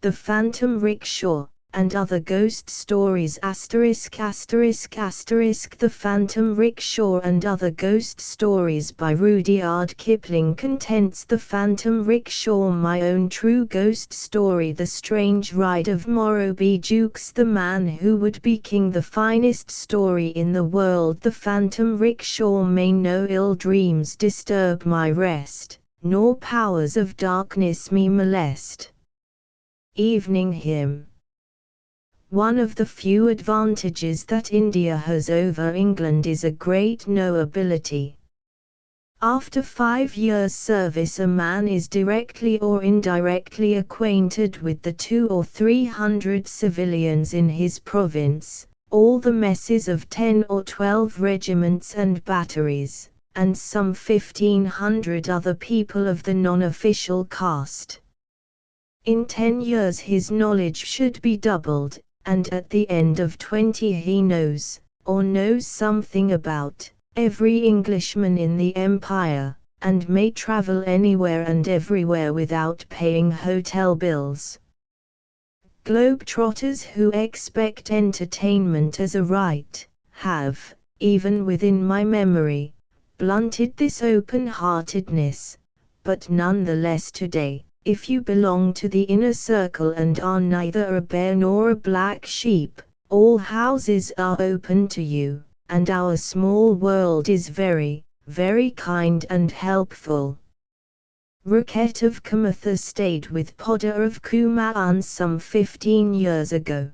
The Phantom Rickshaw, and Other Ghost Stories *****. The Phantom Rickshaw and Other Ghost Stories by Rudyard Kipling contents The Phantom Rickshaw, my own true ghost story, the strange ride of Morrowby Jukes, the man who would be king, the finest story in the world. The Phantom Rickshaw, may no ill dreams disturb my rest, nor powers of darkness me molest. Evening Hymn. One of the few advantages that India has over England is a great knowability. After 5 years' service a man is directly or indirectly acquainted with the 200 or 300 civilians in his province, all the messes of 10 or 12 regiments and batteries, and some 1,500 other people of the non-official caste. In 10 years his knowledge should be doubled, and at the end of 20 he knows, or knows something about, every Englishman in the empire, and may travel anywhere and everywhere without paying hotel bills. Globetrotters who expect entertainment as a right, have, even within my memory, blunted this open-heartedness, but nonetheless today, if you belong to the inner circle and are neither a bear nor a black sheep, all houses are open to you, and our small world is very, very kind and helpful. Roquette of Camatha stayed with Podder of Kumaon some 15 years ago.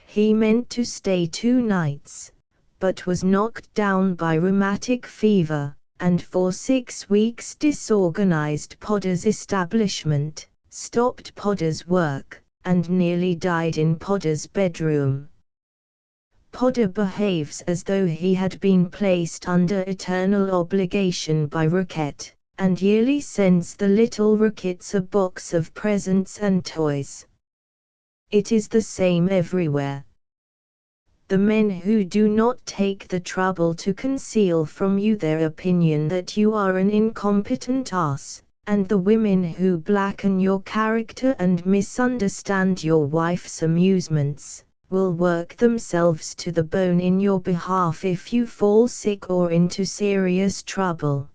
He meant to stay 2 nights, but was knocked down by rheumatic fever, and for 6 weeks disorganized Podder's establishment, stopped Podder's work, and nearly died in Podder's bedroom. Podder behaves as though he had been placed under eternal obligation by Roquette, and yearly sends the little Roquettes a box of presents and toys. It is the same everywhere. The men who do not take the trouble to conceal from you their opinion that you are an incompetent ass, and the women who blacken your character and misunderstand your wife's amusements, will work themselves to the bone in your behalf if you fall sick or into serious trouble.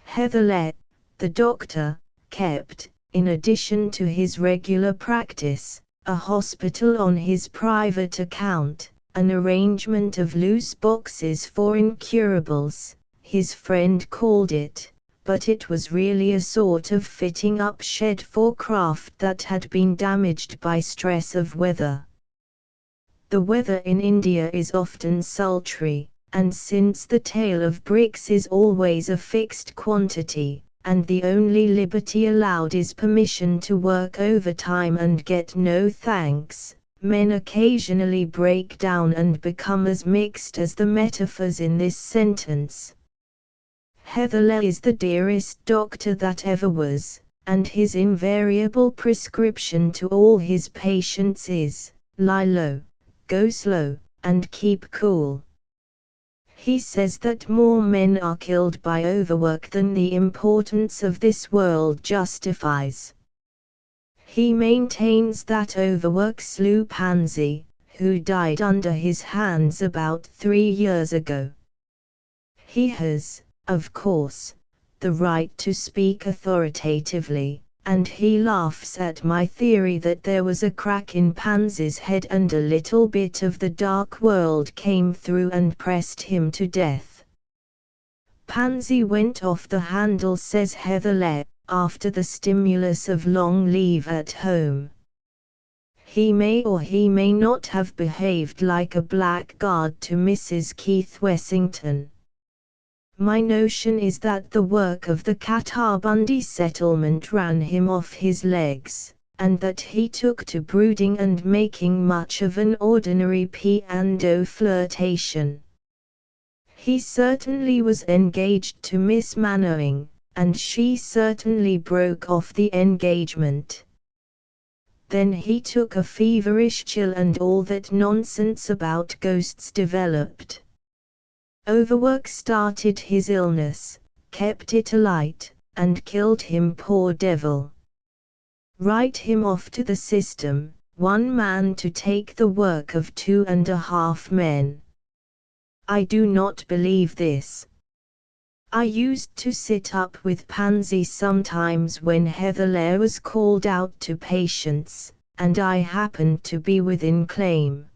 Heatherley, the doctor, kept, in addition to his regular practice, a hospital on his private account, an arrangement of loose boxes for incurables, his friend called it, but it was really a sort of fitting up shed for craft that had been damaged by stress of weather. The weather in India is often sultry, and since the tale of bricks is always a fixed quantity, and the only liberty allowed is permission to work overtime and get no thanks, men occasionally break down and become as mixed as the metaphors in this sentence. Heatherley is the dearest doctor that ever was, and his invariable prescription to all his patients is, lie low, go slow, and keep cool. He says that more men are killed by overwork than the importance of this world justifies. He maintains that overwork slew Pansy, who died under his hands about 3 years ago. He has, of course, the right to speak authoritatively, and he laughs at my theory that there was a crack in Pansy's head and a little bit of the dark world came through and pressed him to death. Pansy went off the handle, says Heatherley, after the stimulus of long leave at home. He may or he may not have behaved like a blackguard to Mrs. Keith Wessington. My notion is that the work of the Katabundy settlement ran him off his legs, and that he took to brooding and making much of an ordinary piano flirtation. He certainly was engaged to Miss Mannering, and she certainly broke off the engagement. Then he took a feverish chill and all that nonsense about ghosts developed. Overwork started his illness, kept it alight, and killed him, poor devil. Write him off to the system, one man to take the work of 2.5 men. I do not believe this. I used to sit up with Pansy sometimes when Heatherlare was called out to patients, and I happened to be within claim.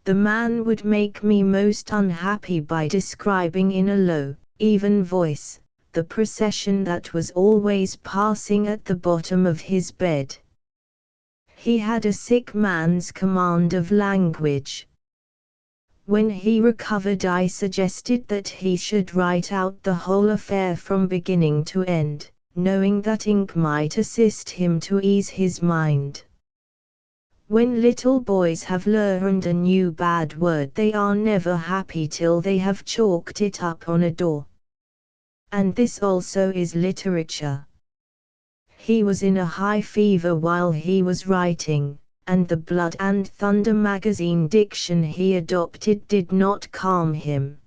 The man would make me most unhappy by describing in a low, even voice, the procession that was always passing at the bottom of his bed. He had a sick man's command of language. When he recovered, I suggested that he should write out the whole affair from beginning to end, knowing that ink might assist him to ease his mind. When little boys have learned a new bad word, they are never happy till they have chalked it up on a door. And this also is literature. He was in a high fever while he was writing, and the Blood and Thunder magazine diction he adopted did not calm him.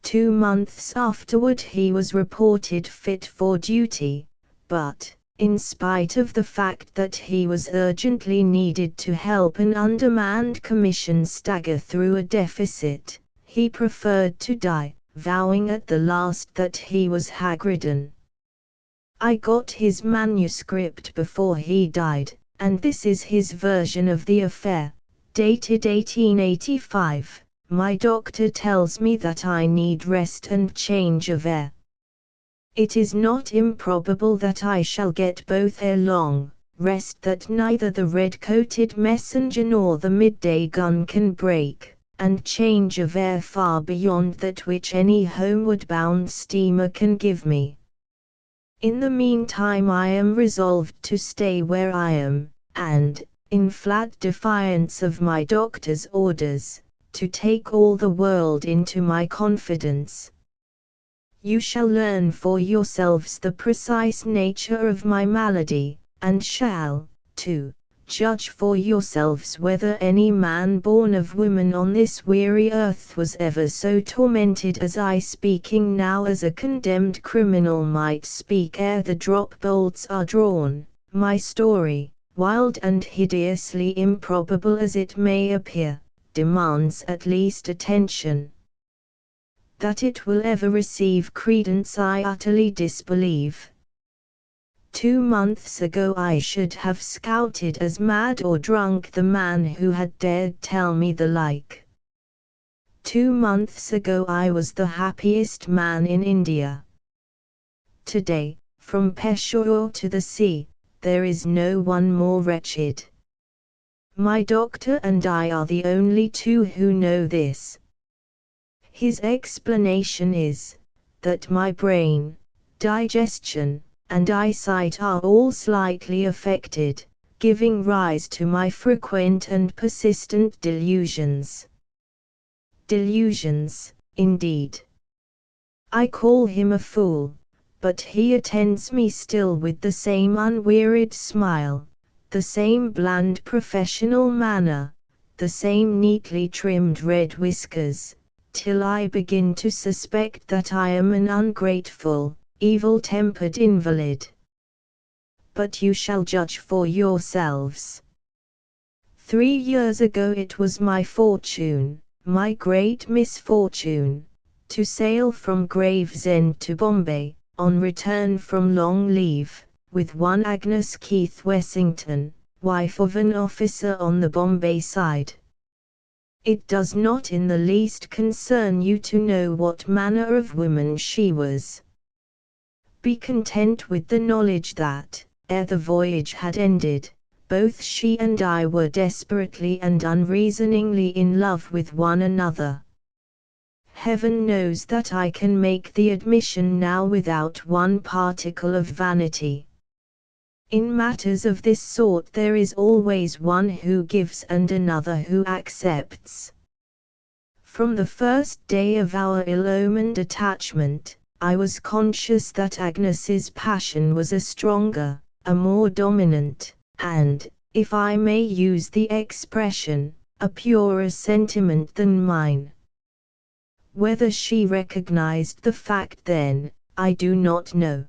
2 months afterward he was reported fit for duty, but, in spite of the fact that he was urgently needed to help an undermanned commission stagger through a deficit, he preferred to die, vowing at the last that he was hag-ridden. I got his manuscript before he died, and this is his version of the affair, dated 1885. My doctor tells me that I need rest and change of air. It is not improbable that I shall get both ere long, rest that neither the red-coated messenger nor the midday gun can break, and change of air far beyond that which any homeward-bound steamer can give me. In the meantime I am resolved to stay where I am, and, in flat defiance of my doctor's orders, to take all the world into my confidence. You shall learn for yourselves the precise nature of my malady, and shall, too, judge for yourselves whether any man born of woman on this weary earth was ever so tormented as I, speaking now as a condemned criminal might speak ere the drop bolts are drawn. My story, wild and hideously improbable as it may appear, demands at least attention. That it will ever receive credence I utterly disbelieve. 2 months ago I should have scouted as mad or drunk the man who had dared tell me the like. 2 months ago I was the happiest man in India. Today, from Peshawar to the sea, there is no one more wretched. My doctor and I are the only two who know this. His explanation is, that my brain, digestion, and eyesight are all slightly affected, giving rise to my frequent and persistent delusions. Delusions, indeed. I call him a fool, but he attends me still with the same unwearied smile, the same bland professional manner, the same neatly trimmed red whiskers, till I begin to suspect that I am an ungrateful, evil-tempered invalid. But you shall judge for yourselves. 3 years ago it was my fortune, my great misfortune, to sail from Gravesend to Bombay, on return from long leave, with one Agnes Keith Wessington, wife of an officer on the Bombay side. It does not in the least concern you to know what manner of woman she was. Be content with the knowledge that, ere the voyage had ended, both she and I were desperately and unreasoningly in love with one another. Heaven knows that I can make the admission now without one particle of vanity. In matters of this sort there is always one who gives and another who accepts. From the first day of our ill-omened attachment, I was conscious that Agnes's passion was a stronger, a more dominant, and, if I may use the expression, a purer sentiment than mine. Whether she recognized the fact then, I do not know.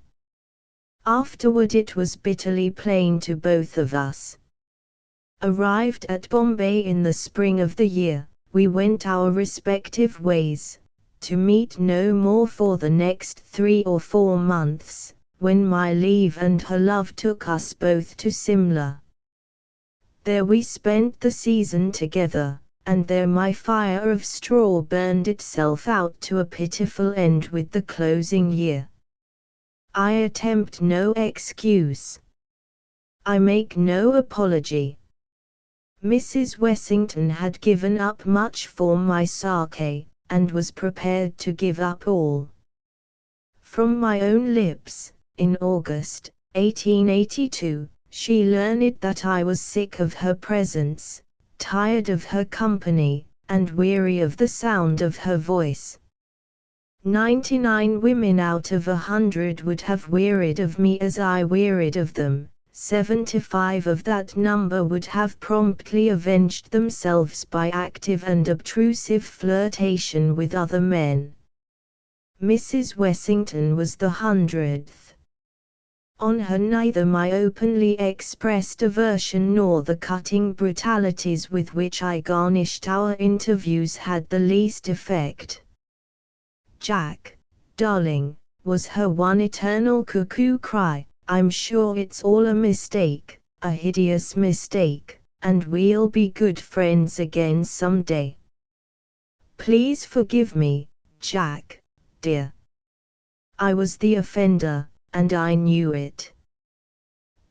Afterward it was bitterly plain to both of us. Arrived at Bombay in the spring of the year, we went our respective ways, to meet no more for the next 3 or 4 months, when my leave and her love took us both to Simla. There we spent the season together, and there my fire of straw burned itself out to a pitiful end with the closing year. I attempt no excuse. I make no apology. Mrs. Wessington had given up much for my sake, and was prepared to give up all. From my own lips, in August, 1882, she learned that I was sick of her presence, tired of her company, and weary of the sound of her voice. 99 women out of 100 would have wearied of me as I wearied of them. 75 of that number would have promptly avenged themselves by active and obtrusive flirtation with other men. Mrs. Wessington was the 100th. On her neither my openly expressed aversion nor the cutting brutalities with which I garnished our interviews had the least effect. "Jack, darling," was her one eternal cuckoo cry, "I'm sure it's all a mistake, a hideous mistake, and we'll be good friends again some day. Please forgive me, Jack, dear. I was the offender, and I knew it."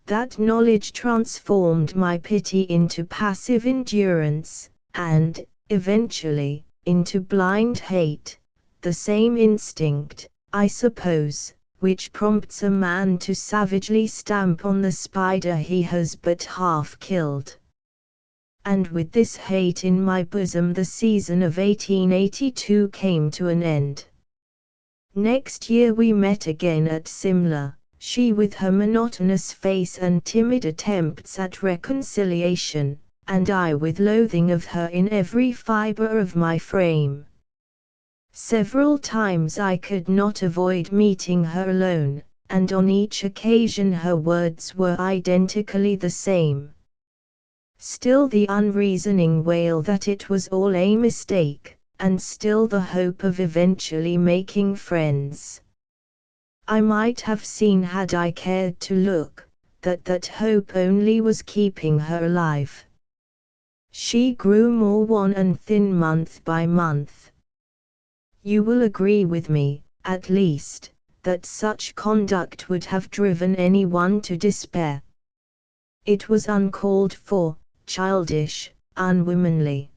That knowledge transformed my pity into passive endurance, and, eventually, into blind hate, the same instinct, I suppose, which prompts a man to savagely stamp on the spider he has but half killed. And with this hate in my bosom the season of 1882 came to an end. Next year we met again at Simla, she with her monotonous face and timid attempts at reconciliation, and I with loathing of her in every fibre of my frame. Several times I could not avoid meeting her alone, and on each occasion her words were identically the same. Still the unreasoning wail that it was all a mistake, and still the hope of eventually making friends. I might have seen had I cared to look, that hope only was keeping her alive. She grew more wan and thin month by month. You will agree with me, at least, that such conduct would have driven anyone to despair. It was uncalled for, childish, unwomanly.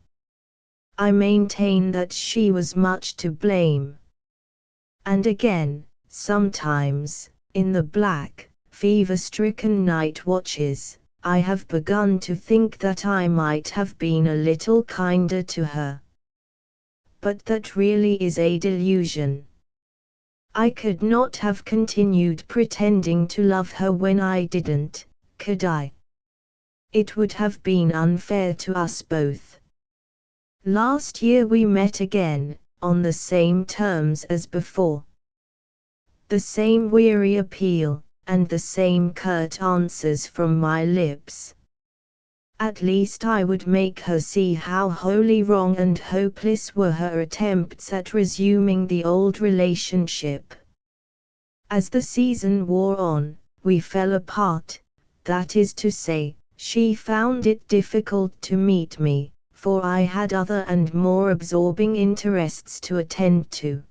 I maintain that she was much to blame. And again, sometimes, in the black, fever-stricken night watches, I have begun to think that I might have been a little kinder to her. But that really is a delusion. I could not have continued pretending to love her when I didn't, could I? It would have been unfair to us both. Last year we met again, on the same terms as before. The same weary appeal, and the same curt answers from my lips. At least I would make her see how wholly wrong and hopeless were her attempts at resuming the old relationship. As the season wore on, we fell apart, that is to say, she found it difficult to meet me, for I had other and more absorbing interests to attend to.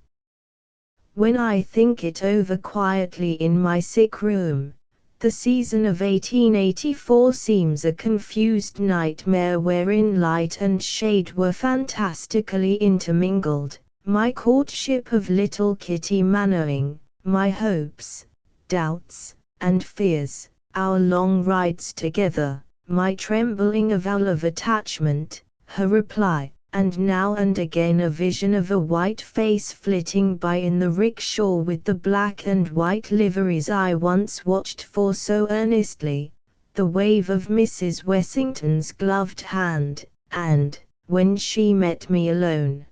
When I think it over quietly in my sick room, the season of 1884 seems a confused nightmare wherein light and shade were fantastically intermingled, my courtship of little Kitty Mannering, my hopes, doubts, and fears, our long rides together, my trembling avowal of attachment, her reply, and now and again a vision of a white face flitting by in the rickshaw with the black and white liveries I once watched for so earnestly, the wave of Mrs. Wessington's gloved hand, and, when she met me alone,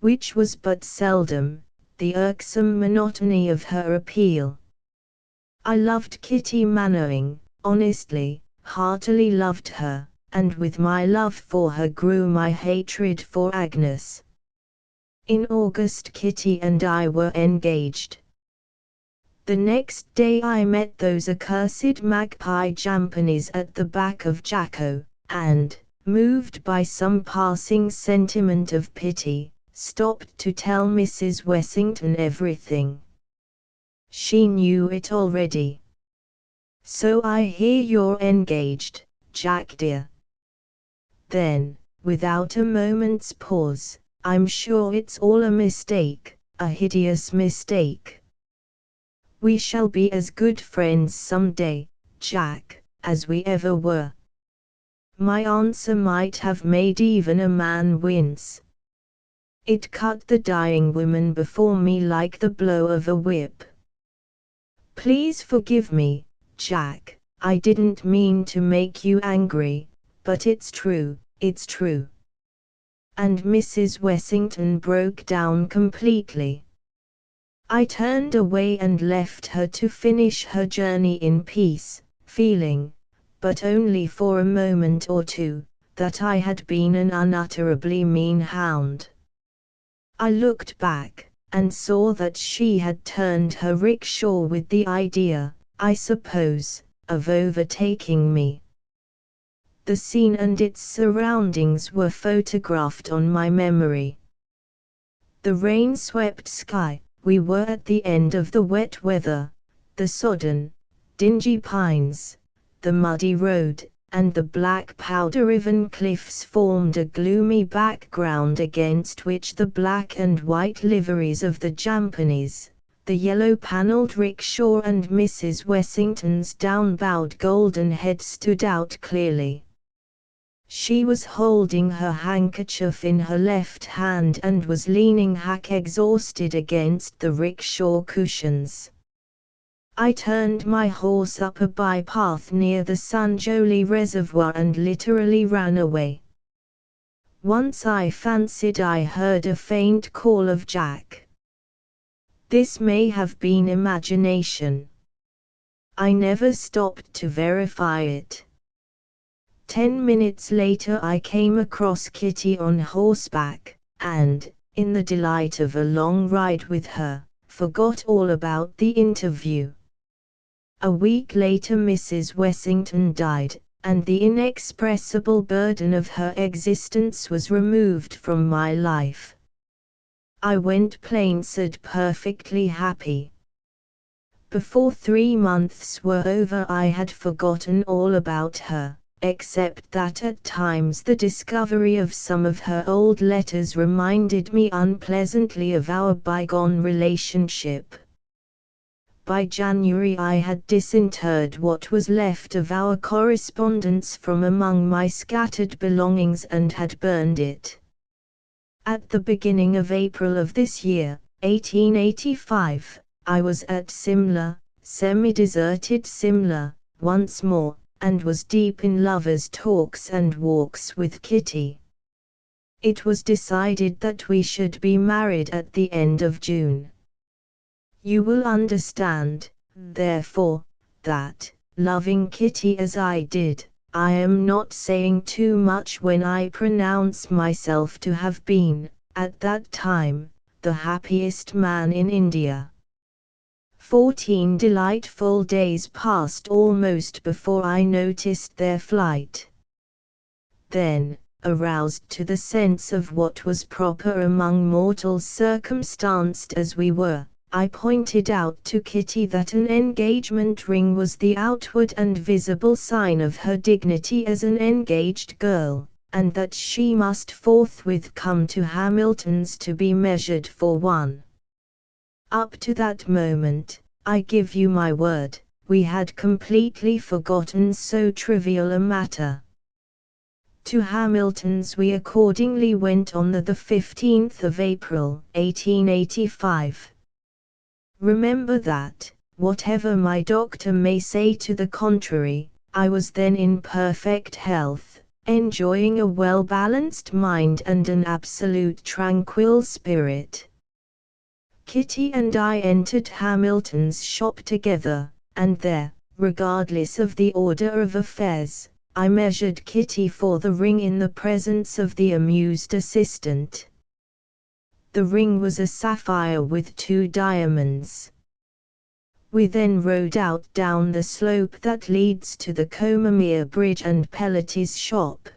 which was but seldom, the irksome monotony of her appeal. I loved Kitty Mannering, honestly, heartily loved her, and with my love for her grew my hatred for Agnes. In August Kitty and I were engaged. The next day I met those accursed magpie jambonies at the back of Jacko, and, moved by some passing sentiment of pity, stopped to tell Mrs. Wessington everything. She knew it already. "So I hear you're engaged, Jack dear." Then, without a moment's pause, "I'm sure it's all a mistake, a hideous mistake. We shall be as good friends some day, Jack, as we ever were." My answer might have made even a man wince. It cut the dying woman before me like the blow of a whip. "Please forgive me, Jack, I didn't mean to make you angry, but it's true, it's true." And Mrs. Wessington broke down completely. I turned away and left her to finish her journey in peace, feeling, but only for a moment or two, that I had been an unutterably mean hound. I looked back, and saw that she had turned her rickshaw with the idea, I suppose, of overtaking me. The scene and its surroundings were photographed on my memory. The rain-swept sky, we were at the end of the wet weather, the sodden, dingy pines, the muddy road, and the black powder-riven cliffs formed a gloomy background against which the black and white liveries of the jambonies, the yellow-panelled rickshaw and Mrs. Wessington's down-bowed golden head stood out clearly. She was holding her handkerchief in her left hand and was leaning half-exhausted against the rickshaw cushions. I turned my horse up a bypath near the Sanjoli Reservoir and literally ran away. Once I fancied I heard a faint call of Jack. This may have been imagination. I never stopped to verify it. 10 minutes later I came across Kitty on horseback, and, in the delight of a long ride with her, forgot all about the interview. A week later Mrs. Wessington died, and the inexpressible burden of her existence was removed from my life. I went plainside perfectly happy. Before 3 months were over I had forgotten all about her, except that at times the discovery of some of her old letters reminded me unpleasantly of our bygone relationship. By January I had disinterred what was left of our correspondence from among my scattered belongings and had burned it. At the beginning of April of this year, 1885, I was at Simla, semi-deserted Simla, once more, and was deep in lovers' talks and walks with Kitty. It was decided that we should be married at the end of June. You will understand, therefore, that, loving Kitty as I did, I am not saying too much when I pronounce myself to have been, at that time, the happiest man in India. 14 delightful days passed almost before I noticed their flight. Then, aroused to the sense of what was proper among mortals circumstanced as we were, I pointed out to Kitty that an engagement ring was the outward and visible sign of her dignity as an engaged girl, and that she must forthwith come to Hamilton's to be measured for one. Up to that moment, I give you my word, we had completely forgotten so trivial a matter. To Hamilton's we accordingly went on the 15th of April, 1885. Remember that, whatever my doctor may say to the contrary, I was then in perfect health, enjoying a well-balanced mind and an absolute tranquil spirit. Kitty and I entered Hamilton's shop together, and there, regardless of the order of affairs, I measured Kitty for the ring in the presence of the amused assistant. The ring was a sapphire with 2 diamonds. We then rode out down the slope that leads to the Combermere Bridge and Pellety's shop.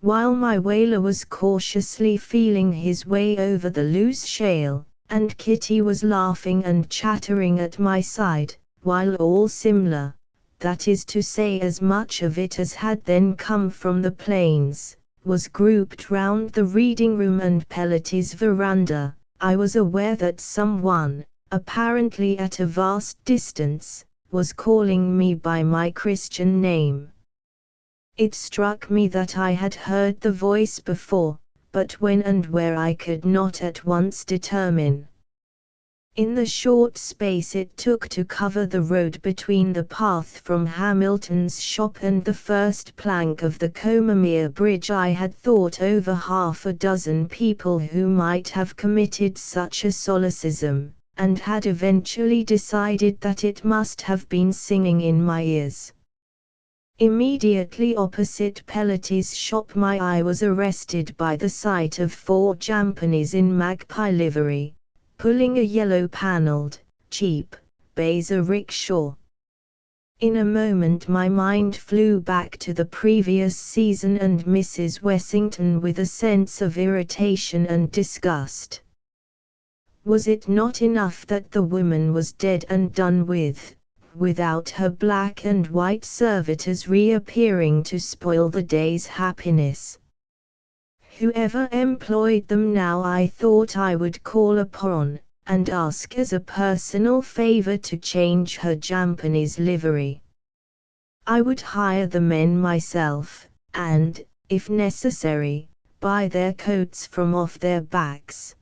While my whaler was cautiously feeling his way over the loose shale, and Kitty was laughing and chattering at my side, while all Simla, that is to say as much of it as had then come from the plains, was grouped round the reading room and Pellety's veranda, I was aware that someone, apparently at a vast distance, was calling me by my Christian name. It struck me that I had heard the voice before, but when and where I could not at once determine. In the short space it took to cover the road between the path from Hamilton's shop and the first plank of the Combermere Bridge, I had thought over half a dozen people who might have committed such a solecism, and had eventually decided that it must have been singing in my ears. Immediately opposite Pellety's shop my eye was arrested by the sight of 4 jhampanies in magpie livery, pulling a yellow-panelled, cheap, Baser rickshaw. In a moment my mind flew back to the previous season and Mrs. Wessington with a sense of irritation and disgust. Was it not enough that the woman was dead and done with, without her black and white servitors reappearing to spoil the day's happiness? Whoever employed them now I thought I would call upon, and ask as a personal favor to change her jhampani's livery. I would hire the men myself, and, if necessary, buy their coats from off their backs.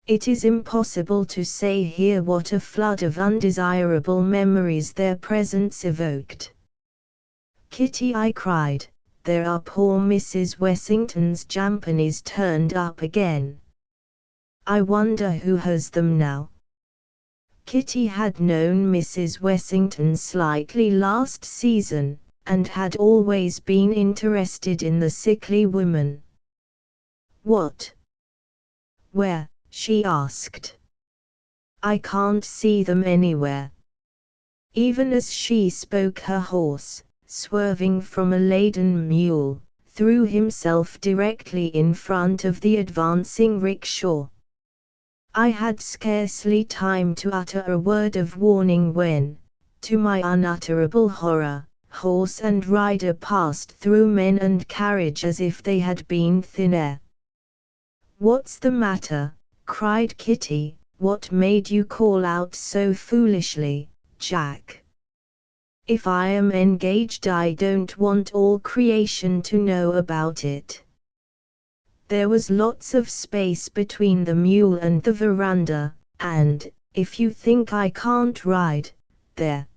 It is impossible to say here what a flood of undesirable memories their presence evoked. "Kitty," I cried, "there are poor Mrs. Wessington's jhampanies turned up again. I wonder who has them now." Kitty had known Mrs. Wessington slightly last season, and had always been interested in the sickly woman. "What? Where?" she asked. "I can't see them anywhere." Even as she spoke her horse, swerving from a laden mule, threw himself directly in front of the advancing rickshaw. I had scarcely time to utter a word of warning when, to my unutterable horror, horse and rider passed through men and carriage as if they had been thin air. "What's the matter?" cried Kitty. "What made you call out so foolishly, Jack? If I am engaged I don't want all creation to know about it." There was lots of space between the mule and the veranda, and, if you think I can't ride, there.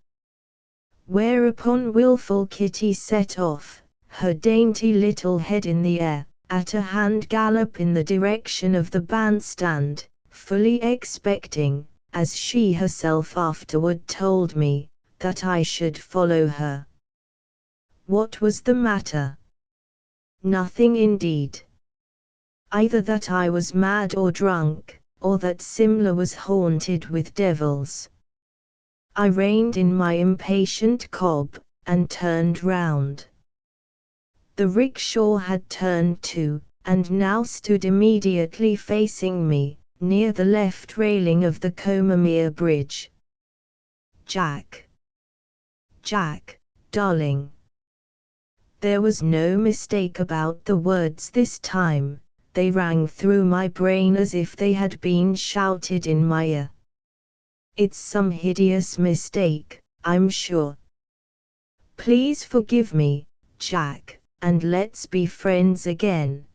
Whereupon wilful Kitty set off, her dainty little head in the air, at a hand gallop in the direction of the bandstand, fully expecting, as she herself afterward told me, that I should follow her. What was the matter? Nothing indeed. Either that I was mad or drunk, or that Simla was haunted with devils. I reined in my impatient cob, and turned round. The rickshaw had turned too, and now stood immediately facing me, near the left railing of the Combermere Bridge. "Jack! Jack, darling!" There was no mistake about the words this time, they rang through my brain as if they had been shouted in my ear. "It's some hideous mistake, I'm sure. Please forgive me, Jack, and let's be friends again."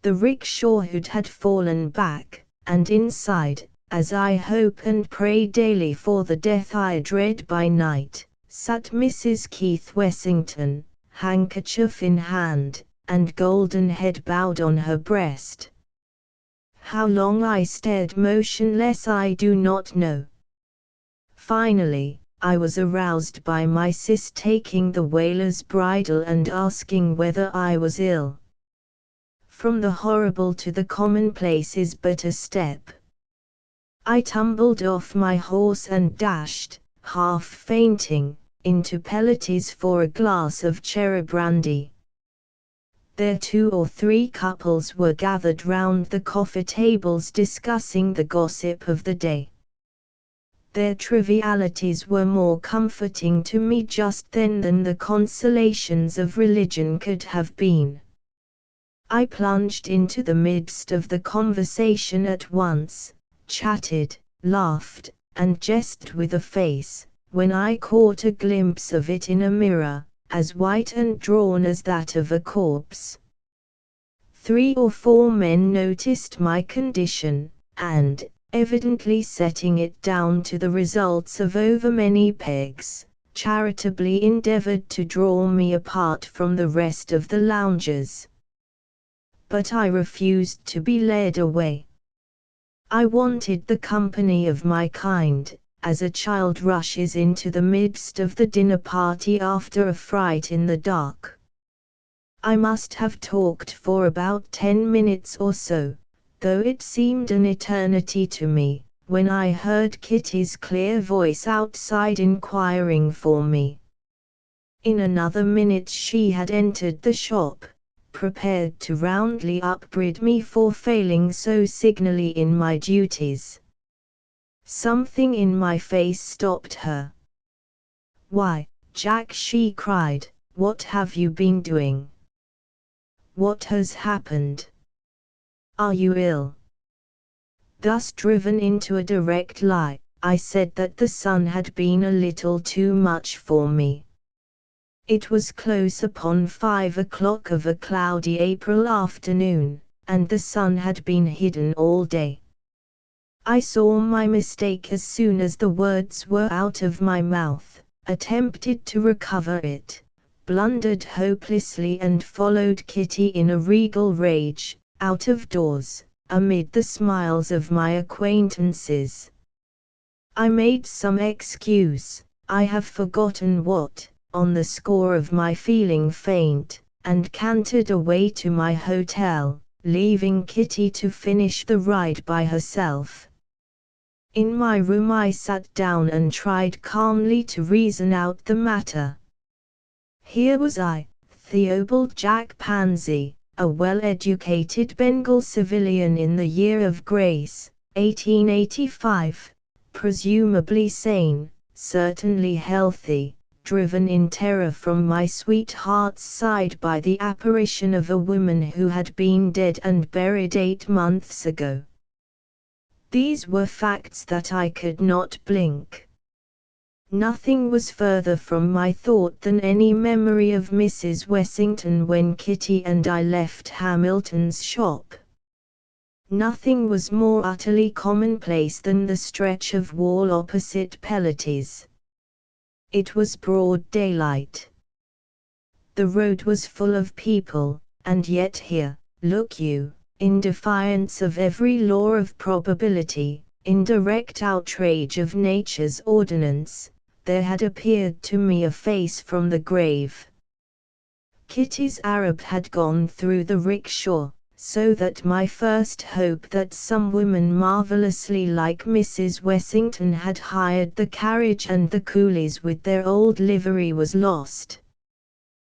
The rickshaw hood had fallen back, and inside, as I hope and pray daily for the death I dread by night, sat Mrs. Keith Wessington, handkerchief in hand, and golden head bowed on her breast. How long I stared motionless I do not know. Finally, I was aroused by my sis taking the whaler's bridle and asking whether I was ill. From the horrible to the commonplace is but a step. I tumbled off my horse and dashed, half fainting, into Pellete's for a glass of cherry brandy. There 2 or 3 couples were gathered round the coffee tables discussing the gossip of the day. Their trivialities were more comforting to me just then than the consolations of religion could have been. I plunged into the midst of the conversation at once, chatted, laughed, and jested with a face, when I caught a glimpse of it in a mirror, as white and drawn as that of a corpse. 3 or 4 men noticed my condition, and, evidently setting it down to the results of over many pegs, charitably endeavored to draw me apart from the rest of the loungers. But I refused to be led away. I wanted the company of my kind, as a child rushes into the midst of the dinner party after a fright in the dark. I must have talked for about 10 minutes or so, though it seemed an eternity to me, when I heard Kitty's clear voice outside inquiring for me. In another minute she had entered the shop, prepared to roundly upbraid me for failing so signally in my duties. Something in my face stopped her. "Why, Jack," she cried, "what have you been doing? What has happened? Are you ill?" Thus driven into a direct lie, I said that the sun had been a little too much for me. It was close upon 5 o'clock of a cloudy April afternoon, and the sun had been hidden all day. I saw my mistake as soon as the words were out of my mouth, attempted to recover it, blundered hopelessly and followed Kitty in a regal rage, out of doors, amid the smiles of my acquaintances. I made some excuse, I have forgotten what, on the score of my feeling faint, and cantered away to my hotel, leaving Kitty to finish the ride by herself. In my room I sat down and tried calmly to reason out the matter. Here was I, Theobald Jack Pansy, a well-educated Bengal civilian in the year of grace, 1885, presumably sane, certainly healthy, driven in terror from my sweetheart's side by the apparition of a woman who had been dead and buried 8 months ago. These were facts that I could not blink. Nothing was further from my thought than any memory of Mrs. Wessington when Kitty and I left Hamilton's shop. Nothing was more utterly commonplace than the stretch of wall opposite Pellete's. It was broad daylight. The road was full of people, and yet here, look you, in defiance of every law of probability, in direct outrage of nature's ordinance, there had appeared to me a face from the grave. Kitty's Arab had gone through the rickshaw, so that my first hope that some woman marvelously like Mrs. Wessington had hired the carriage and the coolies with their old livery was lost.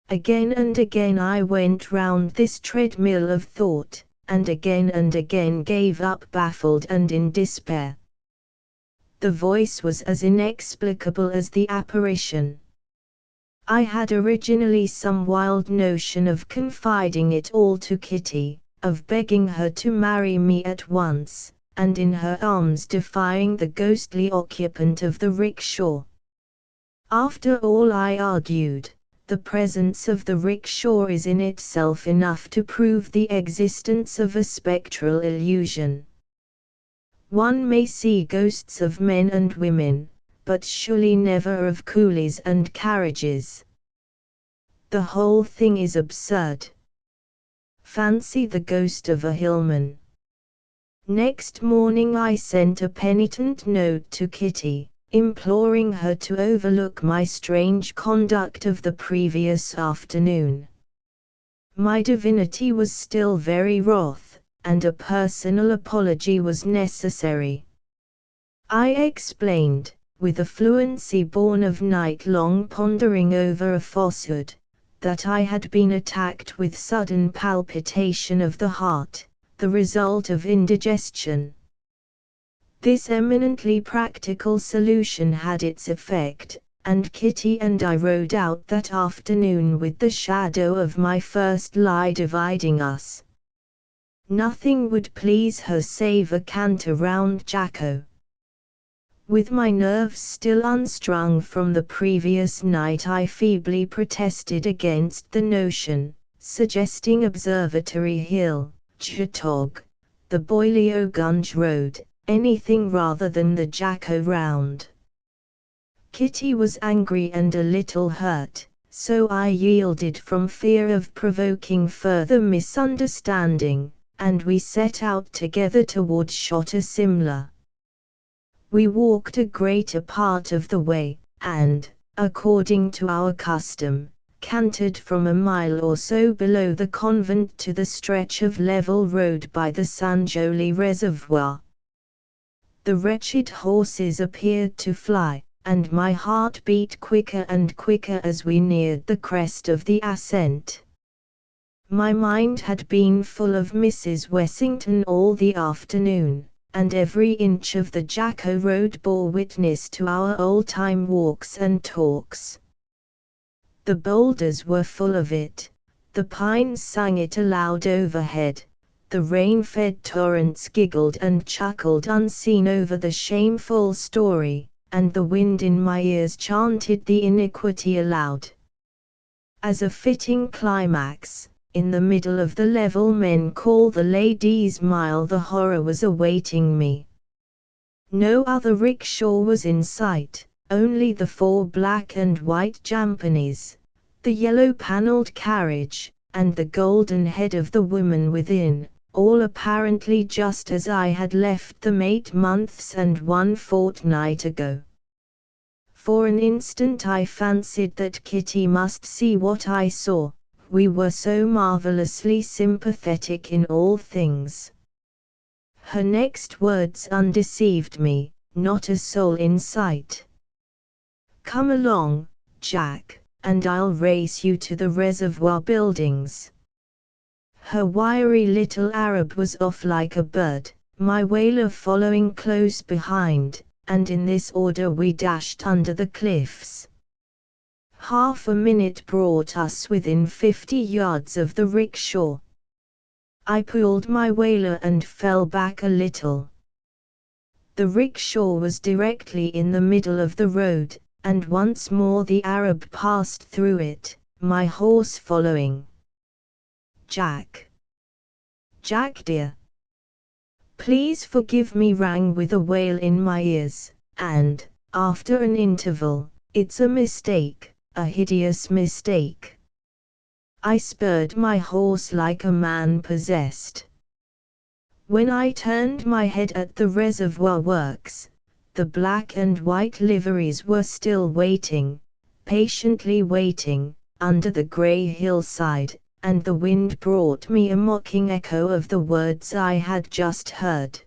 Again and again I went round this treadmill of thought, and again gave up baffled and in despair. The voice was as inexplicable as the apparition. I had originally some wild notion of confiding it all to Kitty, of begging her to marry me at once, and in her arms defying the ghostly occupant of the rickshaw. After all, I argued, the presence of the rickshaw is in itself enough to prove the existence of a spectral illusion. One may see ghosts of men and women, but surely never of coolies and carriages. The whole thing is absurd. Fancy the ghost of a hillman. Next morning I sent a penitent note to Kitty, imploring her to overlook my strange conduct of the previous afternoon. My divinity was still very wroth, and a personal apology was necessary. I explained, with a fluency born of night-long pondering over a falsehood, that I had been attacked with sudden palpitation of the heart, the result of indigestion. This eminently practical solution had its effect, and Kitty and I rode out that afternoon with the shadow of my first lie dividing us. Nothing would please her save a canter round Jacko. With my nerves still unstrung from the previous night, I feebly protested against the notion, suggesting Observatory Hill, Chatog, the Boileau-Gunge Road, anything rather than the Jacko round. Kitty was angry and a little hurt, so I yielded from fear of provoking further misunderstanding, and we set out together toward Schotter Simla. We walked a greater part of the way, and, according to our custom, cantered from a mile or so below the convent to the stretch of level road by the Sanjoli Reservoir. The wretched horses appeared to fly, and my heart beat quicker and quicker as we neared the crest of the ascent. My mind had been full of Mrs. Wessington all the afternoon, and every inch of the Jacko road bore witness to our old-time walks and talks. The boulders were full of it, the pines sang it aloud overhead, the rain-fed torrents giggled and chuckled unseen over the shameful story, and the wind in my ears chanted the iniquity aloud. As a fitting climax, in the middle of the level men call the Ladies' Mile, the horror was awaiting me. No other rickshaw was in sight, only the 4 black and white jampanies, the yellow-panelled carriage, and the golden head of the woman within, all apparently just as I had left them 8 months and 1 fortnight ago. For an instant I fancied that Kitty must see what I saw. We were so marvelously sympathetic in all things. Her next words undeceived me, not a soul in sight. "Come along, Jack, and I'll race you to the reservoir buildings." Her wiry little Arab was off like a bird, my Whaler following close behind, and in this order we dashed under the cliffs. Half a minute brought us within 50 yards of the rickshaw. I pulled my Whaler and fell back a little. The rickshaw was directly in the middle of the road, and once more the Arab passed through it, my horse following. "Jack! Jack dear! Please forgive me," rang with a wail in my ears, and, after an interval, "It's a mistake. A hideous mistake." I spurred my horse like a man possessed. When I turned my head at the reservoir works, the black and white liveries were still waiting, patiently waiting, under the grey hillside, and the wind brought me a mocking echo of the words I had just heard.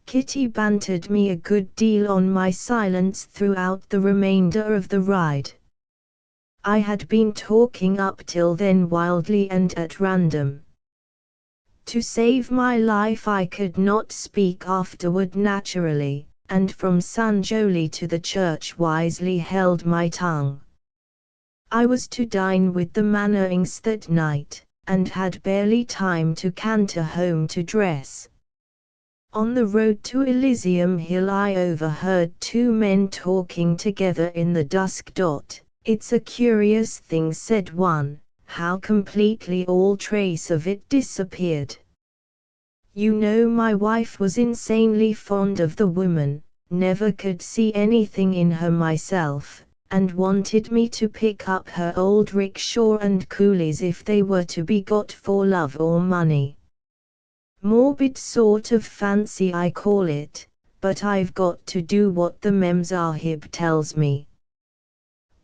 Kitty bantered me a good deal on my silence throughout the remainder of the ride. I had been talking up till then wildly and at random. To save my life I could not speak afterward naturally, and from Sanjoli to the church wisely held my tongue. I was to dine with the Mannerings that night, and had barely time to canter home to dress. On the road to Elysium Hill I overheard 2 men talking together in the dusk. "It's a curious thing," said one, "how completely all trace of it disappeared. You know, my wife was insanely fond of the woman, never could see anything in her myself, and wanted me to pick up her old rickshaw and coolies if they were to be got for love or money. Morbid sort of fancy I call it, but I've got to do what the Memsahib tells me.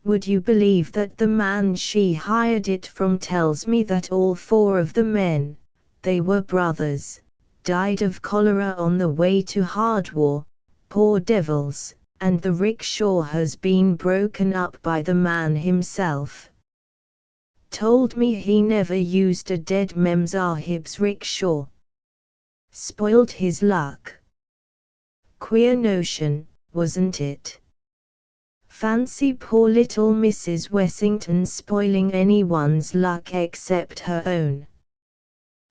Would you believe that the man she hired it from tells me that all 4 of the men, they were brothers, died of cholera on the way to Hardwar, poor devils, and the rickshaw has been broken up by the man himself. Told me he never used a dead Memsahib's rickshaw. Spoiled his luck. Queer notion, wasn't it? Fancy poor little Mrs. Wessington spoiling anyone's luck except her own.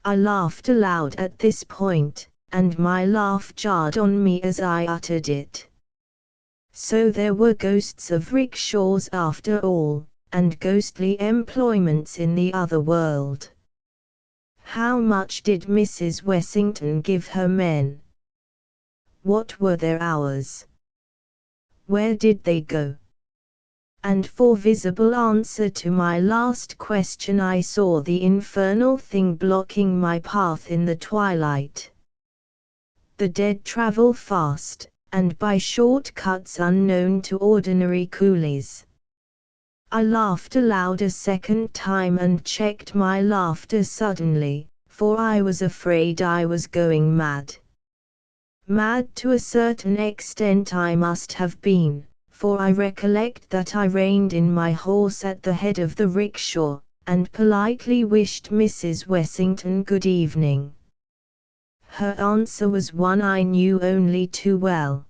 I laughed aloud at this point, and my laugh jarred on me as I uttered it. So there were ghosts of rickshaws after all, and ghostly employments in the other world. How much did Mrs. Wessington give her men? What were their hours? Where did they go? And for visible answer to my last question I saw the infernal thing blocking my path in the twilight. The dead travel fast, and by short cuts unknown to ordinary coolies. I laughed aloud a second time and checked my laughter suddenly, for I was afraid I was going mad. Mad to a certain extent I must have been, for I recollect that I reined in my horse at the head of the rickshaw, and politely wished Mrs. Wessington good evening. Her answer was one I knew only too well.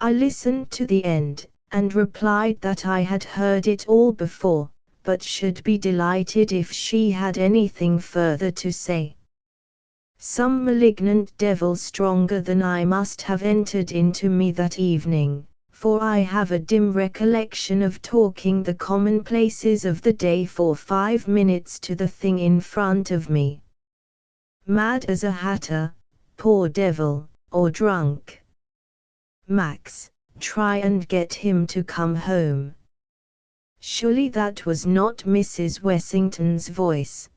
I listened to the end, and replied that I had heard it all before, but should be delighted if she had anything further to say. Some malignant devil stronger than I must have entered into me that evening, for I have a dim recollection of talking the commonplaces of the day for 5 minutes to the thing in front of me. Mad as a hatter, poor devil, or drunk. Max, try and get him to come home. Surely that was not Mrs. Wessington's voice.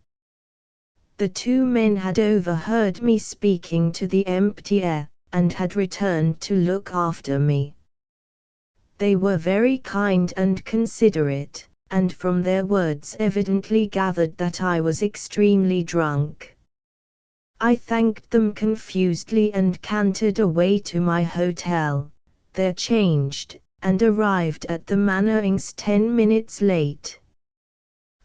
The 2 men had overheard me speaking to the empty air, and had returned to look after me. They were very kind and considerate, and from their words evidently gathered that I was extremely drunk. I thanked them confusedly and cantered away to my hotel, there changed, and arrived at the Mannings 10 minutes late.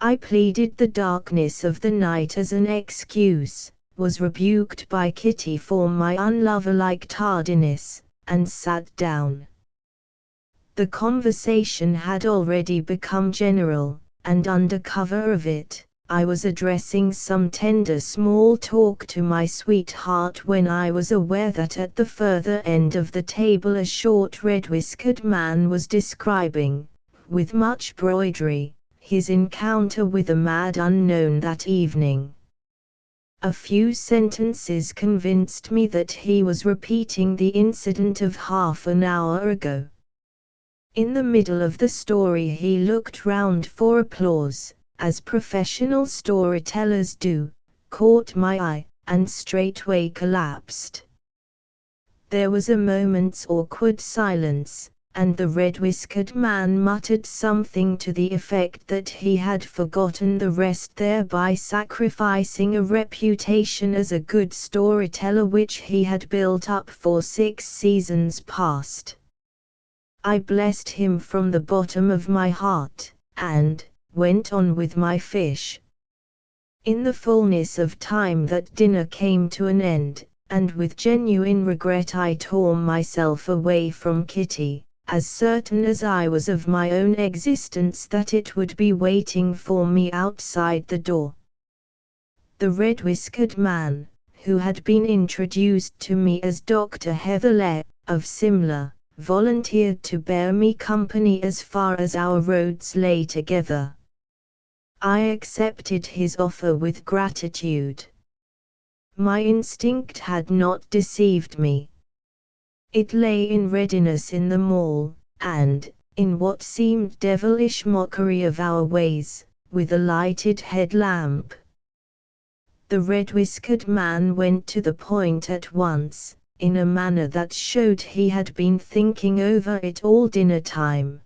I pleaded the darkness of the night as an excuse, was rebuked by Kitty for my unlover-like tardiness, and sat down. The conversation had already become general, and under cover of it, I was addressing some tender small talk to my sweetheart when I was aware that at the further end of the table a short red-whiskered man was describing, with much broidery, his encounter with a mad unknown that evening. A few sentences convinced me that he was repeating the incident of half an hour ago. In the middle of the story he looked round for applause, as professional storytellers do, caught my eye, and straightway collapsed. There was a moment's awkward silence, and the red-whiskered man muttered something to the effect that he had forgotten the rest, thereby sacrificing a reputation as a good storyteller which he had built up for 6 seasons past. I blessed him from the bottom of my heart, and went on with my fish. In the fullness of time that dinner came to an end, and with genuine regret I tore myself away from Kitty, as certain as I was of my own existence that it would be waiting for me outside the door. The red-whiskered man, who had been introduced to me as Dr. Heatherley, of Simla, volunteered to bear me company as far as our roads lay together. I accepted his offer with gratitude. My instinct had not deceived me. It lay in readiness in the mall, and, in what seemed devilish mockery of our ways, with a lighted headlamp. The red-whiskered man went to the point at once, in a manner that showed he had been thinking over it all dinner time.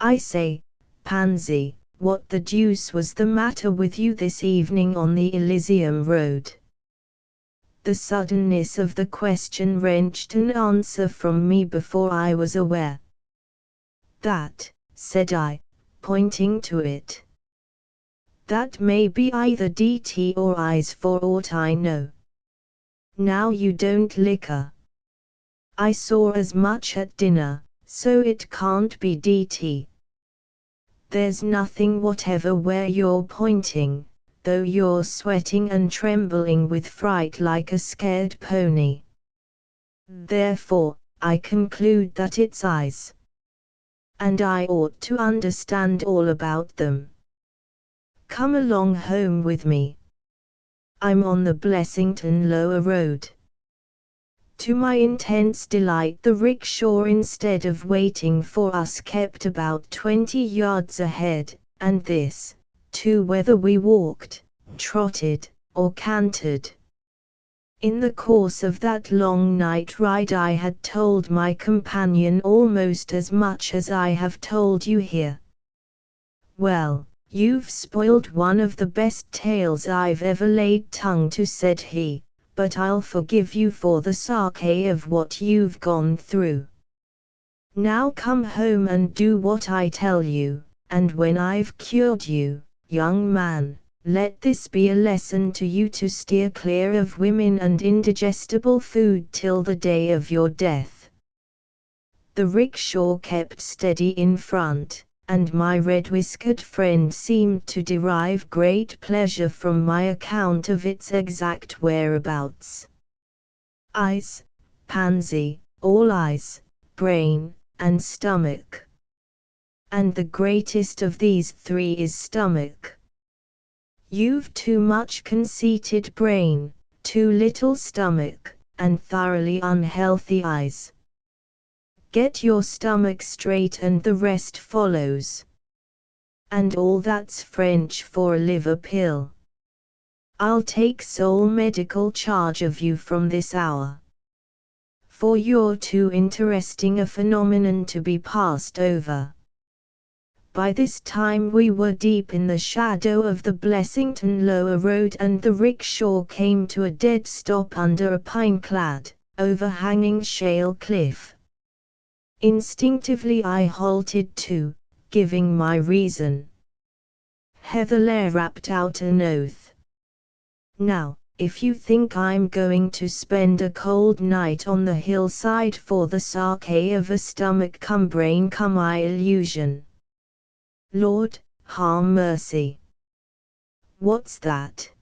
"I say, Pansy, what the deuce was the matter with you this evening on the Elysium road?" The suddenness of the question wrenched an answer from me before I was aware. "That," said I, pointing to it. "That may be either DT or eyes for aught I know. Now you don't liquor. I saw as much at dinner, so it can't be DT. There's nothing whatever where you're pointing, though you're sweating and trembling with fright like a scared pony. Therefore, I conclude that it's eyes. And I ought to understand all about them. Come along home with me. I'm on the Blessington Lower Road." To my intense delight, the rickshaw, instead of waiting for us, kept about 20 yards ahead, and this, too, whether we walked, trotted, or cantered. In the course of that long night ride I had told my companion almost as much as I have told you here. "Well, you've spoiled one of the best tales I've ever laid tongue to," said he, "but I'll forgive you for the sake of what you've gone through. Now come home and do what I tell you, and when I've cured you, young man, let this be a lesson to you to steer clear of women and indigestible food till the day of your death." The rickshaw kept steady in front, and my red-whiskered friend seemed to derive great pleasure from my account of its exact whereabouts. Eyes, Pansy, all eyes, brain, and stomach. And the greatest of these three is stomach. You've too much conceited brain, too little stomach, and thoroughly unhealthy eyes. Get your stomach straight and the rest follows. And all that's French for a liver pill. I'll take sole medical charge of you from this hour. For you're too interesting a phenomenon to be passed over. By this time we were deep in the shadow of the Blessington Lower Road, and the rickshaw came to a dead stop under a pine-clad, overhanging shale cliff. Instinctively I halted too, giving my reason. Heatherley rapped out an oath. "Now, if you think I'm going to spend a cold night on the hillside for the sake of a stomach come brain come eye illusion. Lord, ha' mercy. What's that?"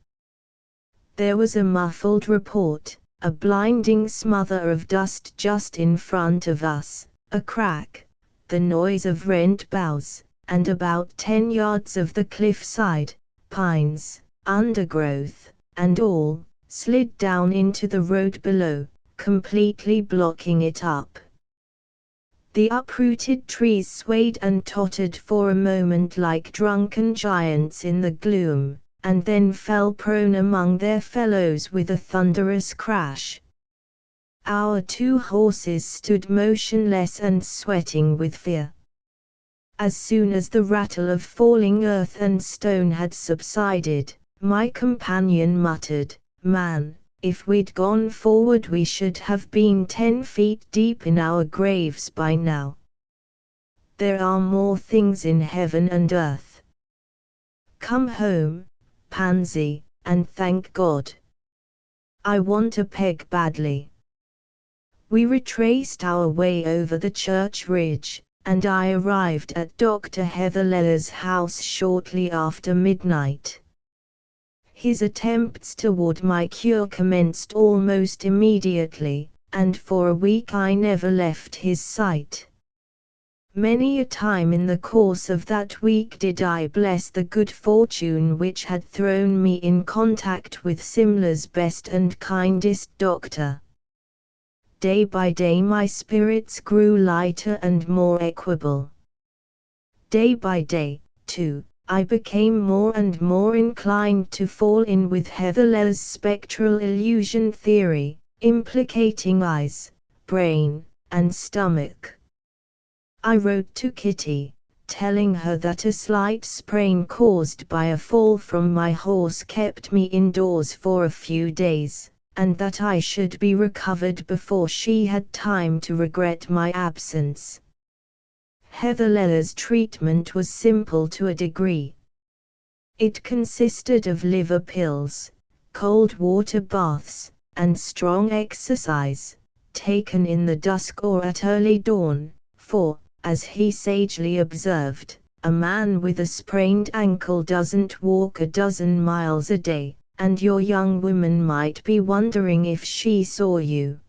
There was a muffled report, a blinding smother of dust just in front of us, a crack, the noise of rent boughs, and about 10 yards of the cliffside, pines, undergrowth, and all, slid down into the road below, completely blocking it up. The uprooted trees swayed and tottered for a moment like drunken giants in the gloom, and then fell prone among their fellows with a thunderous crash. Our 2 horses stood motionless and sweating with fear. As soon as the rattle of falling earth and stone had subsided, my companion muttered, "Man, if we'd gone forward we should have been 10 feet deep in our graves by now. There are more things in heaven and earth. Come home, Pansy, and thank God. I want a peg badly." We retraced our way over the church ridge, and I arrived at Dr. Heatherley's house shortly after midnight. His attempts toward my cure commenced almost immediately, and for a week I never left his sight. Many a time in the course of that week did I bless the good fortune which had thrown me in contact with Simla's best and kindest doctor. Day by day my spirits grew lighter and more equable. Day by day, too, I became more and more inclined to fall in with Heatherley's spectral illusion theory, implicating eyes, brain, and stomach. I wrote to Kitty, telling her that a slight sprain caused by a fall from my horse kept me indoors for a few days, and that I should be recovered before she had time to regret my absence. Heatherlella's treatment was simple to a degree. It consisted of liver pills, cold water baths, and strong exercise, taken in the dusk or at early dawn, for, as he sagely observed, a man with a sprained ankle doesn't walk a dozen miles a day, and your young woman might be wondering if she saw you.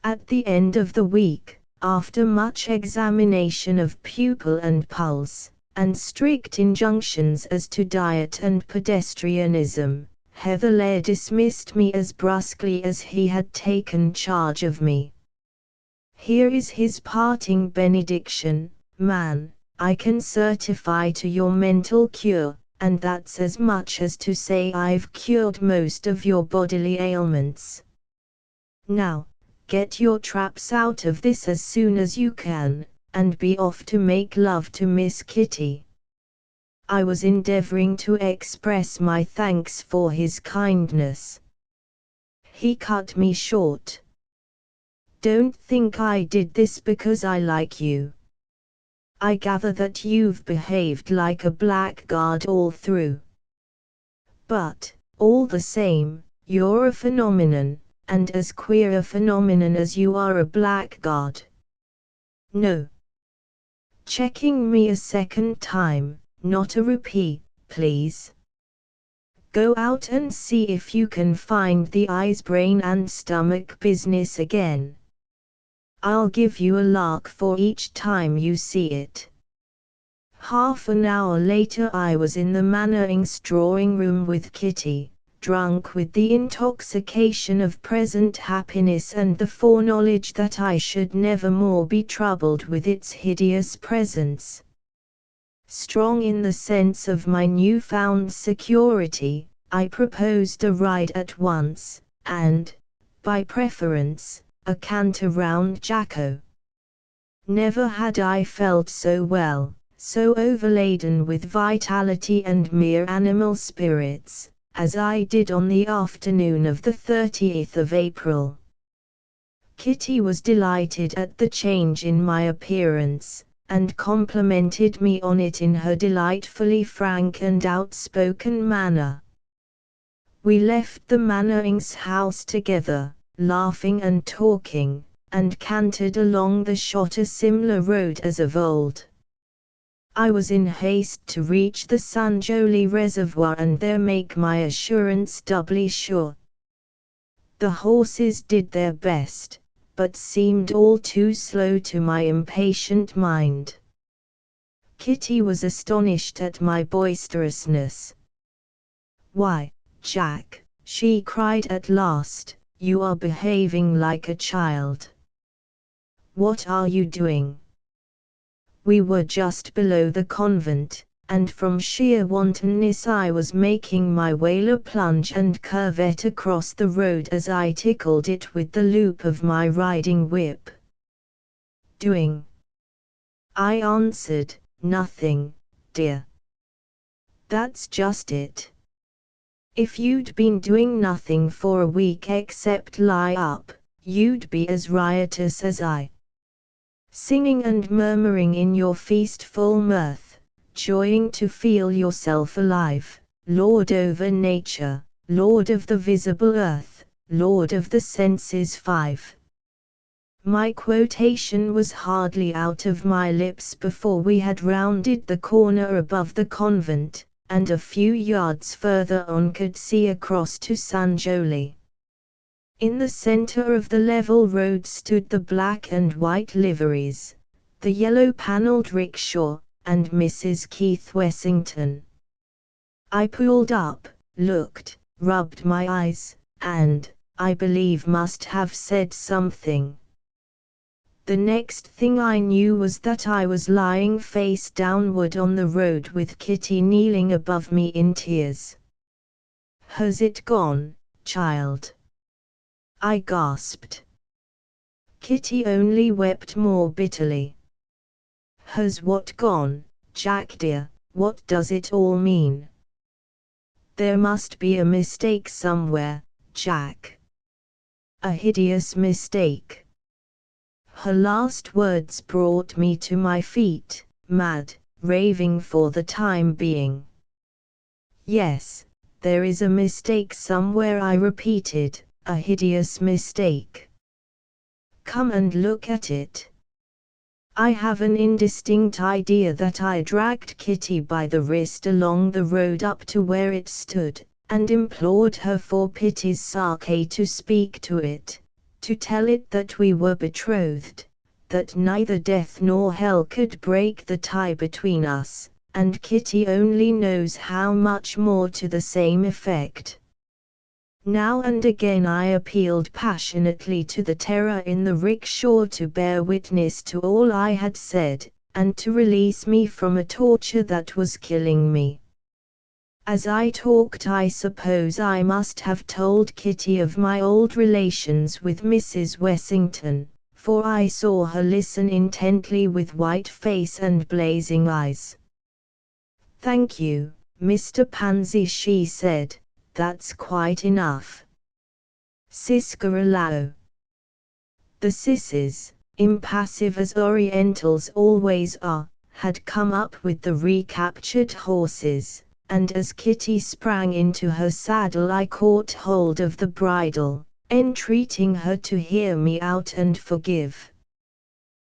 At the end of the week, after much examination of pupil and pulse, and strict injunctions as to diet and pedestrianism, Heatherley dismissed me as brusquely as he had taken charge of me. Here is his parting benediction: "Man, I can certify to your mental cure, and that's as much as to say I've cured most of your bodily ailments. Now, get your traps out of this as soon as you can, and be off to make love to Miss Kitty." I was endeavoring to express my thanks for his kindness. He cut me short. "Don't think I did this because I like you. I gather that you've behaved like a blackguard all through. But, all the same, you're a phenomenon, and as queer a phenomenon as you are a blackguard. No. Checking me a second time, not a repeat, please. Go out and see if you can find the eyes, brain and stomach business again. I'll give you a lark for each time you see it." Half an hour later I was in the Mannerings' drawing room with Kitty, drunk with the intoxication of present happiness and the foreknowledge that I should never more be troubled with its hideous presence. Strong in the sense of my new-found security, I proposed a ride at once, and, by preference, a canter round Jacko. Never had I felt so well, so overladen with vitality and mere animal spirits, as I did on the afternoon of the 30th of April. Kitty was delighted at the change in my appearance, and complimented me on it in her delightfully frank and outspoken manner. We left the Mannerings' house together, laughing and talking, and cantered along the Shottersimler road as of old. I was in haste to reach the Sanjoli Reservoir and there make my assurance doubly sure. The horses did their best, but seemed all too slow to my impatient mind. Kitty was astonished at my boisterousness. "Why, Jack," she cried at last, "you are behaving like a child. What are you doing?" We were just below the convent, and from sheer wantonness I was making my whaler plunge and curvet across the road as I tickled it with the loop of my riding whip. "Doing?" I answered, "Nothing, dear." "That's just it. If you'd been doing nothing for a week except lie up, you'd be as riotous as I. Singing and murmuring in your feastful mirth, joying to feel yourself alive, lord over nature, lord of the visible earth, lord of the senses five." My quotation was hardly out of my lips before we had rounded the corner above the convent, and a few yards further on could see across to Sanjoli. In the center of the level road stood the black and white liveries, the yellow-paneled rickshaw, and Mrs. Keith Wessington. I pulled up, looked, rubbed my eyes, and, I believe, must have said something. The next thing I knew was that I was lying face downward on the road with Kitty kneeling above me in tears. "Has it gone, child?" I gasped. Kitty only wept more bitterly. Has what gone, Jack dear? What does it all mean? There must be a mistake somewhere, Jack. A hideous mistake. Her last words brought me to my feet, mad, raving for the time being. Yes, there is a mistake somewhere, I repeated, a hideous mistake. Come and look at it. I have an indistinct idea that I dragged Kitty by the wrist along the road up to where it stood, and implored her for pity's sake to speak to it, to tell it that we were betrothed, that neither death nor hell could break the tie between us, and Kitty only knows how much more to the same effect. Now and again I appealed passionately to the terror in the rickshaw to bear witness to all I had said, and to release me from a torture that was killing me. As I talked, I suppose I must have told Kitty of my old relations with Mrs. Wessington, for I saw her listen intently with white face and blazing eyes. "Thank you, Mr. Pansy," she said. "That's quite enough. Siskaralao." The Sisses, impassive as Orientals always are, had come up with the recaptured horses, and as Kitty sprang into her saddle I caught hold of the bridle, entreating her to hear me out and forgive.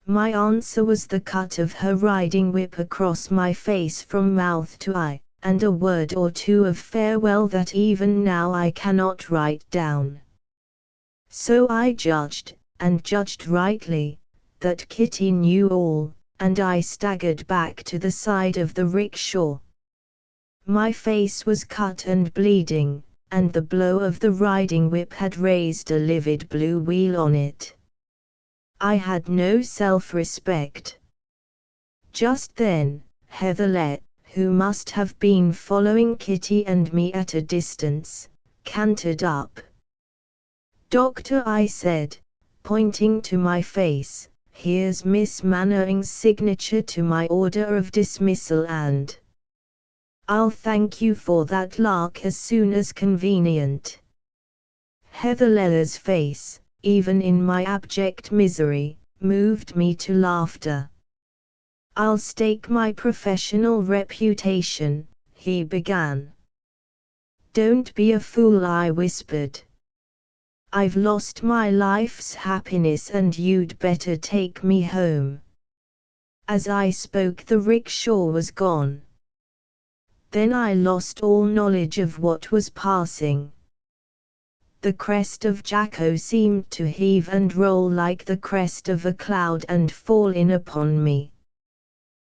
My answer was the cut of her riding whip across my face from mouth to eye, and a word or two of farewell that even now I cannot write down. So I judged, and judged rightly, that Kitty knew all, and I staggered back to the side of the rickshaw. My face was cut and bleeding, and the blow of the riding whip had raised a livid blue wheal on it. I had no self-respect. Just then, Heatherlet, who must have been following Kitty and me at a distance, cantered up. "Doctor," I said, pointing to my face, "here's Miss Mannering's signature to my order of dismissal, and I'll thank you for that lark as soon as convenient." Heatherlella's face, even in my abject misery, moved me to laughter. "I'll stake my professional reputation," he began. "Don't be a fool," I whispered. "I've lost my life's happiness and you'd better take me home." As I spoke, the rickshaw was gone. Then I lost all knowledge of what was passing. The crest of Jacko seemed to heave and roll like the crest of a cloud and fall in upon me.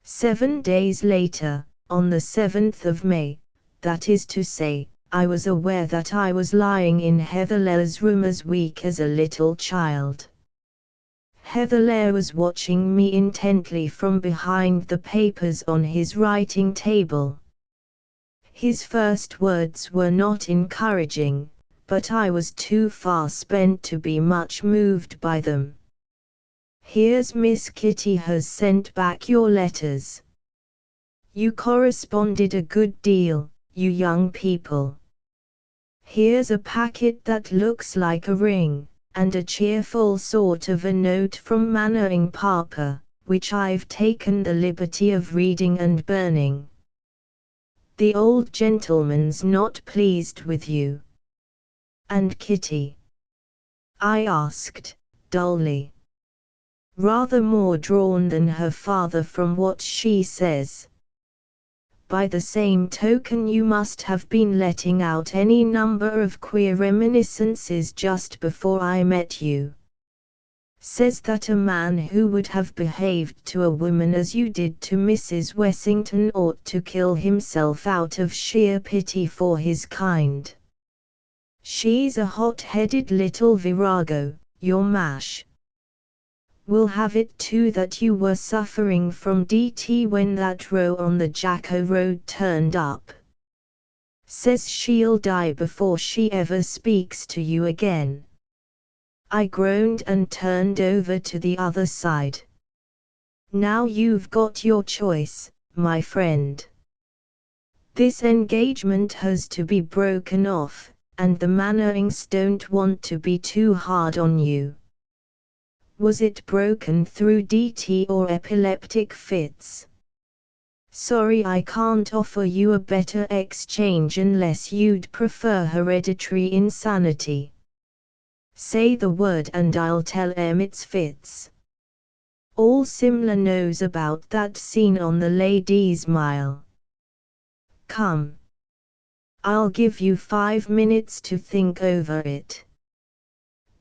7 days later, on the 7th of May, that is to say, I was aware that I was lying in Heatherlella's room as weak as a little child. Heatherlella was watching me intently from behind the papers on his writing table. His first words were not encouraging, but I was too far spent to be much moved by them. "Here's Miss Kitty has sent back your letters. You corresponded a good deal, you young people. Here's a packet that looks like a ring, and a cheerful sort of a note from Mannering Papa, which I've taken the liberty of reading and burning. The old gentleman's not pleased with you." "And Kitty?" I asked, dully. "Rather more drawn than her father from what she says." "By the same token you must have been letting out any number of queer reminiscences just before I met you. Says that a man who would have behaved to a woman as you did to Mrs. Wessington ought to kill himself out of sheer pity for his kind. She's a hot-headed little virago, your mash. We'll have it too that you were suffering from DT when that row on the Jacko Road turned up. Says she'll die before she ever speaks to you again. I groaned and turned over to the other side. Now you've got your choice, my friend. This engagement has to be broken off, and the Mannerings don't want to be too hard on you. Was it broken through DT or epileptic fits? Sorry, I can't offer you a better exchange unless you'd prefer hereditary insanity. Say the word and I'll tell em it's fits. All Simla knows about that scene on the Ladies' Mile. Come. I'll give you 5 minutes to think over it.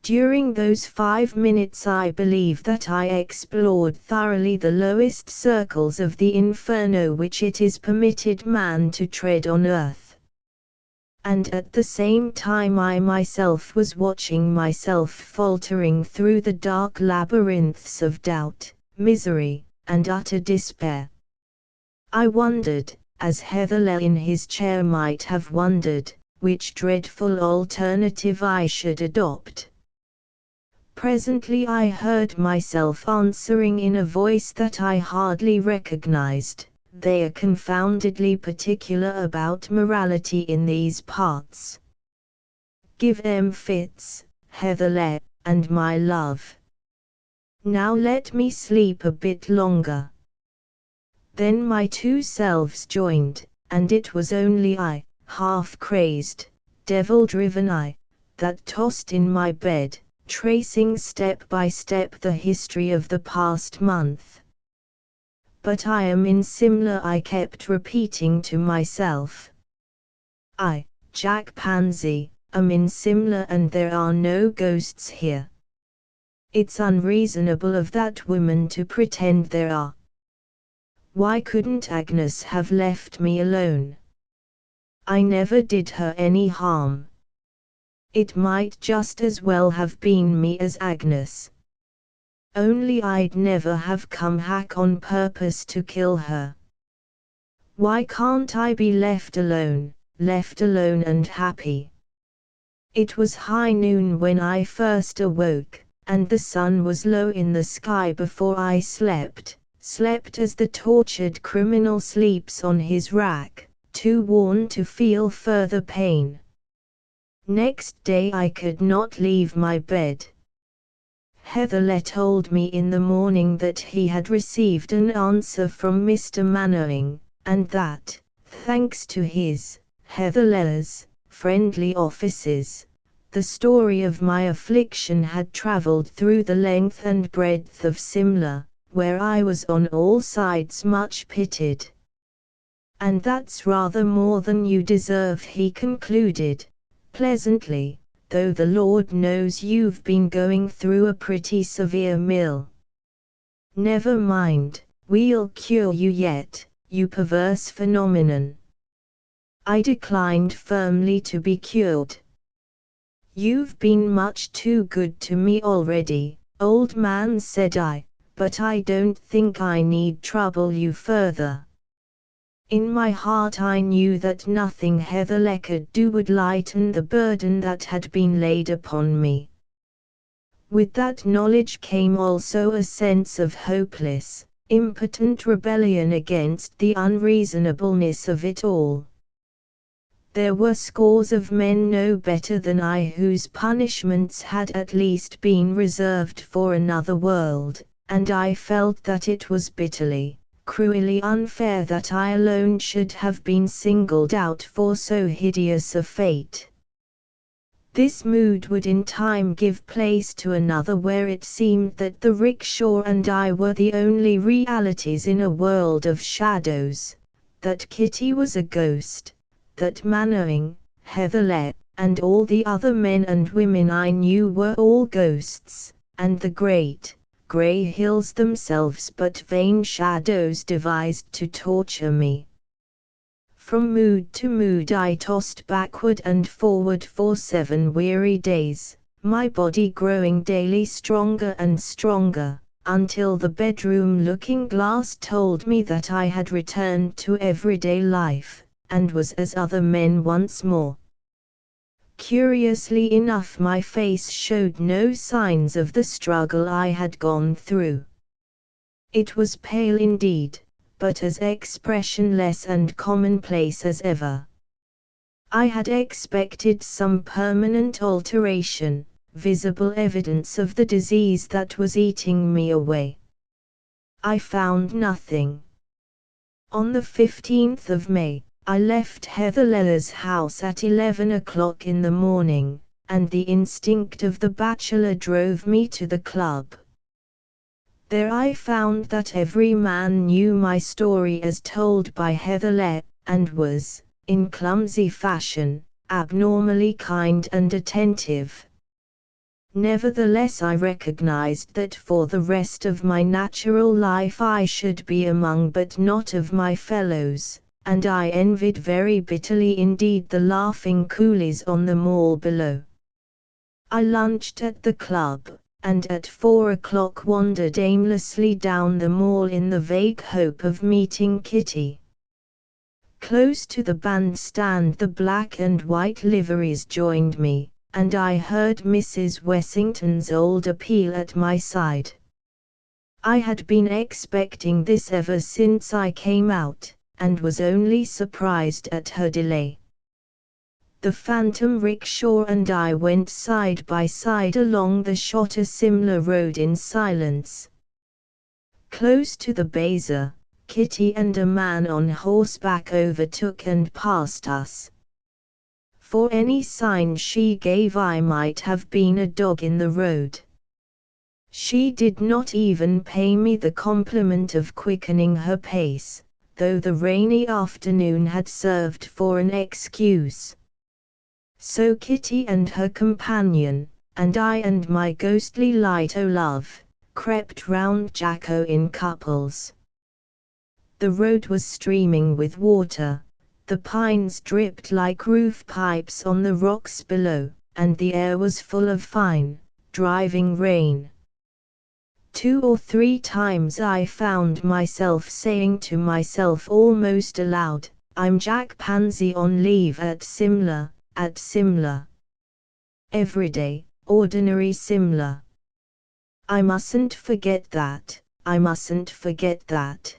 During those 5 minutes I believe that I explored thoroughly the lowest circles of the inferno which it is permitted man to tread on earth. And at the same time I myself was watching myself faltering through the dark labyrinths of doubt, misery, and utter despair. I wondered, as Heatherley in his chair might have wondered, which dreadful alternative I should adopt. Presently I heard myself answering in a voice that I hardly recognized, "They are confoundedly particular about morality in these parts. Give em fits, Heatherley, and my love. Now let me sleep a bit longer." Then my two selves joined, and it was only I, half-crazed, devil-driven I, that tossed in my bed, tracing step by step the history of the past month. "But I am in Simla," I kept repeating to myself. "I, Jack Pansy, am in Simla and there are no ghosts here. It's unreasonable of that woman to pretend there are. Why couldn't Agnes have left me alone? I never did her any harm. It might just as well have been me as Agnes. Only I'd never have come back on purpose to kill her. Why can't I be left alone and happy?" It was high noon when I first awoke, and the sun was low in the sky before I slept as the tortured criminal sleeps on his rack, too worn to feel further pain. Next day I could not leave my bed. Heatherley told me in the morning that he had received an answer from Mr. Mannering, and that, thanks to his, Heatherley's, friendly offices, the story of my affliction had travelled through the length and breadth of Simla, where I was on all sides much pitied. "And that's rather more than you deserve," he concluded, pleasantly, "though the Lord knows you've been going through a pretty severe mill. Never mind, we'll cure you yet, you perverse phenomenon." I declined firmly to be cured. "You've been much too good to me already, old man," said I, "but I don't think I need trouble you further." In my heart I knew that nothing Heatherley could do would lighten the burden that had been laid upon me. With that knowledge came also a sense of hopeless, impotent rebellion against the unreasonableness of it all. There were scores of men no better than I whose punishments had at least been reserved for another world, and I felt that it was bitterly, cruelly unfair that I alone should have been singled out for so hideous a fate. This mood would in time give place to another where it seemed that the rickshaw and I were the only realities in a world of shadows, that Kitty was a ghost, that Mannering, Heatherley, and all the other men and women I knew were all ghosts, and the great, grey hills themselves but vain shadows devised to torture me. From mood to mood I tossed backward and forward for 7 weary days, my body growing daily stronger and stronger, until the bedroom looking-glass told me that I had returned to everyday life, and was as other men once more. Curiously enough, my face showed no signs of the struggle I had gone through. It was pale indeed, but as expressionless and commonplace as ever. I had expected some permanent alteration, visible evidence of the disease that was eating me away. I found nothing. On the 15th of May, I left Heather Leller's house at 11 o'clock in the morning, and the instinct of the bachelor drove me to the club. There I found that every man knew my story as told by Heather Leller, and was, in clumsy fashion, abnormally kind and attentive. Nevertheless, I recognized that for the rest of my natural life I should be among but not of my fellows, and I envied very bitterly indeed the laughing coolies on the mall below. I lunched at the club, and at 4 o'clock wandered aimlessly down the mall in the vague hope of meeting Kitty. Close to the bandstand the black and white liveries joined me, and I heard Mrs. Wessington's old appeal at my side. I had been expecting this ever since I came out, and was only surprised at her delay. The phantom rickshaw and I went side by side along the Schotter-Simla road in silence. Close to the bazaar, Kitty and a man on horseback overtook and passed us. For any sign she gave I might have been a dog in the road. She did not even pay me the compliment of quickening her pace, though the rainy afternoon had served for an excuse. So Kitty and her companion, and I and my ghostly light o' love, crept round Jacko in couples. The road was streaming with water, the pines dripped like roof pipes on the rocks below, and the air was full of fine, driving rain. 2 or 3 times I found myself saying to myself almost aloud, "I'm Jack Pansy on leave at Simla, at Simla. Everyday, ordinary Simla. I mustn't forget that, I mustn't forget that."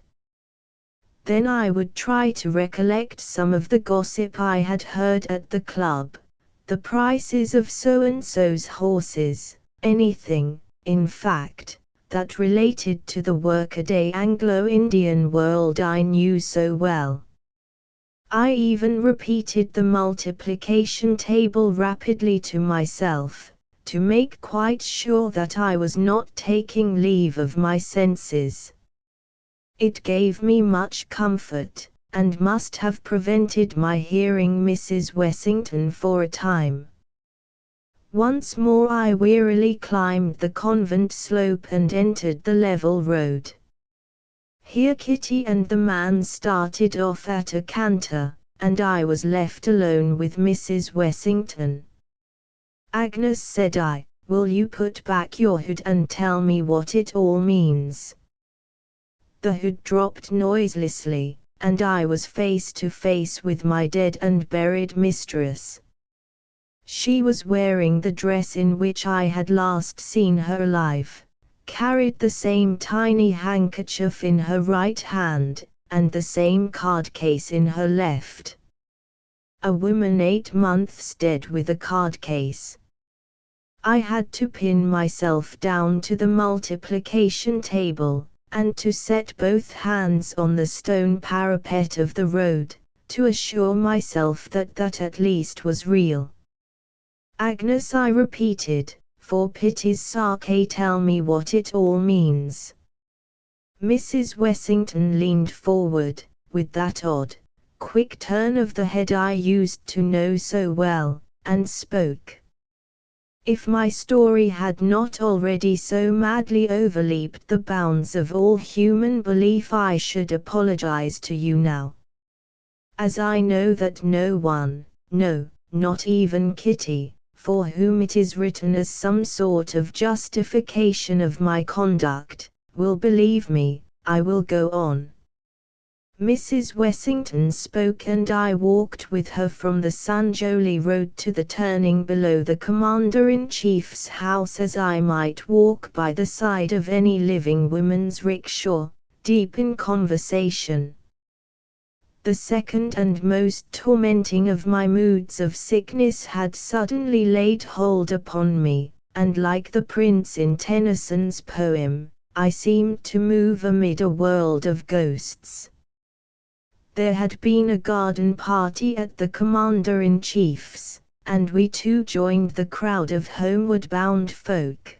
Then I would try to recollect some of the gossip I had heard at the club, the prices of so-and-so's horses, anything, in fact, that related to the workaday Anglo-Indian world I knew so well. I even repeated the multiplication table rapidly to myself, to make quite sure that I was not taking leave of my senses. It gave me much comfort, and must have prevented my hearing Mrs. Wessington for a time. Once more I wearily climbed the convent slope and entered the level road. Here Kitty and the man started off at a canter, and I was left alone with Mrs. Wessington. "Agnes," said I, "will you put back your hood and tell me what it all means?" The hood dropped noiselessly, and I was face to face with my dead and buried mistress. She was wearing the dress in which I had last seen her alive, carried the same tiny handkerchief in her right hand, and the same card case in her left. A woman 8 months dead with a card case. I had to pin myself down to the multiplication table, and to set both hands on the stone parapet of the road, to assure myself that that at least was real. "Agnes," I repeated, "for pity's sake tell me what it all means." Mrs. Wessington leaned forward, with that odd, quick turn of the head I used to know so well, and spoke. If my story had not already so madly overleaped the bounds of all human belief, I should apologize to you now. As I know that no one, no, not even Kitty, for whom it is written as some sort of justification of my conduct, will believe me, I will go on. Mrs. Wessington spoke and I walked with her from the Sanjoli Road to the turning below the Commander-in-Chief's house as I might walk by the side of any living woman's rickshaw, deep in conversation. The second and most tormenting of my moods of sickness had suddenly laid hold upon me, and like the prince in Tennyson's poem, I seemed to move amid a world of ghosts. There had been a garden party at the Commander-in-Chief's, and we too joined the crowd of homeward-bound folk.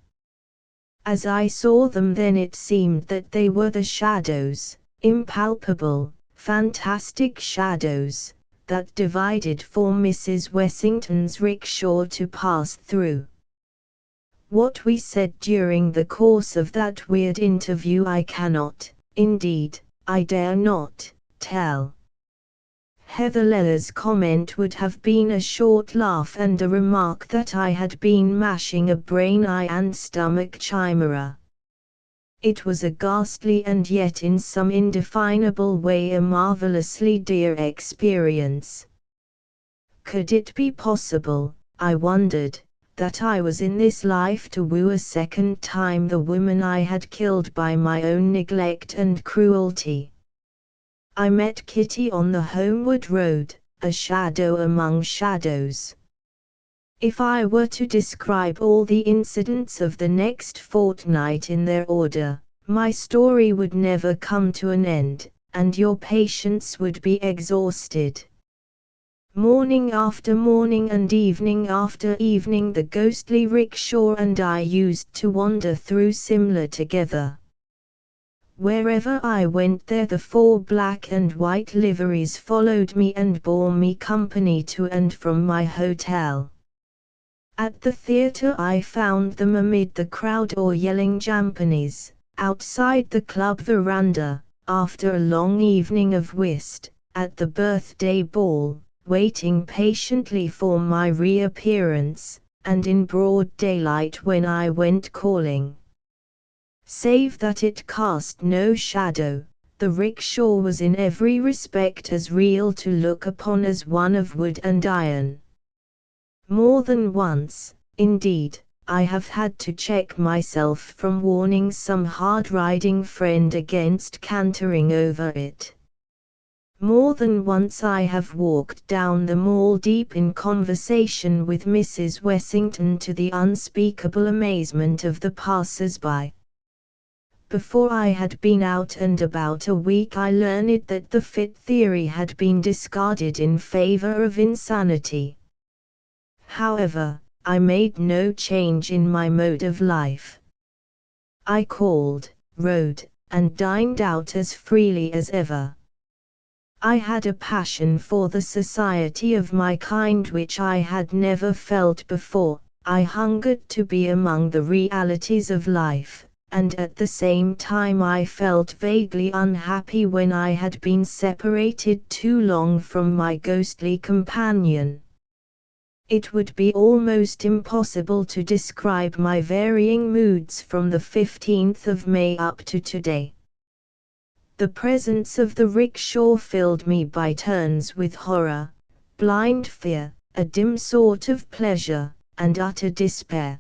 As I saw them then it seemed that they were the shadows, impalpable, fantastic shadows, that divided for Mrs. Wessington's rickshaw to pass through. What we said during the course of that weird interview I cannot, indeed, I dare not, tell. Heatherlella's comment would have been a short laugh and a remark that I had been mashing a brain eye and stomach chimera. It was a ghastly and yet in some indefinable way a marvelously dear experience. Could it be possible, I wondered, that I was in this life to woo a second time the woman I had killed by my own neglect and cruelty? I met Kitty on the homeward road, a shadow among shadows. If I were to describe all the incidents of the next fortnight in their order, my story would never come to an end, and your patience would be exhausted. Morning after morning and evening after evening the ghostly rickshaw and I used to wander through Simla together. Wherever I went there the 4 black and white liveries followed me and bore me company to and from my hotel. At the theatre I found them amid the crowd or yelling jhampanis, outside the club veranda, after a long evening of whist, at the birthday ball, waiting patiently for my reappearance, and in broad daylight when I went calling. Save that it cast no shadow, the rickshaw was in every respect as real to look upon as one of wood and iron. More than once, indeed, I have had to check myself from warning some hard-riding friend against cantering over it. More than once I have walked down the Mall deep in conversation with Mrs. Wessington to the unspeakable amazement of the passers-by. Before I had been out and about a week I learned that the fit theory had been discarded in favor of insanity. However, I made no change in my mode of life. I called, rode, and dined out as freely as ever. I had a passion for the society of my kind which I had never felt before. I hungered to be among the realities of life, and at the same time I felt vaguely unhappy when I had been separated too long from my ghostly companion. It would be almost impossible to describe my varying moods from the 15th of May up to today. The presence of the rickshaw filled me by turns with horror, blind fear, a dim sort of pleasure, and utter despair.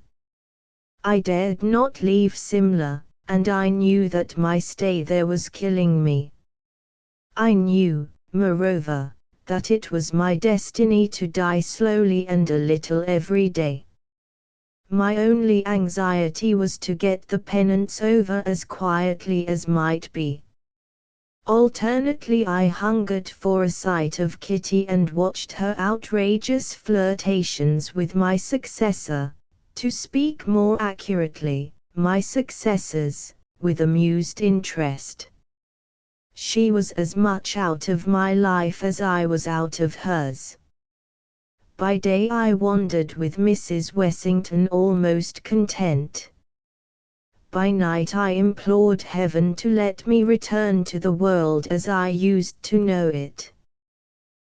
I dared not leave Simla, and I knew that my stay there was killing me. I knew, moreover, that it was my destiny to die slowly and a little every day. My only anxiety was to get the penance over as quietly as might be. Alternately I hungered for a sight of Kitty and watched her outrageous flirtations with my successor, to speak more accurately, my successors, with amused interest. She was as much out of my life as I was out of hers. By day I wandered with Mrs. Wessington almost content. By night I implored heaven to let me return to the world as I used to know it.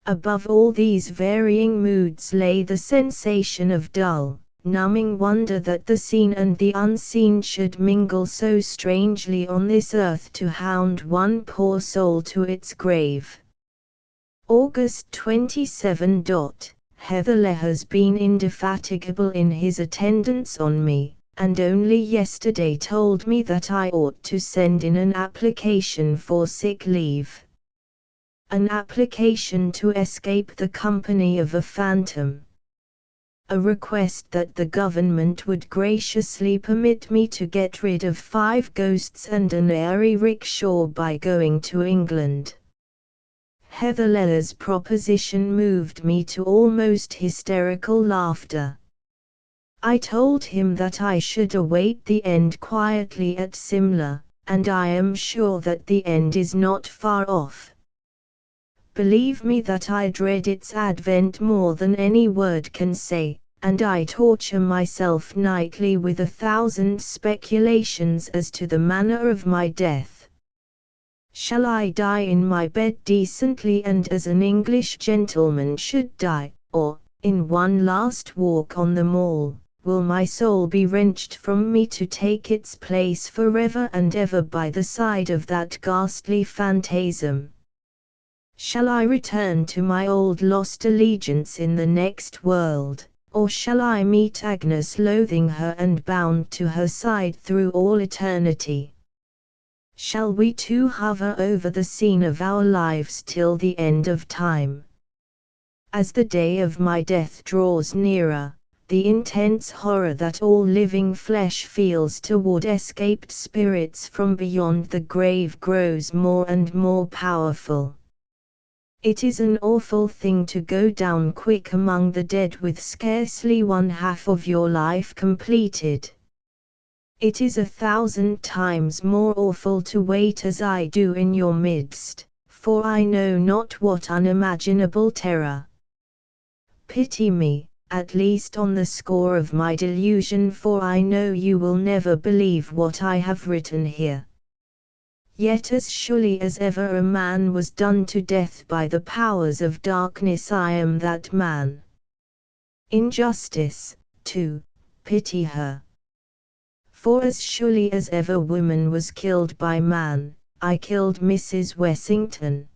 Above all these varying moods lay the sensation of dull, numbing wonder that the seen and the unseen should mingle so strangely on this earth to hound one poor soul to its grave. August 27. Heatherle has been indefatigable in his attendance on me, and only yesterday told me that I ought to send in an application for sick leave. An application to escape the company of a phantom. A request that the government would graciously permit me to get rid of 5 ghosts and an airy rickshaw by going to England. Heatherle's proposition moved me to almost hysterical laughter. I told him that I should await the end quietly at Simla, and I am sure that the end is not far off. Believe me that I dread its advent more than any word can say, and I torture myself nightly with 1,000 speculations as to the manner of my death. Shall I die in my bed decently and as an English gentleman should die, or, in one last walk on the Mall, will my soul be wrenched from me to take its place forever and ever by the side of that ghastly phantasm? Shall I return to my old lost allegiance in the next world, or shall I meet Agnes loathing her and bound to her side through all eternity? Shall we two hover over the scene of our lives till the end of time? As the day of my death draws nearer, the intense horror that all living flesh feels toward escaped spirits from beyond the grave grows more and more powerful. It is an awful thing to go down quick among the dead with scarcely 1/2 of your life completed. It is 1,000 times more awful to wait as I do in your midst, for I know not what unimaginable terror. Pity me, at least on the score of my delusion, for I know you will never believe what I have written here. Yet as surely as ever a man was done to death by the powers of darkness, I am that man. Injustice, too, pity her. For as surely as ever woman was killed by man, I killed Mrs. Wessington.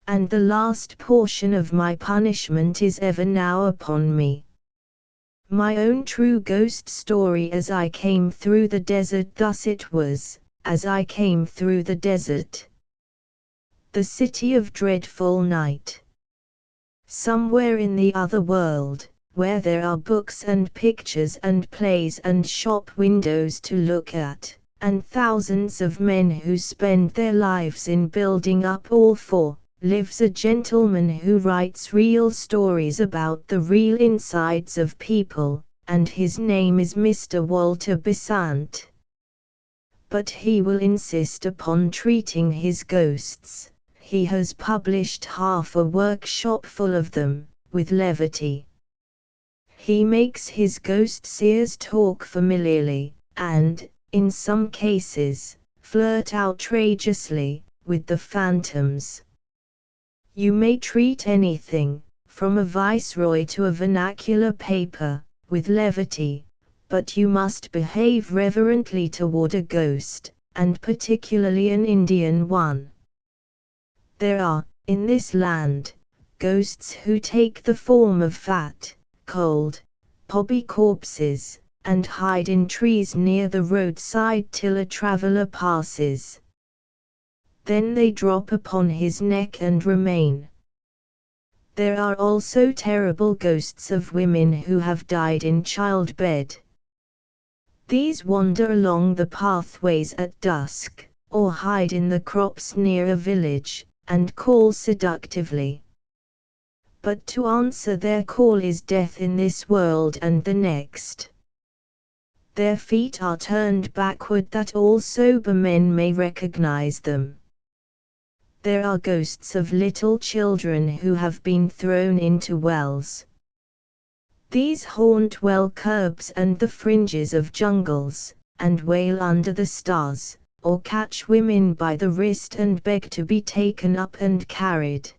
And the last portion of my punishment is ever now upon me. My own true ghost story as I came through the desert. Thus it was, as I came through the desert. The city of dreadful night. Somewhere in the other world, where there are books and pictures and plays and shop windows to look at, and thousands of men who spend their lives in building up all for, lives a gentleman who writes real stories about the real insides of people, and his name is Mr. Walter Besant. But he will insist upon treating his ghosts, he has published half a workshop full of them, with levity. He makes his ghost seers talk familiarly, and, in some cases, flirt outrageously, with the phantoms. You may treat anything, from a viceroy to a vernacular paper, with levity, but you must behave reverently toward a ghost, and particularly an Indian one. There are, in this land, ghosts who take the form of fat, cold, pobby corpses, and hide in trees near the roadside till a traveler passes. Then they drop upon his neck and remain. There are also terrible ghosts of women who have died in childbed. These wander along the pathways at dusk, or hide in the crops near a village, and call seductively. But to answer their call is death in this world and the next. Their feet are turned backward that all sober men may recognize them. There are ghosts of little children who have been thrown into wells. These haunt well curbs and the fringes of jungles, and wail under the stars, or catch women by the wrist and beg to be taken up and carried.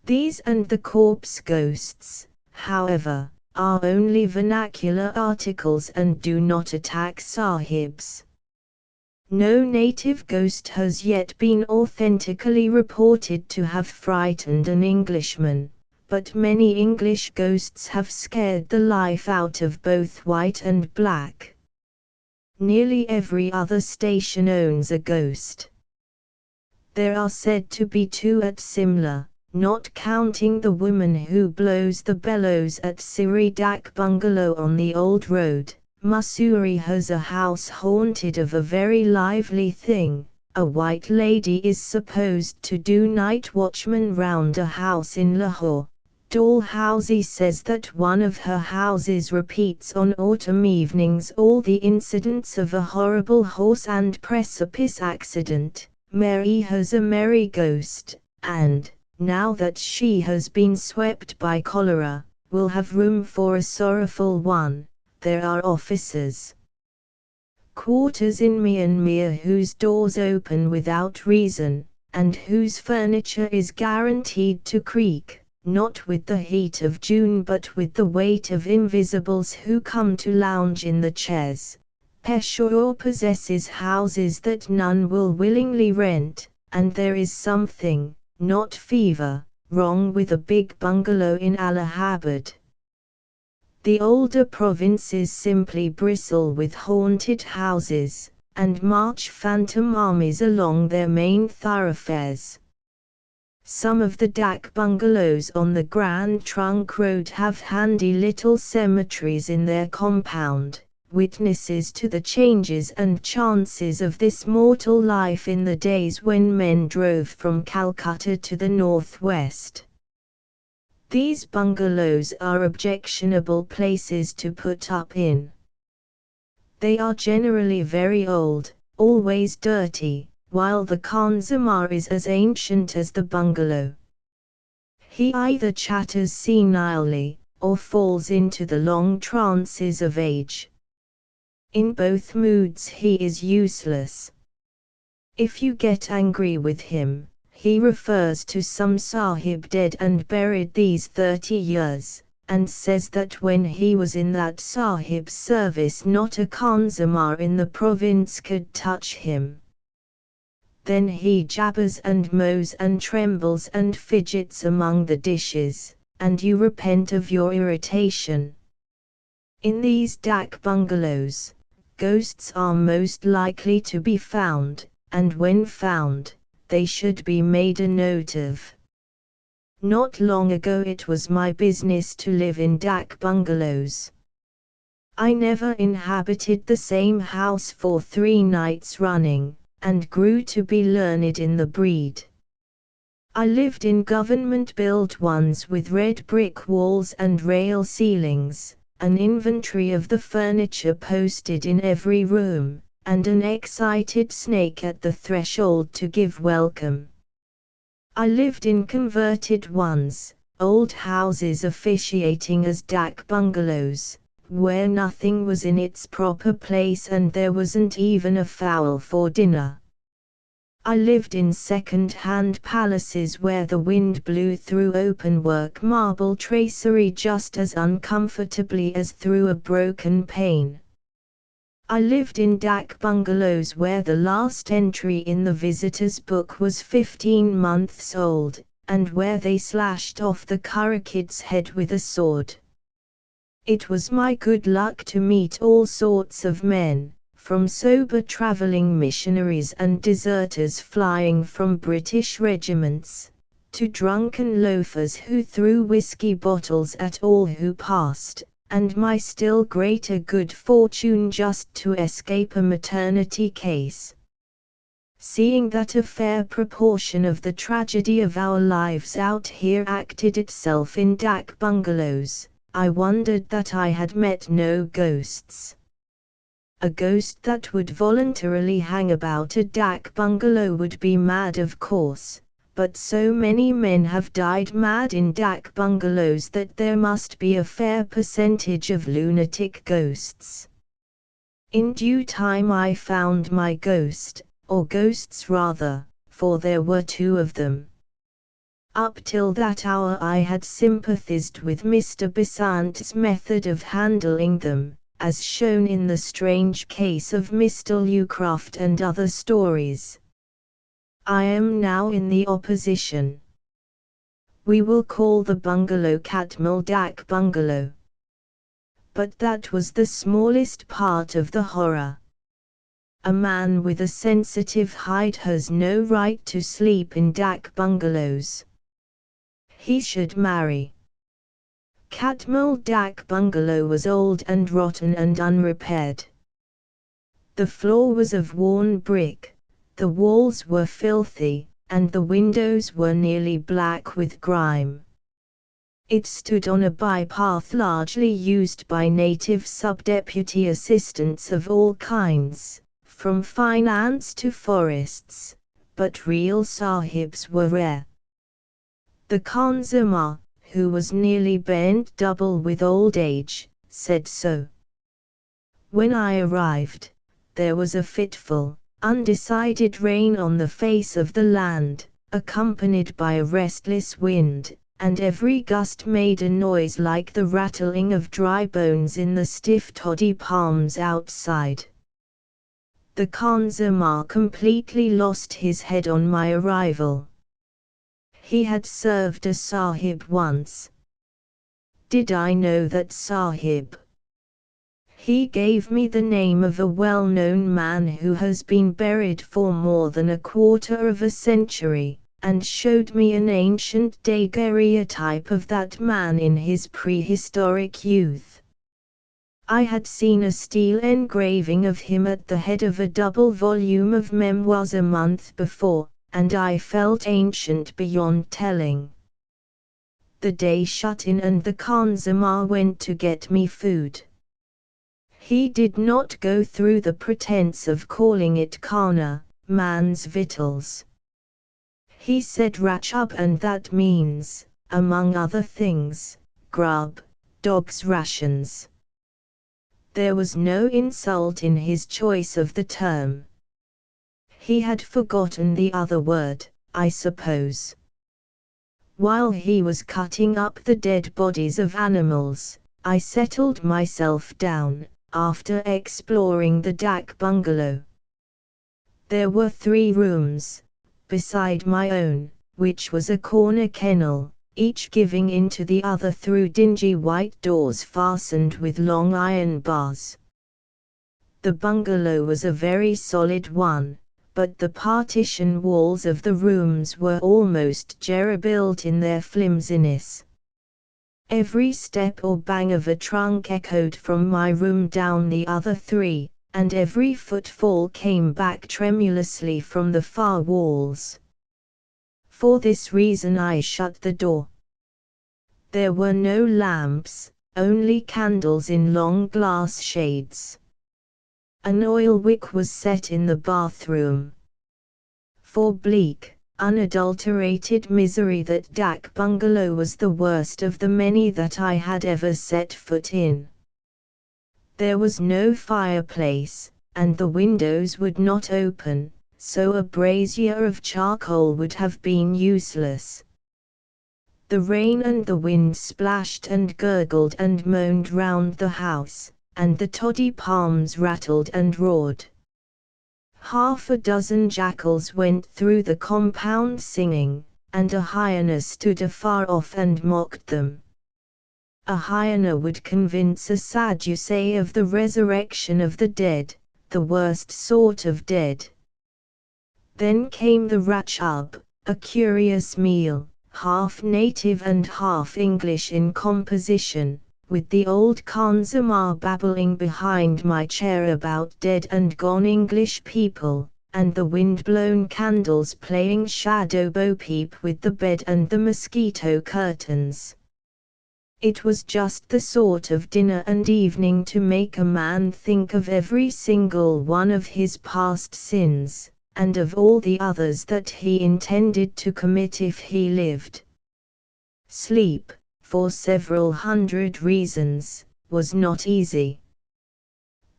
These and the corpse ghosts, however, are only vernacular articles and do not attack sahibs. No native ghost has yet been authentically reported to have frightened an Englishman, but many English ghosts have scared the life out of both white and black. Nearly every other station owns a ghost. There are said to be 2 at Simla, not counting the woman who blows the bellows at Siri Dak Bungalow on the old road. Mussoorie has a house haunted of a very lively thing. A white lady is supposed to do night watchman round a house in Lahore. Dalhousie says that one of her houses repeats on autumn evenings all the incidents of a horrible horse and precipice accident. Mary has a merry ghost, and, now that she has been swept by cholera, will have room for a sorrowful one. There are officers' quarters in Myanmar whose doors open without reason, and whose furniture is guaranteed to creak, not with the heat of June but with the weight of invisibles who come to lounge in the chairs. Peshawar possesses houses that none will willingly rent, and there is something, not fever, wrong with a big bungalow in Allahabad. The older provinces simply bristle with haunted houses, and march phantom armies along their main thoroughfares. Some of the dak bungalows on the Grand Trunk Road have handy little cemeteries in their compound, witnesses to the changes and chances of this mortal life in the days when men drove from Calcutta to the northwest. These bungalows are objectionable places to put up in. They are generally very old, always dirty, while the khansamah is as ancient as the bungalow. He either chatters senilely, or falls into the long trances of age. In both moods he is useless. If you get angry with him, he refers to some sahib dead and buried these 30 years, and says that when he was in that sahib's service not a khansamah in the province could touch him. Then he jabbers and mows and trembles and fidgets among the dishes, and you repent of your irritation. In these dak bungalows, ghosts are most likely to be found, and when found, they should be made a note of. Not long ago it was my business to live in dak bungalows. I never inhabited the same house for 3 nights running, and grew to be learned in the breed. I lived in government-built ones with red brick walls and rail ceilings, an inventory of the furniture posted in every room, and an excited snake at the threshold to give welcome. I lived in converted ones, old houses officiating as dak bungalows, where nothing was in its proper place and there wasn't even a fowl for dinner. I lived in second-hand palaces where the wind blew through openwork marble tracery just as uncomfortably as through a broken pane. I lived in dak bungalows where the last entry in the visitor's book was 15 months old, and where they slashed off the Kurakid's head with a sword. It was my good luck to meet all sorts of men, from sober traveling missionaries and deserters flying from British regiments, to drunken loafers who threw whiskey bottles at all who passed, and my still greater good fortune just to escape a maternity case. Seeing that a fair proportion of the tragedy of our lives out here acted itself in dak bungalows, I wondered that I had met no ghosts. A ghost that would voluntarily hang about a dak bungalow would be mad, of course, but so many men have died mad in dak bungalows that there must be a fair percentage of lunatic ghosts. In due time I found my ghost, or ghosts rather, for there were 2 of them. Up till that hour I had sympathized with Mr. Besant's method of handling them, as shown in the strange case of Mr. Lucraft and other stories. I am now in the opposition. We will call the bungalow Katmal Dak Bungalow. But that was the smallest part of the horror. A man with a sensitive hide has no right to sleep in dak bungalows. He should marry. Katmal Dak Bungalow was old and rotten and unrepaired. The floor was of worn brick, the walls were filthy, and the windows were nearly black with grime. It stood on a bypath largely used by native sub-deputy assistants of all kinds, from finance to forests, but real sahibs were rare. The Khansamah, who was nearly bent double with old age, said so. When I arrived, there was a fitful, undecided rain on the face of the land, accompanied by a restless wind, and every gust made a noise like the rattling of dry bones in the stiff toddy palms outside. The Khansamah completely lost his head on my arrival. He had served a sahib once. Did I know that sahib? He gave me the name of a well-known man who has been buried for more than a quarter of a century, and showed me an ancient daguerreotype of that man in his prehistoric youth. I had seen a steel engraving of him at the head of a double volume of memoirs a month before, and I felt ancient beyond telling. The day shut in and the Khansamah went to get me food. He did not go through the pretense of calling it khana, man's victuals. He said rachub, and that means, among other things, grub, dog's rations. There was no insult in his choice of the term. He had forgotten the other word, I suppose. While he was cutting up the dead bodies of animals, I settled myself down, after exploring the dak bungalow. There were 3 rooms, beside my own, which was a corner kennel, each giving into the other through dingy white doors fastened with long iron bars. The bungalow was a very solid one, but the partition walls of the rooms were almost jerry-built in their flimsiness. Every step or bang of a trunk echoed from my room down the other 3, and every footfall came back tremulously from the far walls. For this reason I shut the door. There were no lamps, only candles in long glass shades. An oil wick was set in the bathroom. For bleak, unadulterated misery, that dak bungalow was the worst of the many that I had ever set foot in. There was no fireplace, and the windows would not open, so a brazier of charcoal would have been useless. The rain and the wind splashed and gurgled and moaned round the house, and the toddy palms rattled and roared. Half a dozen jackals went through the compound singing, and a hyena stood afar off and mocked them. A hyena would convince a Sadducee of the resurrection of the dead, the worst sort of dead. Then came the rachub, a curious meal, half native and half English in composition, with the old Khansamah babbling behind my chair about dead and gone English people, and the wind-blown candles playing shadow bo-peep with the bed and the mosquito curtains. It was just the sort of dinner and evening to make a man think of every single one of his past sins, and of all the others that he intended to commit if he lived. Sleep, for several hundred reasons, was not easy.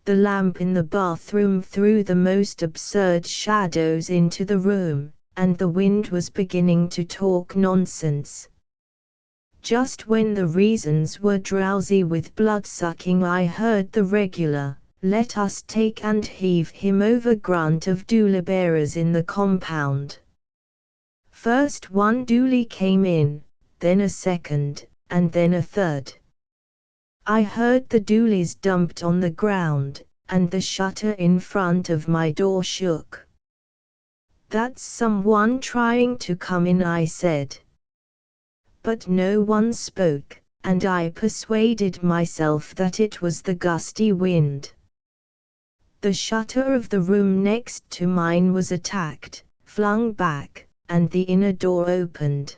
The lamp in the bathroom threw the most absurd shadows into the room, and the wind was beginning to talk nonsense. Just when the reasons were drowsy with blood-sucking, I heard the regular, "Let us take and heave him over" grunt of dooli-bearers in the compound. First one dooli came in, then a second, and then a third. I heard the doolies dumped on the ground, and the shutter in front of my door shook. "That's someone trying to come in," I said. But no one spoke, and I persuaded myself that it was the gusty wind. The shutter of the room next to mine was attacked, flung back, and the inner door opened.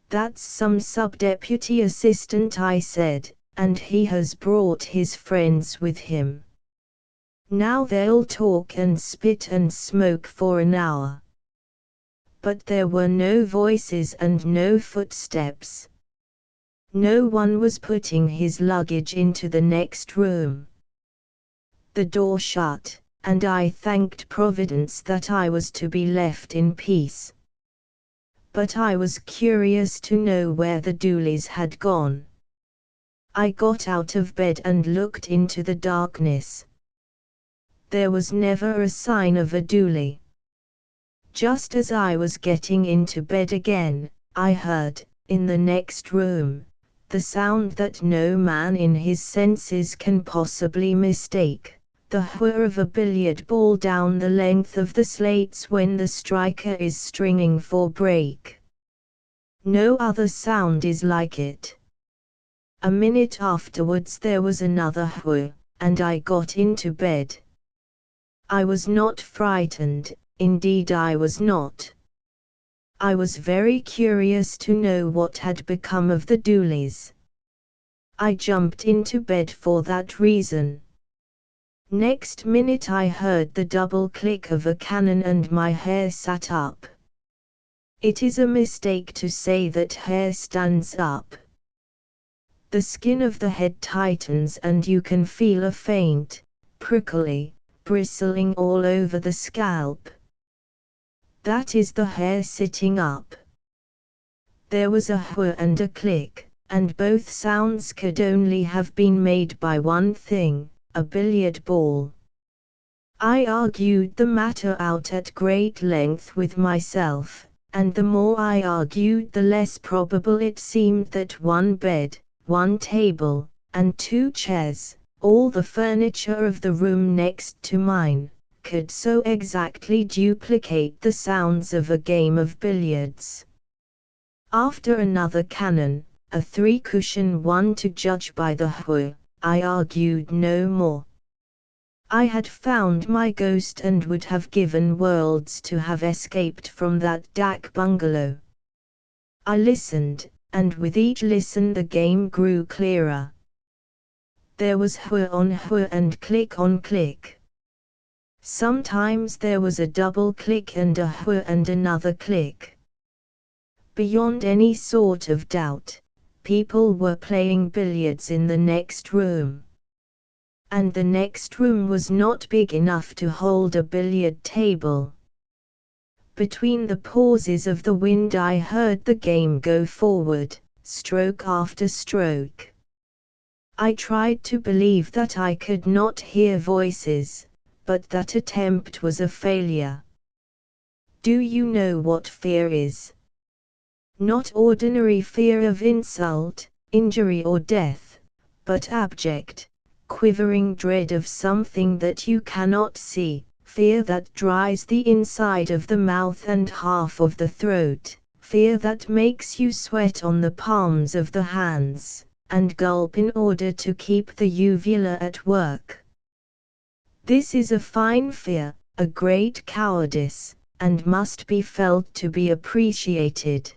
"That's some sub-deputy assistant," I said, "and he has brought his friends with him. Now they'll talk and spit and smoke for an hour." But there were no voices and no footsteps. No one was putting his luggage into the next room. The door shut, and I thanked Providence that I was to be left in peace. But I was curious to know where the doolies had gone. I got out of bed and looked into the darkness. There was never a sign of a doolie. Just as I was getting into bed again, I heard, in the next room, the sound that no man in his senses can possibly mistake, the whir of a billiard ball down the length of the slates when the striker is stringing for break. No other sound is like it. A minute afterwards there was another whir, and I got into bed. I was not frightened, indeed I was not. I was very curious to know what had become of the doolies. I jumped into bed for that reason. Next minute I heard the double click of a cannon and my hair sat up. It is a mistake to say that hair stands up. The skin of the head tightens and you can feel a faint, prickly, bristling all over the scalp. That is the hair sitting up. There was a whir and a click, and both sounds could only have been made by one thing, a billiard ball. I argued the matter out at great length with myself, and the more I argued the less probable it seemed that one bed, one table, and two chairs, all the furniture of the room next to mine, could so exactly duplicate the sounds of a game of billiards. After another cannon, a three-cushion one to judge by the whir, I argued no more. I had found my ghost and would have given worlds to have escaped from that dak bungalow. I listened, and with each listen the game grew clearer. There was whir on whir and click on click. Sometimes there was a double click and a whir and another click. Beyond any sort of doubt, people were playing billiards in the next room. And the next room was not big enough to hold a billiard table. Between the pauses of the wind I heard the game go forward, stroke after stroke. I tried to believe that I could not hear voices, but that attempt was a failure. Do you know what fear is? Not ordinary fear of insult, injury or death, but abject, quivering dread of something that you cannot see, fear that dries the inside of the mouth and half of the throat, fear that makes you sweat on the palms of the hands, and gulp in order to keep the uvula at work. This is a fine fear, a great cowardice, and must be felt to be appreciated.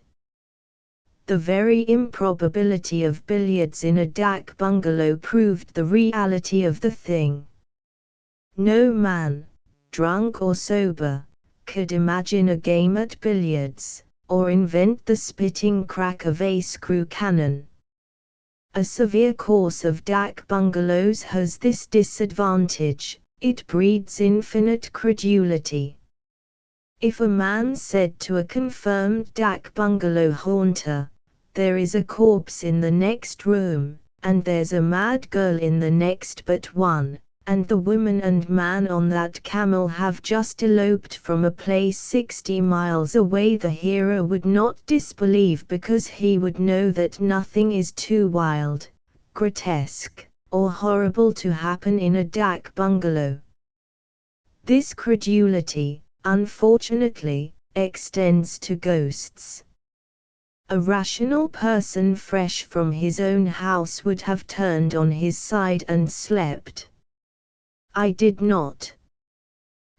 The very improbability of billiards in a dak bungalow proved the reality of the thing. No man, drunk or sober, could imagine a game at billiards, or invent the spitting crack of a screw cannon. A severe course of dak bungalows has this disadvantage: it breeds infinite credulity. If a man said to a confirmed dak bungalow haunter, "There is a corpse in the next room, and there's a mad girl in the next but one, and the woman and man on that camel have just eloped from a place 60 miles away," the hearer would not disbelieve, because he would know that nothing is too wild, grotesque, or horrible to happen in a dak bungalow. This credulity, unfortunately, extends to ghosts. A rational person fresh from his own house would have turned on his side and slept. I did not.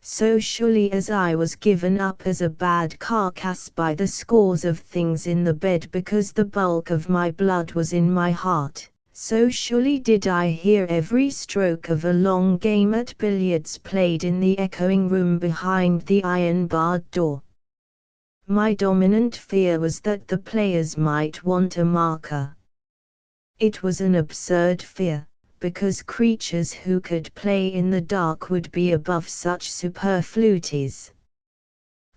So surely as I was given up as a bad carcass by the scores of things in the bed because the bulk of my blood was in my heart, so surely did I hear every stroke of a long game at billiards played in the echoing room behind the iron-barred door. My dominant fear was that the players might want a marker. It was an absurd fear, because creatures who could play in the dark would be above such superfluities.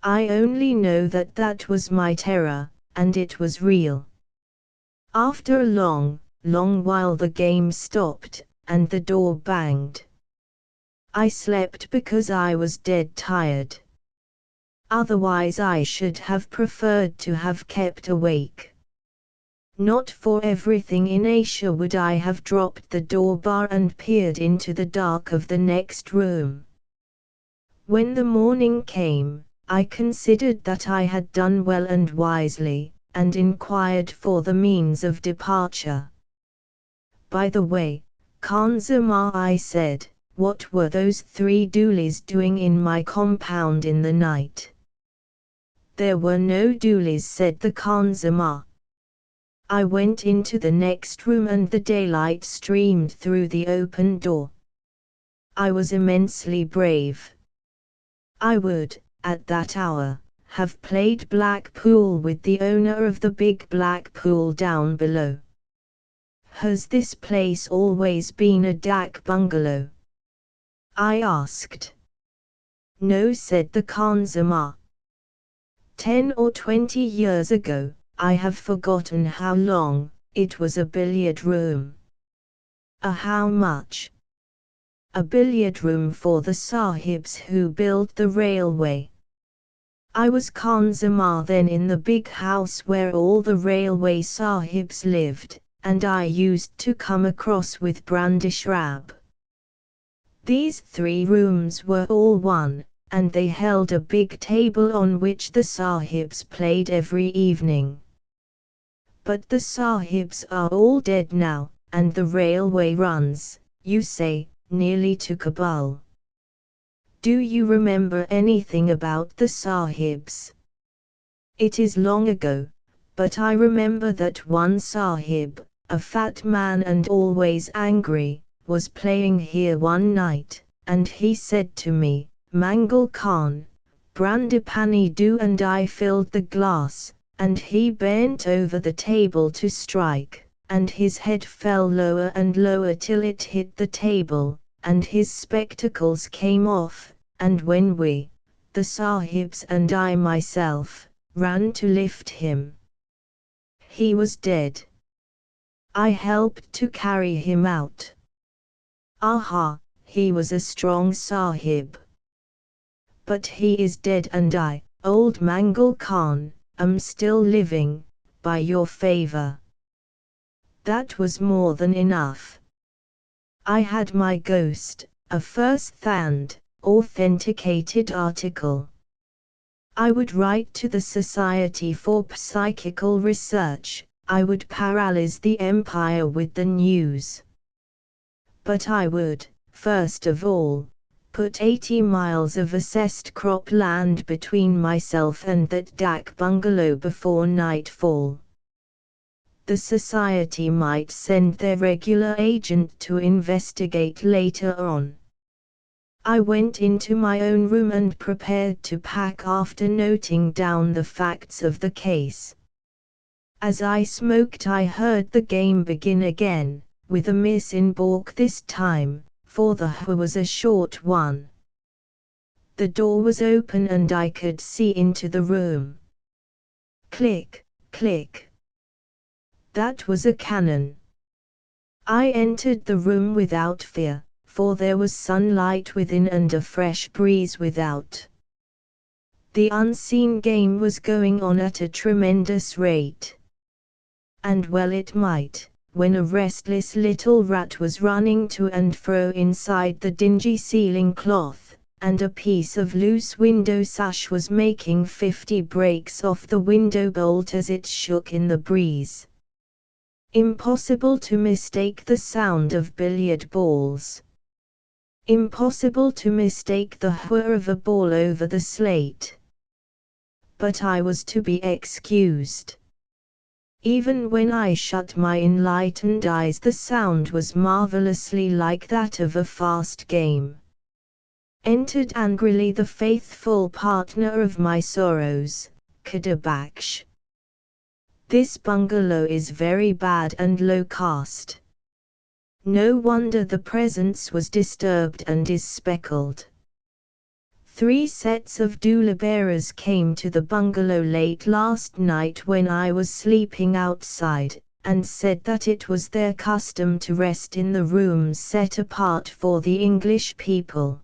I only know that that was my terror, and it was real. After a long while the game stopped, and the door banged. I slept because I was dead tired. Otherwise I should have preferred to have kept awake. Not for everything in Asia would I have dropped the door bar and peered into the dark of the next room. When the morning came, I considered that I had done well and wisely, and inquired for the means of departure. "By the way, Khan Zama," I said, "what were those 3 doolies doing in my compound in the night?" "There were no doolies," said the Khan Zama. I went into the next room and the daylight streamed through the open door. I was immensely brave. I would, at that hour, have played black pool with the owner of the big black pool down below. "Has this place always been a dak bungalow?" I asked. "No," said the Khan Zama. 10 or 20 years ago, I have forgotten how long, it was a billiard room." How much?" "A billiard room for the sahibs who built the railway. I was Khan Zama then in the big house where all the railway sahibs lived, and I used to come across with brandish rab. These 3 rooms were all one, and they held a big table on which the sahibs played every evening. But the sahibs are all dead now, and the railway runs, you say, nearly to Kabul. Do you remember anything about the sahibs?" "It is long ago, but I remember that one sahib, a fat man and always angry, was playing here one night, and he said to me, 'Mangal Khan, Brandipani do,' and I filled the glass, and he bent over the table to strike, and his head fell lower and lower till it hit the table, and his spectacles came off, and when we, the sahibs and I myself, ran to lift him, he was dead. I helped to carry him out. Aha, he was a strong sahib. But he is dead, and I, old Mangal Khan, am still living, by your favor." That was more than enough. I had my ghost, a first-hand, authenticated article. I would write to the Society for Psychical Research, I would paralyze the empire with the news. But I would, first of all, put 80 miles of assessed crop land between myself and that dak bungalow before nightfall. The society might send their regular agent to investigate later on. I went into my own room and prepared to pack after noting down the facts of the case. As I smoked I heard the game begin again, with a miss in baulk this time, for the H was a short one. The door was open and I could see into the room. Click, click. That was a cannon. I entered the room without fear, for there was sunlight within and a fresh breeze without. The unseen game was going on at a tremendous rate. And well it might, when a restless little rat was running to and fro inside the dingy ceiling cloth, and a piece of loose window sash was making 50 breaks off the window bolt as it shook in the breeze. Impossible to mistake the sound of billiard balls. Impossible to mistake the whir of a ball over the slate. But I was to be excused. Even when I shut my enlightened eyes, the sound was marvelously like that of a fast game. Entered angrily the faithful partner of my sorrows, Kadabaksh. This bungalow is very bad and low caste. No wonder the presence was disturbed and is speckled. 3 sets of doula-bearers came to the bungalow late last night when I was sleeping outside, and said that it was their custom to rest in the rooms set apart for the English people.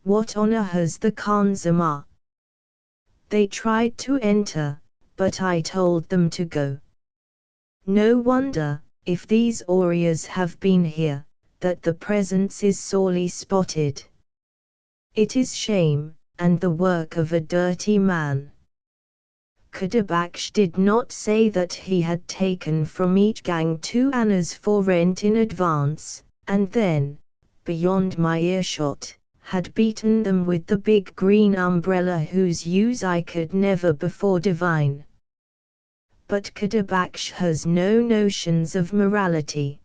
What honor has the Khanzama? They tried to enter, but I told them to go. No wonder, if these warriors have been here, that the presence is sorely spotted. It is shame, and the work of a dirty man. Kadabaksh did not say that he had taken from each gang 2 annas for rent in advance, and then, beyond my earshot, had beaten them with the big green umbrella whose use I could never before divine. But Kadabaksh has no notions of morality.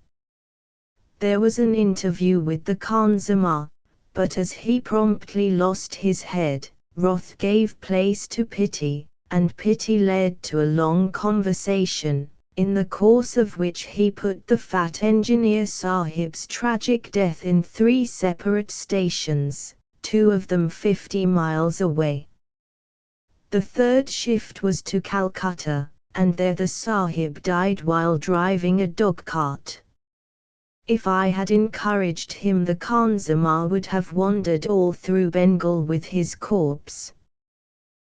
There was an interview with the Khanzama, but as he promptly lost his head, wrath gave place to pity, and pity led to a long conversation, in the course of which he put the fat engineer Sahib's tragic death in 3 separate stations, 2 of them 50 miles away. The 3rd shift was to Calcutta, and there the Sahib died while driving a dog cart. If I had encouraged him, the Khanzama would have wandered all through Bengal with his corpse.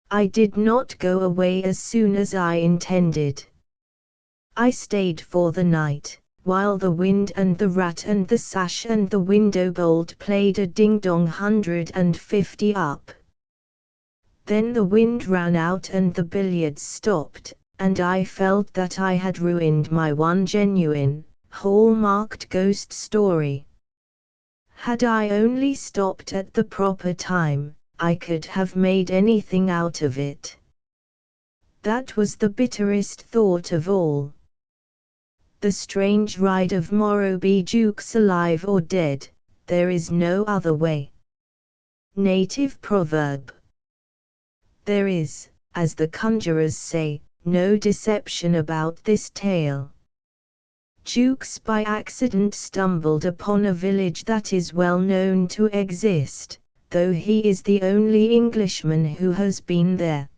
I did not go away as soon as I intended. I stayed for the night, while the wind and the rat and the sash and the window bolt played a ding-dong 150 up. Then the wind ran out and the billiards stopped, and I felt that I had ruined my one genuine, hall-marked ghost story. Had I only stopped at the proper time, I could have made anything out of it. That was the bitterest thought of all. The strange ride of morrow, be Jukes alive or dead, there is no other way. Native proverb. There is, as the conjurers say, no deception about this tale. Jukes by accident stumbled upon a village that is well known to exist, though he is the only Englishman who has been there.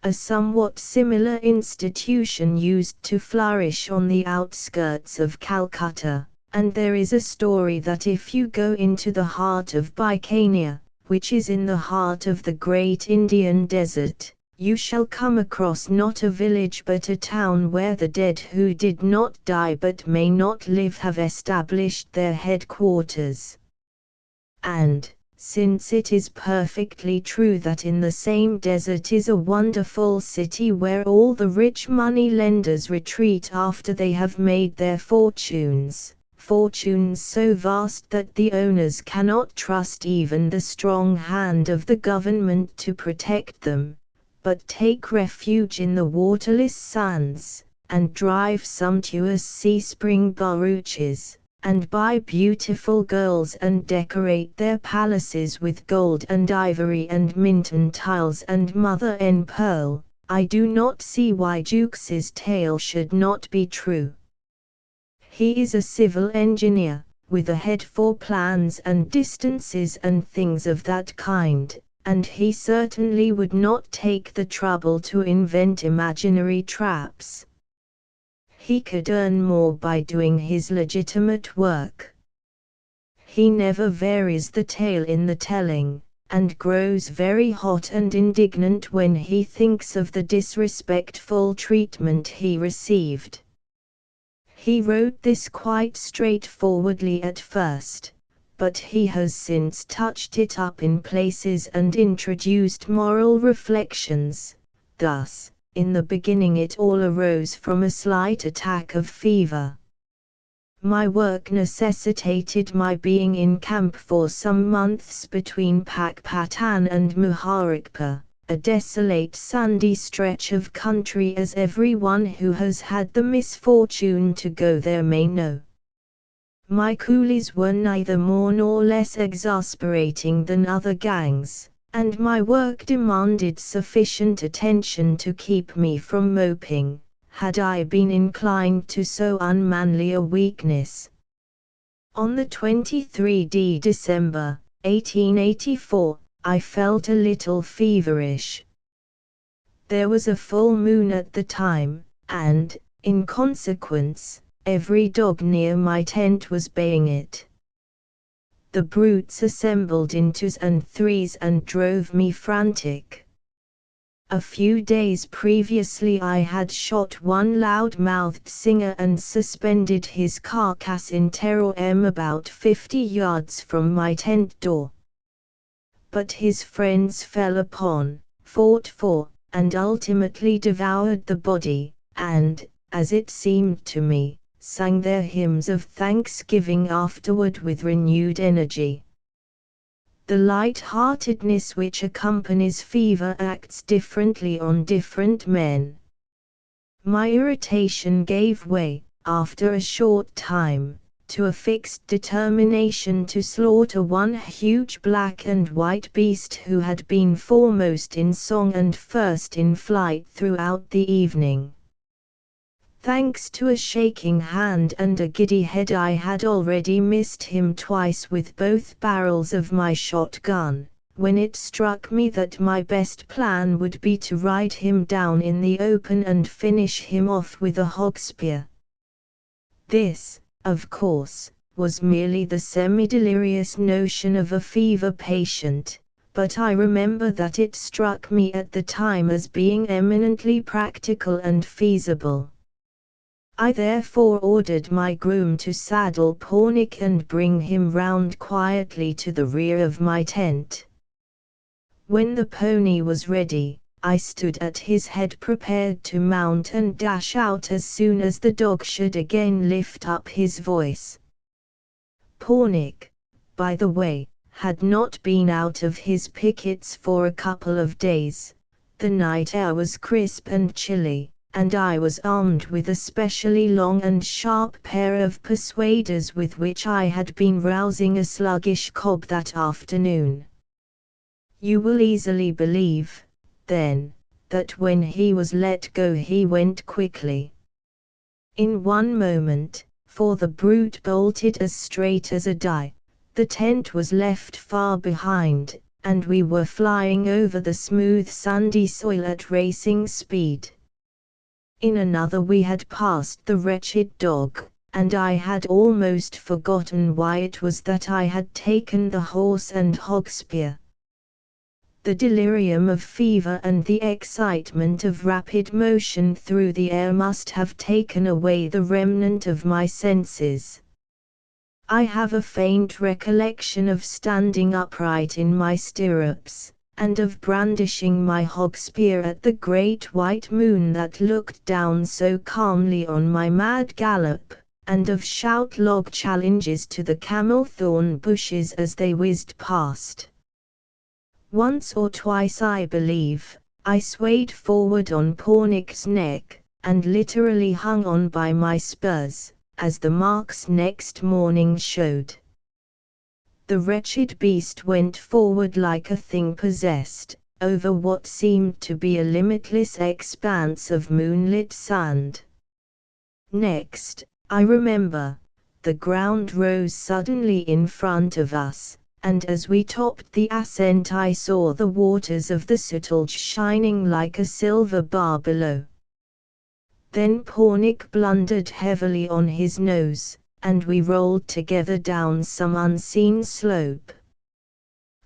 A somewhat similar institution used to flourish on the outskirts of Calcutta, and there is a story that if you go into the heart of Bikaner, which is in the heart of the great Indian desert, you shall come across not a village but a town where the dead who did not die but may not live have established their headquarters. And, since it is perfectly true that in the same desert is a wonderful city where all the rich money lenders retreat after they have made their fortunes so vast that the owners cannot trust even the strong hand of the government to protect them, but take refuge in the waterless sands, and drive sumptuous sea-spring barouches, and buy beautiful girls and decorate their palaces with gold and ivory and minton tiles and mother-en-pearl, I do not see why Jukes's tale should not be true. He is a civil engineer, with a head for plans and distances and things of that kind, and he certainly would not take the trouble to invent imaginary traps. He could earn more by doing his legitimate work. He never varies the tale in the telling, and grows very hot and indignant when he thinks of the disrespectful treatment he received. He wrote this quite straightforwardly at first, but he has since touched it up in places and introduced moral reflections. Thus, in the beginning it all arose from a slight attack of fever. My work necessitated my being in camp for some months between Pakpatan and Maharikpur, a desolate sandy stretch of country, as everyone who has had the misfortune to go there may know. My coolies were neither more nor less exasperating than other gangs, and my work demanded sufficient attention to keep me from moping, had I been inclined to so unmanly a weakness. On the 23rd December, 1884, I felt a little feverish. There was a full moon at the time, and, in consequence, every dog near my tent was baying it. The brutes assembled in twos and threes and drove me frantic. A few days previously I had shot one loud-mouthed singer and suspended his carcass in terrorem about 50 yards from my tent door. But his friends fell upon, fought for, and ultimately devoured the body, and, as it seemed to me, sang their hymns of thanksgiving afterward with renewed energy. The light-heartedness which accompanies fever acts differently on different men. My irritation gave way, after a short time, to a fixed determination to slaughter one huge black and white beast who had been foremost in song and first in flight throughout the evening. Thanks to a shaking hand and a giddy head, I had already missed him twice with both barrels of my shotgun, when it struck me that my best plan would be to ride him down in the open and finish him off with a hog spear. This, of course, was merely the semi-delirious notion of a fever patient, but I remember that it struck me at the time as being eminently practical and feasible. I therefore ordered my groom to saddle Pornick and bring him round quietly to the rear of my tent. When the pony was ready, I stood at his head prepared to mount and dash out as soon as the dog should again lift up his voice. Pornick, by the way, had not been out of his pickets for a couple of days. The night air was crisp and chilly, and I was armed with a specially long and sharp pair of persuaders with which I had been rousing a sluggish cob that afternoon. You will easily believe, then, that when he was let go he went quickly. In one moment, for the brute bolted as straight as a die, the tent was left far behind, and we were flying over the smooth sandy soil at racing speed. In another we had passed the wretched dog, and I had almost forgotten why it was that I had taken the horse and hog spear. The delirium of fever and the excitement of rapid motion through the air must have taken away the remnant of my senses. I have a faint recollection of standing upright in my stirrups, and of brandishing my hog spear at the great white moon that looked down so calmly on my mad gallop, and of shout-log challenges to the camel-thorn bushes as they whizzed past. Once or twice, I believe, I swayed forward on Pornick's neck, and literally hung on by my spurs, as the marks next morning showed. The wretched beast went forward like a thing possessed, over what seemed to be a limitless expanse of moonlit sand. Next, I remember, the ground rose suddenly in front of us, and as we topped the ascent I saw the waters of the Sutlej shining like a silver bar below. Then Pornic blundered heavily on his nose, and we rolled together down some unseen slope.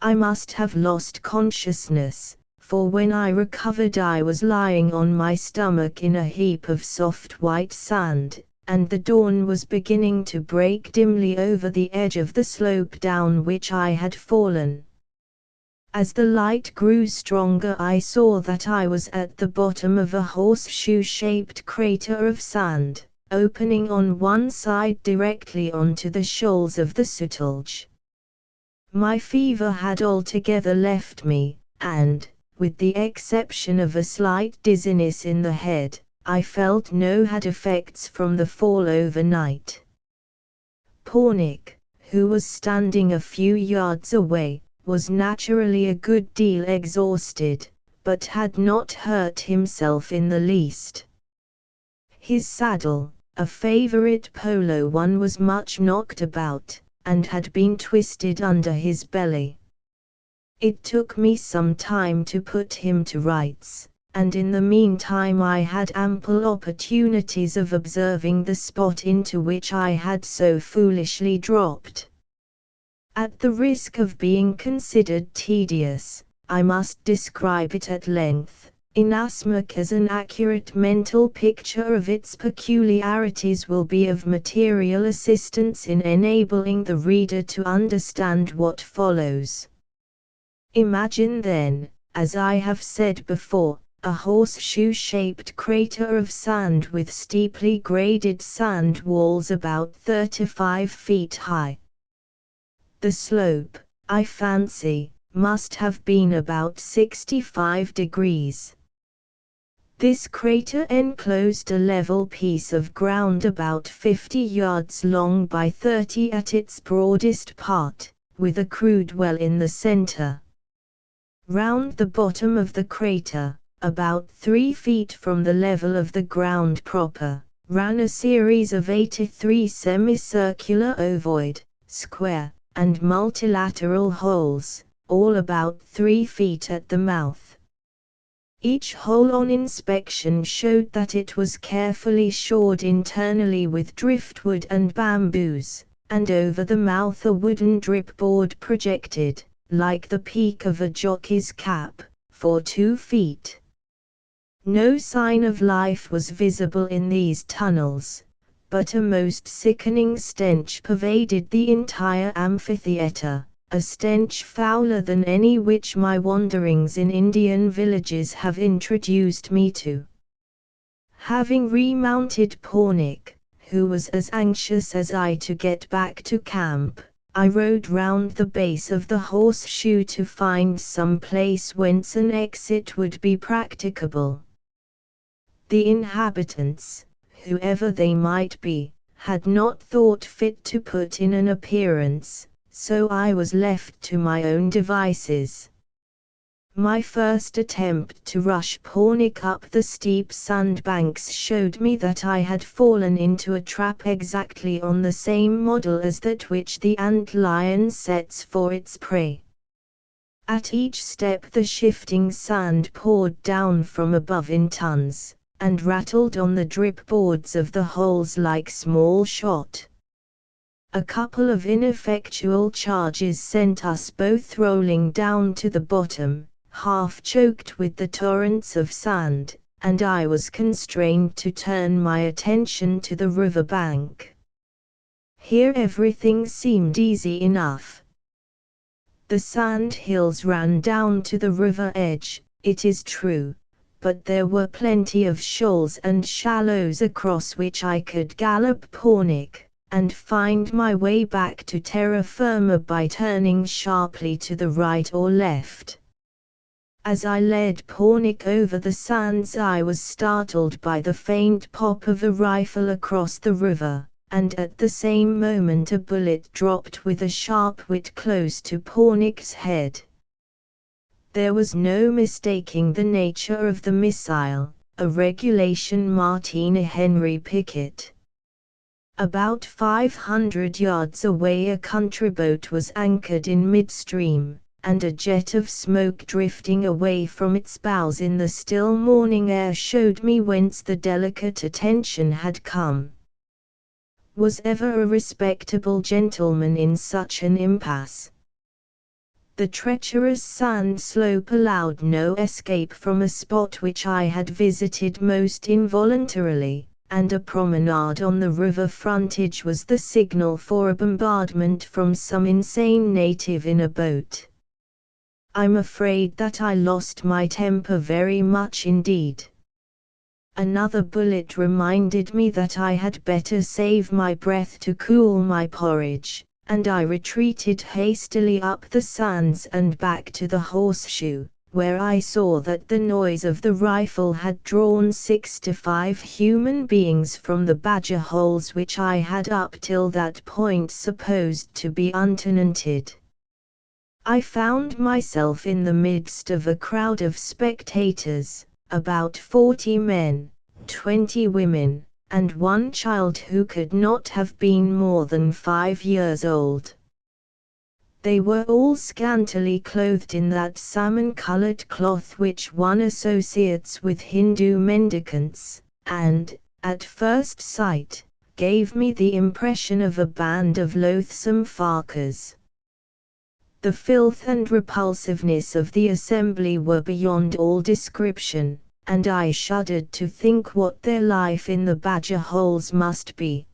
I must have lost consciousness, for when I recovered I was lying on my stomach in a heap of soft white sand, and the dawn was beginning to break dimly over the edge of the slope down which I had fallen. As the light grew stronger I saw that I was at the bottom of a horseshoe-shaped crater of sand, opening on one side directly onto the shoals of the Sutlej. My fever had altogether left me, and, with the exception of a slight dizziness in the head, I felt no had effects from the fall overnight. Pornic, who was standing a few yards away, was naturally a good deal exhausted, but had not hurt himself in the least. His saddle, a favorite polo one, was much knocked about, and had been twisted under his belly. It took me some time to put him to rights, and in the meantime I had ample opportunities of observing the spot into which I had so foolishly dropped. At the risk of being considered tedious, I must describe it at length, inasmuch as an accurate mental picture of its peculiarities will be of material assistance in enabling the reader to understand what follows. Imagine then, as I have said before, a horseshoe-shaped crater of sand with steeply graded sand walls about 35 feet high. The slope, I fancy, must have been about 65 degrees. This crater enclosed a level piece of ground about 50 yards long by 30 at its broadest part, with a crude well in the center. Round the bottom of the crater, about 3 feet from the level of the ground proper, ran a series of 83 semicircular ovoid, square, and multilateral holes, all about 3 feet at the mouth. Each hole on inspection showed that it was carefully shored internally with driftwood and bamboos, and over the mouth a wooden dripboard projected, like the peak of a jockey's cap, for 2 feet. No sign of life was visible in these tunnels, but a most sickening stench pervaded the entire amphitheater, a stench fouler than any which my wanderings in Indian villages have introduced me to. Having remounted Pornic, who was as anxious as I to get back to camp, I rode round the base of the horseshoe to find some place whence an exit would be practicable. The inhabitants, whoever they might be, had not thought fit to put in an appearance, so I was left to my own devices. My first attempt to rush Pornic up the steep sandbanks showed me that I had fallen into a trap exactly on the same model as that which the antlion sets for its prey. At each step the shifting sand poured down from above in tons, and rattled on the dripboards of the holes like small shot. A couple of ineffectual charges sent us both rolling down to the bottom, half choked with the torrents of sand, and I was constrained to turn my attention to the river bank. Here everything seemed easy enough. The sand hills ran down to the river edge, it is true, but there were plenty of shoals and shallows across which I could gallop Pornic, and find my way back to terra firma by turning sharply to the right or left. As I led Pornic over the sands I was startled by the faint pop of a rifle across the river, and at the same moment a bullet dropped with a sharp whit close to Pornic's head. There was no mistaking the nature of the missile, a regulation Martina Henry Pickett. About 500 yards away a country boat was anchored in midstream, and a jet of smoke drifting away from its bows in the still morning air showed me whence the delicate attention had come. Was ever a respectable gentleman in such an impasse? The treacherous sand slope allowed no escape from a spot which I had visited most involuntarily, and a promenade on the river frontage was the signal for a bombardment from some insane native in a boat. I'm afraid that I lost my temper very much indeed. Another bullet reminded me that I had better save my breath to cool my porridge, and I retreated hastily up the sands and back to the horseshoe, where I saw that the noise of the rifle had drawn 6 to 5 human beings from the badger holes which I had up till that point supposed to be untenanted. I found myself in the midst of a crowd of spectators, about 40 men, 20 women, and one child who could not have been more than 5 years old. They were all scantily clothed in that salmon-colored cloth which one associates with Hindu mendicants, and, at first sight, gave me the impression of a band of loathsome Farkers. The filth and repulsiveness of the assembly were beyond all description, and I shuddered to think what their life in the badger holes must be.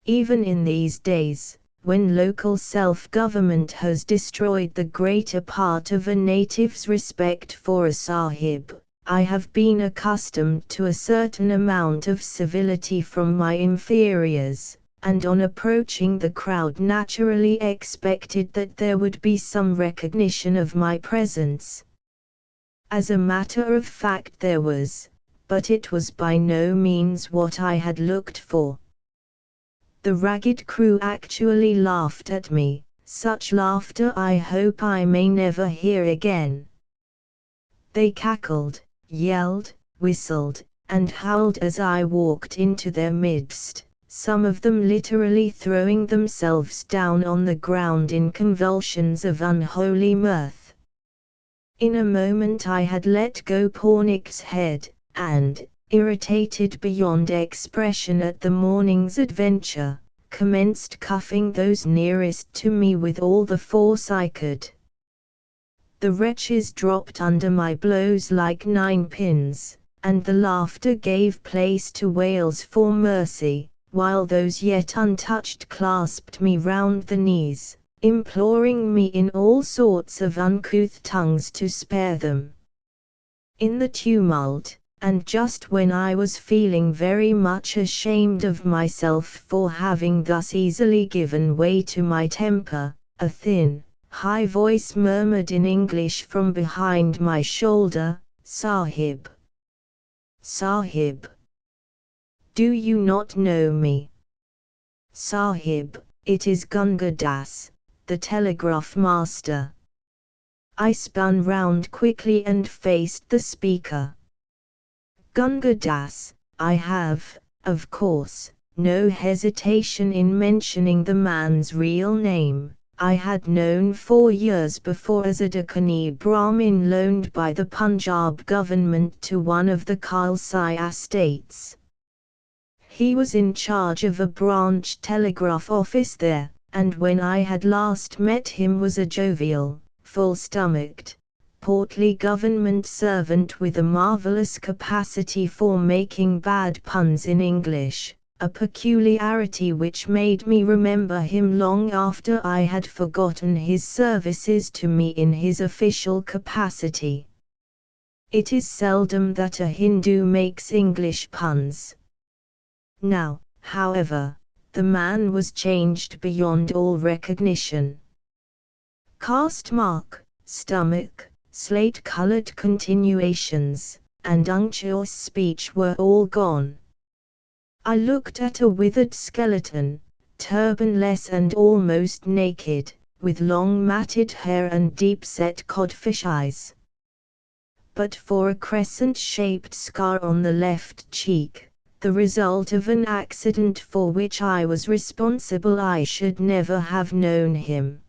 Even in these days, when local self-government has destroyed the greater part of a native's respect for a sahib, I have been accustomed to a certain amount of civility from my inferiors, and on approaching the crowd naturally expected that there would be some recognition of my presence. As a matter of fact there was, but it was by no means what I had looked for. The ragged crew actually laughed at me, such laughter I hope I may never hear again. They cackled, yelled, whistled, and howled as I walked into their midst, some of them literally throwing themselves down on the ground in convulsions of unholy mirth. In a moment I had let go Pornick's head, and, irritated beyond expression at the morning's adventure, commenced cuffing those nearest to me with all the force I could. The wretches dropped under my blows like 9 pins, and the laughter gave place to wails for mercy, while those yet untouched clasped me round the knees, imploring me in all sorts of uncouth tongues to spare them. In the tumult, and just when I was feeling very much ashamed of myself for having thus easily given way to my temper, a thin, high voice murmured in English from behind my shoulder, "Sahib! Sahib! Do you not know me? Sahib, it is Gunga Das, the telegraph master." I spun round quickly and faced the speaker. Gunga Das, I have, of course, no hesitation in mentioning the man's real name. I had known 4 years before as a Dakkani Brahmin loaned by the Punjab government to one of the Khalsa estates. He was in charge of a branch telegraph office there, and when I had last met him was a jovial, full-stomached, portly government servant with a marvelous capacity for making bad puns in English, a peculiarity which made me remember him long after I had forgotten his services to me in his official capacity. It is seldom that a Hindu makes English puns. Now, however, the man was changed beyond all recognition. Caste mark, stomach, slate-colored continuations, and unctuous speech were all gone. I looked at a withered skeleton, turbanless and almost naked, with long matted hair and deep-set codfish eyes. But for a crescent-shaped scar on the left cheek, the result of an accident for which I was responsible. I should never have known him.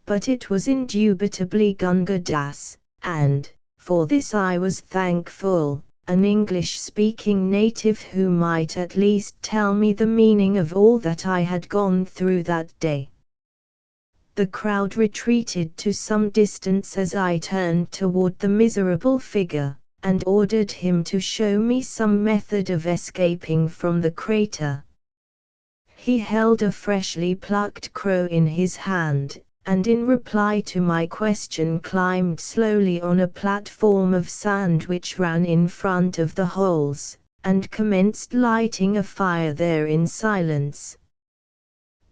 But it was indubitably Gunga Das, and, for this I was thankful, an English-speaking native who might at least tell me the meaning of all that I had gone through that day. The crowd retreated to some distance as I turned toward the miserable figure, and ordered him to show me some method of escaping from the crater. He held a freshly plucked crow in his hand, and in reply to my question climbed slowly on a platform of sand which ran in front of the holes, and commenced lighting a fire there in silence.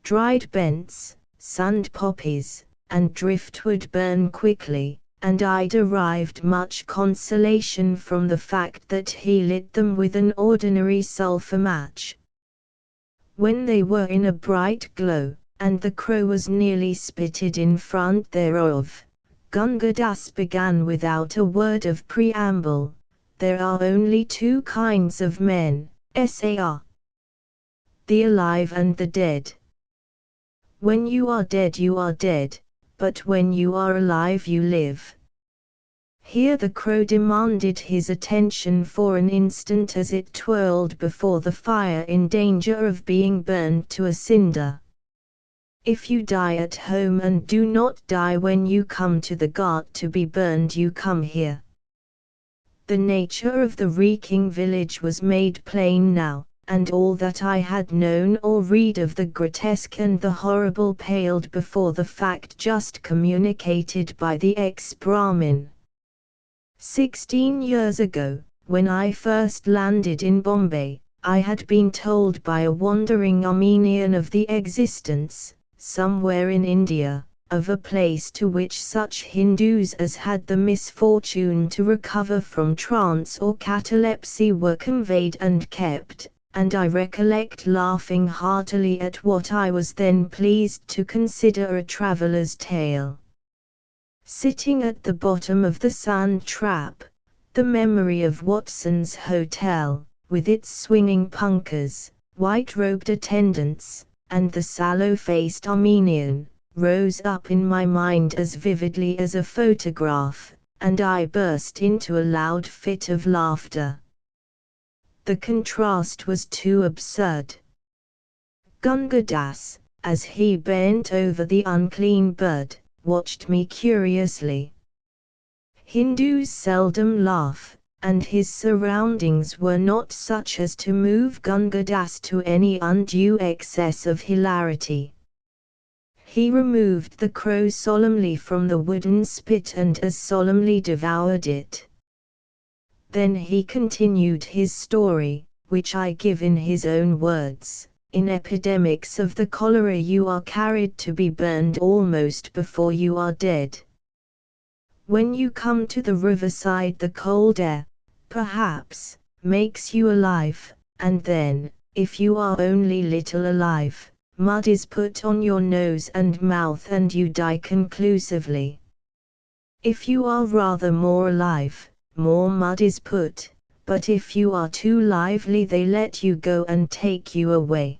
Dried bents, sand poppies, and driftwood burn quickly, and I derived much consolation from the fact that he lit them with an ordinary sulphur match. When they were in a bright glow, and the crow was nearly spitted in front thereof, Gunga Das began without a word of preamble. There are only two kinds of men, Sar. The alive and the dead. When you are dead you are dead, but when you are alive you live. Here the crow demanded his attention for an instant as it twirled before the fire in danger of being burned to a cinder. If you die at home and do not die when you come to the ghat to be burned, you come here. The nature of the reeking village was made plain now, and all that I had known or read of the grotesque and the horrible paled before the fact just communicated by the ex-Brahmin. 16 years ago, when I first landed in Bombay, I had been told by a wandering Armenian of the existence, somewhere in India, of a place to which such Hindus as had the misfortune to recover from trance or catalepsy were conveyed and kept, and I recollect laughing heartily at what I was then pleased to consider a traveller's tale. Sitting at the bottom of the sand trap, the memory of Watson's Hotel, with its swinging punkahs, white-robed attendants, and the sallow-faced Armenian, rose up in my mind as vividly as a photograph, and I burst into a loud fit of laughter. The contrast was too absurd. Gunga Das, as he bent over the unclean bird, watched me curiously. Hindus seldom laugh, and his surroundings were not such as to move Gunga Das to any undue excess of hilarity. He removed the crow solemnly from the wooden spit and as solemnly devoured it. Then he continued his story, which I give in his own words. In epidemics of the cholera you are carried to be burned almost before you are dead. When you come to the riverside the cold air, perhaps, makes you alive, and then, if you are only little alive, mud is put on your nose and mouth and you die conclusively. If you are rather more alive, more mud is put, but if you are too lively they let you go and take you away.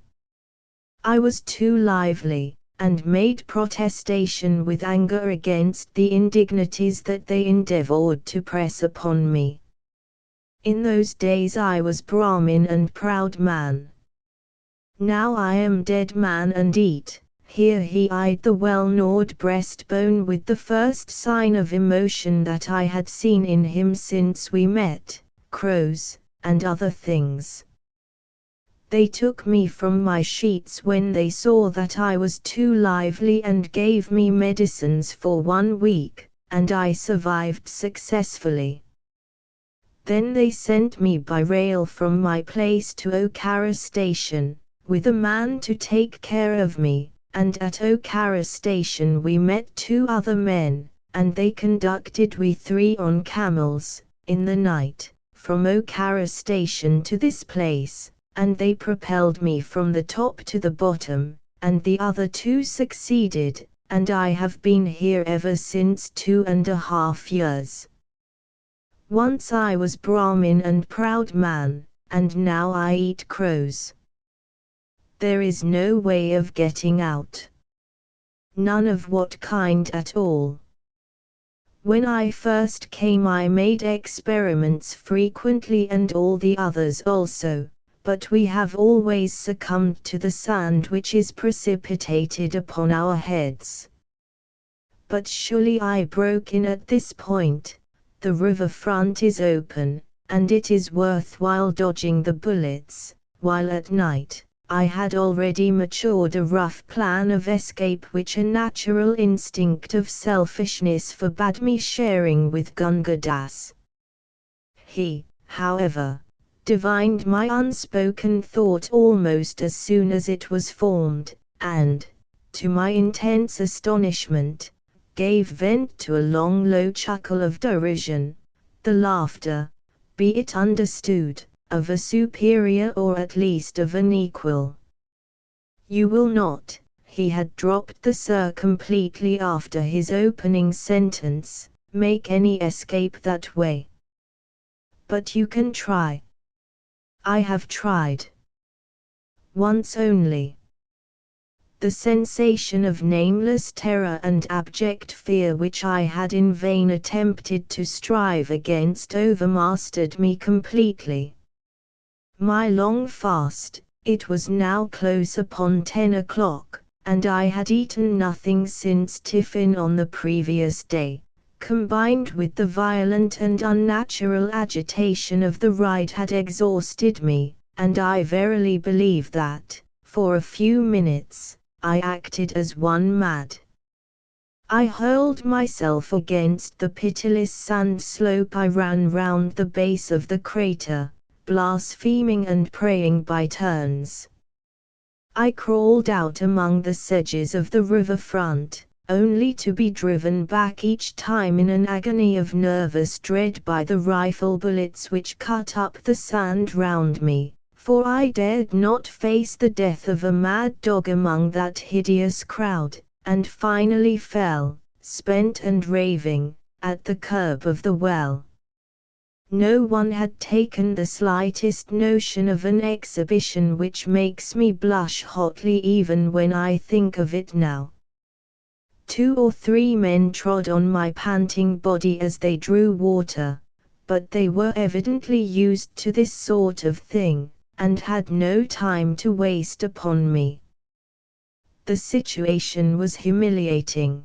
I was too lively, and made protestation with anger against the indignities that they endeavored to press upon me. In those days I was Brahmin and proud man. Now I am dead man and eat. Here he eyed the well-gnawed breastbone with the first sign of emotion that I had seen in him since we met, crows, and other things. They took me from my sheets when they saw that I was too lively and gave me medicines for 1 week, and I survived successfully. Then they sent me by rail from my place to Okara station, with a man to take care of me, and at Okara station we met 2 other men, and they conducted we 3 on camels, in the night, from Okara station to this place, and they propelled me from the top to the bottom, and the other 2 succeeded, and I have been here ever since 2.5 years. Once I was Brahmin and proud man, and now I eat crows. There is no way of getting out. None of what kind at all. When I first came I made experiments frequently and all the others also, but we have always succumbed to the sand which is precipitated upon our heads. But surely, I broke in at this point, the river front is open, and it is worthwhile dodging the bullets, while at night, I had already matured a rough plan of escape which a natural instinct of selfishness forbade me sharing with Gunga Das. He, however, divined my unspoken thought almost as soon as it was formed, and, to my intense astonishment, gave vent to a long low chuckle of derision, the laughter, be it understood, of a superior or at least of an equal. You will not, he had dropped the sir completely after his opening sentence, make any escape that way. But you can try. I have tried. Once only. The sensation of nameless terror and abject fear which I had in vain attempted to strive against overmastered me completely. My long fast, it was now close upon 10 o'clock, and I had eaten nothing since tiffin on the previous day, combined with the violent and unnatural agitation of the ride had exhausted me, and I verily believe that, for a few minutes, I acted as one mad. I hurled myself against the pitiless sand slope. I ran round the base of the crater, blaspheming and praying by turns. I crawled out among the sedges of the river front, only to be driven back each time in an agony of nervous dread by the rifle bullets which cut up the sand round me, for I dared not face the death of a mad dog among that hideous crowd, and finally fell, spent and raving, at the curb of the well. No one had taken the slightest notion of an exhibition which makes me blush hotly even when I think of it now. 2 or 3 men trod on my panting body as they drew water, but they were evidently used to this sort of thing, and had no time to waste upon me. The situation was humiliating.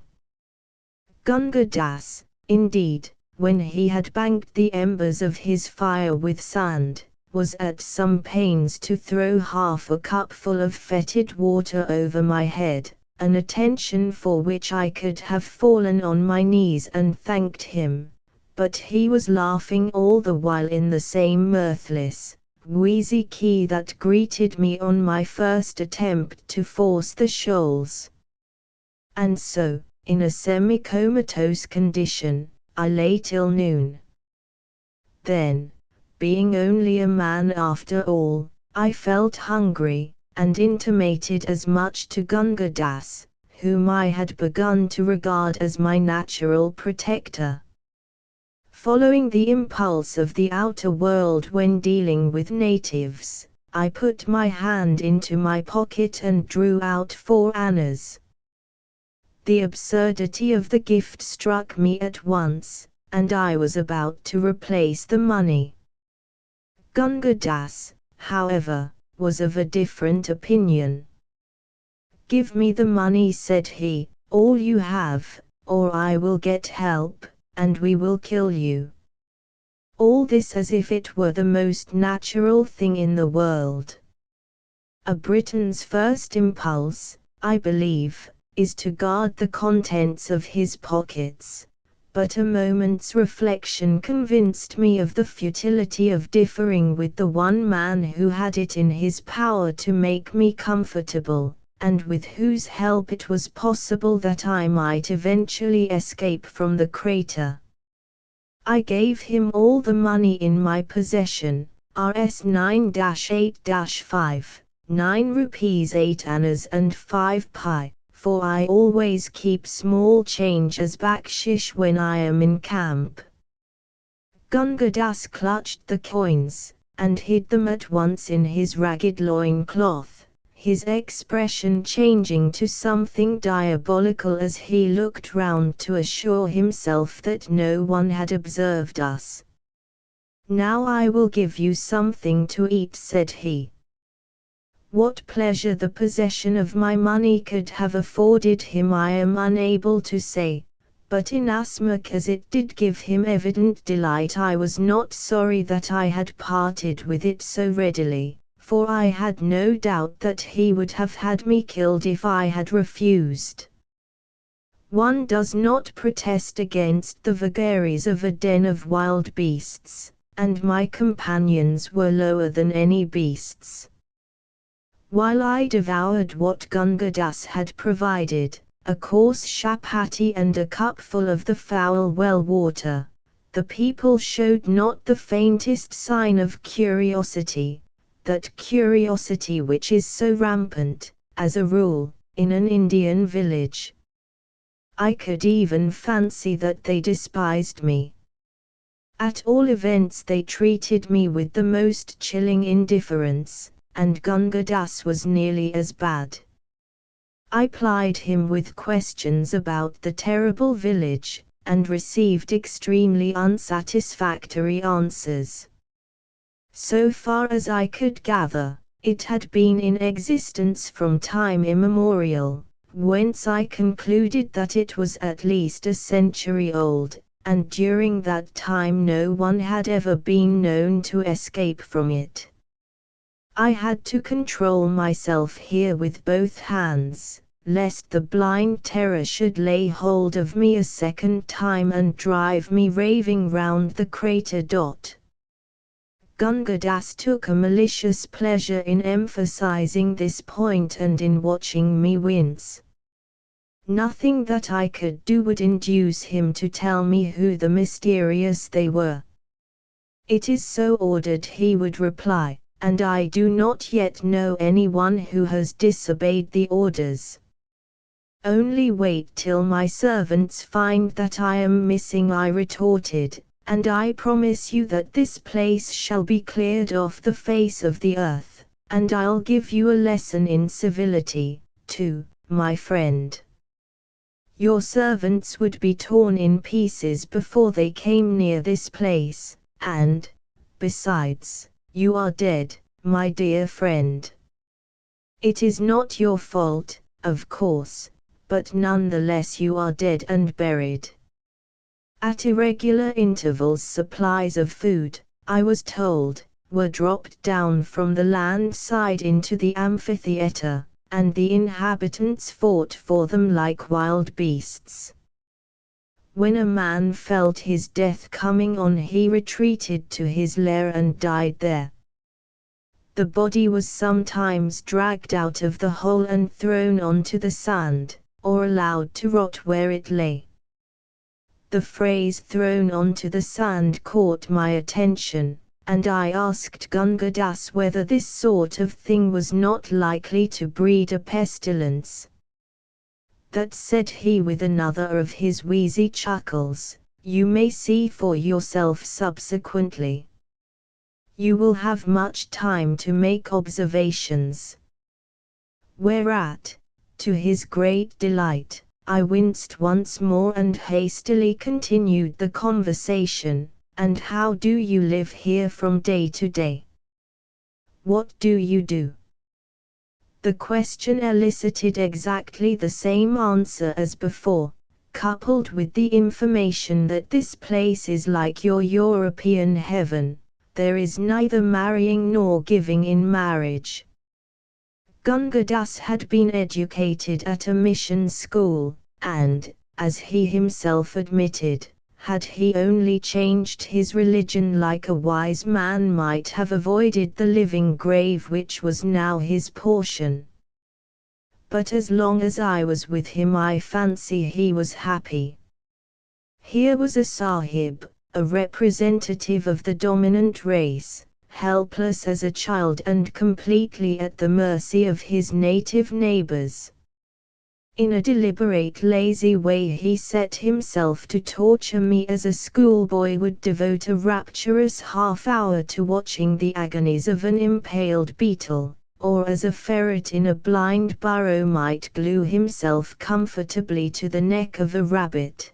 Gunga Das, indeed, when he had banked the embers of his fire with sand, was at some pains to throw half a cupful of fetid water over my head, an attention for which I could have fallen on my knees and thanked him, but he was laughing all the while in the same mirthless, wheezy key that greeted me on my first attempt to force the shoals. And so, in a semi-comatose condition, I lay till noon. Then, being only a man after all, I felt hungry, and intimated as much to Gunga Das, whom I had begun to regard as my natural protector. Following the impulse of the outer world when dealing with natives, I put my hand into my pocket and drew out 4 annas. The absurdity of the gift struck me at once, and I was about to replace the money. Gunga Das, however, was of a different opinion. "Give me the money," said he, "all you have, or I will get help, and we will kill you." All this as if it were the most natural thing in the world. A Briton's first impulse, I believe, is to guard the contents of his pockets, but a moment's reflection convinced me of the futility of differing with the one man who had it in his power to make me comfortable, and with whose help it was possible that I might eventually escape from the crater. I gave him all the money in my possession, Rs 9-8-5, 9 rupees 8 annas and 5 pi, for I always keep small change as bakshish when I am in camp. Gunga Das clutched the coins, and hid them at once in his ragged loin-cloth, his expression changing to something diabolical as he looked round to assure himself that no one had observed us. "Now I will give you something to eat," said he. What pleasure the possession of my money could have afforded him I am unable to say, but inasmuch as it did give him evident delight I was not sorry that I had parted with it so readily, for I had no doubt that he would have had me killed if I had refused. One does not protest against the vagaries of a den of wild beasts, and my companions were lower than any beasts. While I devoured what Gunga Das had provided, a coarse chapati and a cupful of the foul well water, the people showed not the faintest sign of curiosity, that curiosity which is so rampant, as a rule, in an Indian village. I could even fancy that they despised me. At all events they treated me with the most chilling indifference, and Gunga Das was nearly as bad. I plied him with questions about the terrible village, and received extremely unsatisfactory answers. So far as I could gather, it had been in existence from time immemorial, whence I concluded that it was at least a century old, and during that time no one had ever been known to escape from it. I had to control myself here with both hands, lest the blind terror should lay hold of me a second time and drive me raving round the crater. Gunga Das took a malicious pleasure in emphasizing this point and in watching me wince. Nothing that I could do would induce him to tell me who the mysterious they were. "It is so ordered," he would reply, "and I do not yet know anyone who has disobeyed the orders." "Only wait till my servants find that I am missing," I retorted, "and I promise you that this place shall be cleared off the face of the earth, and I'll give you a lesson in civility, too, my friend. Your servants would be torn in pieces before they came near this place, and, besides, you are dead, my dear friend. It is not your fault, of course, but nonetheless you are dead and buried." At irregular intervals supplies of food, I was told, were dropped down from the land side into the amphitheater, and the inhabitants fought for them like wild beasts. When a man felt his death coming on he retreated to his lair and died there. The body was sometimes dragged out of the hole and thrown onto the sand, or allowed to rot where it lay. The phrase "thrown onto the sand" caught my attention, and I asked Gunga Das whether this sort of thing was not likely to breed a pestilence. "That," said he with another of his wheezy chuckles, "you may see for yourself subsequently. You will have much time to make observations." Whereat, to his great delight, I winced once more and hastily continued the conversation. "And how do you live here from day to day? What do you do?" The question elicited exactly the same answer as before, coupled with the information that this place is like your European heaven, there is neither marrying nor giving in marriage. Gunga Das had been educated at a mission school, and, as he himself admitted, had he only changed his religion like a wise man might have avoided the living grave which was now his portion. But as long as I was with him I fancy he was happy. Here was a Sahib, a representative of the dominant race, helpless as a child and completely at the mercy of his native neighbors. In a deliberate lazy way he set himself to torture me as a schoolboy would devote a rapturous half-hour to watching the agonies of an impaled beetle, or as a ferret in a blind burrow might glue himself comfortably to the neck of a rabbit.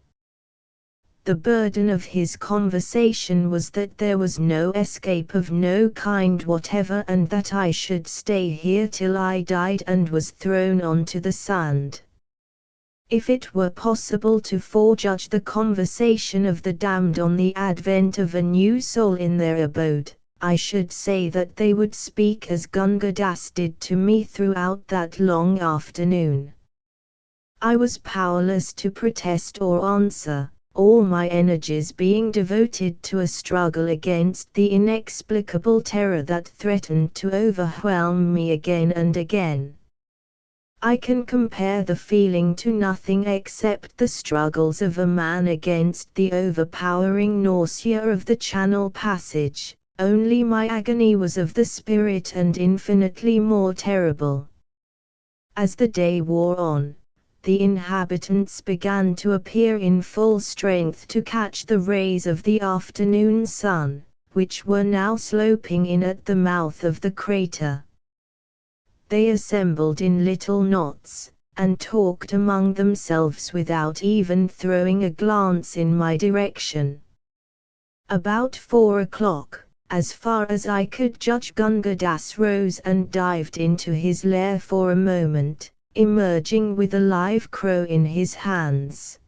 The burden of his conversation was that there was no escape of no kind whatever, and that I should stay here till I died and was thrown onto the sand. If it were possible to forejudge the conversation of the damned on the advent of a new soul in their abode, I should say that they would speak as Gunga Das did to me throughout that long afternoon. I was powerless to protest or answer, all my energies being devoted to a struggle against the inexplicable terror that threatened to overwhelm me again and again. I can compare the feeling to nothing except the struggles of a man against the overpowering nausea of the Channel Passage, only my agony was of the spirit and infinitely more terrible. As the day wore on, the inhabitants began to appear in full strength to catch the rays of the afternoon sun, which were now sloping in at the mouth of the crater. They assembled in little knots, and talked among themselves without even throwing a glance in my direction. About 4 o'clock, as far as I could judge, Gunga Das rose and dived into his lair for a moment, emerging with a live crow in his hands.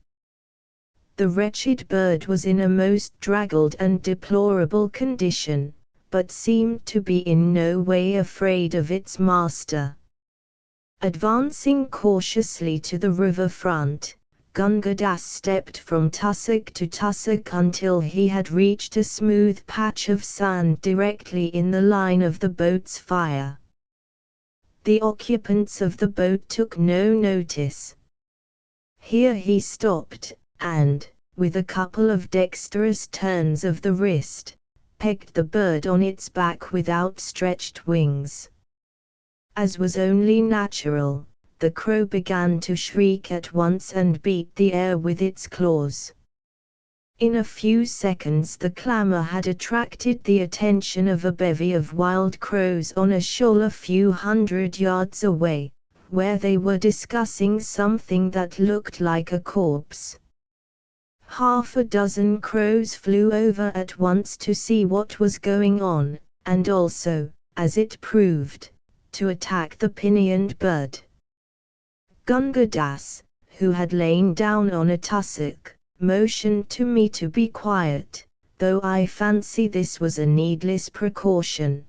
The wretched bird was in a most draggled and deplorable condition, but seemed to be in no way afraid of its master. Advancing cautiously to the river front, Gunga Das stepped from tussock to tussock until he had reached a smooth patch of sand directly in the line of the boat's fire. The occupants of the boat took no notice. Here he stopped, and, with a couple of dexterous turns of the wrist, pegged the bird on its back with outstretched wings. As was only natural, the crow began to shriek at once and beat the air with its claws. In a few seconds the clamor had attracted the attention of a bevy of wild crows on a shoal a few hundred yards away, where they were discussing something that looked like a corpse. Half a dozen crows flew over at once to see what was going on, and also, as it proved, to attack the pinioned bird. Gunga Das, who had lain down on a tussock, motioned to me to be quiet, though I fancy this was a needless precaution.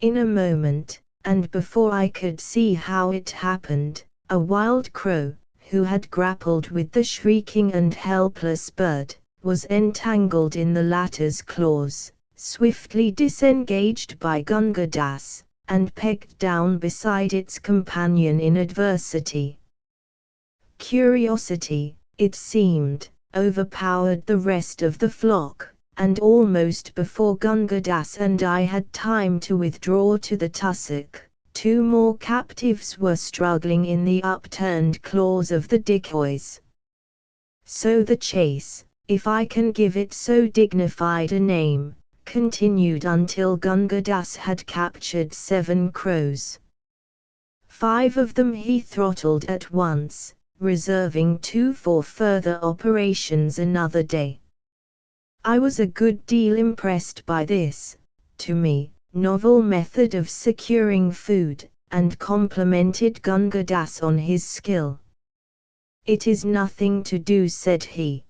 In a moment, and before I could see how it happened, a wild crow, who had grappled with the shrieking and helpless bird, was entangled in the latter's claws, swiftly disengaged by Gunga Das, and pegged down beside its companion in adversity. Curiosity, it seemed, overpowered the rest of the flock, and almost before Gunga Das and I had time to withdraw to the tussock, 2 more captives were struggling in the upturned claws of the decoys. So the chase, if I can give it so dignified a name, continued until Gunga Das had captured 7 crows. 5 of them he throttled at once, reserving 2 for further operations another day. I was a good deal impressed by this, to me, novel method of securing food, and complimented Gunga Das on his skill. "It is nothing to do," said he.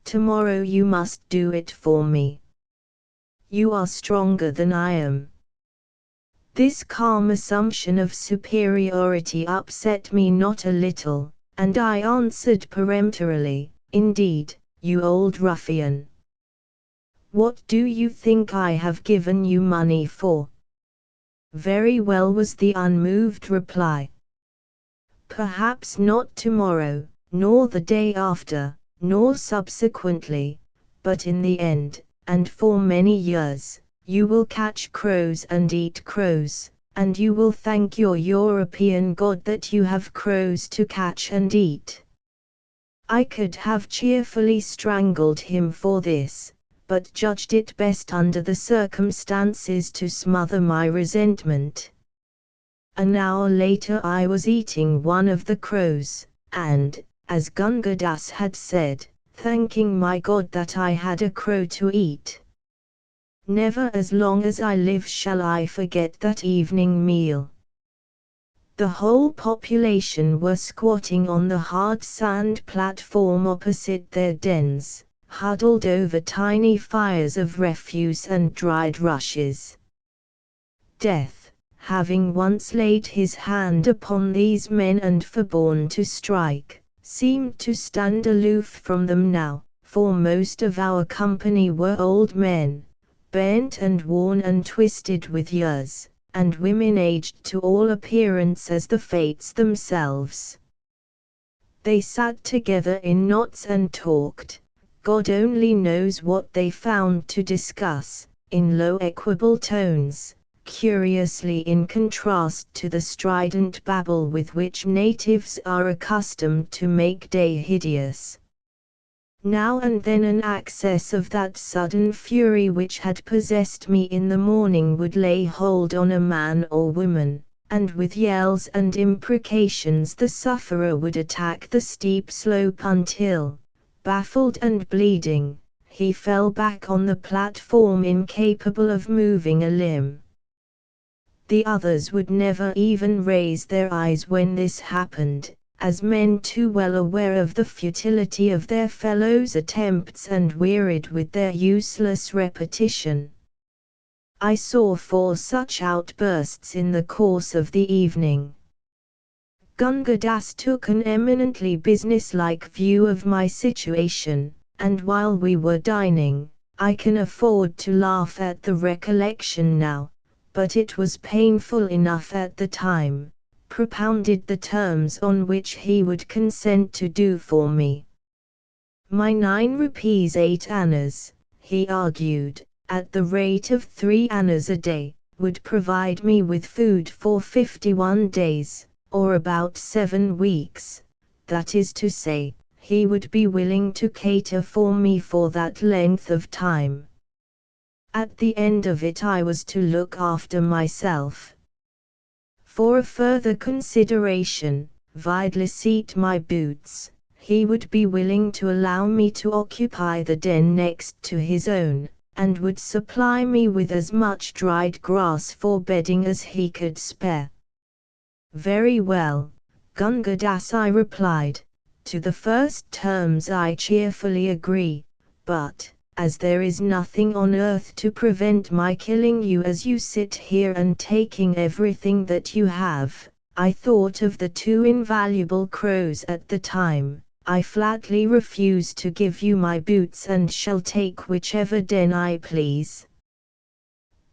"Tomorrow you must do it for me. You are stronger than I am." This calm assumption of superiority upset me not a little, and I answered peremptorily, "Indeed, you old ruffian. What do you think I have given you money for?" "Very well," was the unmoved reply. "Perhaps not tomorrow, nor the day after, nor subsequently, but in the end, and for many years, you will catch crows and eat crows, and you will thank your European God that you have crows to catch and eat. I could have cheerfully strangled him for this, but judged it best under the circumstances to smother my resentment. An hour later I was eating one of the crows, and, as Gunga Das had said, thanking my God that I had a crow to eat. Never as long as I live shall I forget that evening meal. The whole population were squatting on the hard sand platform opposite their dens, huddled over tiny fires of refuse and dried rushes. Death, having once laid his hand upon these men and forborne to strike, seemed to stand aloof from them now, for most of our company were old men, bent and worn and twisted with years, and women aged to all appearance as the fates themselves. They sat together in knots and talked, God only knows what they found to discuss, in low equable tones, curiously in contrast to the strident babble with which natives are accustomed to make day hideous. Now and then an access of that sudden fury which had possessed me in the morning would lay hold on a man or woman, and with yells and imprecations the sufferer would attack the steep slope until, baffled and bleeding, he fell back on the platform incapable of moving a limb. The others would never even raise their eyes when this happened, as men too well aware of the futility of their fellows' attempts and wearied with their useless repetition. I saw 4 such outbursts in the course of the evening. Gunga Das took an eminently businesslike view of my situation, and while we were dining, I can afford to laugh at the recollection now, but it was painful enough at the time, propounded the terms on which he would consent to do for me. My 9 rupees 8 annas, he argued, at the rate of 3 annas a day, would provide me with food for 51 days, or about 7 weeks, that is to say, he would be willing to cater for me for that length of time. At the end of it I was to look after myself. For a further consideration, viz my boots, he would be willing to allow me to occupy the den next to his own, and would supply me with as much dried grass for bedding as he could spare. Very well, Gunga Das, I replied, to the first terms I cheerfully agree, but, as there is nothing on earth to prevent my killing you as you sit here and taking everything that you have, I thought of the 2 invaluable crows at the time, I flatly refuse to give you my boots and shall take whichever den I please.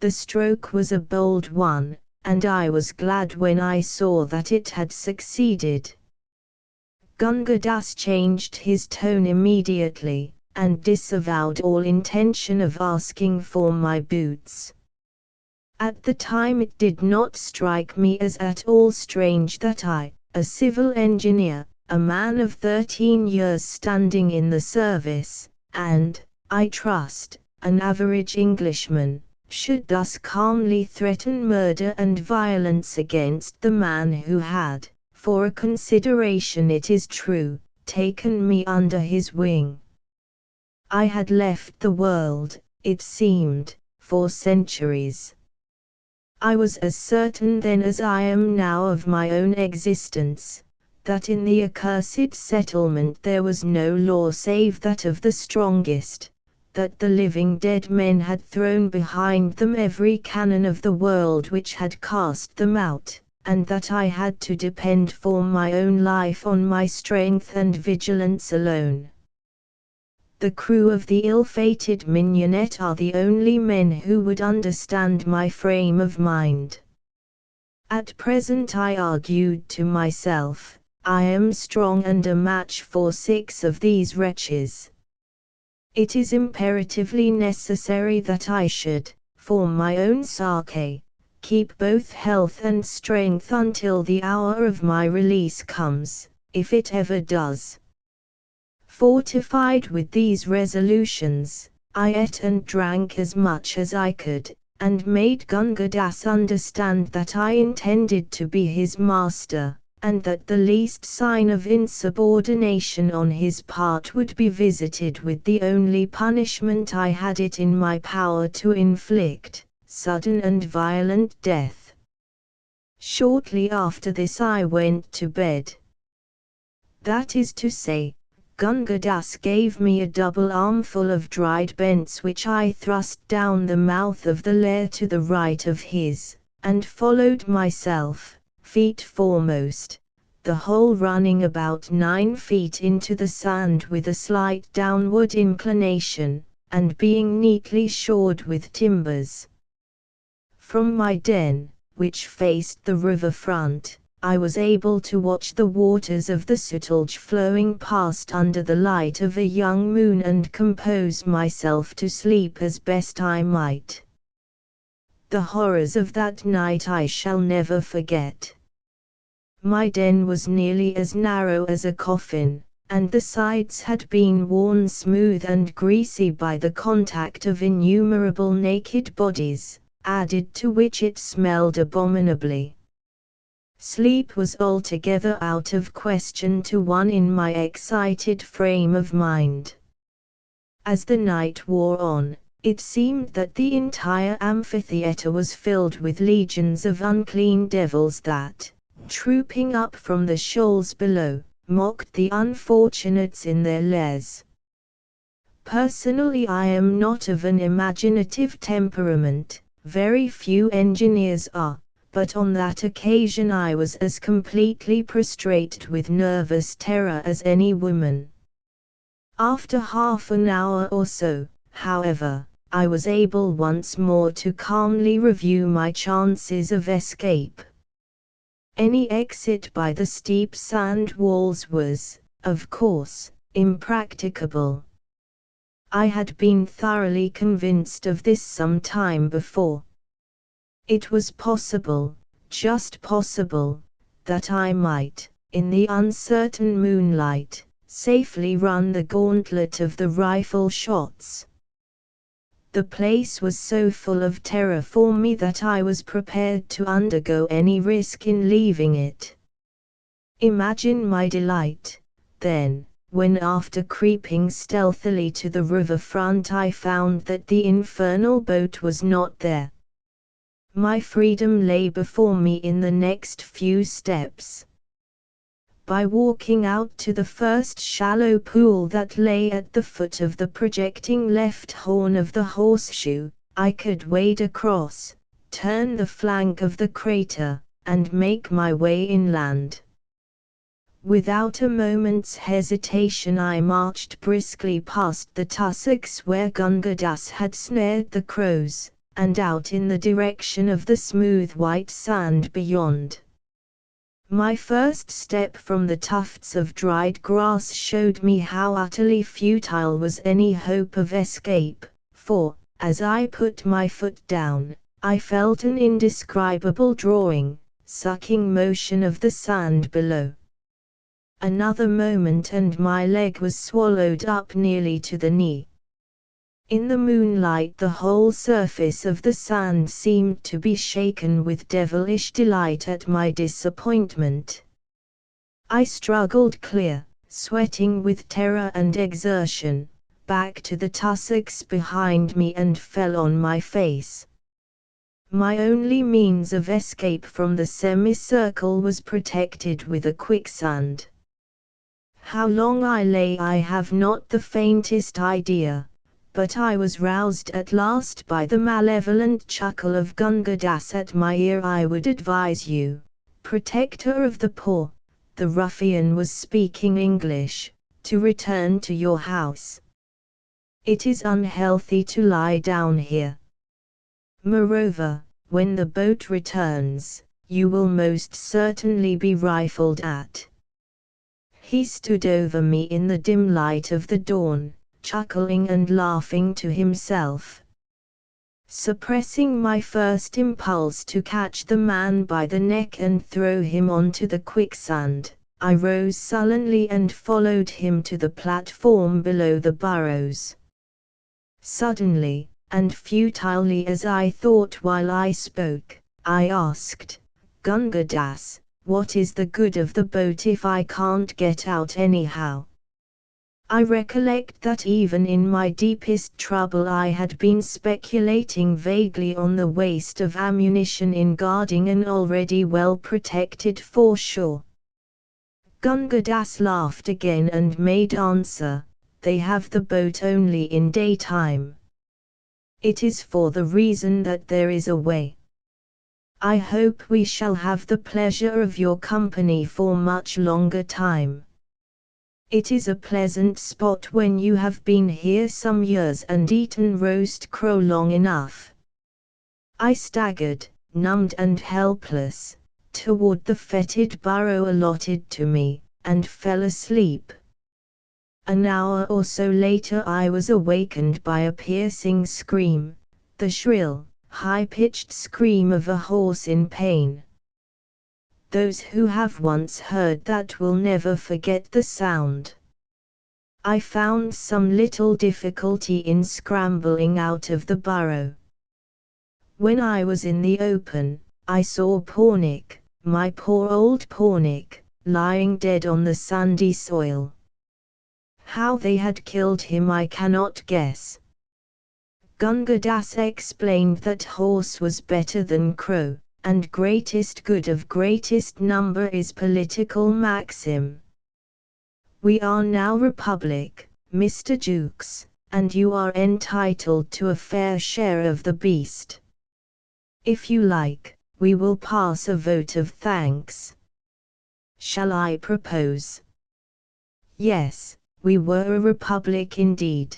The stroke was a bold one, and I was glad when I saw that it had succeeded. Gunga Das changed his tone immediately, and disavowed all intention of asking for my boots. At the time it did not strike me as at all strange that I, a civil engineer, a man of 13 years standing in the service, and, I trust, an average Englishman, should thus calmly threaten murder and violence against the man who had, for a consideration it is true, taken me under his wing. I had left the world, it seemed, for centuries. I was as certain then as I am now of my own existence, that in the accursed settlement there was no law save that of the strongest, that the living dead men had thrown behind them every canon of the world which had cast them out, and that I had to depend for my own life on my strength and vigilance alone. The crew of the ill-fated mignonette are the only men who would understand my frame of mind. At present, I argued to myself, I am strong and a match for 6 of these wretches. It is imperatively necessary that I should, for my own sake, keep both health and strength until the hour of my release comes, if it ever does. Fortified with these resolutions, I ate and drank as much as I could, and made Gunga Das understand that I intended to be his master, and that the least sign of insubordination on his part would be visited with the only punishment I had it in my power to inflict, sudden and violent death. Shortly after this I went to bed. That is to say, Gunga Das gave me a double armful of dried bents which I thrust down the mouth of the lair to the right of his, and followed myself, feet foremost, the whole running about 9 feet into the sand with a slight downward inclination, and being neatly shored with timbers. From my den, which faced the river front, I was able to watch the waters of the Sutlej flowing past under the light of a young moon and compose myself to sleep as best I might. The horrors of that night I shall never forget. My den was nearly as narrow as a coffin, and the sides had been worn smooth and greasy by the contact of innumerable naked bodies, added to which it smelled abominably. Sleep was altogether out of question to one in my excited frame of mind. As the night wore on, it seemed that the entire amphitheatre was filled with legions of unclean devils that, trooping up from the shoals below, mocked the unfortunates in their lairs. Personally, I am not of an imaginative temperament, very few engineers are, but on that occasion I was as completely prostrate with nervous terror as any woman. After half an hour or so, however, I was able once more to calmly review my chances of escape. Any exit by the steep sand walls was, of course, impracticable. I had been thoroughly convinced of this some time before. It was possible, just possible, that I might, in the uncertain moonlight, safely run the gauntlet of the rifle shots. The place was so full of terror for me that I was prepared to undergo any risk in leaving it. Imagine my delight, then, when after creeping stealthily to the river front I found that the infernal boat was not there. My freedom lay before me in the next few steps. By walking out to the first shallow pool that lay at the foot of the projecting left horn of the horseshoe, I could wade across, turn the flank of the crater, and make my way inland. Without a moment's hesitation I marched briskly past the tussocks where Gunga Das had snared the crows, and out in the direction of the smooth white sand beyond. My first step from the tufts of dried grass showed me how utterly futile was any hope of escape, for, as I put my foot down, I felt an indescribable drawing, sucking motion of the sand below. Another moment and my leg was swallowed up nearly to the knee. In the moonlight the whole surface of the sand seemed to be shaken with devilish delight at my disappointment. I struggled clear, sweating with terror and exertion, back to the tussocks behind me and fell on my face. My only means of escape from the semicircle was protected with a quicksand. How long I lay I have not the faintest idea, but I was roused at last by the malevolent chuckle of Gunga Das at my ear. I would advise you, protector of the poor, the ruffian was speaking English, to return to your house. It is unhealthy to lie down here. Moreover, when the boat returns, you will most certainly be rifled at. He stood over me in the dim light of the dawn, chuckling and laughing to himself. Suppressing my first impulse to catch the man by the neck and throw him onto the quicksand, I rose sullenly and followed him to the platform below the burrows. Suddenly, and futilely as I thought while I spoke, I asked, "Gunga Das, what is the good of the boat if I can't get out anyhow?" I recollect that even in my deepest trouble I had been speculating vaguely on the waste of ammunition in guarding an already well-protected foreshore. Gunga Das laughed again and made answer, "They have the boat only in daytime. It is for the reason that there is a way. I hope we shall have the pleasure of your company for much longer time. It is a pleasant spot when you have been here some years and eaten roast crow long enough." I staggered, numbed and helpless, toward the fetid burrow allotted to me, and fell asleep. An hour or so later I was awakened by a piercing scream, the shrill, high-pitched scream of a horse in pain. Those who have once heard that will never forget the sound. I found some little difficulty in scrambling out of the burrow. When I was in the open, I saw Pornic, my poor old Pornic, lying dead on the sandy soil. How they had killed him I cannot guess. Gunga Das explained that horse was better than crow, and greatest good of greatest number is political maxim. We are now Republic, Mr. Jukes, and you are entitled to a fair share of the beast. If you like, we will pass a vote of thanks. Shall I propose? Yes, we were a republic indeed.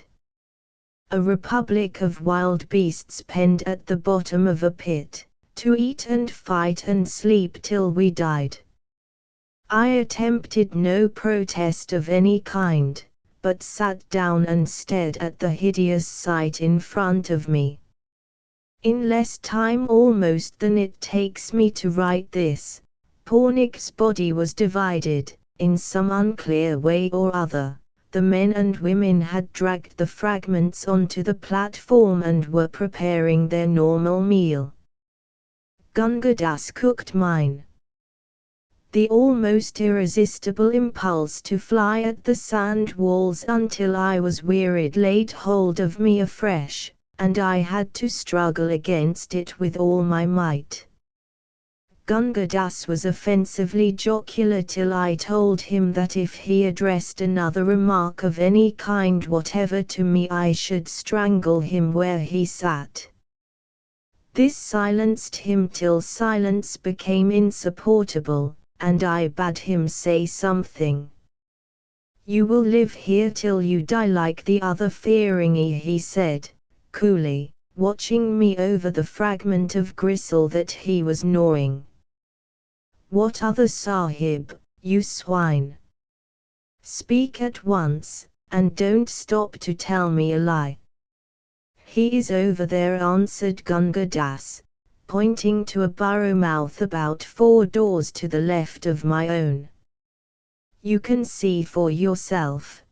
A republic of wild beasts penned at the bottom of a pit, to eat and fight and sleep till we died. I attempted no protest of any kind, but sat down and stared at the hideous sight in front of me. In less time almost than it takes me to write this, Pornic's body was divided, in some unclear way or other. The men and women had dragged the fragments onto the platform and were preparing their normal meal. Gunga Das cooked mine. The almost irresistible impulse to fly at the sand walls until I was wearied laid hold of me afresh, and I had to struggle against it with all my might. Gunga Das was offensively jocular till I told him that if he addressed another remark of any kind whatever to me I should strangle him where he sat. This silenced him till silence became insupportable, and I bade him say something. "You will live here till you die like the other Fearingi," he said, coolly, watching me over the fragment of gristle that he was gnawing. "What other Sahib, you swine? Speak at once, and don't stop to tell me a lie." "He is over there," answered Gunga Das, pointing to a burrow mouth about 4 doors to the left of my own. "You can see for yourself.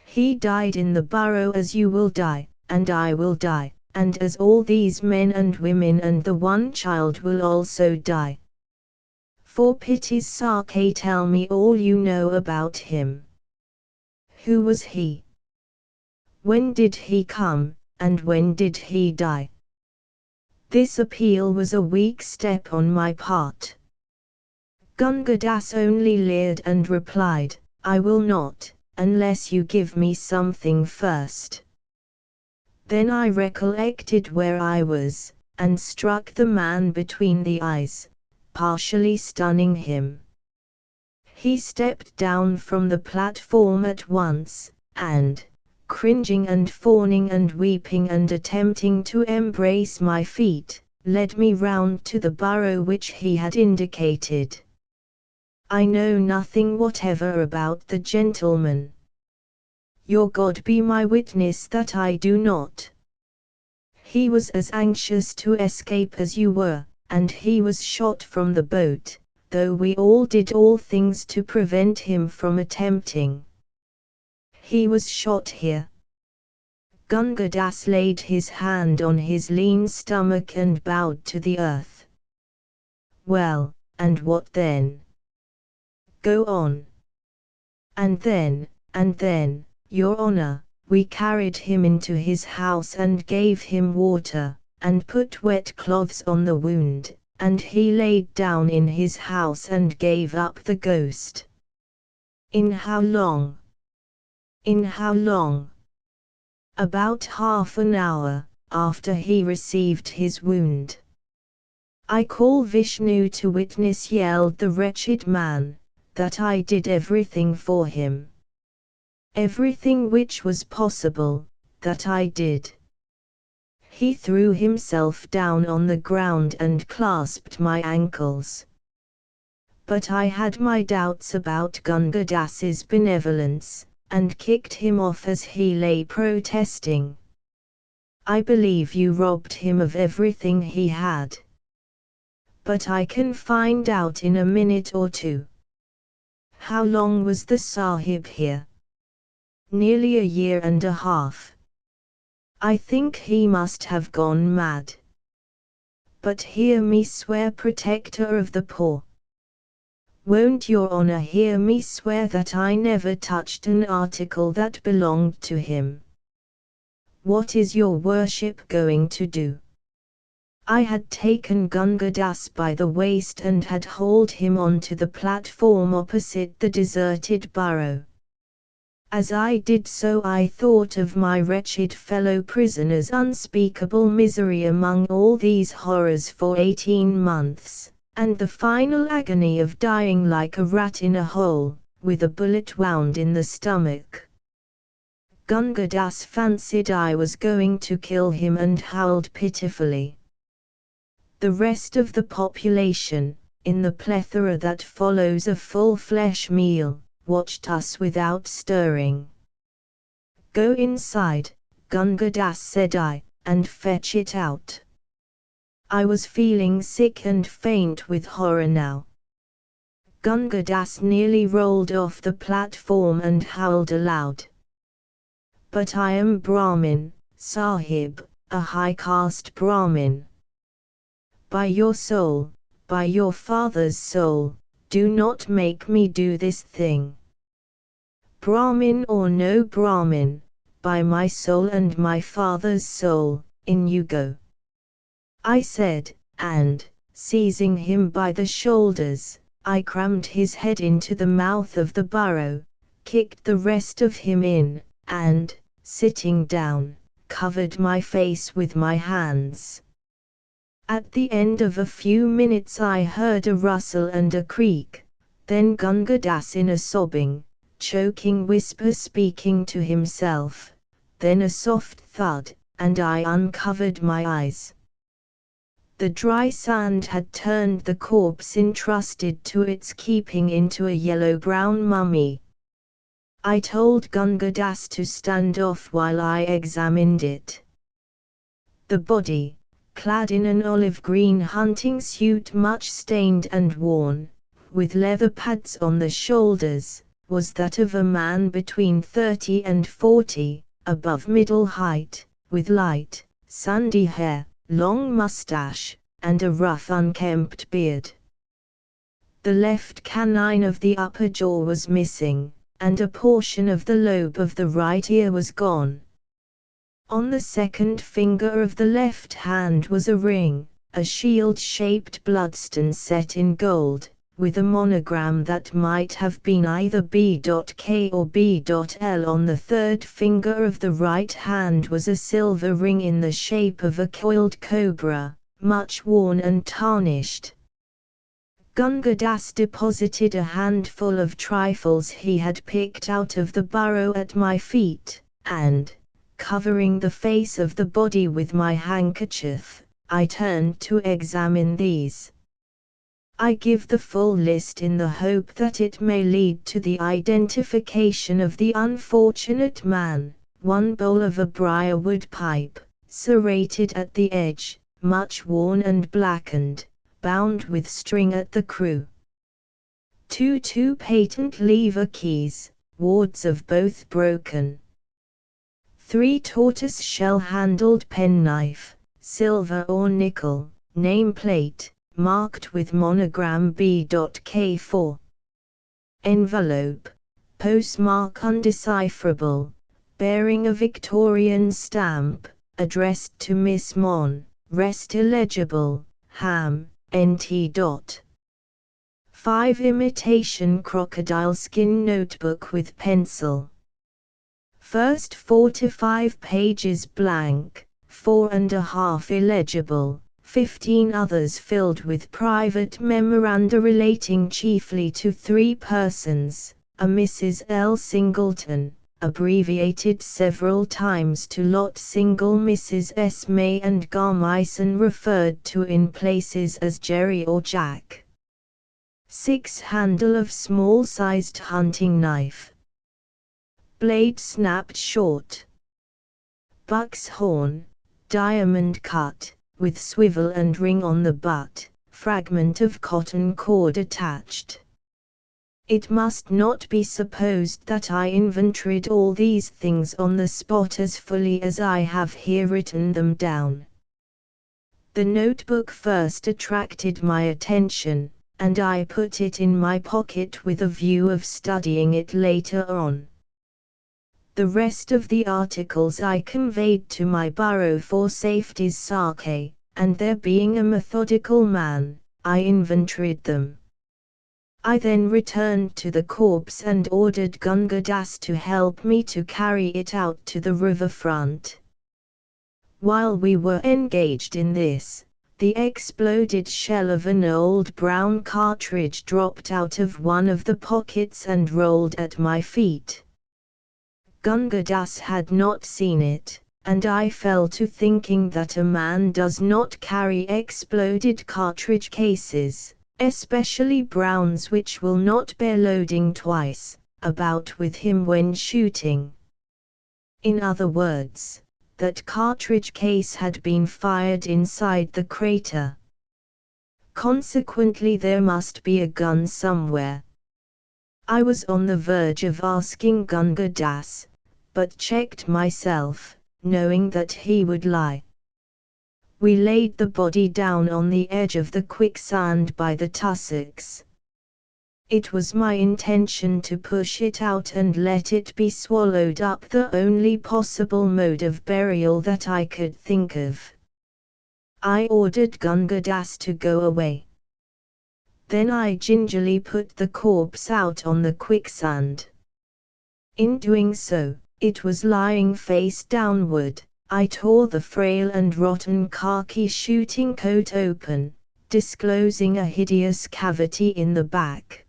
He died in the burrow as you will die, and I will die, and as all these men and women and the one child will also die. For pity's sake tell me all you know about him. Who was he? When did he come, and when did he die?" This appeal was a weak step on my part. Gunga Das only leered and replied, "I will not, unless you give me something first." Then I recollected where I was, and struck the man between the eyes, partially stunning him. He stepped down from the platform at once, and, cringing and fawning and weeping and attempting to embrace my feet, led me round to the burrow which he had indicated. I know nothing whatever about the gentleman. Your God be my witness that I do not. He was as anxious to escape as you were, and he was shot from the boat, though we all did all things to prevent him from attempting. He was shot here." Gunga Das laid his hand on his lean stomach and bowed to the earth. "Well, and what then?" "Go on." And then, Your Honor, we carried him into his house and gave him water, and put wet cloths on the wound, and he laid down in his house and gave up the ghost." "In how long?" "In how long?" "About half an hour, after he received his wound." "I call Vishnu to witness," yelled the wretched man, "that I did everything for him. Everything which was possible, that I did." He threw himself down on the ground and clasped my ankles. But I had my doubts about Gunga Das's benevolence, and kicked him off as he lay protesting. "I believe you robbed him of everything he had. But I can find out in a minute or two." "How long was the Sahib here?" "Nearly a year and a half. I think he must have gone mad. But hear me swear, protector of the poor." "Won't Your Honor hear me swear that I never touched an article that belonged to him?" "What is your worship going to do?" I had taken Gunga Das by the waist and had hauled him onto the platform opposite the deserted burrow. As I did so I thought of my wretched fellow prisoner's unspeakable misery among all these horrors for 18 months. And the final agony of dying like a rat in a hole, with a bullet wound in the stomach. Gunga Das fancied I was going to kill him and howled pitifully. The rest of the population, in the plethora that follows a full-flesh meal, watched us without stirring. "Go inside," Gunga Das said I, "and fetch it out." I was feeling sick and faint with horror now. Gunga Das nearly rolled off the platform and howled aloud. "But I am Brahmin, Sahib, a high-caste Brahmin. By your soul, by your father's soul, do not make me do this thing. Brahmin or no Brahmin, by my soul and my father's soul, in you go," I said, and, seizing him by the shoulders, I crammed his head into the mouth of the burrow, kicked the rest of him in, and, sitting down, covered my face with my hands. At the end of a few minutes I heard a rustle and a creak, then Gunga Das in a sobbing, choking whisper speaking to himself, then a soft thud, and I uncovered my eyes. The dry sand had turned the corpse entrusted to its keeping into a yellow-brown mummy. I told Gunga Das to stand off while I examined it. The body, clad in an olive-green hunting suit much stained and worn, with leather pads on the shoulders, was that of a man between 30 and 40, above middle height, with light, sandy hair, long mustache, and a rough unkempt beard. The left canine of the upper jaw was missing, and a portion of the lobe of the right ear was gone. On the second finger of the left hand was a ring, a shield-shaped bloodstone set in gold, with a monogram that might have been either B.K or B.L. On the third finger of the right hand was a silver ring in the shape of a coiled cobra, much worn and tarnished. Gunga Das deposited a handful of trifles he had picked out of the burrow at my feet, and, covering the face of the body with my handkerchief, I turned to examine these. I give the full list in the hope that it may lead to the identification of the unfortunate man: 1 bowl of a briarwood pipe, serrated at the edge, much worn and blackened, bound with string at the crew. 2 patent lever keys, wards of both broken. 3 tortoise-shell-handled penknife, silver or nickel, nameplate, marked with monogram B.K4. Envelope, postmark undecipherable, bearing a Victorian stamp, addressed to Miss Mon, rest illegible, Ham, Nt. 5 imitation crocodile skin notebook with pencil. First 4 to 5 pages blank, 4½ illegible, 15 others filled with private memoranda relating chiefly to 3 persons, a Mrs. L. Singleton, abbreviated several times to lot single Mrs. S. May and Garmison referred to in places as Jerry or Jack. 6 handle of small-sized hunting knife. Blade snapped short. Buck's horn, diamond cut, with swivel and ring on the butt, fragment of cotton cord attached. It must not be supposed that I inventoried all these things on the spot as fully as I have here written them down. The notebook first attracted my attention, and I put it in my pocket with a view of studying it later on. The rest of the articles I conveyed to my burrow for safety's sake, and there being a methodical man, I inventoried them. I then returned to the corpse and ordered Gunga Das to help me to carry it out to the riverfront. While we were engaged in this, the exploded shell of an old brown cartridge dropped out of one of the pockets and rolled at my feet. Gunga Das had not seen it, and I fell to thinking that a man does not carry exploded cartridge cases, especially browns which will not bear loading twice, about with him when shooting. In other words, that cartridge case had been fired inside the crater. Consequently there must be a gun somewhere. I was on the verge of asking Gunga Das, but checked myself, knowing that he would lie. We laid the body down on the edge of the quicksand by the tussocks. It was my intention to push it out and let it be swallowed up, the only possible mode of burial that I could think of. I ordered Gunga Das to go away. Then I gingerly put the corpse out on the quicksand. In doing so, it was lying face downward. I tore the frail and rotten khaki shooting coat open, disclosing a hideous cavity in the back.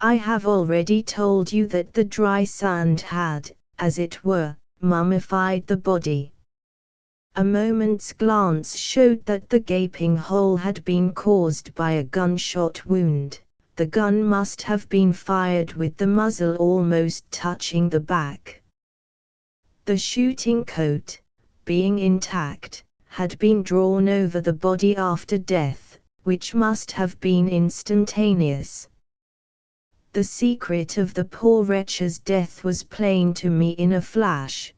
I have already told you that the dry sand had, as it were, mummified the body. A moment's glance showed that the gaping hole had been caused by a gunshot wound. The gun must have been fired with the muzzle almost touching the back. The shooting coat, being intact, had been drawn over the body after death, which must have been instantaneous. The secret of the poor wretch's death was plain to me in a flash.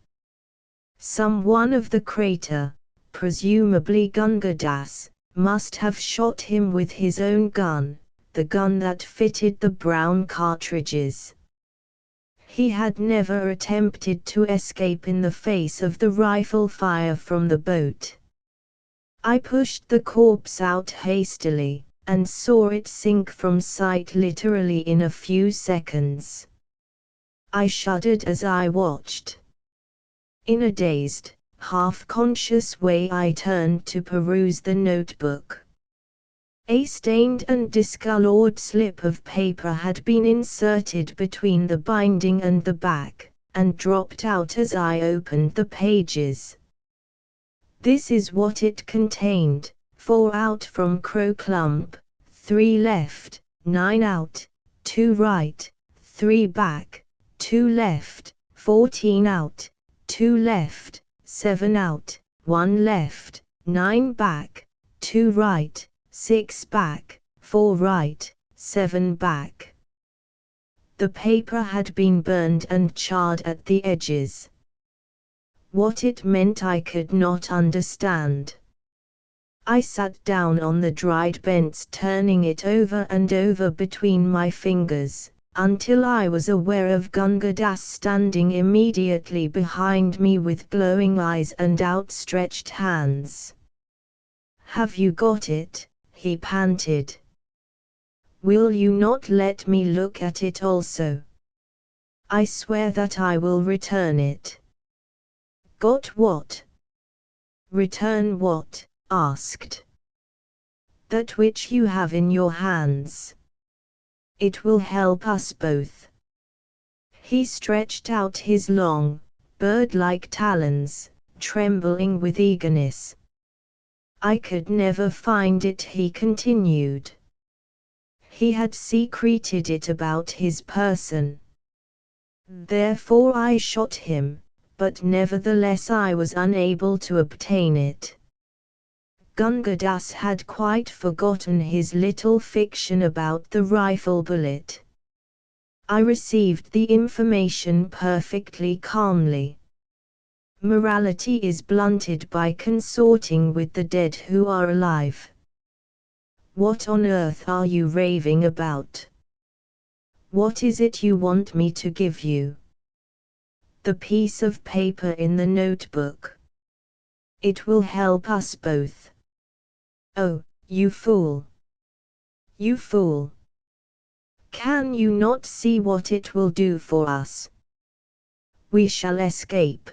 Some one of the crater, presumably Gunga Das, must have shot him with his own gun, the gun that fitted the brown cartridges. He had never attempted to escape in the face of the rifle fire from the boat. I pushed the corpse out hastily, and saw it sink from sight literally in a few seconds. I shuddered as I watched. In a dazed, half-conscious way I turned to peruse the notebook. A stained and discolored slip of paper had been inserted between the binding and the back, and dropped out as I opened the pages. This is what it contained: 4 out from Crow Clump, 3 left, 9 out, 2 right, 3 back, 2 left, 14 out, 2 left, 7 out, 1 left, 9 back, 2 right, 6 back, 4 right, 7 back. The paper had been burned and charred at the edges. What it meant I could not understand. I sat down on the dried bench, turning it over and over between my fingers, until I was aware of Gunga Das standing immediately behind me with glowing eyes and outstretched hands. "Have you got it?" he panted. "Will you not let me look at it also? I swear that I will return it." "Got what?" "Return what?" asked. "That which you have in your hands. It will help us both." He stretched out his long, bird-like talons, trembling with eagerness. "I could never find it," he continued. He had secreted it about his person. Therefore I shot him, but nevertheless I was unable to obtain it. Gunga Das had quite forgotten his little fiction about the rifle bullet. I received the information perfectly calmly. Morality is blunted by consorting with the dead who are alive. "What on earth are you raving about? What is it you want me to give you?" "The piece of paper in the notebook. It will help us both." "Oh, you fool! You fool! Can you not see what it will do for us? We shall escape."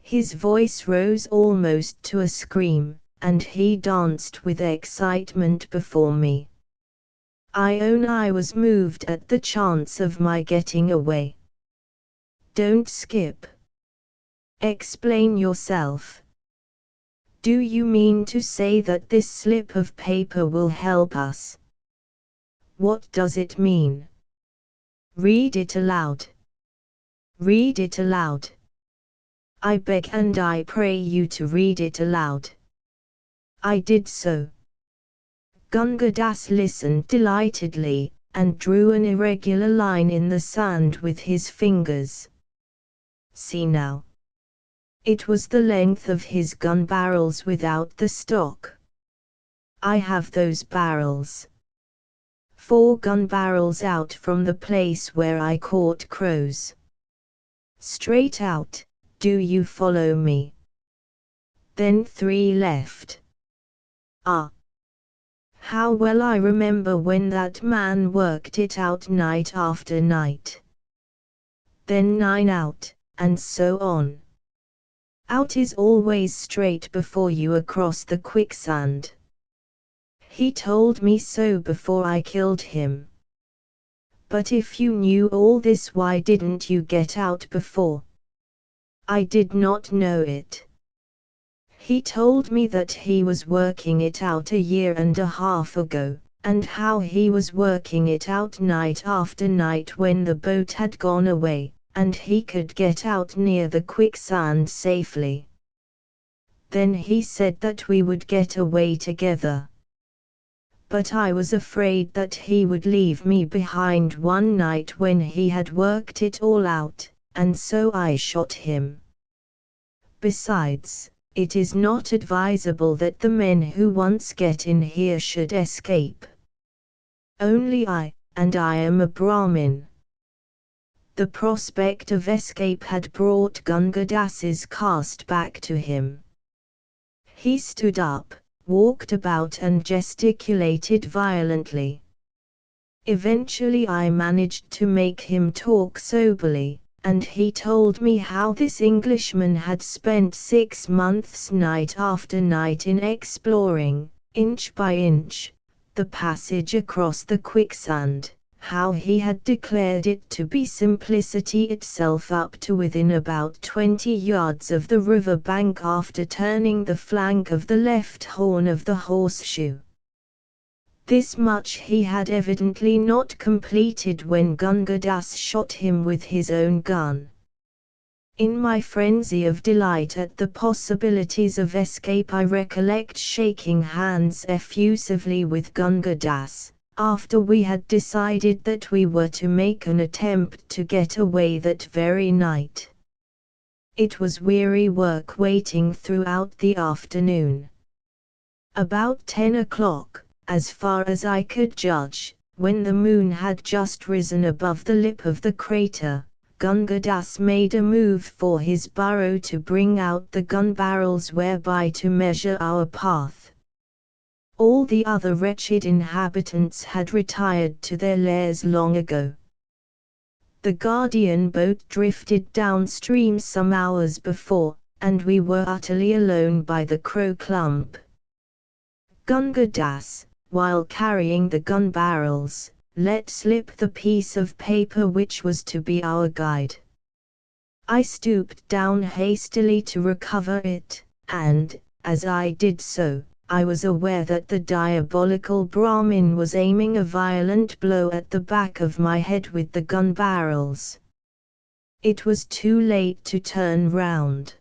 His voice rose almost to a scream, and he danced with excitement before me. I own I was moved at the chance of my getting away. "Don't skip. Explain yourself. Do you mean to say that this slip of paper will help us? What does it mean? Read it aloud. Read it aloud. I beg and I pray you to read it aloud." I did so. Gunga Das listened delightedly, and drew an irregular line in the sand with his fingers. "See now. It was the length of his gun barrels without the stock. I have those barrels. 4 gun barrels out from the place where I caught crows. Straight out, do you follow me? Then 3 left. Ah! How well I remember when that man worked it out night after night. Then 9 out, and so on. Out is always straight before you across the quicksand. He told me so before I killed him. But if you knew all this, why didn't you get out before?" "I did not know it. He told me that he was working it out 1.5 years ago, and how he was working it out night after night when the boat had gone away, and he could get out near the quicksand safely. Then he said that we would get away together. But I was afraid that he would leave me behind one night when he had worked it all out, and so I shot him. Besides, it is not advisable that the men who once get in here should escape. Only I, and I am a Brahmin." The prospect of escape had brought Gunga Das's caste back to him. He stood up, walked about and gesticulated violently. Eventually I managed to make him talk soberly, and he told me how this Englishman had spent 6 months night after night in exploring, inch by inch, the passage across the quicksand, how he had declared it to be simplicity itself up to within about 20 yards of the river bank after turning the flank of the left horn of the horseshoe. This much he had evidently not completed when Gunga Das shot him with his own gun. In my frenzy of delight at the possibilities of escape, I recollect shaking hands effusively with Gunga Das, after we had decided that we were to make an attempt to get away that very night. It was weary work waiting throughout the afternoon. About 10 o'clock, as far as I could judge, when the moon had just risen above the lip of the crater, Gunga Das made a move for his burrow to bring out the gun barrels whereby to measure our path. All the other wretched inhabitants had retired to their lairs long ago. The Guardian boat drifted downstream some hours before, and we were utterly alone by the Crow Clump. Gunga Das, while carrying the gun barrels, let slip the piece of paper which was to be our guide. I stooped down hastily to recover it, and, as I did so, I was aware that the diabolical Brahmin was aiming a violent blow at the back of my head with the gun barrels. It was too late to turn round.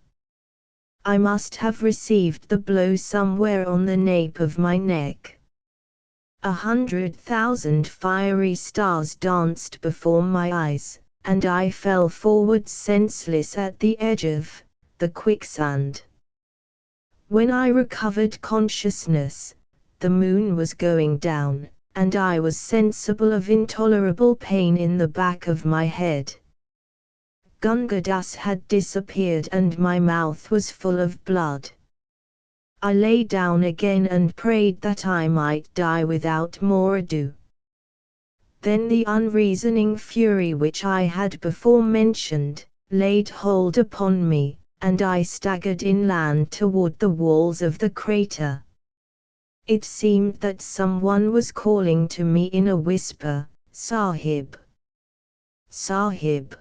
I must have received the blow somewhere on the nape of my neck. 100,000 fiery stars danced before my eyes, and I fell forward senseless at the edge of the quicksand. When I recovered consciousness, the moon was going down, and I was sensible of intolerable pain in the back of my head. Gunga Das had disappeared and my mouth was full of blood. I lay down again and prayed that I might die without more ado. Then the unreasoning fury which I had before mentioned, laid hold upon me, and I staggered inland toward the walls of the crater. It seemed that someone was calling to me in a whisper, "Sahib! Sahib!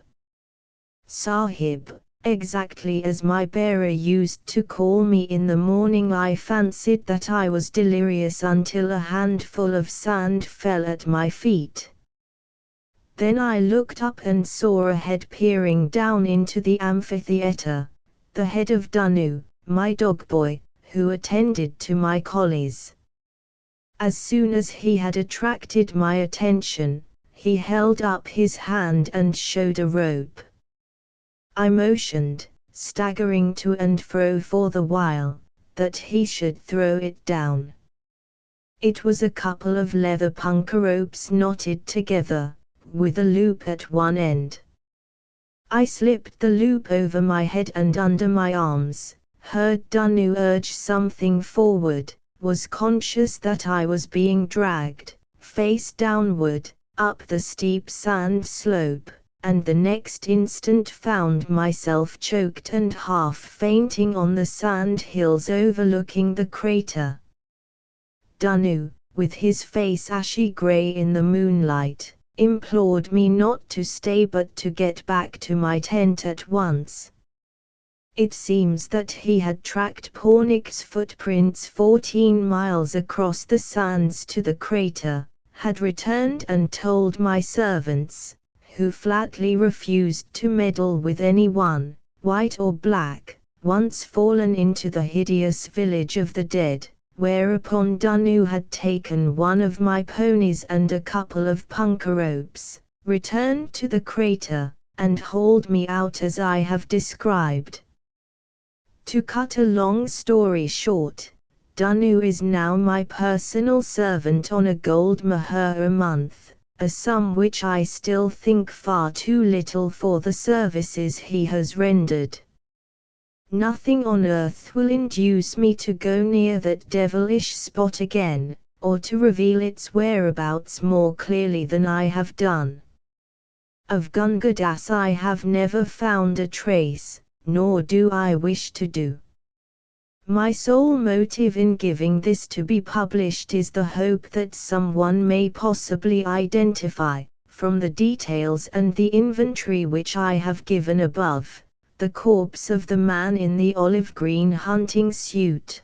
Sahib!" Exactly as my bearer used to call me in the morning. I fancied that I was delirious until a handful of sand fell at my feet. Then I looked up and saw a head peering down into the amphitheater, the head of Danu, my dog boy, who attended to my collies. As soon as he had attracted my attention, he held up his hand and showed a rope. I motioned, staggering to and fro for the while, that he should throw it down. It was a couple of leather punka ropes knotted together, with a loop at one end. I slipped the loop over my head and under my arms, heard Danu urge something forward, was conscious that I was being dragged, face downward, up the steep sand slope, and the next instant found myself choked and half fainting on the sand hills overlooking the crater. Danu, with his face ashy grey in the moonlight, implored me not to stay but to get back to my tent at once. It seems that he had tracked Pornick's footprints 14 miles across the sands to the crater, had returned and told my servants, who flatly refused to meddle with anyone, white or black, once fallen into the hideous village of the dead, whereupon Danu had taken one of my ponies and a couple of punka ropes, returned to the crater, and hauled me out as I have described. To cut a long story short, Danu is now my personal servant on a gold mahur a month, a sum which I still think far too little for the services he has rendered. Nothing on earth will induce me to go near that devilish spot again, or to reveal its whereabouts more clearly than I have done. Of Gunga Das I have never found a trace, nor do I wish to do. My sole motive in giving this to be published is the hope that someone may possibly identify, from the details and the inventory which I have given above, the corpse of the man in the olive-green hunting suit.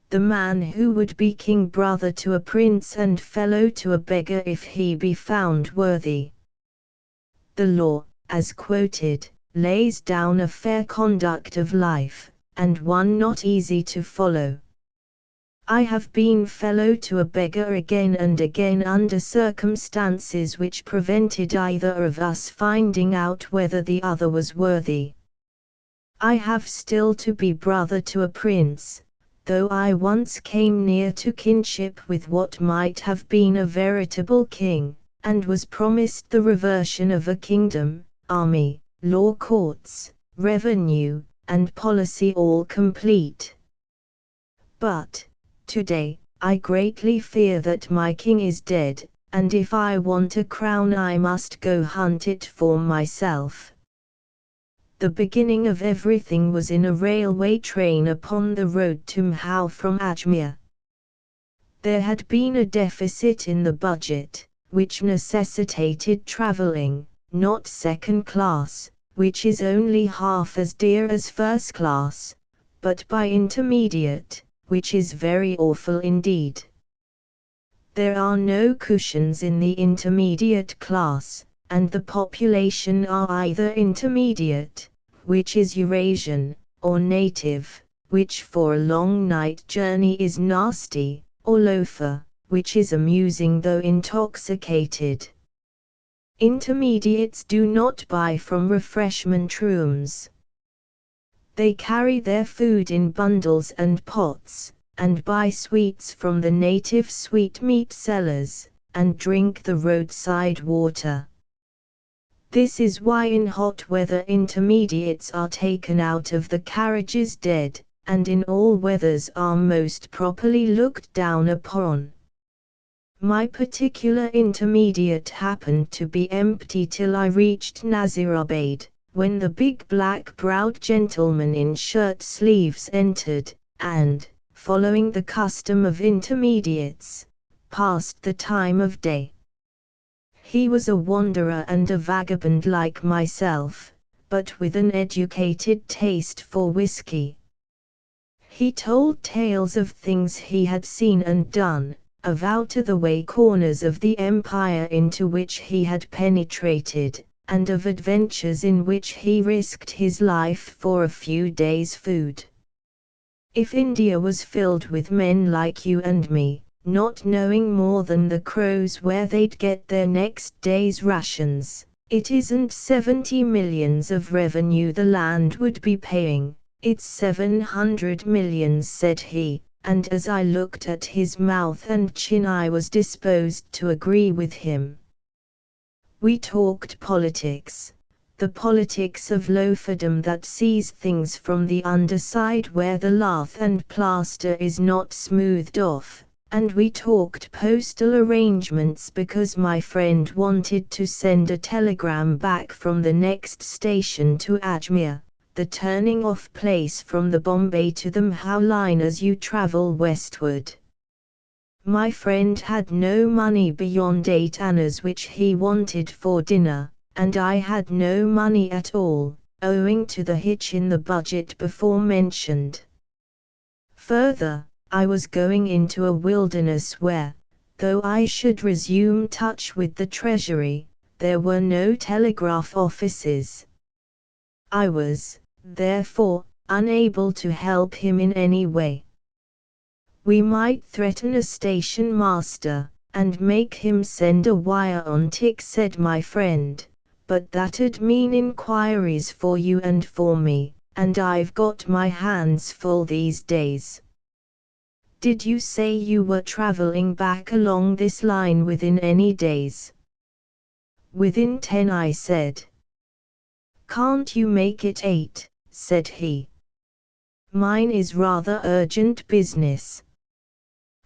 The man who would be king brother to a prince and fellow to a beggar if he be found worthy. The law, as quoted, lays down a fair conduct of life, and one not easy to follow. I have been fellow to a beggar again and again under circumstances which prevented either of us finding out whether the other was worthy. I have still to be brother to a prince, though I once came near to kinship with what might have been a veritable king, and was promised the reversion of a kingdom, army, law courts, revenue, and policy all complete. But, today, I greatly fear that my king is dead, and if I want a crown I must go hunt it for myself. The beginning of everything was in a railway train upon the road to Mhou from Ajmer. There had been a deficit in the budget, which necessitated travelling, not second class, which is only half as dear as first class, but by intermediate, which is very awful indeed. There are no cushions in the intermediate class, and the population are either intermediate, which is Eurasian, or native, which for a long night journey is nasty, or loafer, which is amusing though intoxicated. Intermediates do not buy from refreshment rooms. They carry their food in bundles and pots, and buy sweets from the native sweetmeat sellers, and drink the roadside water. This is why in hot weather intermediates are taken out of the carriages dead, and in all weathers are most properly looked down upon. My particular intermediate happened to be empty till I reached Nazirabad, when the big black-browed gentleman in shirt-sleeves entered, and, following the custom of intermediates, passed the time of day. He was a wanderer and a vagabond like myself, but with an educated taste for whiskey. He told tales of things he had seen and done, of out-of-the-way corners of the empire into which he had penetrated, and of adventures in which he risked his life for a few days' food. If India was filled with men like you and me, not knowing more than the crows where they'd get their next day's rations, it isn't 70 millions of revenue the land would be paying, it's 700 millions, said he, and as I looked at his mouth and chin I was disposed to agree with him. We talked politics, the politics of loaferdom that sees things from the underside where the lath and plaster is not smoothed off, and we talked postal arrangements because my friend wanted to send a telegram back from the next station to Ajmer, the turning off place from the Bombay to the Mhou line as you travel westward. My friend had no money beyond 8 annas which he wanted for dinner, and I had no money at all, owing to the hitch in the budget before mentioned. Further, I was going into a wilderness where, though I should resume touch with the Treasury, there were no telegraph offices. I was, therefore, unable to help him in any way. We might threaten a station master, and make him send a wire on tick, said my friend, but that'd mean inquiries for you and for me, and I've got my hands full these days. Did you say you were traveling back along this line within any days? Within 10, I said. Can't you make it 8, said he. Mine is rather urgent business.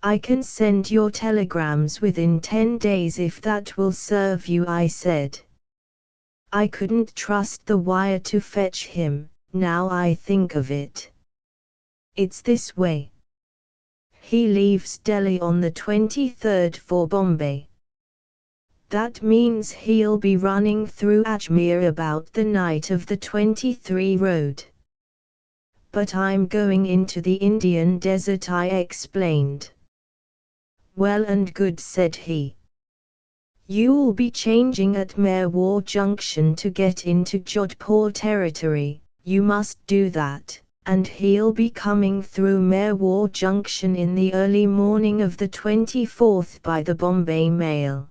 I can send your telegrams within 10 days if that will serve you, I said. I couldn't trust the wire to fetch him, now I think of it. It's this way. He leaves Delhi on the 23rd for Bombay. That means he'll be running through Ajmer about the night of the 23 road. But I'm going into the Indian desert, I explained. Well and good, said he. You'll be changing at Merwar Junction to get into Jodhpur territory. You must do that, and he'll be coming through Merwar Junction in the early morning of the 24th by the Bombay mail.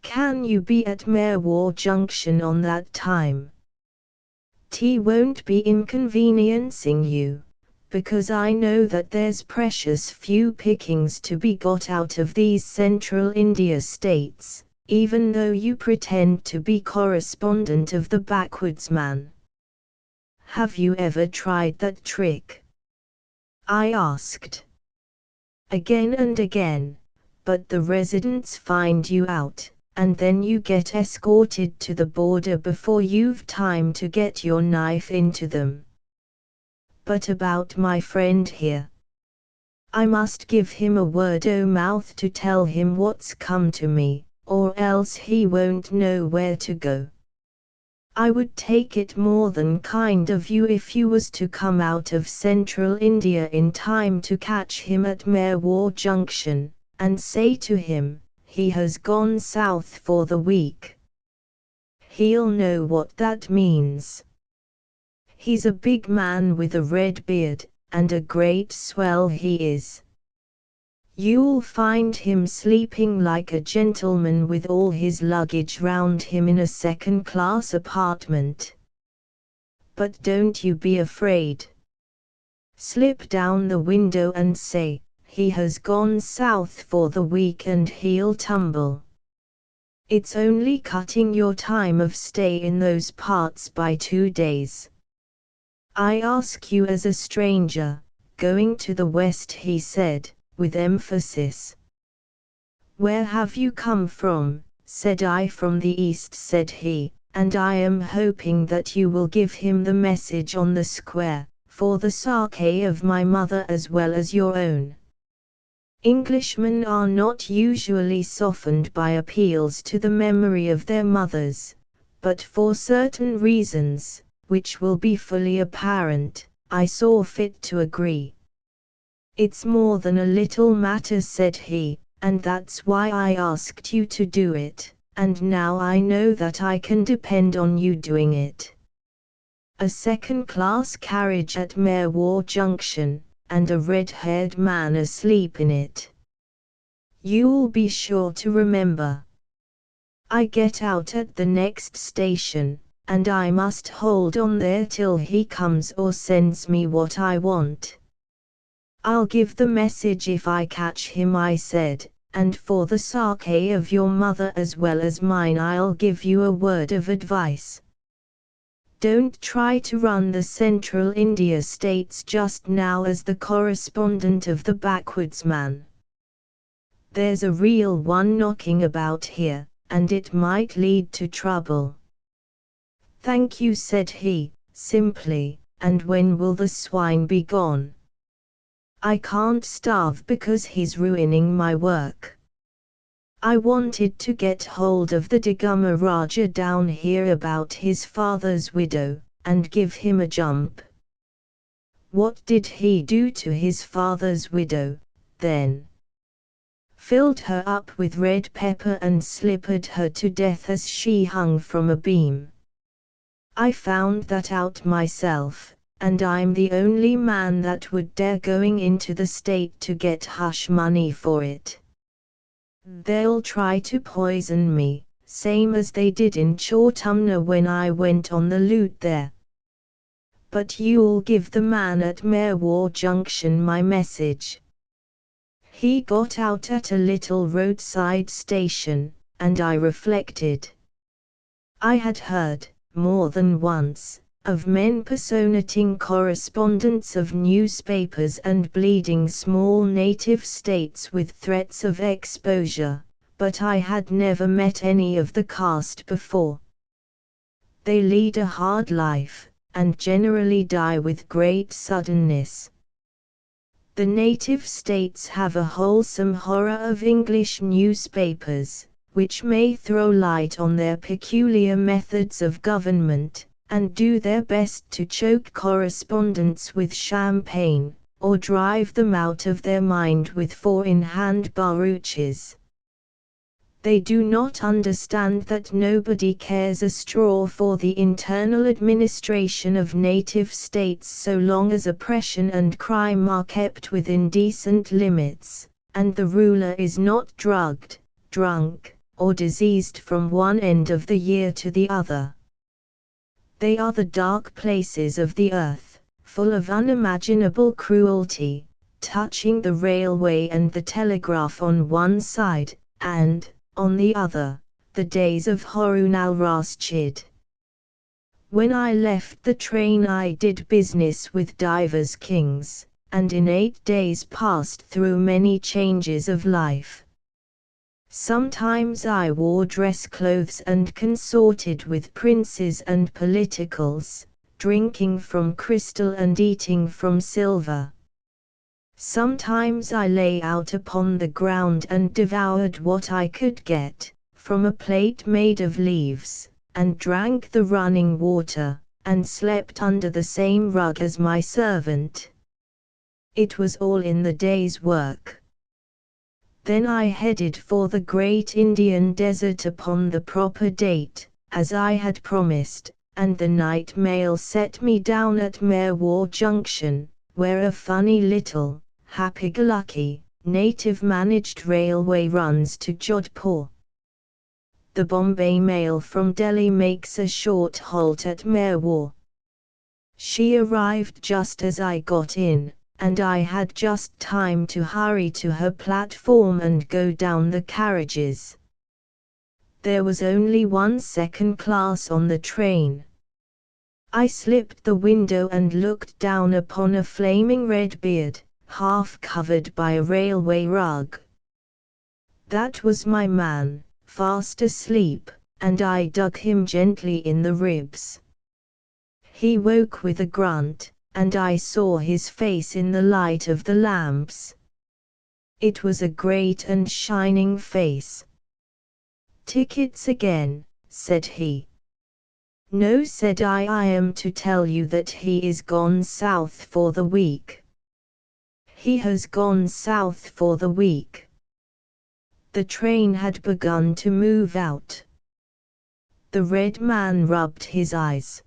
Can you be at Merwar Junction on that time? T won't be inconveniencing you, because I know that there's precious few pickings to be got out of these Central India states, even though you pretend to be correspondent of the Backwoodsman. Have you ever tried that trick? I asked. Again and again, but the residents find you out, and then you get escorted to the border before you've time to get your knife into them. But about my friend here. I must give him a word o' mouth to tell him what's come to me, or else he won't know where to go. I would take it more than kind of you if you was to come out of Central India in time to catch him at Merwar Junction, and say to him, he has gone south for the week. He'll know what that means. He's a big man with a red beard, and a great swell he is. You'll find him sleeping like a gentleman with all his luggage round him in a second-class apartment. But don't you be afraid. Slip down the window and say, he has gone south for the week and he'll tumble. It's only cutting your time of stay in those parts by 2 days. I ask you as a stranger, going to the west, he said, with emphasis. Where have you come from? Said I. From the east, said he, and I am hoping that you will give him the message on the square, for the sake of my mother as well as your own. Englishmen are not usually softened by appeals to the memory of their mothers, but for certain reasons, which will be fully apparent, I saw fit to agree. It's more than a little matter, said he, and that's why I asked you to do it, and now I know that I can depend on you doing it. A second-class carriage at Merwar Junction, and a red-haired man asleep in it. You'll be sure to remember. I get out at the next station, and I must hold on there till he comes or sends me what I want. I'll give the message if I catch him, I said, and for the sake of your mother as well as mine I'll give you a word of advice. Don't try to run the Central India states just now as the correspondent of the Backwoodsman. There's a real one knocking about here, and it might lead to trouble. Thank you, said he, simply, and when will the swine be gone? I can't starve because he's ruining my work. I wanted to get hold of the Digumma Raja down here about his father's widow, and give him a jump. What did he do to his father's widow, then? Filled her up with red pepper and slippered her to death as she hung from a beam. I found that out myself, and I'm the only man that would dare going into the state to get hush money for it. They'll try to poison me, same as they did in Chautumna when I went on the loot there. But you'll give the man at Merwar Junction my message. He got out at a little roadside station, and I reflected. I had heard, more than once, of men personating correspondents of newspapers and bleeding small native states with threats of exposure, but I had never met any of the caste before. They lead a hard life, and generally die with great suddenness. The native states have a wholesome horror of English newspapers, which may throw light on their peculiar methods of government, and do their best to choke correspondents with champagne, or drive them out of their mind with four-in-hand barouches. They do not understand that nobody cares a straw for the internal administration of native states so long as oppression and crime are kept within decent limits, and the ruler is not drugged, drunk, or diseased from one end of the year to the other. They are the dark places of the earth, full of unimaginable cruelty, touching the railway and the telegraph on one side, and, on the other, the days of Harun al-Rashid. When I left the train I did business with divers kings, and in 8 days passed through many changes of life. Sometimes I wore dress clothes and consorted with princes and politicals, drinking from crystal and eating from silver. Sometimes I lay out upon the ground and devoured what I could get, from a plate made of leaves, and drank the running water, and slept under the same rug as my servant. It was all in the day's work. Then I headed for the great Indian desert upon the proper date, as I had promised, and the night mail set me down at Merwar Junction, where a funny little, happy-go-lucky, native-managed railway runs to Jodhpur. The Bombay mail from Delhi makes a short halt at Merwar. She arrived just as I got in, and I had just time to hurry to her platform and go down the carriages. There was only one second class on the train. I slipped the window and looked down upon a flaming red beard, half covered by a railway rug. That was my man, fast asleep, and I dug him gently in the ribs. He woke with a grunt, and I saw his face in the light of the lamps. It was a great and shining face. "Tickets again," said he. "No," said I am to tell you that he is gone south for the week." "He has gone south for the week." The train had begun to move out. The red man rubbed his eyes.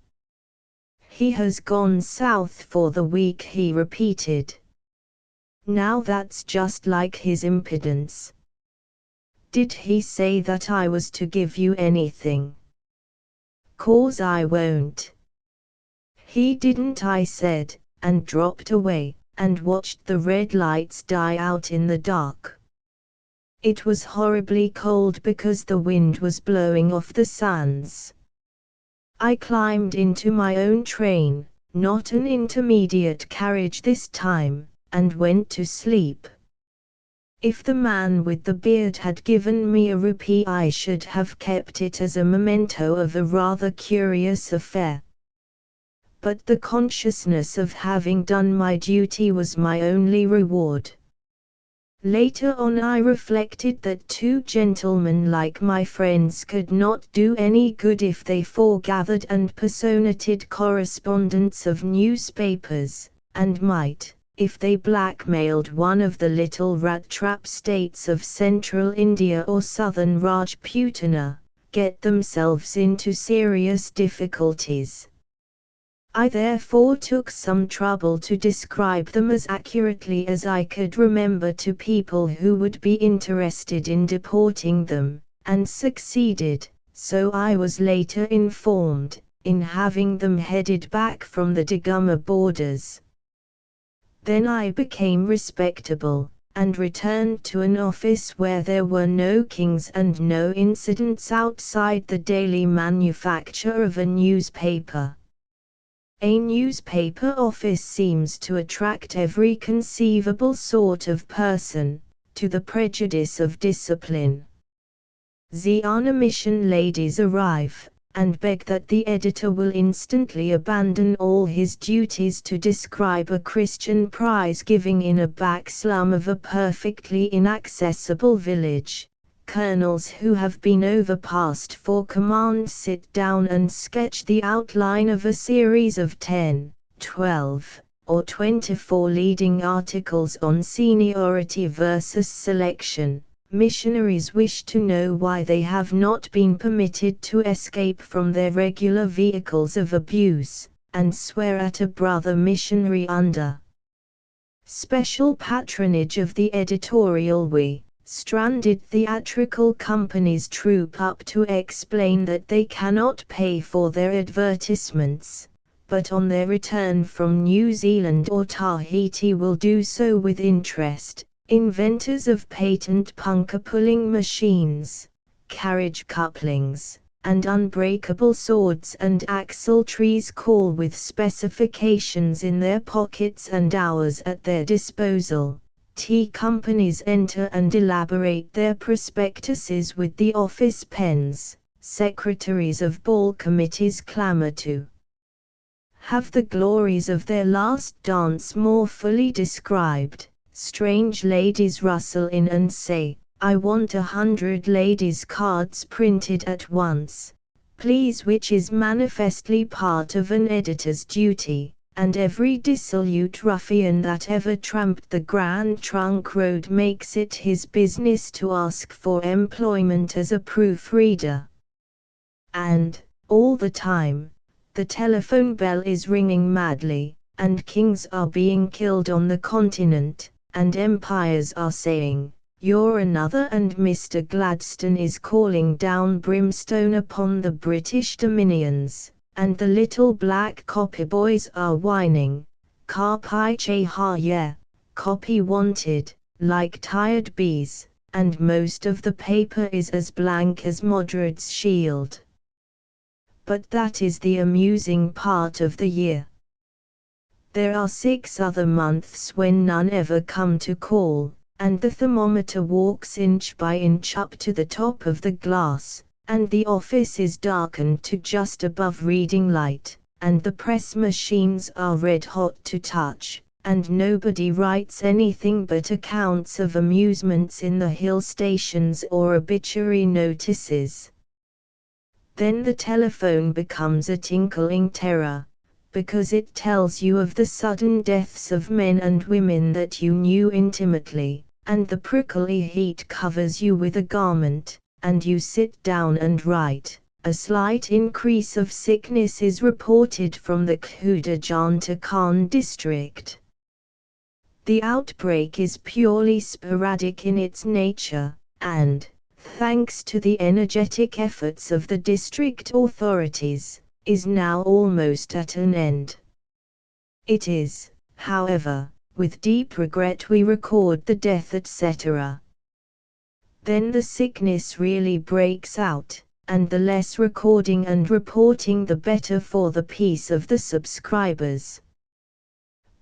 "He has gone south for the week," he repeated. "Now that's just like his impudence. Did he say that I was to give you anything?" "'Cause I won't." "He didn't," I said, and dropped away, and watched the red lights die out in the dark. It was horribly cold because the wind was blowing off the sands. I climbed into my own train, not an intermediate carriage this time, and went to sleep. If the man with the beard had given me a rupee I should have kept it as a memento of a rather curious affair. But the consciousness of having done my duty was my only reward. Later on I reflected that 2 gentlemen like my friends could not do any good if they foregathered and personated correspondents of newspapers, and might, if they blackmailed one of the little rat-trap states of central India or southern Rajputana, get themselves into serious difficulties. I therefore took some trouble to describe them as accurately as I could remember to people who would be interested in deporting them, and succeeded, so I was later informed, in having them headed back from the Digumma borders. Then I became respectable, and returned to an office where there were no kings and no incidents outside the daily manufacture of a newspaper. A newspaper office seems to attract every conceivable sort of person, to the prejudice of discipline. Ziana mission ladies arrive, and beg that the editor will instantly abandon all his duties to describe a Christian prize giving in a back slum of a perfectly inaccessible village. Colonels who have been overpassed for command sit down and sketch the outline of a series of 10, 12, or 24 leading articles on seniority versus selection, Missionaries wish to know why they have not been permitted to escape from their regular vehicles of abuse, and swear at a brother missionary under special patronage of the editorial we. Stranded theatrical companies troop up to explain that they cannot pay for their advertisements, but on their return from New Zealand or Tahiti will do so with interest. Inventors of patent punker-pulling machines, carriage couplings, and unbreakable swords and axle trees call with specifications in their pockets and hours at their disposal. Tea companies enter and elaborate their prospectuses with the office pens. Secretaries of ball committees clamor to have the glories of their last dance more fully described. Strange ladies rustle in and say, "I want 100 ladies' cards printed at once, please," which is manifestly part of an editor's duty, and every dissolute ruffian that ever tramped the Grand Trunk Road makes it his business to ask for employment as a proofreader. And, all the time, the telephone bell is ringing madly, and kings are being killed on the continent, and empires are saying, "You're another," and Mr. Gladstone is calling down brimstone upon the British dominions, and the little black copy boys are whining, "Carpi che ha ye, copy wanted," like tired bees, and most of the paper is as blank as Modred's shield. But that is the amusing part of the year. There are 6 other months when none ever come to call, and the thermometer walks inch by inch up to the top of the glass, and the office is darkened to just above reading light, and the press machines are red hot to touch, and nobody writes anything but accounts of amusements in the hill stations or obituary notices. Then the telephone becomes a tinkling terror, because it tells you of the sudden deaths of men and women that you knew intimately, and the prickly heat covers you with a garment, and you sit down and write. A slight increase of sickness is reported from the Khudajan district. The outbreak is purely sporadic in its nature, and, thanks to the energetic efforts of the district authorities, is now almost at an end. It is, however, with deep regret we record the death etc. Then the sickness really breaks out, and the less recording and reporting the better for the peace of the subscribers.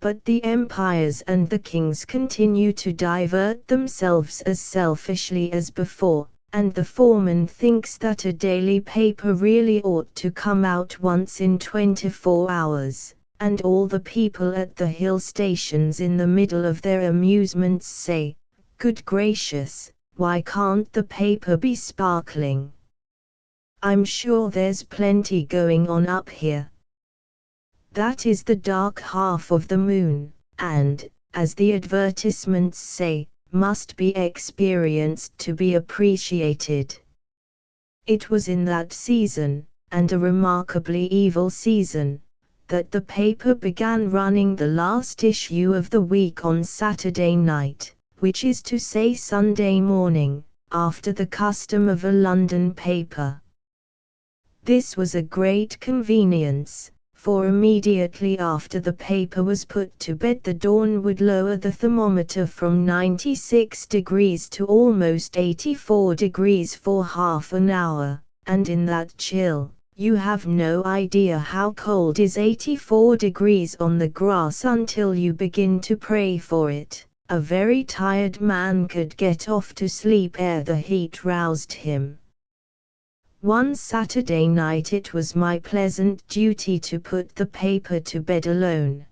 But the empires and the kings continue to divert themselves as selfishly as before, and the foreman thinks that a daily paper really ought to come out once in 24 hours, and all the people at the hill stations in the middle of their amusements say, "Good gracious, why can't the paper be sparkling? I'm sure there's plenty going on up here." That is the dark half of the moon, and, as the advertisements say, must be experienced to be appreciated. It was in that season, and a remarkably evil season, that the paper began running the last issue of the week on Saturday night, which is to say Sunday morning, after the custom of a London paper. This was a great convenience, for immediately after the paper was put to bed the dawn would lower the thermometer from 96 degrees to almost 84 degrees for half an hour, and in that chill, you have no idea how cold is 84 degrees on the grass until you begin to pray for it. A very tired man could get off to sleep ere the heat roused him. One Saturday night it was my pleasant duty to put the paper to bed alone.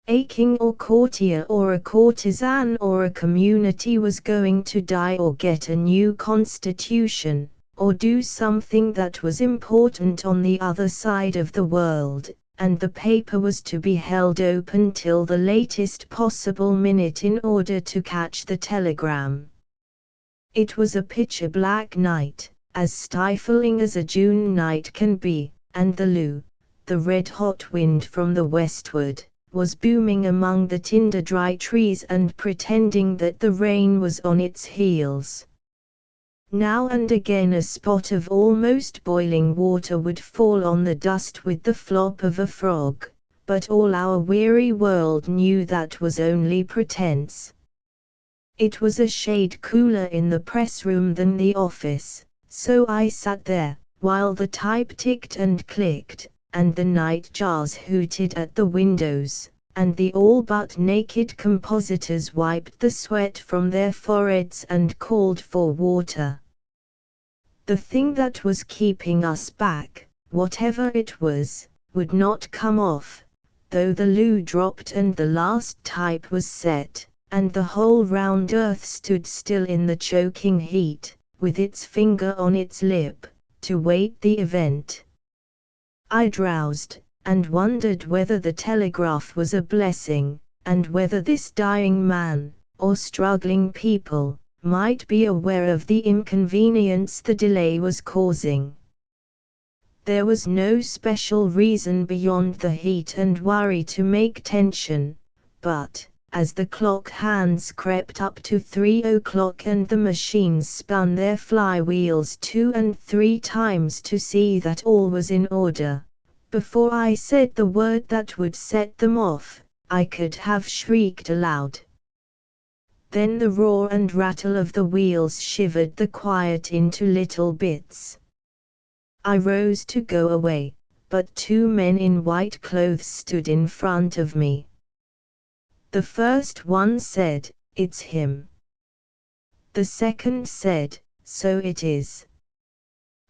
A king or courtier or a courtesan or a community was going to die or get a new constitution, or do something that was important on the other side of the world, and the paper was to be held open till the latest possible minute in order to catch the telegram. It was a pitcher-black night, as stifling as a June night can be, and the loo, the red-hot wind from the westward, was booming among the tinder-dry trees and pretending that the rain was on its heels. Now and again a spot of almost boiling water would fall on the dust with the flop of a frog, but all our weary world knew that was only pretense. It was a shade cooler in the press room than the office, so I sat there, while the type ticked and clicked, and the nightjars hooted at the windows, and the all-but naked compositors wiped the sweat from their foreheads and called for water. The thing that was keeping us back, whatever it was, would not come off, though the loo dropped and the last type was set, and the whole round earth stood still in the choking heat, with its finger on its lip, to wait the event. I drowsed, and wondered whether the telegraph was a blessing, and whether this dying man, or struggling people, might be aware of the inconvenience the delay was causing. There was no special reason beyond the heat and worry to make tension, but, as the clock hands crept up to 3 o'clock and the machines spun their flywheels 2 and 3 times to see that all was in order, before I said the word that would set them off, I could have shrieked aloud. Then the roar and rattle of the wheels shivered the quiet into little bits. I rose to go away, but 2 men in white clothes stood in front of me. The first one said, "It's him." The second said, "So it is."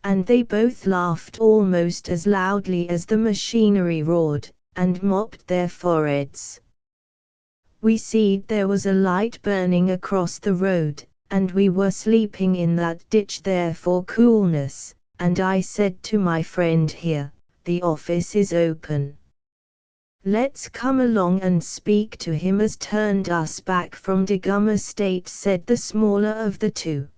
And they both laughed almost as loudly as the machinery roared, and mopped their foreheads. We see there was a light burning across the road, and we were sleeping in that ditch there for coolness, and I said to my friend here, "The office is open. Let's come along and speak to him." As turned us back from Diggum Estate, said the smaller of the 2.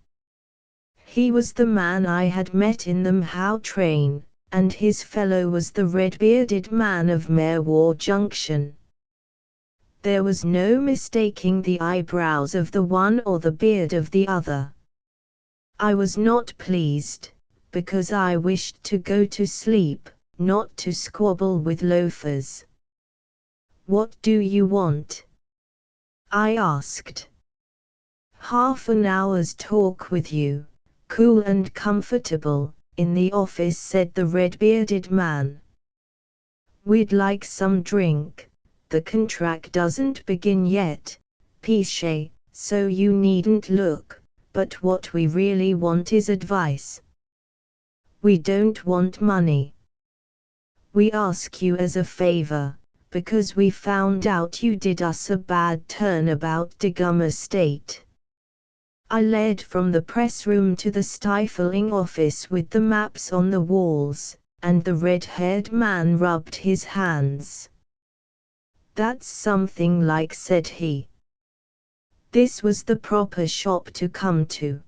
He was the man I had met in the Mhow train, and his fellow was the red-bearded man of Merwar Junction. There was no mistaking the eyebrows of the one or the beard of the other. I was not pleased, because I wished to go to sleep, not to squabble with loafers. "What do you want?" I asked. "Half an hour's talk with you, cool and comfortable, in the office," said the red-bearded man. "We'd like some drink. The contract doesn't begin yet, Pichet, so you needn't look, but what we really want is advice. We don't want money. We ask you as a favor, because we found out you did us a bad turn about Diggum Estate." I led from the press room to the stifling office with the maps on the walls, and the red-haired man rubbed his hands. "That's something like," said he. This was the proper shop to come to.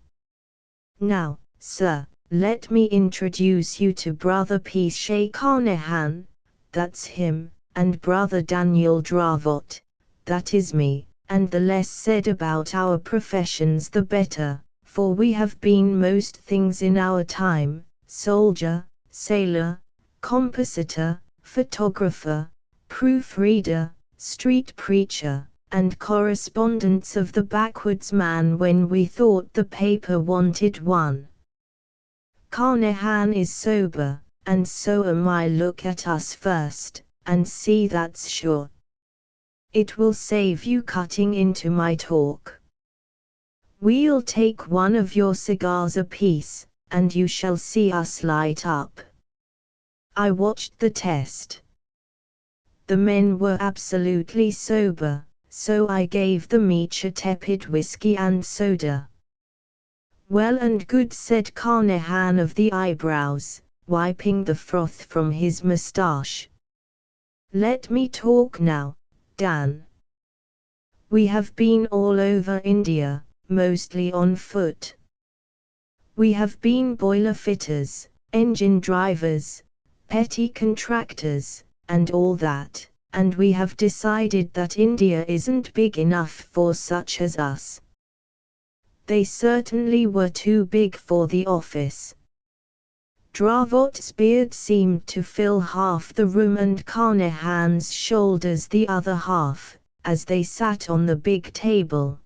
"Now, sir, let me introduce you to Brother Pichet Carnahan, that's him, and Brother Daniel Dravot, that is me, and the less said about our professions the better, for we have been most things in our time: soldier, sailor, compositor, photographer, proofreader, street preacher, and correspondents of the backwoods man when we thought the paper wanted one. Carnahan is sober, and so am I. Look at us first, and see that's sure. It will save you cutting into my talk. We'll take one of your cigars apiece, and you shall see us light up." I watched the test. The men were absolutely sober, so I gave them each a tepid whiskey and soda. "Well and good," said Carnahan of the eyebrows, wiping the froth from his moustache. "Let me talk now, Dan. We have been all over India, mostly on foot, We have been boiler fitters, engine drivers, petty contractors, and all that, and we have decided that India isn't big enough for such as us. They certainly were too big for the office. Dravot's beard seemed to fill half the room and Carnahan's shoulders the other half, as they sat on the big table.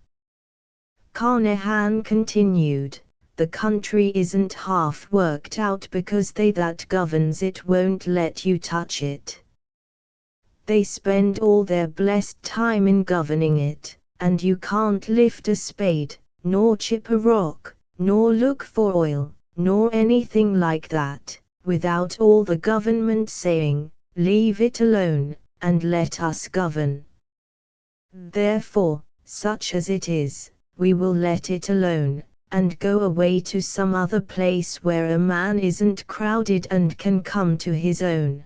Carnahan continued, "The country isn't half worked out because they that governs it won't let you touch it. They spend all their blessed time in governing it, and you can't lift a spade, nor chip a rock, nor look for oil, nor anything like that, without all the government saying, 'Leave it alone, and let us govern.' Therefore, such as it is, we will let it alone, and go away to some other place where a man isn't crowded and can come to his own.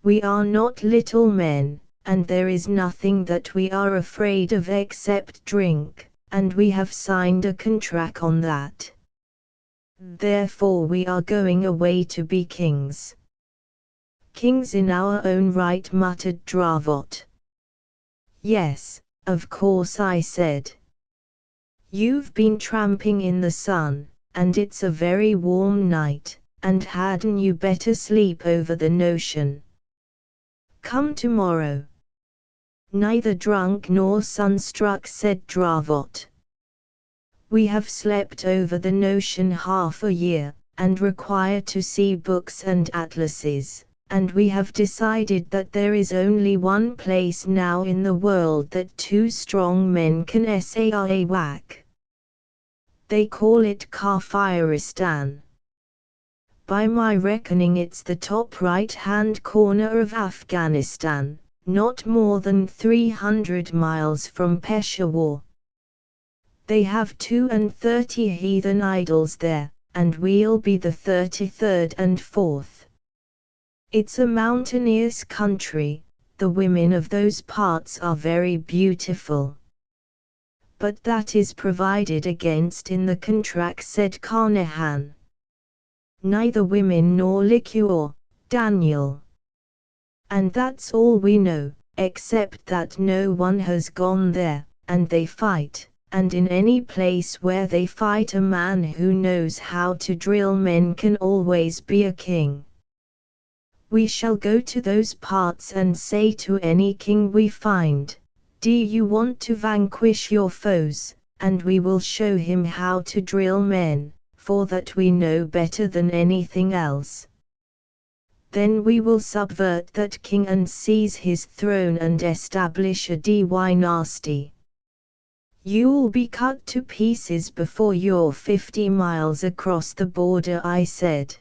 We are not little men, and there is nothing that we are afraid of except drink, and we have signed a contract on that. Therefore we are going away to be kings." "Kings in our own right," muttered Dravot. "Yes, of course," I said. "You've been tramping in the sun, and it's a very warm night, and hadn't you better sleep over the notion? Come tomorrow." "Neither drunk nor sunstruck," said Dravot. "We have slept over the notion half a year, and require to see books and atlases, and we have decided that there is only one place now in the world that two strong men can say a whack. They call it Kafiristan. By my reckoning it's the top right-hand corner of Afghanistan, not more than 300 miles from Peshawar. They have 32 heathen idols there, and we'll be the 33rd and 4th. It's a mountainous country, the women of those parts are very beautiful. But that is provided against in the contract," said Carnahan. "Neither women nor liquor, Daniel. And that's all we know, except that no one has gone there, and they fight. And in any place where they fight, a man who knows how to drill men can always be a king. We shall go to those parts and say to any king we find, 'Do you want to vanquish your foes?' and we will show him how to drill men, for that we know better than anything else. Then we will subvert that king and seize his throne and establish a dynasty. You'll be cut to pieces before you're 50 miles across the border," I said.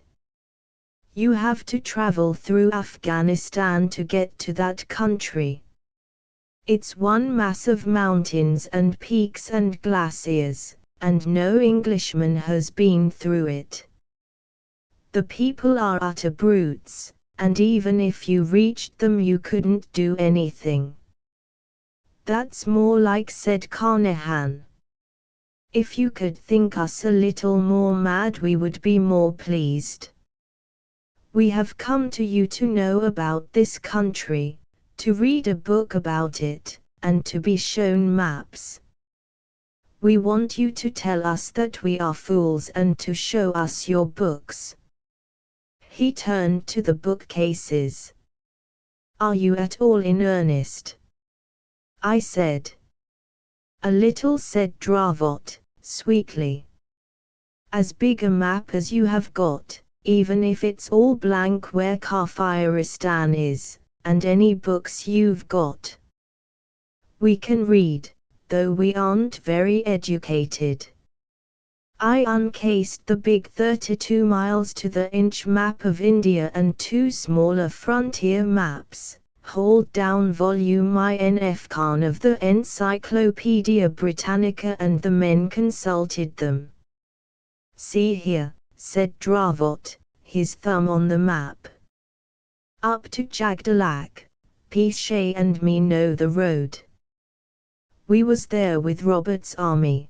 "You have to travel through Afghanistan to get to that country. It's one mass of mountains and peaks and glaciers, and no Englishman has been through it. The people are utter brutes, and even if you reached them you couldn't do anything." "That's more like," said Carnahan. "If you could think us a little more mad we would be more pleased. We have come to you to know about this country, to read a book about it, and to be shown maps. We want you to tell us that we are fools and to show us your books." He turned to the bookcases. "Are you at all in earnest?" I said. "A little," said Dravot, sweetly. "As big a map as you have got, even if it's all blank where Kafiristan is, and any books you've got. We can read, though we aren't very educated." I uncased the big 32 miles to the inch map of India and two smaller frontier maps. Hold down volume INF Khan of the Encyclopaedia Britannica, and the men consulted them. "See here," said Dravot, his thumb on the map. "Up to Jagdalak, Pichet and me know the road. We was there with Robert's army.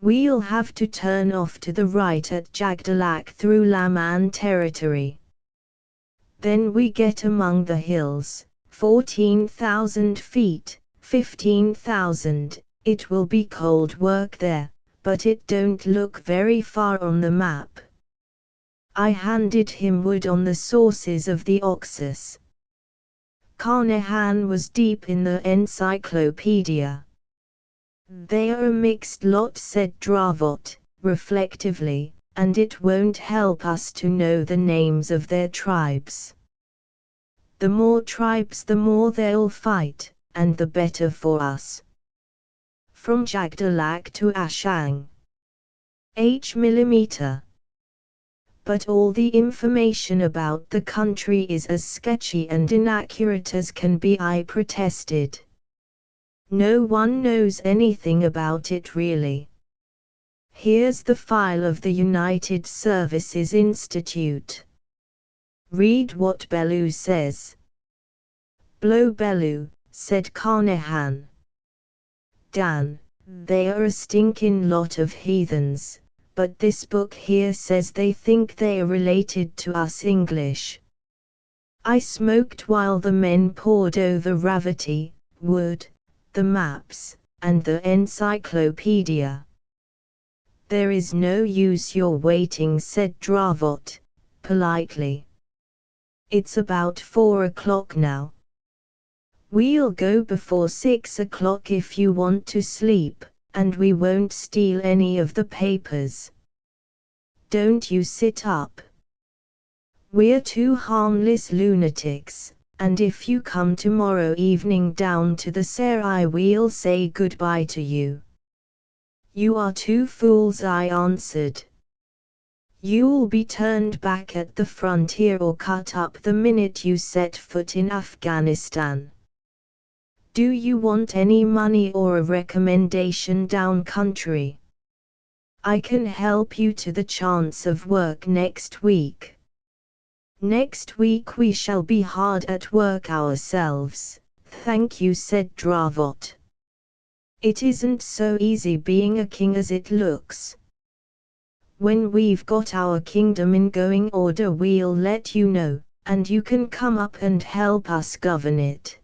We'll have to turn off to the right at Jagdalak through Laman territory. Then we get among the hills, 14,000 feet, 15,000, it will be cold work there, but it don't look very far on the map. I handed him wood on the sources of the Oxus. Carnahan was deep in the encyclopedia. They are a mixed lot, said Dravot, reflectively, and it won't help us to know the names of their tribes. The more tribes the more they'll fight, and the better for us. From Jagdalak to Ashang. H. But all the information about the country is as sketchy and inaccurate as can be, I protested. No one knows anything about it really. Here's the file of the United Services Institute. Read what Bellew says. Blow Bellew, said Carnahan. Dan, they are a stinking lot of heathens, but this book here says they think they are related to us English. I smoked while the men pored over Ravity, wood, the maps, and the encyclopedia. There is no use your waiting, said Dravot, politely. It's about 4 o'clock now. We'll go before 6 o'clock if you want to sleep, and we won't steal any of the papers. Don't you sit up. We're two harmless lunatics, and if you come tomorrow evening down to the Serai we'll say goodbye to you. You are two fools, I answered. You'll be turned back at the frontier or cut up the minute you set foot in Afghanistan. Do you want any money or a recommendation down country? I can help you to the chance of work next week. Next week we shall be hard at work ourselves, thank you, said Dravot. It isn't so easy being a king as it looks. When we've got our kingdom in going order we'll let you know, and you can come up and help us govern it.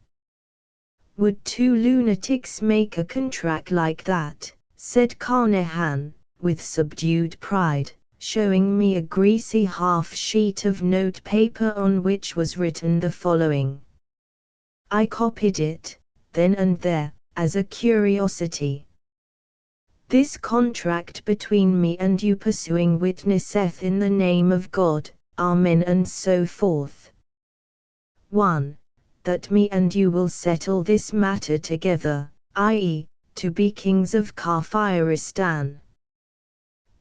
Would two lunatics make a contract like that, said Carnahan, with subdued pride, showing me a greasy half-sheet of notepaper on which was written the following. I copied it, then and there, as a curiosity. This contract between me and you pursuing witnesseth in the name of God, Amen, and so forth. 1. That me and you will settle this matter together, i.e., to be kings of Kafiristan.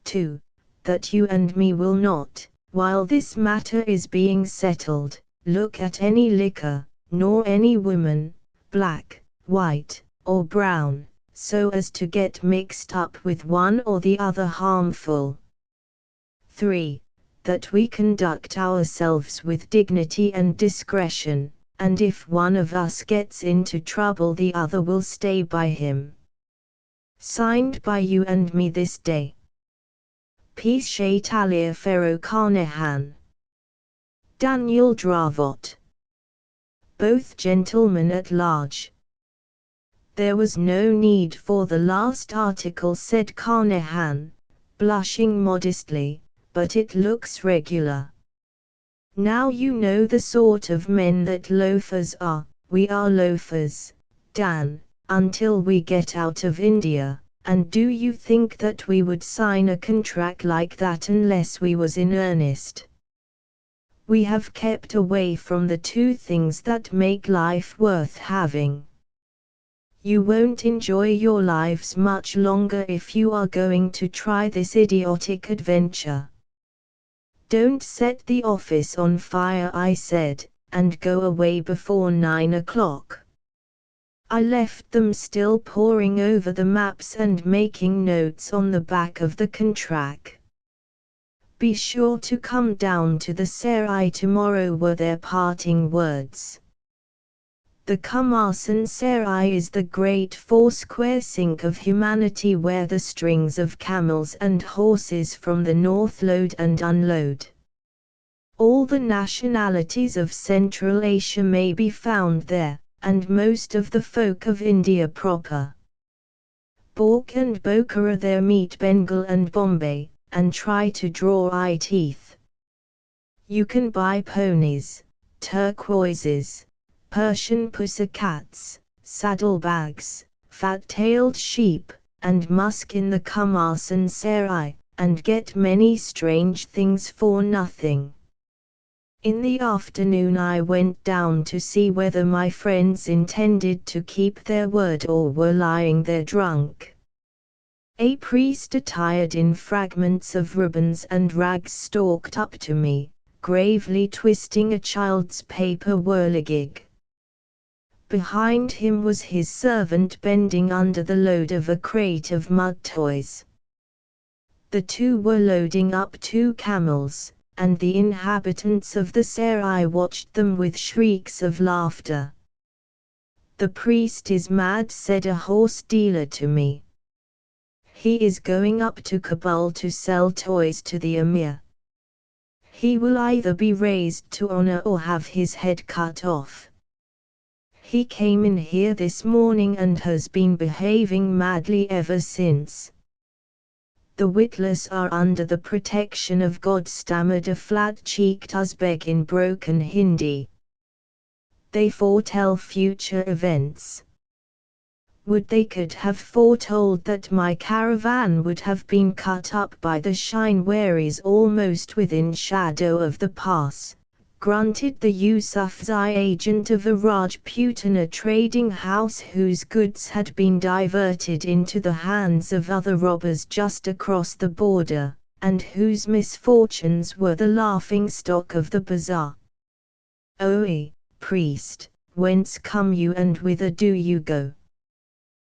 2. That you and me will not, while this matter is being settled, look at any liquor, nor any woman, black, white, or brown, so as to get mixed up with one or the other harmful. 3. That we conduct ourselves with dignity and discretion, and if one of us gets into trouble the other will stay by him. Signed by you and me this day. Peace Taliaferro Carnahan. Daniel Dravot. Both gentlemen at large. There was no need for the last article, said Carnahan, blushing modestly, but it looks regular. Now you know the sort of men that loafers are. We are loafers, Dan, until we get out of India, and do you think that we would sign a contract like that unless we was in earnest? We have kept away from the two things that make life worth having. You won't enjoy your lives much longer if you are going to try this idiotic adventure. Don't set the office on fire, I said, and go away before 9 o'clock. I left them still poring over the maps and making notes on the back of the contract. Be sure to come down to the Serai tomorrow, were their parting words. The Caravanserai is the great four-square sink of humanity where the strings of camels and horses from the north load and unload. All the nationalities of Central Asia may be found there, and most of the folk of India proper. Bork and Bokhara there meet Bengal and Bombay, and try to draw eye teeth. You can buy ponies, turquoises, Persian pussycats, saddlebags, fat-tailed sheep, and musk in the Caravanserai, and get many strange things for nothing. In the afternoon I went down to see whether my friends intended to keep their word or were lying there drunk. A priest attired in fragments of ribbons and rags stalked up to me, gravely twisting a child's paper whirligig. Behind him was his servant bending under the load of a crate of mud toys. The two were loading up 2 camels, and the inhabitants of the serai watched them with shrieks of laughter. "The priest is mad," said a horse dealer to me. "He is going up to Kabul to sell toys to the emir. He will either be raised to honor or have his head cut off. He came in here this morning and has been behaving madly ever since." "The witless are under the protection of God," stammered a flat-cheeked Uzbek in broken Hindi. "They foretell future events. Would they could have foretold that my caravan would have been cut up by the Shinwaris almost within shadow of the pass," grunted the Yusufzai agent of a Rajputana trading house whose goods had been diverted into the hands of other robbers just across the border, and whose misfortunes were the laughing-stock of the bazaar. "Oi, priest, whence come you and whither do you go?"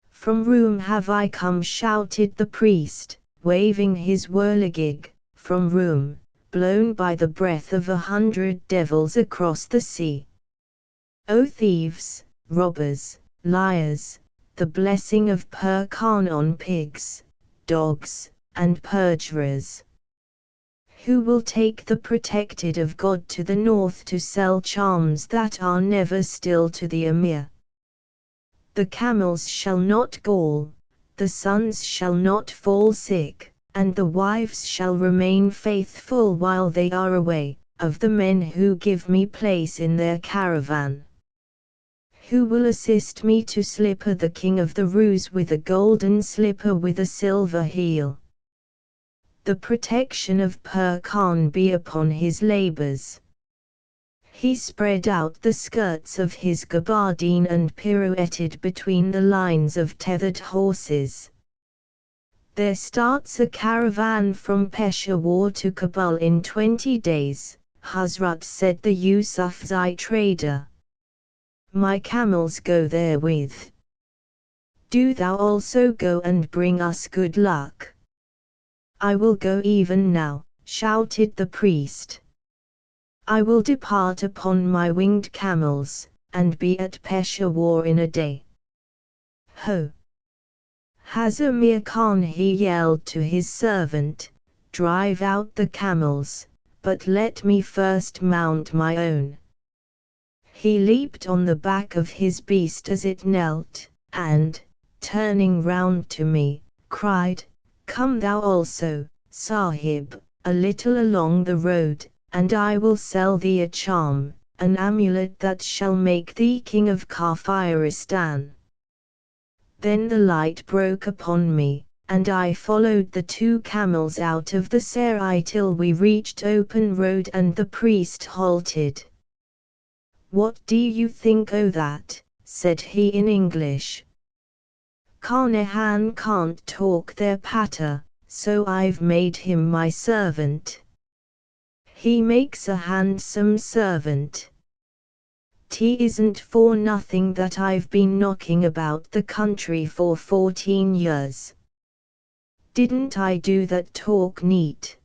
"From Roum have I come," shouted the priest, waving his whirligig, "from Roum, blown by the breath of 100 devils across the sea. O thieves, robbers, liars, the blessing of Per Khan on pigs, dogs, and perjurers. Who will take the protected of God to the north to sell charms that are never still to the emir? The camels shall not gall, the sons shall not fall sick, and the wives shall remain faithful while they are away, of the men who give me place in their caravan. Who will assist me to slipper the king of the Rus with a golden slipper with a silver heel? The protection of Per Khan be upon his labors." He spread out the skirts of his gabardine and pirouetted between the lines of tethered horses. "There starts a caravan from Peshawar to Kabul in 20 days, Hazrat," said the Yusufzai trader. "My camels go therewith. Do thou also go and bring us good luck." "I will go even now," shouted the priest. "I will depart upon my winged camels, and be at Peshawar in a day." "Ho! Hazimir Khan," he yelled to his servant, "drive out the camels, but let me first mount my own." He leaped on the back of his beast as it knelt, and, turning round to me, cried, "Come thou also, Sahib, a little along the road, and I will sell thee a charm, an amulet that shall make thee king of Kafiristan." Then the light broke upon me, and I followed the 2 camels out of the serai till we reached open road and the priest halted. "What do you think o' that?" said he in English. "Carnahan can't talk their patter, so I've made him my servant. He makes a handsome servant. 'Tisn't for nothing that I've been knocking about the country for 14 years. Didn't I do that talk neat?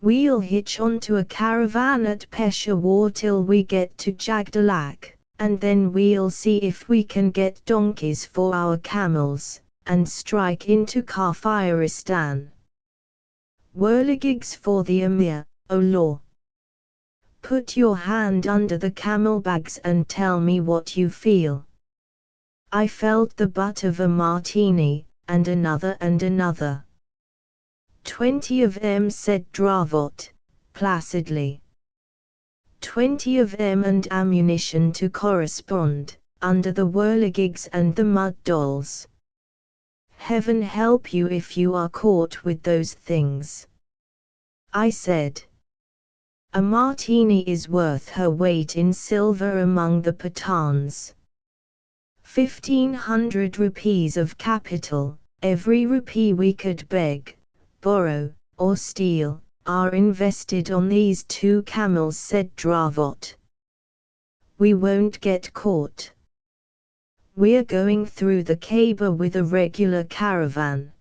We'll hitch on to a caravan at Peshawar till we get to Jagdalak, and then we'll see if we can get donkeys for our camels, and strike into Kafiristan. Whirligigs for the Emir, O law. Put your hand under the camel bags and tell me what you feel. I felt the butt of a martini, and another and another. 20 of them, said Dravot, placidly. 20 of them and ammunition to correspond, under the whirligigs and the mud dolls. Heaven help you if you are caught with those things. I said. A martini is worth her weight in silver among the Pathans. 1,500 rupees of capital, every rupee we could beg, borrow, or steal, are invested on these 2 camels, said Dravot. We won't get caught. We're going through the Khyber with a regular caravan.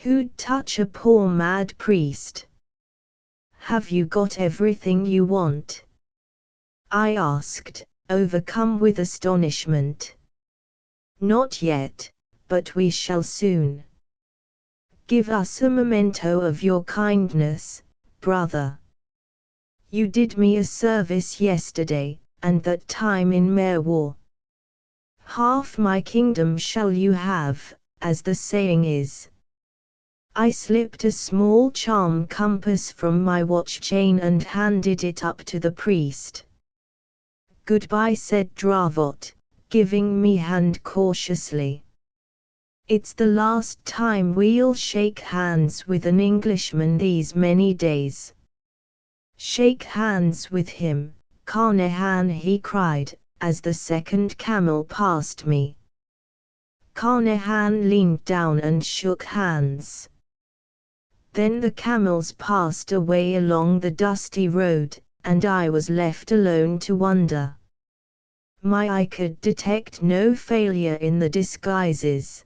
Who'd touch a poor mad priest? Have you got everything you want? I asked, overcome with astonishment. Not yet, but we shall soon. Give us a memento of your kindness, brother. You did me a service yesterday, and that time in Merwar. Half my kingdom shall you have, as the saying is. I slipped a small charm compass from my watch chain and handed it up to the priest. Goodbye, said Dravot, giving me hand cautiously. It's the last time we'll shake hands with an Englishman these many days. Shake hands with him, Carnahan, he cried, as the second camel passed me. Carnahan leaned down and shook hands. Then the camels passed away along the dusty road, and I was left alone to wonder. My eye could detect no failure in the disguises.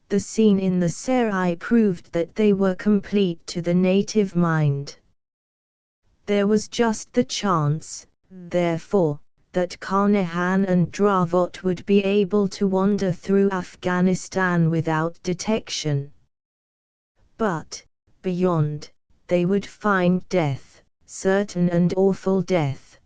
The scene in the Serai proved that they were complete to the native mind. There was just the chance, therefore, that Carnahan and Dravot would be able to wander through Afghanistan without detection. But, beyond, they would find death, certain and awful death.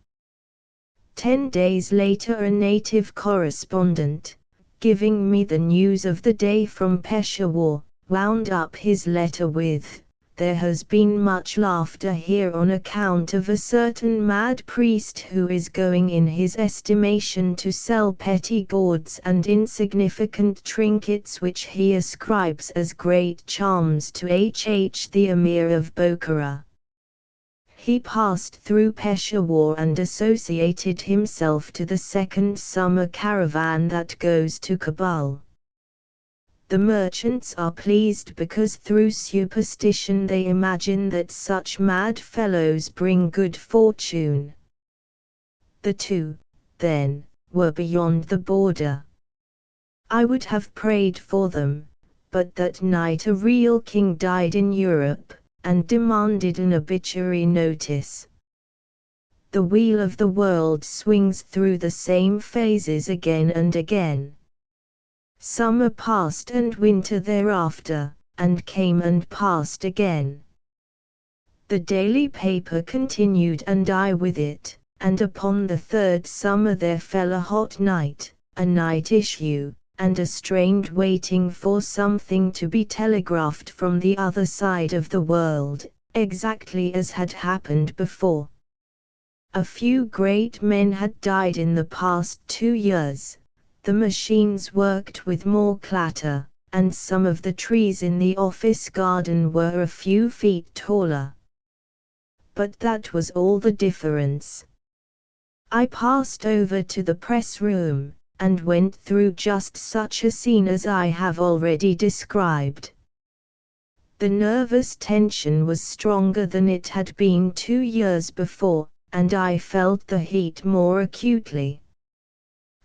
10 days later a native correspondent, giving me the news of the day from Peshawar, wound up his letter with, "There has been much laughter here on account of a certain mad priest who is going in his estimation to sell petty gauds and insignificant trinkets which he ascribes as great charms to the Emir of Bokhara. He passed through Peshawar and associated himself to the second summer caravan that goes to Kabul. The merchants are pleased because through superstition they imagine that such mad fellows bring good fortune." The 2, then, were beyond the border. I would have prayed for them, but that night a real king died in Europe, and demanded an obituary notice. The wheel of the world swings through the same phases again and again. Summer passed and winter thereafter, and came and passed again. The daily paper continued and I with it, and upon the 3rd summer there fell a hot night, a night issue, and a strained waiting for something to be telegraphed from the other side of the world, exactly as had happened before. A few great men had died in the past 2 years. The machines worked with more clatter, and some of the trees in the office garden were a few feet taller. But that was all the difference. I passed over to the press room, and went through just such a scene as I have already described. The nervous tension was stronger than it had been 2 years before, and I felt the heat more acutely.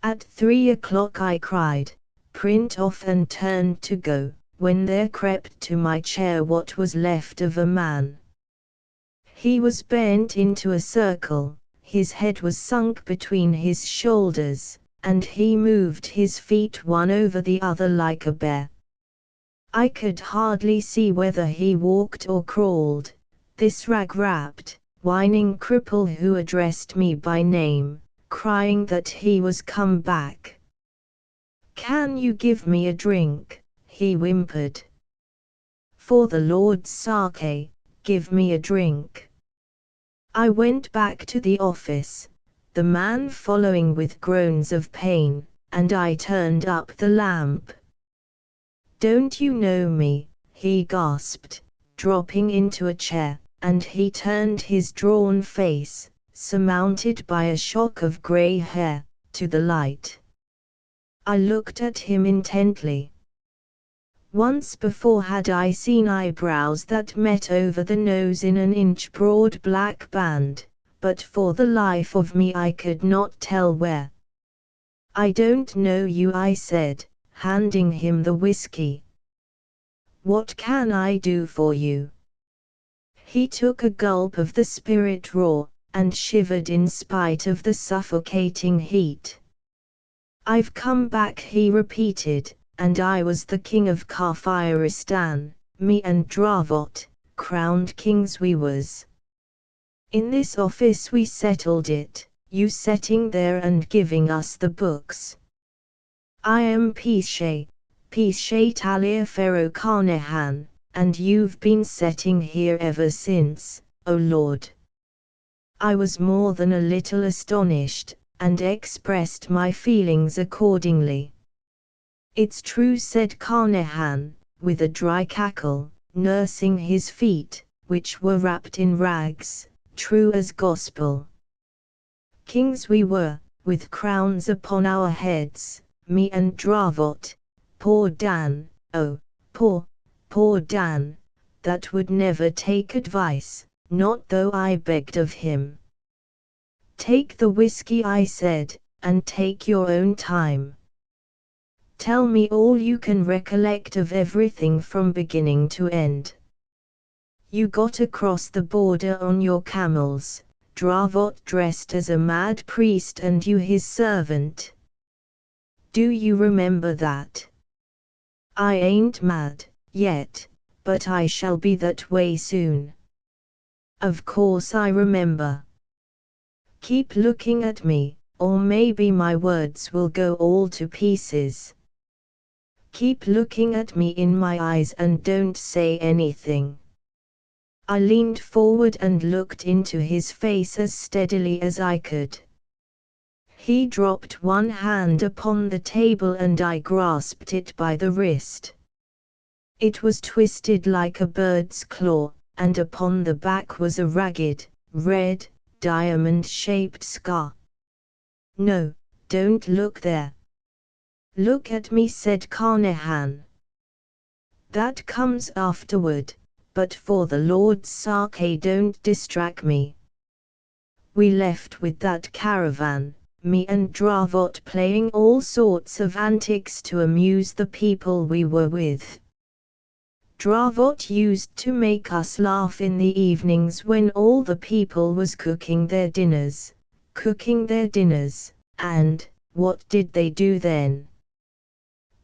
At 3 o'clock I cried, "Print off," and turned to go, when there crept to my chair what was left of a man. He was bent into a circle, his head was sunk between his shoulders, and he moved his feet one over the other like a bear. I could hardly see whether he walked or crawled, this rag-wrapped, whining cripple who addressed me by name, crying that he was come back. "Can you give me a drink?" he whimpered. "For the Lord's sake, give me a drink." I went back to the office, the man following with groans of pain, and I turned up the lamp. "Don't you know me?" he gasped, dropping into a chair, and he turned his drawn face, surmounted by a shock of grey hair, to the light. I looked at him intently. Once before had I seen eyebrows that met over the nose in an inch-broad black band, but for the life of me I could not tell where. "I don't know you," I said, handing him the whiskey. "What can I do for you?" He took a gulp of the spirit raw, and shivered in spite of the suffocating heat. "I've come back," he repeated, "and I was the king of Kafiristan, me and Dravot, crowned kings we was. In this office we settled it, you setting there and giving us the books. I am Pishe Taliaferro Carnahan, and you've been setting here ever since, O Lord." I was more than a little astonished, and expressed my feelings accordingly. "It's true," said Carnahan, with a dry cackle, nursing his feet, which were wrapped in rags, "true as gospel. Kings we were, with crowns upon our heads, me and Dravot. Poor Dan, oh, poor Dan, that would never take advice, not though I begged of him." "Take the whiskey," I said, "and take your own time. Tell me all you can recollect of everything from beginning to end. You got across the border on your camels, Dravot dressed as a mad priest and you his servant. Do you remember that?" "I ain't mad yet, but I shall be that way soon." "Of course I remember. Keep looking at me, or maybe my words will go all to pieces. Keep looking at me in my eyes and don't say anything." I leaned forward and looked into his face as steadily as I could. He dropped one hand upon the table and I grasped it by the wrist. It was twisted like a bird's claw, and upon the back was a ragged, red, diamond-shaped scar. "No, don't look there. Look at me," said Carnahan. "That comes afterward, but for the Lord's sake don't distract me." We left with that caravan, me and Dravot playing all sorts of antics to amuse the people we were with. Dravot used to make us laugh in the evenings when all the people was cooking their dinners, and, what did they do then?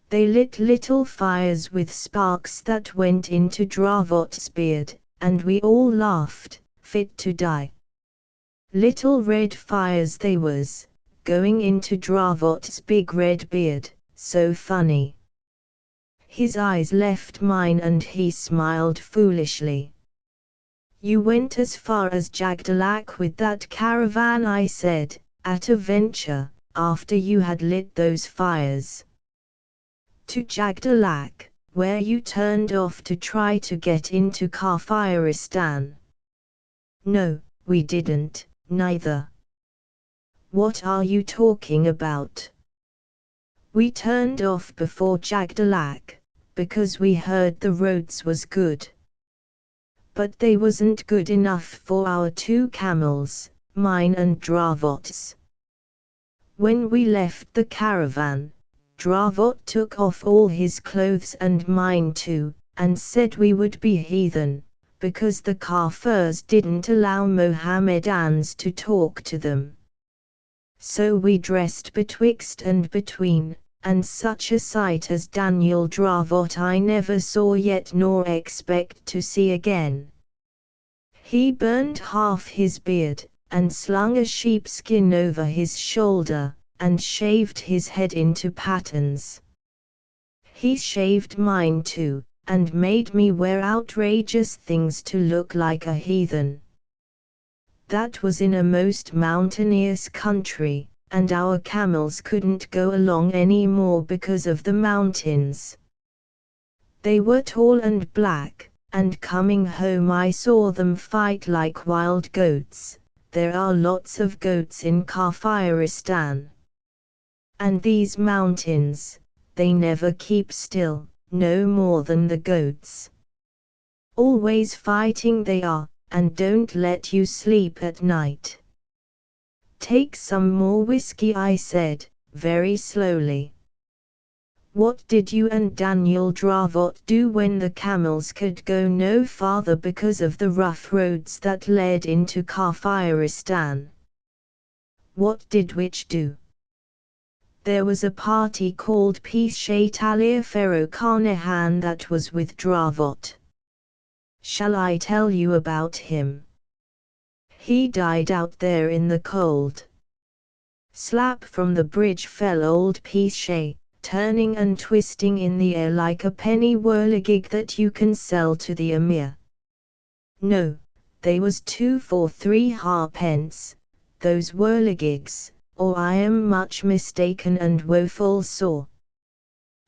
They lit little fires with sparks that went into Dravot's beard, and we all laughed, fit to die. Little red fires they was, going into Dravot's big red beard, so funny. His eyes left mine and he smiled foolishly. "You went as far as Jagdalak with that caravan," I said, at a venture, after you had lit those fires. "To Jagdalak, where you turned off to try to get into Kafiristan." "No, we didn't, neither." "What are you talking about?" "We turned off before Jagdalak, because we heard the roads was good. But they wasn't good enough for our 2 camels, mine and Dravot's. When we left the caravan, Dravot took off all his clothes and mine too, and said we would be heathen, because the Kafirs didn't allow Mohammedans to talk to them. So we dressed betwixt and between, and such a sight as Daniel Dravot I never saw yet nor expect to see again. He burned half his beard, and slung a sheepskin over his shoulder, and shaved his head into patterns. He shaved mine too, and made me wear outrageous things to look like a heathen. That was in a most mountainous country, and our camels couldn't go along any more because of the mountains. They were tall and black, and coming home I saw them fight like wild goats. There are lots of goats in Kafiristan. And these mountains, they never keep still, no more than the goats. Always fighting they are, and don't let you sleep at night. Take some more whiskey, I said, very slowly. What did you and Daniel Dravot do when the camels could go no farther because of the rough roads that led into Kafiristan? What did which do? There was a party called Pishay Taliaferro Carnahan that was with Dravot. Shall I tell you about him? He died out there in the cold. Slap from the bridge fell old Pishay, turning and twisting in the air like a penny whirligig that you can sell to the emir. No, they was 2 for 3 halfpence, those whirligigs, or I am much mistaken and woeful sore.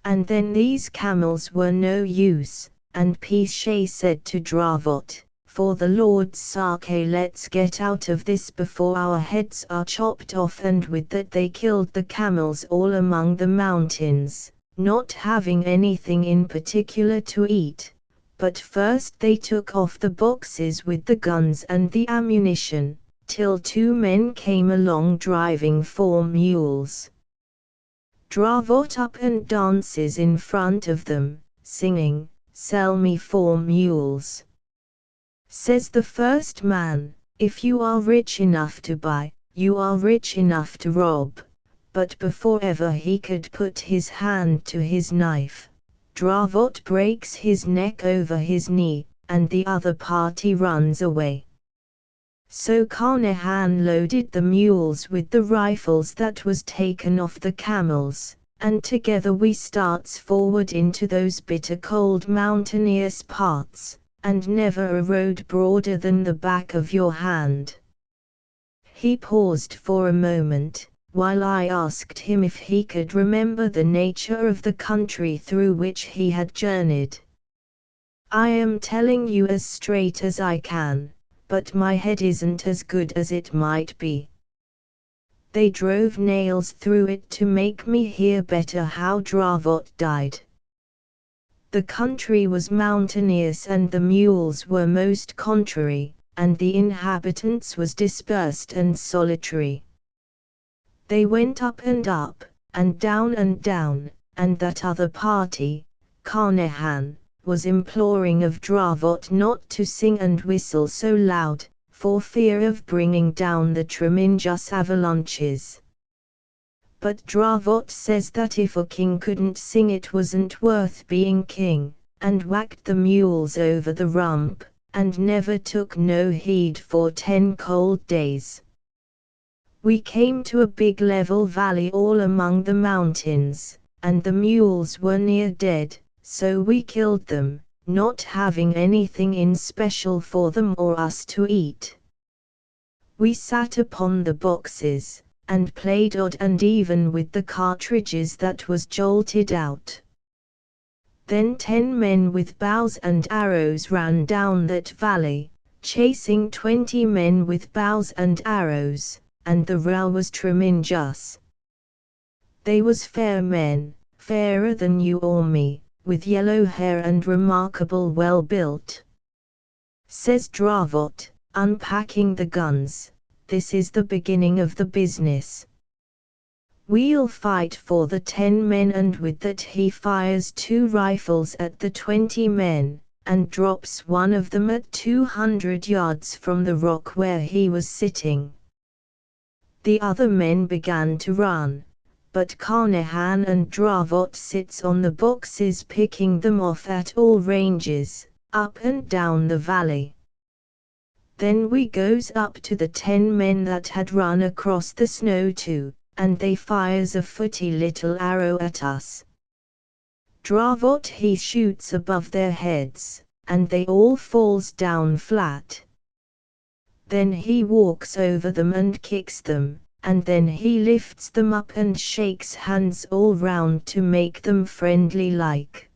And then these camels were no use, and Pishay said to Dravot, for the Lord's sake let's get out of this before our heads are chopped off, and with that they killed the camels all among the mountains, not having anything in particular to eat, but first they took off the boxes with the guns and the ammunition, till 2 men came along driving 4 mules. Dravot up and dances in front of them, singing, "Sell me 4 mules." Says the first man, "If you are rich enough to buy, you are rich enough to rob." But before ever he could put his hand to his knife, Dravot breaks his neck over his knee, and the other party runs away. So Carnahan loaded the mules with the rifles that was taken off the camels, and together we starts forward into those bitter cold mountainous parts, and never a road broader than the back of your hand. He paused for a moment, while I asked him if he could remember the nature of the country through which he had journeyed. "I am telling you as straight as I can, but my head isn't as good as it might be. They drove nails through it to make me hear better how Dravot died. The country was mountainous and the mules were most contrary, and the inhabitants was dispersed and solitary. They went up, and down, and that other party, Carnahan, was imploring of Dravot not to sing and whistle so loud, for fear of bringing down the tremendous avalanches. But Dravot says that if a king couldn't sing it wasn't worth being king, and whacked the mules over the rump, and never took no heed for 10 cold days. We came to a big level valley all among the mountains, and the mules were near dead, so we killed them, not having anything in special for them or us to eat. We sat upon the boxes, and played odd and even with the cartridges that was jolted out. Then 10 men with bows and arrows ran down that valley, chasing 20 men with bows and arrows, and the row was tremendous. They was fair men, fairer than you or me, with yellow hair and remarkable well built. Says Dravot, unpacking the guns, "This is the beginning of the business. We'll fight for the 10 men," and with that he fires 2 rifles at the 20 men, and drops one of them at 200 yards from the rock where he was sitting. The other men began to run, but Carnehan and Dravot sits on the boxes picking them off at all ranges, up and down the valley. Then we goes up to the 10 men that had run across the snow too, and they fires a footy little arrow at us. Dravot he shoots above their heads, and they all falls down flat. Then he walks over them and kicks them, and then he lifts them up and shakes hands all round to make them friendly like.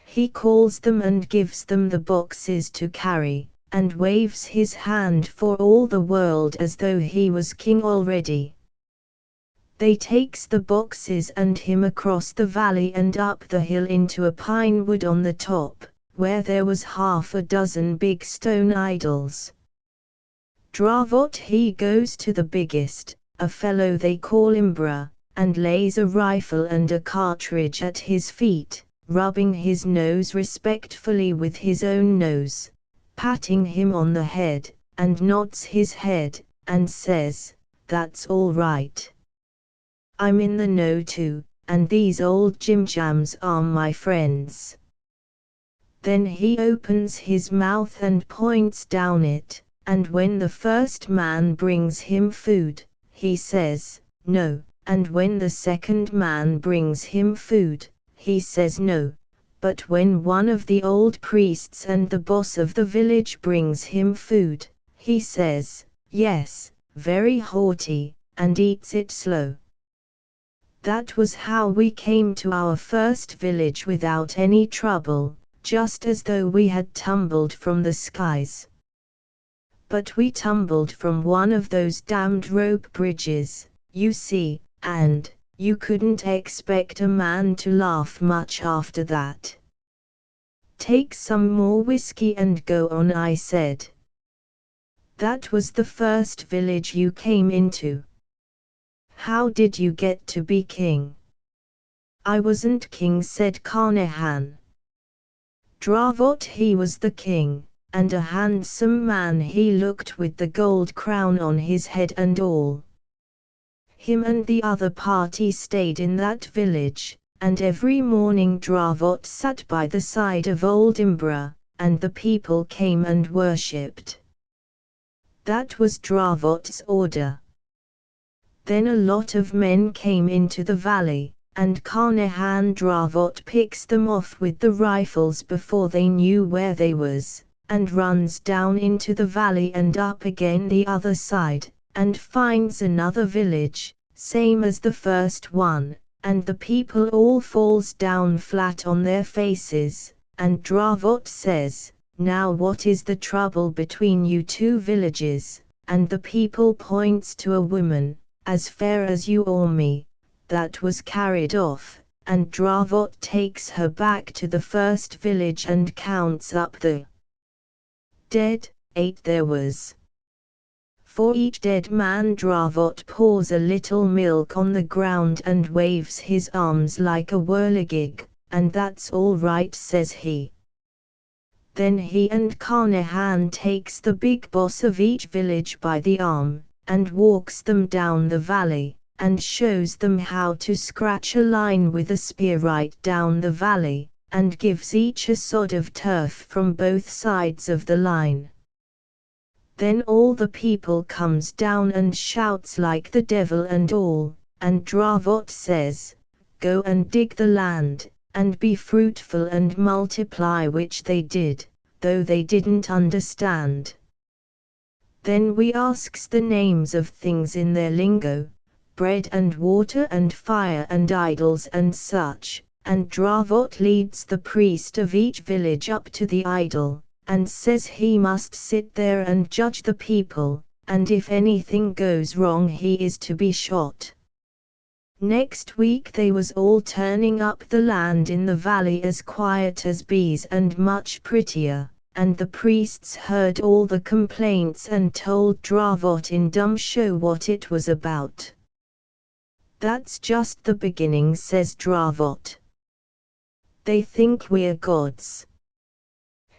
He calls them and gives them the boxes to carry, and waves his hand for all the world as though he was king already. They takes the boxes and him across the valley and up the hill into a pine wood on the top, where there was half a dozen big stone idols. Dravot he goes to the biggest, a fellow they call Imbra, and lays a rifle and a cartridge at his feet, rubbing his nose respectfully with his own nose, patting him on the head, and nods his head, and says, "That's all right. I'm in the know too, and these old jimjams are my friends." Then he opens his mouth and points down it, and when the first man brings him food, he says, "No," and when the second man brings him food, he says no. But when one of the old priests and the boss of the village brings him food, he says, "Yes," very haughty, and eats it slow. That was how we came to our first village without any trouble, just as though we had tumbled from the skies. But we tumbled from one of those damned rope bridges, you see, and you couldn't expect a man to laugh much after that. "Take some more whiskey and go on," I said. "That was the first village you came into. How did you get to be king?" "I wasn't king," said Carnehan. Dravot he was the king, and a handsome man he looked with the gold crown on his head and all. Him and the other party stayed in that village, and every morning Dravot sat by the side of old Imbra, and the people came and worshipped. That was Dravot's order. Then a lot of men came into the valley, and Carnehan Dravot picks them off with the rifles before they knew where they was, and runs down into the valley and up again the other side, and finds another village, same as the first one, and the people all falls down flat on their faces, and Dravot says, "Now what is the trouble between you two villages?" And the people points to a woman, as fair as you or me, that was carried off, and Dravot takes her back to the first village and counts up the dead. 8 there was. For each dead man Dravot pours a little milk on the ground and waves his arms like a whirligig, and "That's all right," says he. Then he and Carnehan takes the big boss of each village by the arm, and walks them down the valley, and shows them how to scratch a line with a spear right down the valley, and gives each a sod of turf from both sides of the line. Then all the people comes down and shouts like the devil and all, and Dravot says, "Go and dig the land, and be fruitful and multiply," which they did, though they didn't understand. Then we asks the names of things in their lingo, bread and water and fire and idols and such, and Dravot leads the priest of each village up to the idol, and says he must sit there and judge the people, and if anything goes wrong he is to be shot. Next week they was all turning up the land in the valley as quiet as bees and much prettier, and the priests heard all the complaints and told Dravot in dumb show what it was about. "That's just the beginning," says Dravot. "They think we're gods.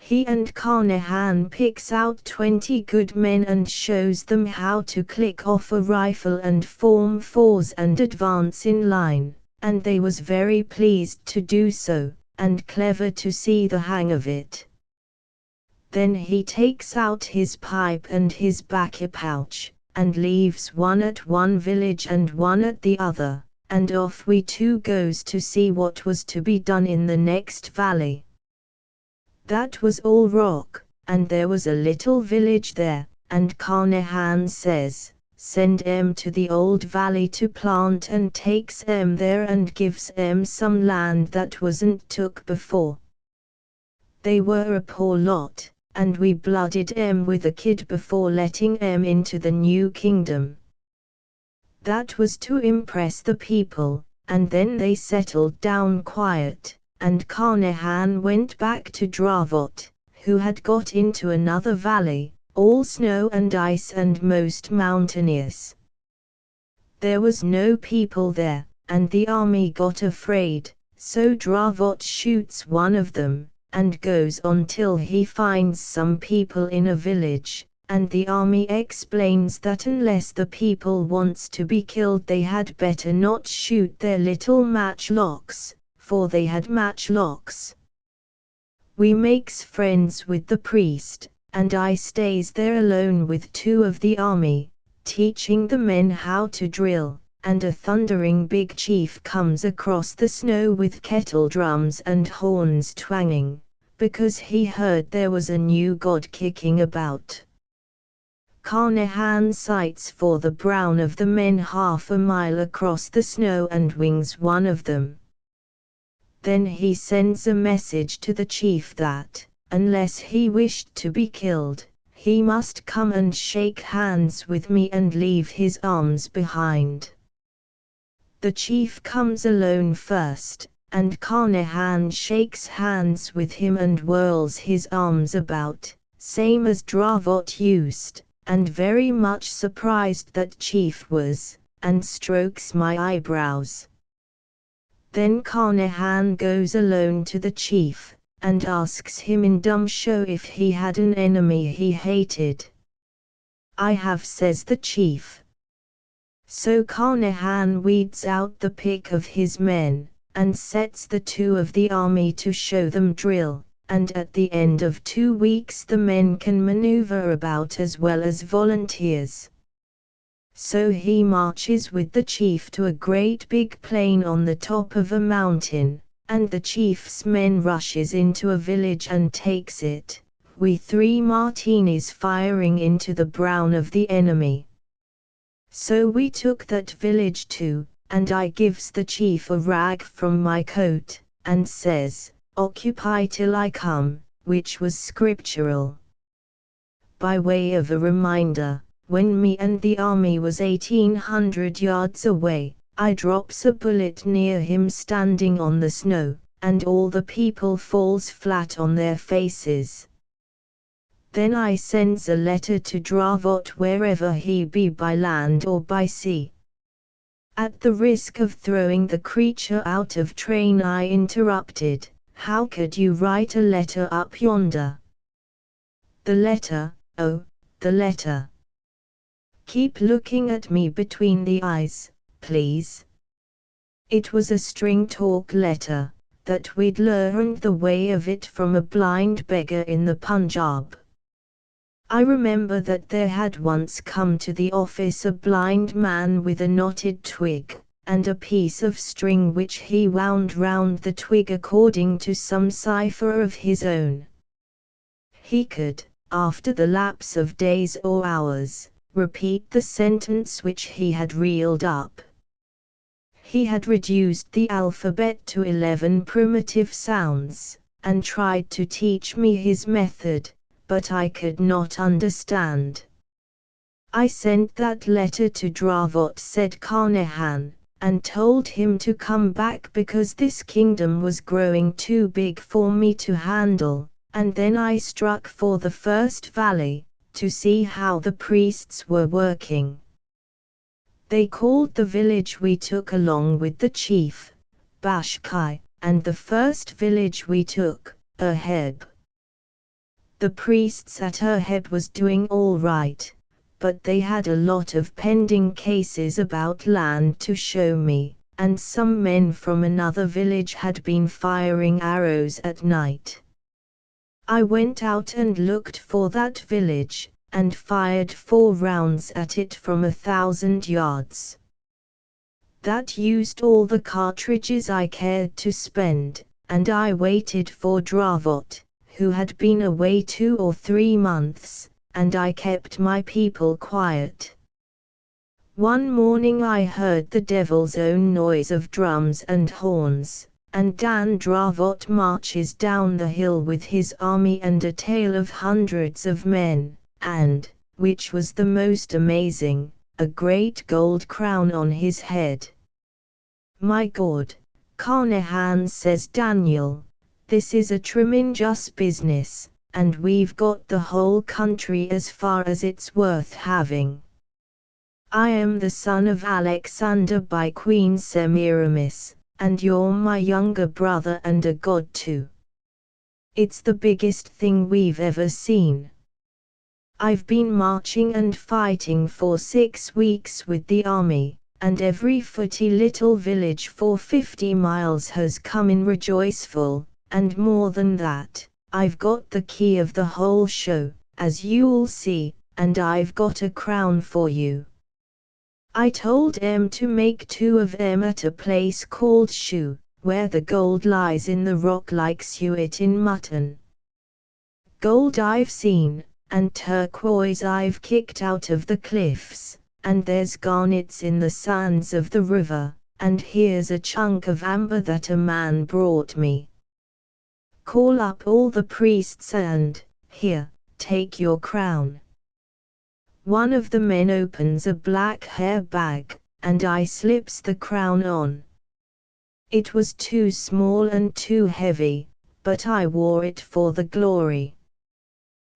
He and Carnahan picks out 20 good men and shows them how to click off a rifle and form fours and advance in line, and they was very pleased to do so, and clever to see the hang of it. Then he takes out his pipe and his baccy pouch, and leaves one at one village and one at the other, and off we two goes to see what was to be done in the next valley. That was all rock, and there was a little village there, and Carnahan says, "Send em to the old valley to plant," and takes em there and gives em some land that wasn't took before. They were a poor lot, and we blooded em with a kid before letting em into the new kingdom. That was to impress the people, and then they settled down quiet, and Carnahan went back to Dravot, who had got into another valley, all snow and ice and most mountainous. There was no people there, and the army got afraid, so Dravot shoots one of them, and goes on till he finds some people in a village, and the army explains that unless the people wants to be killed they had better not shoot their little matchlocks, for they had matchlocks. We makes friends with the priest, and I stays there alone with 2 of the army, teaching the men how to drill, and a thundering big chief comes across the snow with kettle drums and horns twanging, because he heard there was a new god kicking about. Carnahan sights for the brown of the men half a mile across the snow and wings one of them. Then he sends a message to the chief that, unless he wished to be killed, he must come and shake hands with me and leave his arms behind. The chief comes alone first, and Carnahan shakes hands with him and whirls his arms about, same as Dravot used, and very much surprised that chief was, and strokes my eyebrows. Then Carnahan goes alone to the chief, and asks him in dumb show if he had an enemy he hated. "I have," says the chief. So Carnahan weeds out the pick of his men, and sets the 2 of the army to show them drill, and at the end of 2 weeks the men can maneuver about as well as volunteers. So he marches with the chief to a great big plain on the top of a mountain, and the chief's men rushes into a village and takes it, we 3 martinis firing into the brown of the enemy. So we took that village too, and I gives the chief a rag from my coat, and says, "Occupy till I come," which was scriptural. By way of a reminder, when me and the army was 1800 yards away, I drops a bullet near him standing on the snow, and all the people falls flat on their faces. Then I sends a letter to Dravot wherever he be by land or by sea. At the risk of throwing the creature out of train I interrupted, "How could you write a letter up yonder?" "The letter, oh, the letter. Keep looking at me between the eyes, please." It was a string talk letter, that we'd learned the way of it from a blind beggar in the Punjab. I remember that there had once come to the office a blind man with a knotted twig, and a piece of string which he wound round the twig according to some cipher of his own. He could, after the lapse of days or hours, repeat the sentence which he had reeled up. He had reduced the alphabet to 11 primitive sounds, and tried to teach me his method, but I could not understand. "I sent that letter to Dravot," said Carnahan, "and told him to come back because this kingdom was growing too big for me to handle, and then I struck for the first valley, to see how the priests were working. They called the village we took along with the chief, Bashkai, and the first village we took, Aheb. The priests at her head was doing all right, but they had a lot of pending cases about land to show me, and some men from another village had been firing arrows at night. I went out and looked for that village, and fired 4 rounds at it from 1,000 yards. That used all the cartridges I cared to spend, and I waited for Dravot, who had been away 2 or 3 months, and I kept my people quiet. One morning I heard the devil's own noise of drums and horns, and Dan Dravot marches down the hill with his army and a tail of hundreds of men, and, which was the most amazing, a great gold crown on his head. My God, Carnahan, says Daniel, this is a tremendous business, and we've got the whole country as far as it's worth having. I am the son of Alexander by Queen Semiramis, and you're my younger brother and a god too. It's the biggest thing we've ever seen. I've been marching and fighting for 6 weeks with the army, and every footy little village for 50 miles has come in rejoiceful, and more than that, I've got the key of the whole show, as you'll see, and I've got a crown for you. I told em to make 2 of em at a place called Shoe, where the gold lies in the rock like suet in mutton. Gold I've seen, and turquoise I've kicked out of the cliffs, and there's garnets in the sands of the river, and here's a chunk of amber that a man brought me. Call up all the priests and, here, take your crown. One of the men opens a black hair bag, and I slips the crown on. It was too small and too heavy, but I wore it for the glory.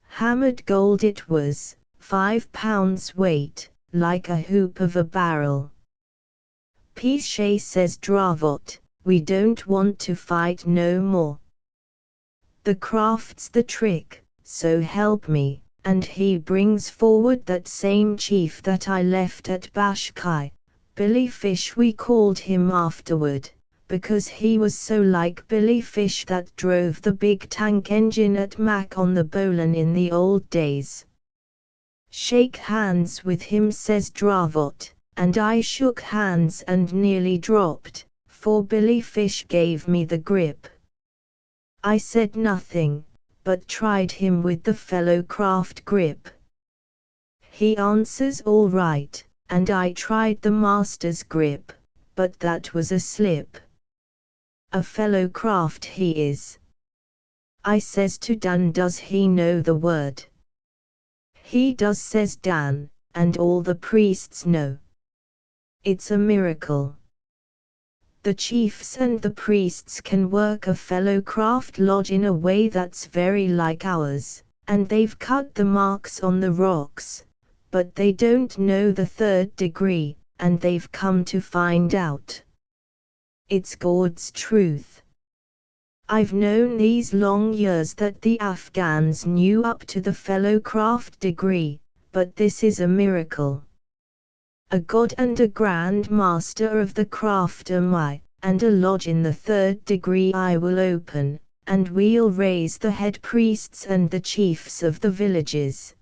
Hammered gold it was, 5 pounds weight, like a hoop of a barrel. Piche, says Dravot, we don't want to fight no more. The craft's the trick, so help me, and he brings forward that same chief that I left at Bashkai, Billy Fish we called him afterward, because he was so like Billy Fish that drove the big tank engine at Mac on the Bolan in the old days. Shake hands with him, says Dravot, and I shook hands and nearly dropped, for Billy Fish gave me the grip. I said nothing, but tried him with the fellow craft grip. He answers all right, and I tried the master's grip, but that was a slip. A fellow craft he is. I says to Dan, does he know the word? He does, says Dan, and all the priests know. It's a miracle. The chiefs and the priests can work a fellow craft lodge in a way that's very like ours, and they've cut the marks on the rocks, but they don't know the 3rd degree, and they've come to find out. It's God's truth. I've known these long years that the Afghans knew up to the fellow craft degree, but this is a miracle. A god and a grand master of the craft am I, and a lodge in the 3rd degree I will open, and we'll raise the head priests and the chiefs of the villages.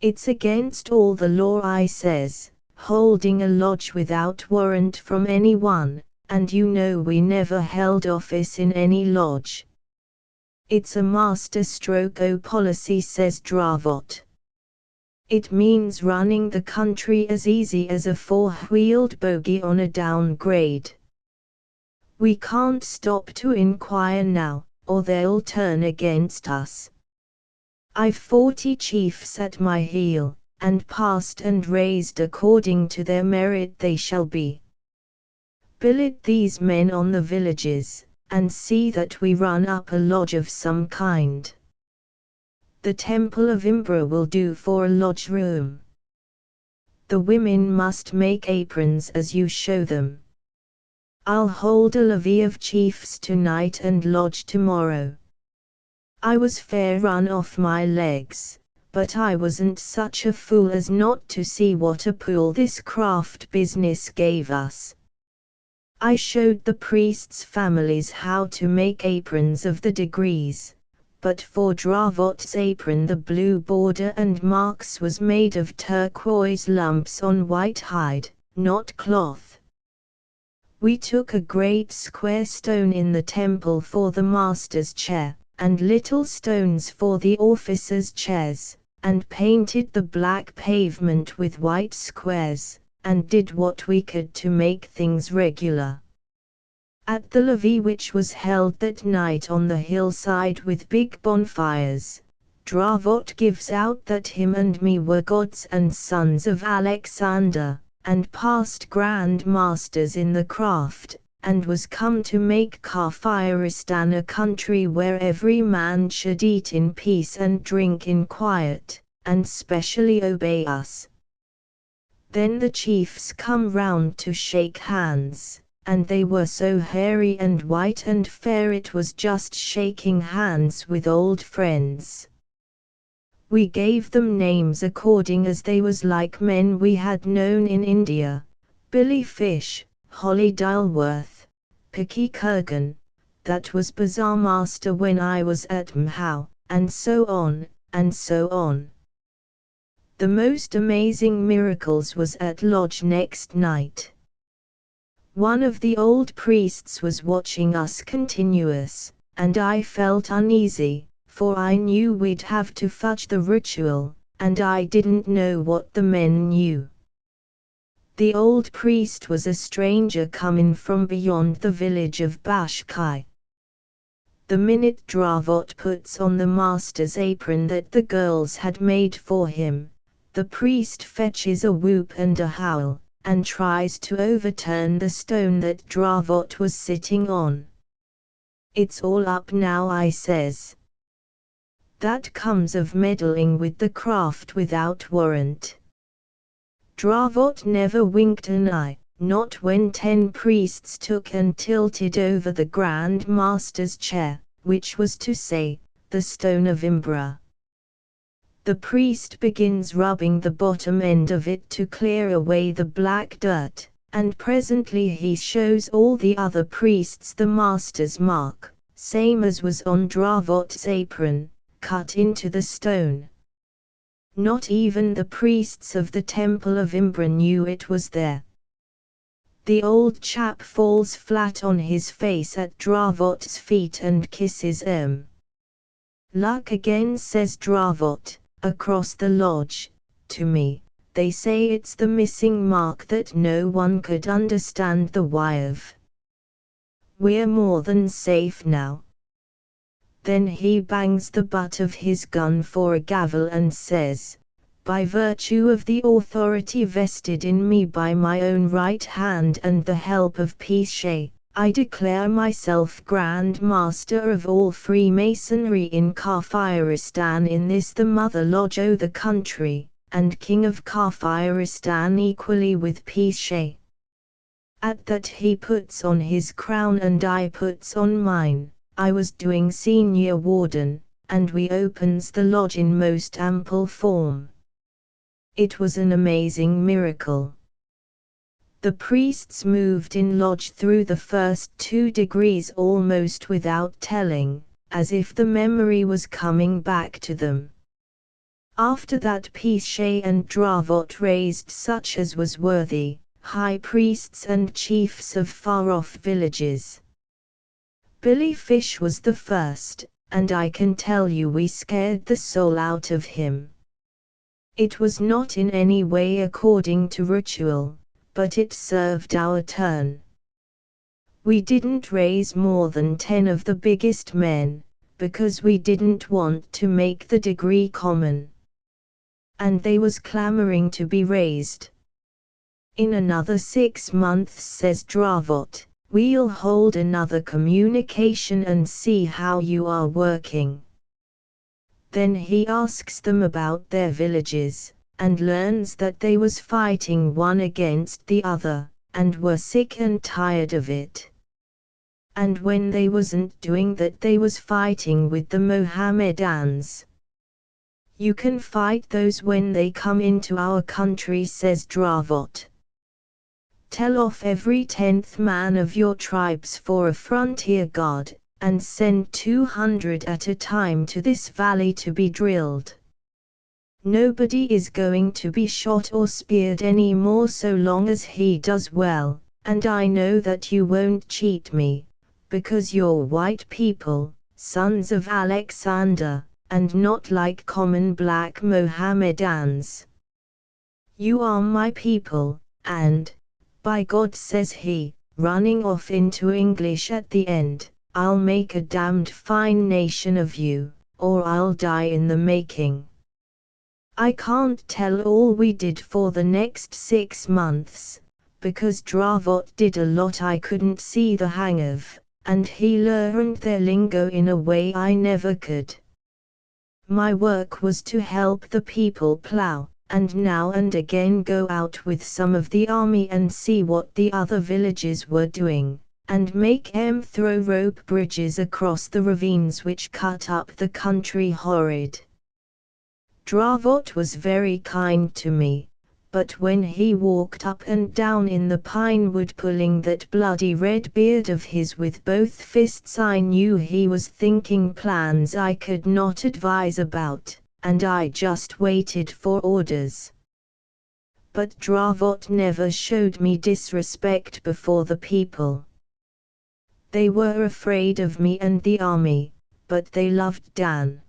It's against all the law, I says, holding a lodge without warrant from anyone, and you know we never held office in any lodge. It's a master stroke o policy, says Dravot. It means running the country as easy as a 4-wheeled bogey on a downgrade. We can't stop to inquire now, or they'll turn against us. I've 40 chiefs at my heel, and passed and raised according to their merit they shall be. Billet these men on the villages, and see that we run up a lodge of some kind. The temple of Imbra will do for a lodge room. The women must make aprons as you show them. I'll hold a levee of chiefs tonight and lodge tomorrow. I was fair run off my legs, but I wasn't such a fool as not to see what a pull this craft business gave us. I showed the priests' families how to make aprons of the degrees, but for Dravot's apron the blue border and marks was made of turquoise lumps on white hide, not cloth. We took a great square stone in the temple for the master's chair, and little stones for the officers' chairs, and painted the black pavement with white squares, and did what we could to make things regular. At the levee which was held that night on the hillside with big bonfires, Dravot gives out that him and me were gods and sons of Alexander, and past grand masters in the craft, and was come to make Kafiristan a country where every man should eat in peace and drink in quiet, and specially obey us. Then the chiefs come round to shake hands, and they were so hairy and white and fair it was just shaking hands with old friends. We gave them names according as they was like men we had known in India, Billy Fish, Holly Dilworth, Picky Kurgan, that was bazaar master when I was at Mhow, and so on, and so on. The most amazing miracles was at lodge next night. One of the old priests was watching us continuous, and I felt uneasy, for I knew we'd have to fudge the ritual, and I didn't know what the men knew. The old priest was a stranger coming from beyond the village of Bashkai. The minute Dravot puts on the master's apron that the girls had made for him, the priest fetches a whoop and a howl, and tries to overturn the stone that Dravot was sitting on. "It's all up now," I says. "That comes of meddling with the craft without warrant." Dravot never winked an eye, not when 10 priests took and tilted over the Grand Master's chair, which was to say, the stone of Imbra. The priest begins rubbing the bottom end of it to clear away the black dirt, and presently he shows all the other priests the master's mark, same as was on Dravot's apron, cut into the stone. Not even the priests of the temple of Imbra knew it was there. The old chap falls flat on his face at Dravot's feet and kisses "Luck again," says Dravot, across the lodge, to me. "They say it's the missing mark that no one could understand the why of. We're more than safe now." Then he bangs the butt of his gun for a gavel and says, "By virtue of the authority vested in me by my own right hand and the help of Pishay, I declare myself Grand Master of all Freemasonry in Kafiristan, in this the Mother Lodge o' the country, and King of Kafiristan equally with Pishay." At that he puts on his crown and I puts on mine. I was doing senior warden, and we opens the lodge in most ample form. It was an amazing miracle. The priests moved in lodge through the first 2 degrees almost without telling, as if the memory was coming back to them. After that Pishay and Dravot raised such as was worthy, high priests and chiefs of far-off villages. Billy Fish was the first, and I can tell you we scared the soul out of him. It was not in any way according to ritual, but it served our turn. We didn't raise more than 10 of the biggest men, because we didn't want to make the degree common. And they was clamoring to be raised. "In another 6 months," says Dravot, "we'll hold another communication and see how you are working." Then he asks them about their villages, and learns that they was fighting one against the other, and were sick and tired of it. and when they wasn't doing that they was fighting with the Mohammedans. You can fight those when they come into our country, says Dravot. Tell off every 10th man of your tribes for a frontier guard, and send 200 at a time to this valley to be drilled. Nobody is going to be shot or speared any more so long as he does well, and I know that you won't cheat me, because you're white people, sons of Alexander, and not like common black Mohammedans. You are my people, and, by God, says he, running off into English at the end, I'll make a damned fine nation of you, or I'll die in the making. I can't tell all we did for the next 6 months, because Dravot did a lot I couldn't see the hang of, and he learned their lingo in a way I never could. My work was to help the people plow, and now and again go out with some of the army and see what the other villages were doing, and make 'em throw rope bridges across the ravines which cut up the country horrid. Dravot was very kind to me, but when he walked up and down in the pine wood pulling that bloody red beard of his with both fists, I knew he was thinking plans I could not advise about, and I just waited for orders. But Dravot never showed me disrespect before the people. They were afraid of me and the army, but they loved Dan.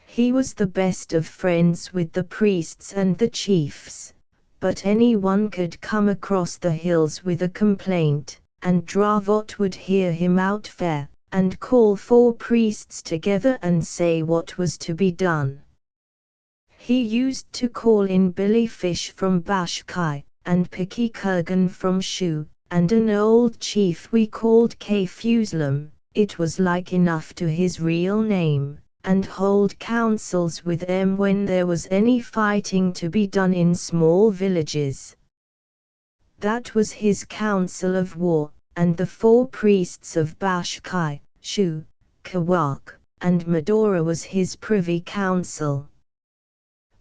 He was the best of friends with the priests and the chiefs, but anyone could come across the hills with a complaint, and Dravot would hear him out fair, and call 4 priests together and say what was to be done. He used to call in Billy Fish from Bashkai, and Picky Kurgan from Shu, and an old chief we called Kafuslam, it was like enough to his real name, and hold councils with them when there was any fighting to be done in small villages. That was his council of war, and the 4 priests of Bashkai, Shu, Kawak, and Medora was his privy council.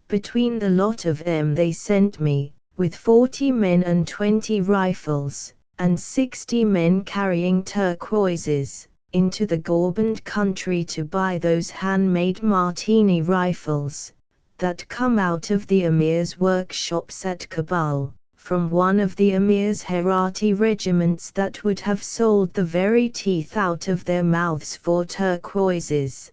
Between the lot of them they sent me, with 40 men and 20 rifles, and 60 men carrying turquoises, into the Gorband country to buy those handmade Martini rifles, that come out of the Emir's workshops at Kabul, from one of the Emir's Herati regiments that would have sold the very teeth out of their mouths for turquoises.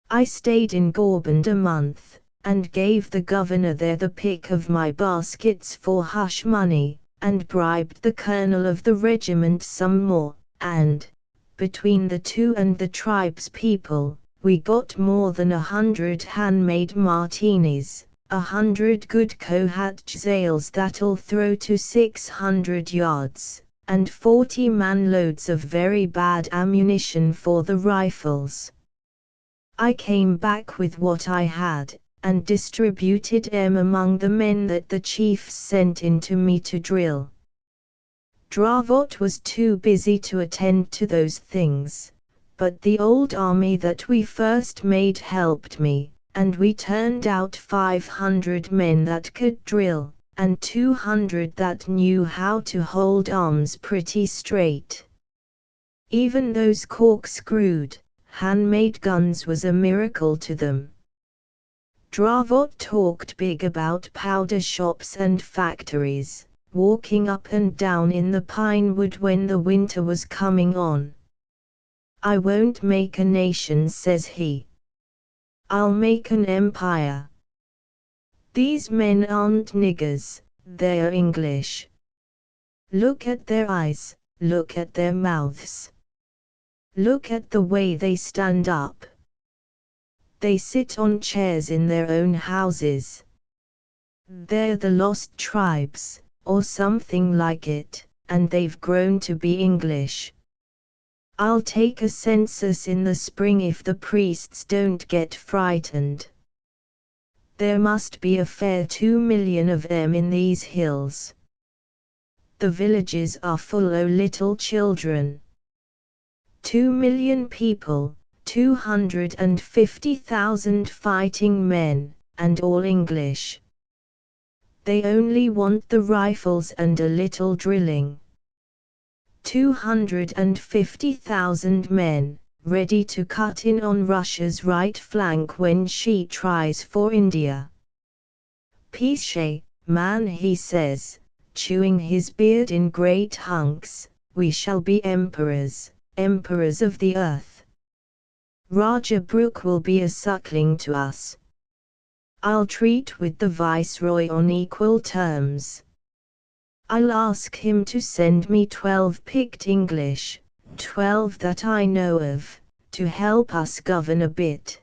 I stayed in Gorband a month, and gave the governor there the pick of my baskets for hush money, and bribed the colonel of the regiment some more, and, between the 2 and the tribe's people, we got more than 100 handmade martinis, 100 good Kohatch that'll throw to 600 yards, and 40 man-loads of very bad ammunition for the rifles. I came back with what I had, and distributed them among the men that the chiefs sent into me to drill. Dravot was too busy to attend to those things, but the old army that we first made helped me, and we turned out 500 men that could drill, and 200 that knew how to hold arms pretty straight. Even those corkscrewed, handmade guns was a miracle to them. Dravot talked big about powder shops and factories, walking up and down in the pine wood when the winter was coming on. I won't make a nation, says he. I'll make an empire. These men aren't niggers, they're English. Look at their eyes, look at their mouths. Look at the way they stand up. They sit on chairs in their own houses. They're the lost tribes, or something like it, and they've grown to be English. I'll take a census in the spring if the priests don't get frightened. There must be a fair 2 million of them in these hills. The villages are full o' little children. 2 million people, 250,000 fighting men, and all English. They only want the rifles and a little drilling. 250,000 men, ready to cut in on Russia's right flank when she tries for India. Piche, man, he says, chewing his beard in great hunks, we shall be emperors, emperors of the earth. Raja Brook will be a suckling to us. I'll treat with the viceroy on equal terms. I'll ask him to send me 12 picked English, 12 that I know of, to help us govern a bit.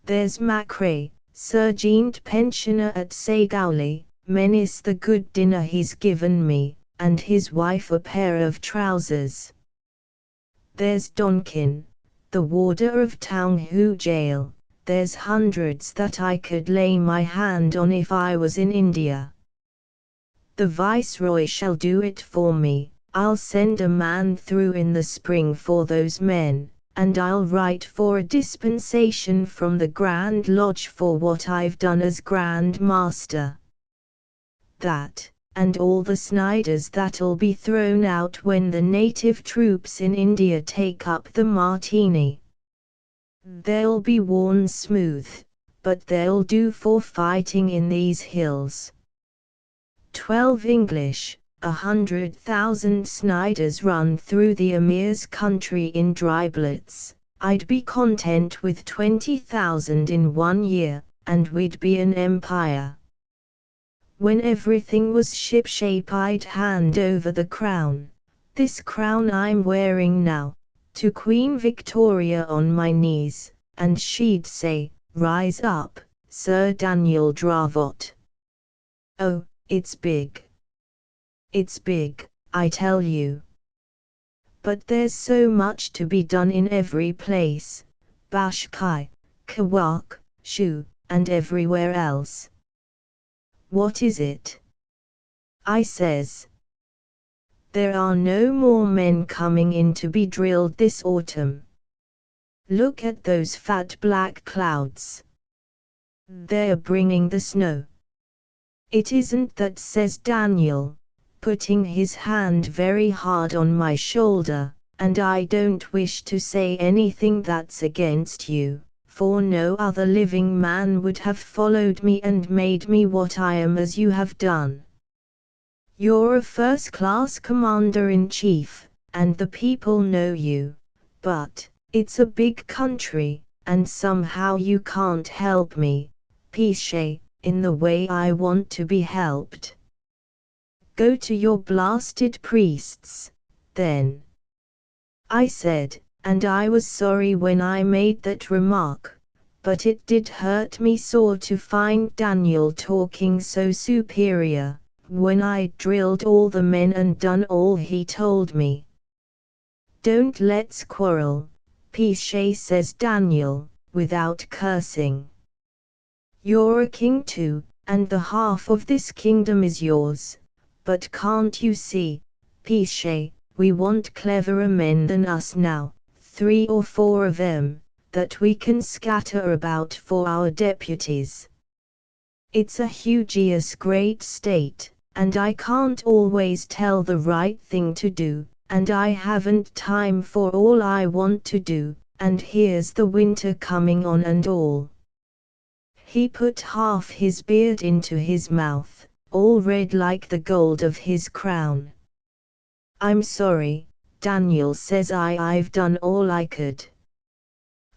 There's Macrae, sergeant pensioner at Segowli, menace the good dinner he's given me, and his wife a pair of trousers. There's Donkin, the warder of Townhoo jail. There's hundreds that I could lay my hand on if I was in India. The viceroy shall do it for me. I'll send a man through in the spring for those men, and I'll write for a dispensation from the Grand Lodge for what I've done as Grand Master. That, and all the Sniders that'll be thrown out when the native troops in India take up the Martini. They'll be worn smooth, but they'll do for fighting in these hills. 12 English, 100,000 Sniders run through the Emir's country in driblets. I'd be content with 20,000 in 1 year, and we'd be an empire. When everything was shipshape I'd hand over the crown, this crown I'm wearing now, to Queen Victoria on my knees, and she'd say, "Rise up, Sir Daniel Dravot." Oh, it's big. It's big, I tell you. But there's so much to be done in every place, Bashkai, Kawak, Shu, and everywhere else. What is it? I says. There are no more men coming in to be drilled this autumn. Look at those fat black clouds. They're bringing the snow. It isn't that, says Daniel, putting his hand very hard on my shoulder, and I don't wish to say anything that's against you, for no other living man would have followed me and made me what I am as you have done. You're a first-class commander-in-chief, and the people know you, but it's a big country, and somehow you can't help me, Piche, in the way I want to be helped. Go to your blasted priests, then. I said, and I was sorry when I made that remark, but it did hurt me sore to find Daniel talking so superior, when I'd drilled all the men and done all he told me. Don't let's quarrel, Piche, says Daniel, without cursing. You're a king too, and the half of this kingdom is yours, but can't you see, Piche, we want cleverer men than us now, 3 or 4 of them, that we can scatter about for our deputies. It's a hugeous great state, and I can't always tell the right thing to do, and I haven't time for all I want to do, and here's the winter coming on and all. He put half his beard into his mouth, all red like the gold of his crown. I'm sorry, Daniel, says I've done all I could.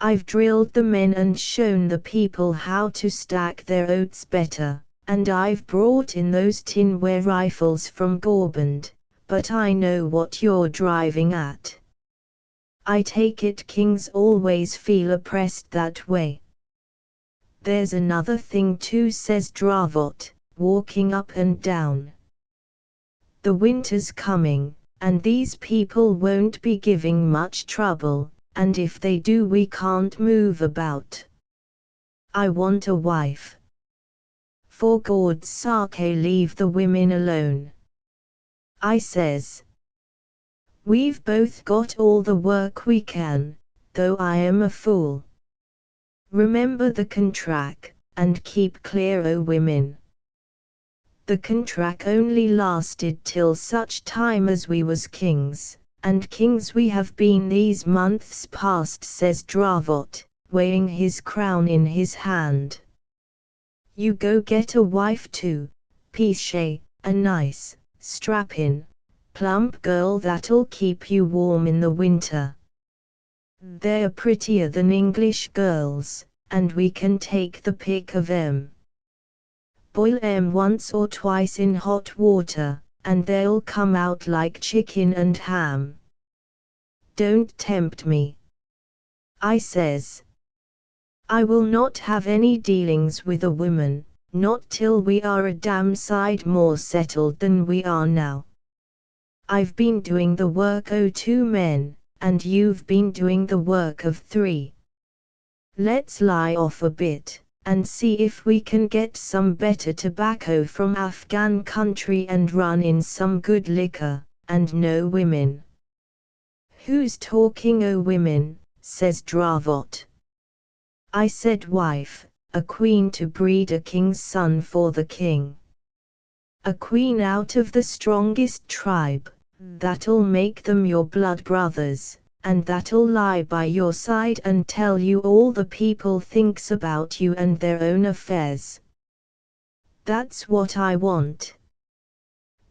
I've drilled the men and shown the people how to stack their oats better, and I've brought in those tinware rifles from Gorband, but I know what you're driving at. I take it kings always feel oppressed that way. There's another thing too, says Dravot, walking up and down. The winter's coming, and these people won't be giving much trouble, and if they do we can't move about. I want a wife. For God's sake leave the women alone. I says. We've both got all the work we can, though I am a fool. Remember the contract, and keep clear o' women. The contract only lasted till such time as we was kings, and kings we have been these months past, says Dravot, weighing his crown in his hand. You go get a wife too, Peshay, a nice, strappin', plump girl that'll keep you warm in the winter. They're prettier than English girls, and we can take the pick of 'em. Boil 'em once or twice in hot water, and they'll come out like chicken and ham. Don't tempt me, I says. I will not have any dealings with a woman, not till we are a damn sight more settled than we are now. I've been doing the work o' 2 men, and you've been doing the work of 3. Let's lie off a bit, and see if we can get some better tobacco from Afghan country and run in some good liquor, and no women. Who's talking o' women, says Dravot. I said wife, a queen to breed a king's son for the king. A queen out of the strongest tribe, that'll make them your blood brothers, and that'll lie by your side and tell you all the people thinks about you and their own affairs. That's what I want.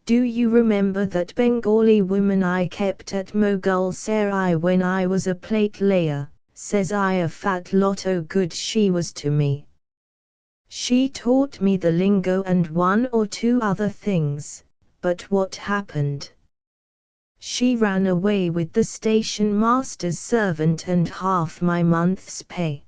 Do you remember that Bengali woman I kept at Mughal Sarai when I was a plate layer? Says I, a fat lot o' good she was to me. She taught me the lingo and 1 or 2 other things, but what happened? She ran away with the station master's servant and half my month's pay.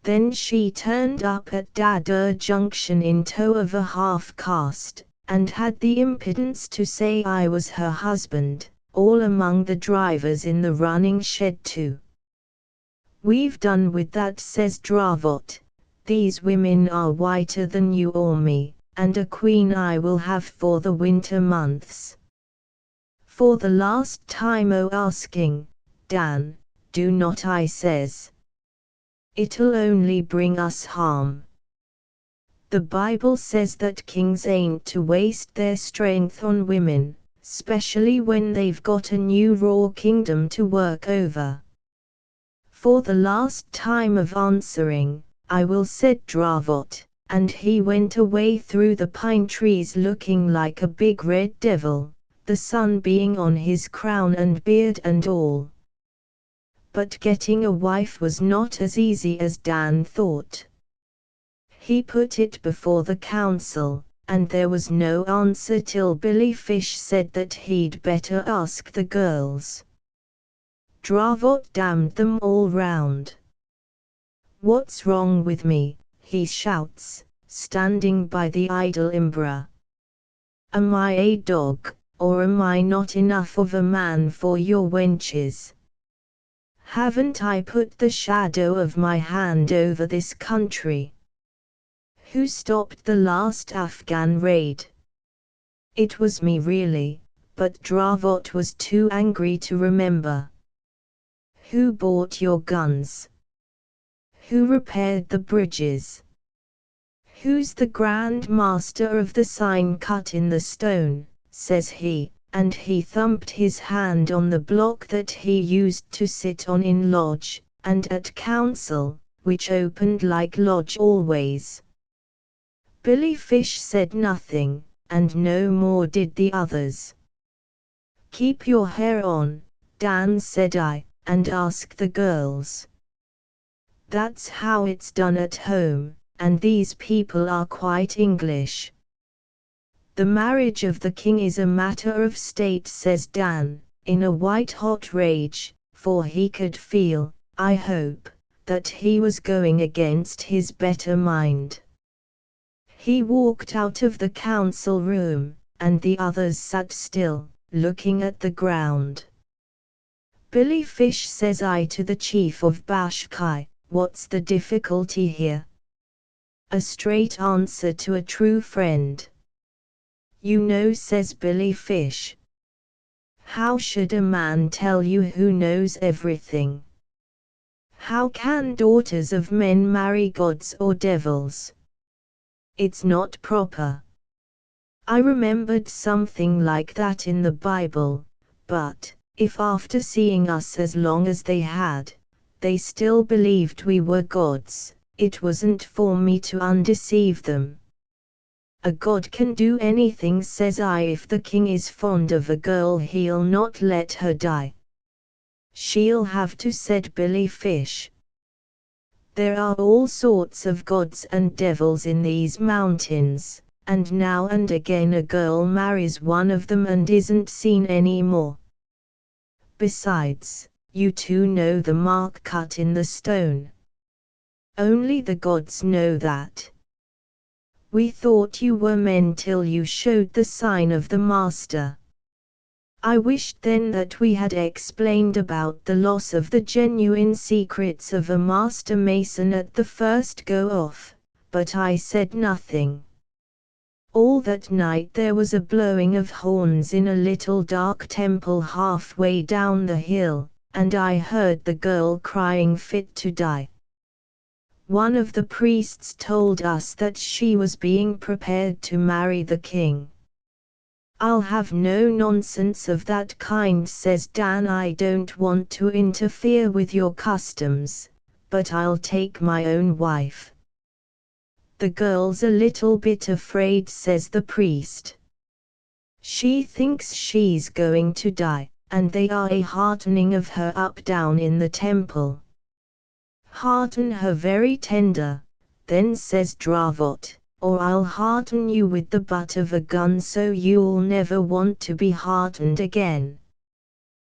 Then she turned up at Dadur Junction in tow of a half-caste, and had the impudence to say I was her husband, all among the drivers in the running shed too. We've done with that, says Dravot. These women are whiter than you or me, and a queen I will have for the winter months. For the last time o' asking, Dan, do not, I says. It'll only bring us harm. The Bible says that kings ain't to waste their strength on women, specially when they've got a new raw kingdom to work over. For the last time of answering, I will, said Dravot, and he went away through the pine trees looking like a big red devil, the sun being on his crown and beard and all. But getting a wife was not as easy as Dan thought. He put it before the council, and there was no answer till Billy Fish said that he'd better ask the girls. Dravot damned them all round. What's wrong with me, he shouts, standing by the idle Imbra. Am I a dog, or am I not enough of a man for your wenches? Haven't I put the shadow of my hand over this country? Who stopped the last Afghan raid? It was me really, but Dravot was too angry to remember. Who bought your guns? Who repaired the bridges? Who's the Grand Master of the sign cut in the stone, says he, and he thumped his hand on the block that he used to sit on in lodge, and at council, which opened like lodge always. Billy Fish said nothing, and no more did the others. Keep your hair on, Dan, said I, and ask the girls. That's how it's done at home, and these people are quite English. The marriage of the king is a matter of state, says Dan, in a white-hot rage, for he could feel, I hope, that he was going against his better mind. He walked out of the council room, and the others sat still, looking at the ground. Billy Fish, says I to the chief of Bashkai, what's the difficulty here? A straight answer to a true friend. You know, says Billy Fish. How should a man tell you who knows everything? How can daughters of men marry gods or devils? It's not proper. I remembered something like that in the Bible, but if after seeing us as long as they had, they still believed we were gods, it wasn't for me to undeceive them. A god can do anything, says I. If the king is fond of a girl, he'll not let her die. She'll have to, said Billy Fish. There are all sorts of gods and devils in these mountains, and now and again a girl marries one of them and isn't seen any more. Besides, you two know the mark cut in the stone. Only the gods know that. We thought you were men till you showed the sign of the master. I wished then that we had explained about the loss of the genuine secrets of a master mason at the first go-off, but I said nothing. All that night there was a blowing of horns in a little dark temple halfway down the hill, and I heard the girl crying fit to die. One of the priests told us that she was being prepared to marry the king. I'll have no nonsense of that kind, says Dan. I don't want to interfere with your customs, but I'll take my own wife. The girl's a little bit afraid, says the priest. She thinks she's going to die, and they are heartening of her up down in the temple. Hearten her very tender, then, says Dravot, or I'll hearten you with the butt of a gun so you'll never want to be heartened again.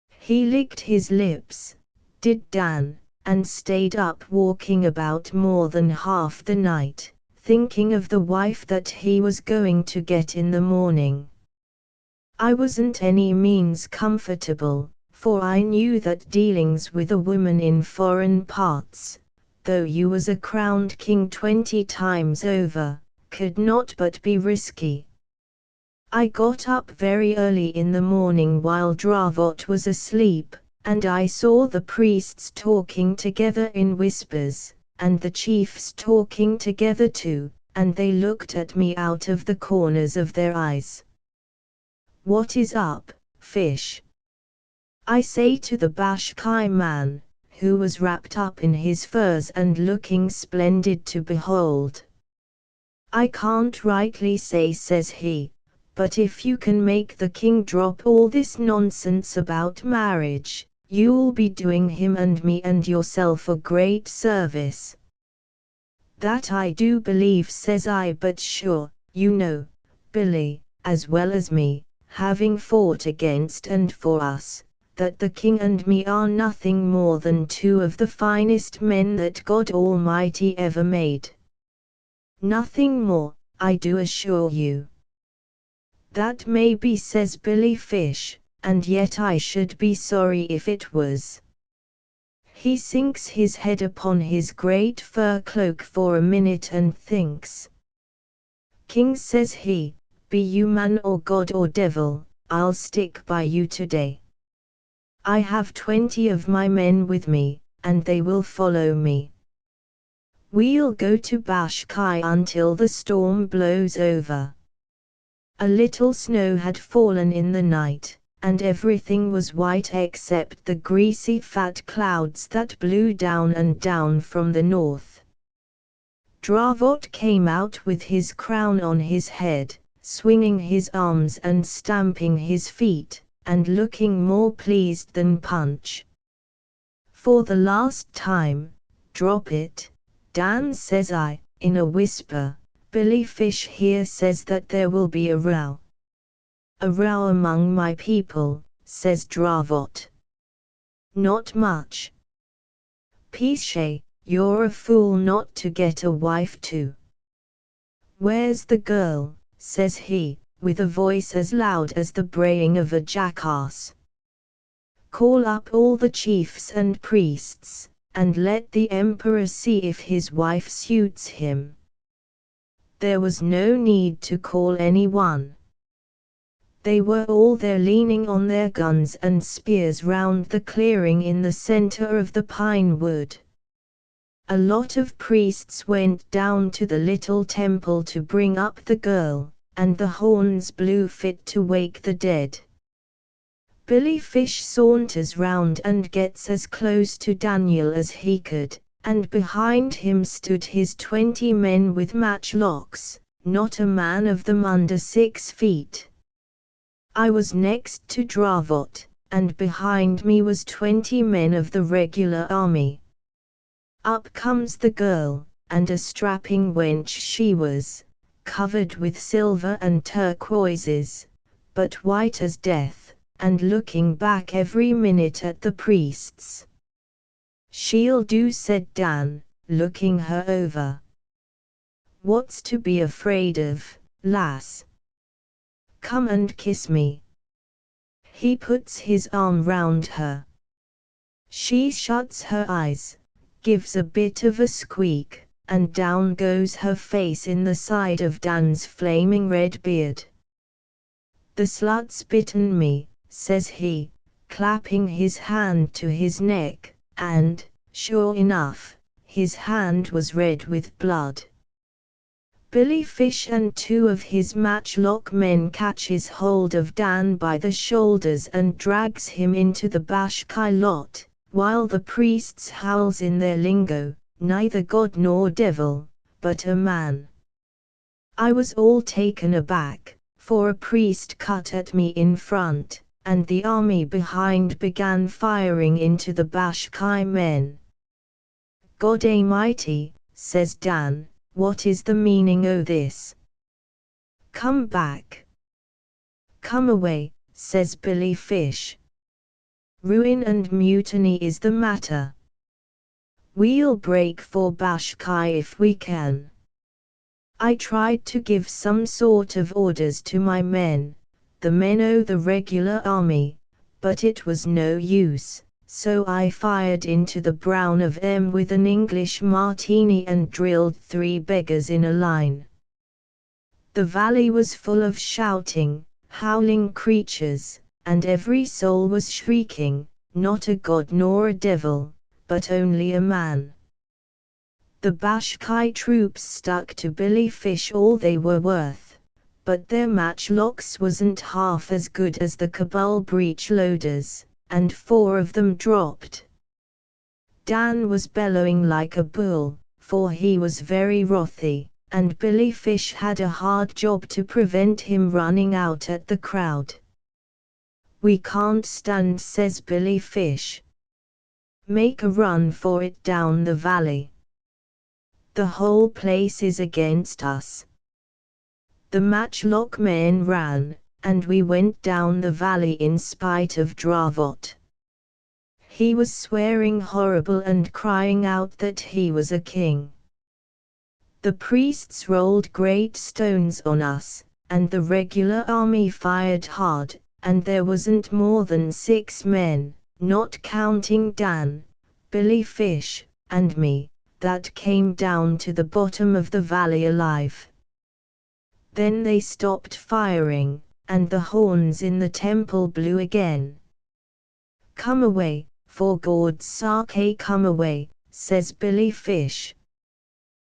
He licked his lips, did Dan, and stayed up walking about more than half the night, thinking of the wife that he was going to get in the morning. I wasn't any means comfortable, for I knew that dealings with a woman in foreign parts, though you was a crowned king 20 times over, could not but be risky. I got up very early in the morning while Dravot was asleep, and I saw the priests talking together in whispers, and the chiefs talking together too, and they looked at me out of the corners of their eyes. What is up, Fish? I say to the Bashkai man, who was wrapped up in his furs and looking splendid to behold. I can't rightly say, says he, but if you can make the king drop all this nonsense about marriage, you'll be doing him and me and yourself a great service. That I do believe, says I, but sure, you know, Billy, as well as me, having fought against and for us, that the king and me are nothing more than two of the finest men that God Almighty ever made. Nothing more, I do assure you. That may be, says Billy Fish, and yet I should be sorry if it was. He sinks his head upon his great fur cloak for a minute and thinks. King, says he, be you man or god or devil, I'll stick by you today. I have 20 of my men with me, and they will follow me. We'll go to Bashkai until the storm blows over. A little snow had fallen in the night, and everything was white except the greasy fat clouds that blew down and down from the north. Dravot came out with his crown on his head, swinging his arms and stamping his feet, and looking more pleased than Punch. For the last time, drop it, Dan, says I, in a whisper. Billy Fish here says that there will be a row. A row among my people, says Dravot. Not much. Piche, you're a fool not to get a wife too. Where's the girl, says he, with a voice as loud as the braying of a jackass. Call up all the chiefs and priests, and let the emperor see if his wife suits him. There was no need to call anyone. They were all there leaning on their guns and spears round the clearing in the center of the pine wood. A lot of priests went down to the little temple to bring up the girl, and the horns blew fit to wake the dead. Billy Fish saunters round and gets as close to Daniel as he could, and behind him stood his 20 men with matchlocks, not a man of them under 6 feet. I was next to Dravot, and behind me was 20 men of the regular army. Up comes the girl, and a strapping wench she was, covered with silver and turquoises, but white as death, and looking back every minute at the priests. "She'll do," said Dan, looking her over. "What's to be afraid of, lass? Come and kiss me." He puts his arm round her. She shuts her eyes, gives a bit of a squeak, and down goes her face in the side of Dan's flaming red beard. "The slut's bitten me," says he, clapping his hand to his neck, and, sure enough, his hand was red with blood. Billy Fish and 2 of his matchlock men catches hold of Dan by the shoulders and drags him into the Bashkai lot, while the priests howls in their lingo, neither god nor devil, but a man. I was all taken aback, for a priest cut at me in front, and the army behind began firing into the Bashkai men. "God Almighty," says Dan, "what is the meaning o' this? Come back." "Come away," says Billy Fish. "Ruin and mutiny is the matter. We'll break for Bashkai if we can." I tried to give some sort of orders to my men, the men o' the regular army, but it was no use, so I fired into the brown of them with an English martini and drilled 3 beggars in a line. The valley was full of shouting, howling creatures, and every soul was shrieking, not a god nor a devil, but only a man. The Bashkai troops stuck to Billy Fish all they were worth, but their matchlocks wasn't half as good as the Kabul breech loaders, and 4 of them dropped. Dan was bellowing like a bull, for he was very wrathy, and Billy Fish had a hard job to prevent him running out at the crowd. "We can't stand," says Billy Fish. "Make a run for it down the valley. The whole place is against us." The matchlock men ran, and we went down the valley in spite of Dravot. He was swearing horrible and crying out that he was a king. The priests rolled great stones on us, and the regular army fired hard, and there wasn't more than 6 men, not counting Dan, Billy Fish, and me, that came down to the bottom of the valley alive. Then they stopped firing, and the horns in the temple blew again. "Come away, for God's sake, come away," says Billy Fish.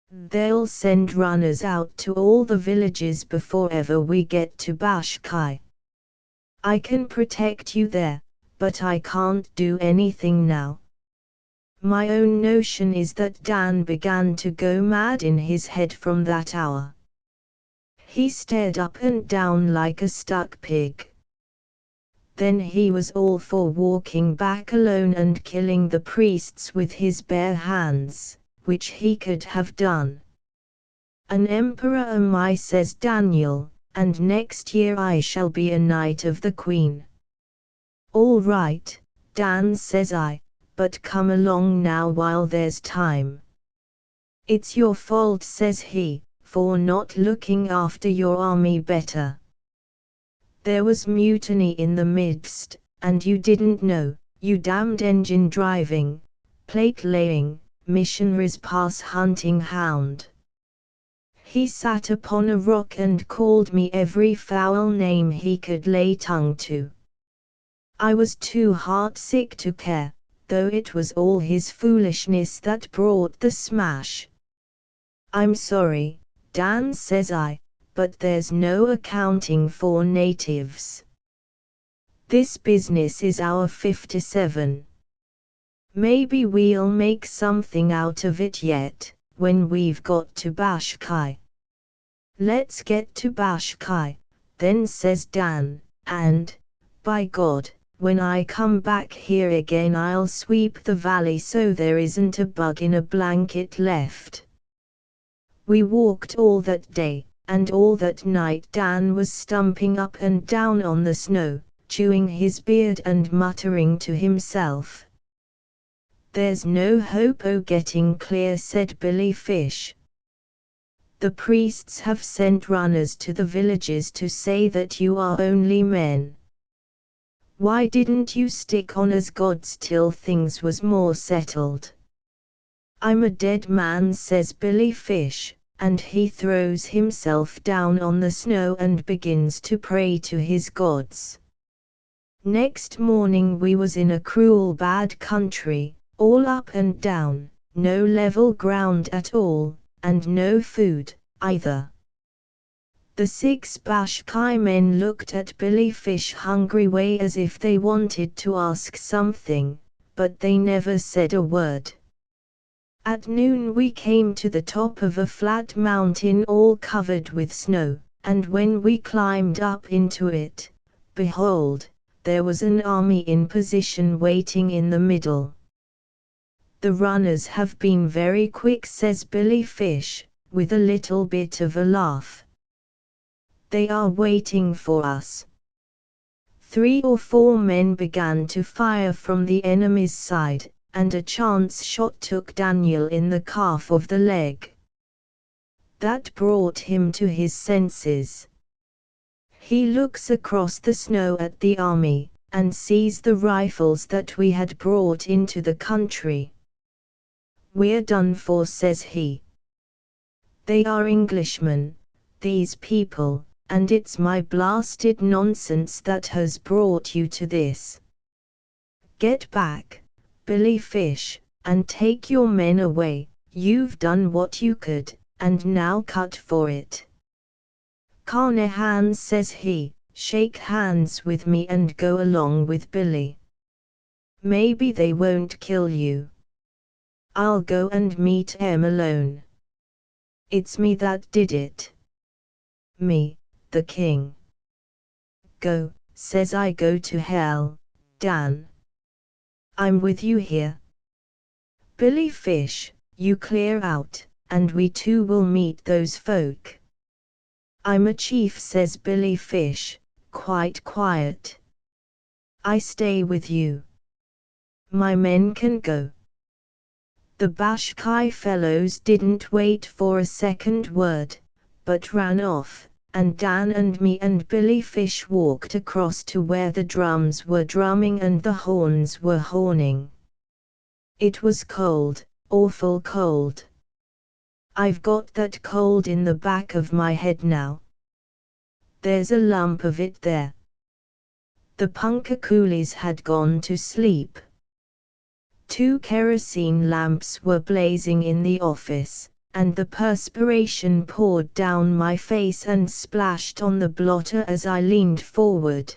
"They'll send runners out to all the villages before ever we get to Bashkai. I can protect you there, but I can't do anything now." My own notion is that Dan began to go mad in his head from that hour. He stared up and down like a stuck pig. Then he was all for walking back alone and killing the priests with his bare hands, which he could have done. "An emperor am I," says Daniel, "and next year I shall be a knight of the Queen." "All right, Dan," says I, "but come along now while there's time." "It's your fault," says he, "for not looking after your army better. There was mutiny in the midst, and you didn't know, you damned engine driving, plate laying, missionaries pass hunting hound." He sat upon a rock and called me every foul name he could lay tongue to. I was too heartsick to care, though it was all his foolishness that brought the smash. I'm sorry, Dan, says I, but there's no accounting for natives. This business is our 57. Maybe we'll make something out of it yet, when we've got to Bashkai. Let's get to Bashkai, then, says Dan, and, by God, when I come back here again I'll sweep the valley so there isn't a bug in a blanket left. We walked all that day, and all that night Dan was stumping up and down on the snow, chewing his beard and muttering to himself. There's no hope o' getting clear, said Billy Fish. The priests have sent runners to the villages to say that you are only men. Why didn't you stick on as gods till things was more settled? I'm a dead man, says Billy Fish, and he throws himself down on the snow and begins to pray to his gods. Next morning we was in a cruel bad country, all up and down, no level ground at all, and no food, either. The 6 Bashkai men looked at Billy Fish hungry way as if they wanted to ask something, but they never said a word. At noon we came to the top of a flat mountain all covered with snow, and when we climbed up into it, behold, there was an army in position waiting in the middle. The runners have been very quick, says Billy Fish, with a little bit of a laugh. They are waiting for us. 3 or 4 men began to fire from the enemy's side, and a chance shot took Daniel in the calf of the leg. That brought him to his senses. He looks across the snow at the army, and sees the rifles that we had brought into the country. We're done for, says he. They are Englishmen, these people, and it's my blasted nonsense that has brought you to this. Get back, Billy Fish, and take your men away. You've done what you could, and now cut for it. Carnehan, says he, shake hands with me and go along with Billy. Maybe they won't kill you. I'll go and meet em alone. It's me that did it. Me, the king. Go, says I, go to hell, Dan. I'm with you here. Billy Fish, you clear out, and we too will meet those folk. I'm a chief, says Billy Fish, quite quiet. I stay with you. My men can go. The Bashkai fellows didn't wait for a second word, but ran off, and Dan and me and Billy Fish walked across to where the drums were drumming and the horns were horning. It was cold, awful cold. I've got that cold in the back of my head now. There's a lump of it there. The punka coolies had gone to sleep. 2 kerosene lamps were blazing in the office, and the perspiration poured down my face and splashed on the blotter as I leaned forward.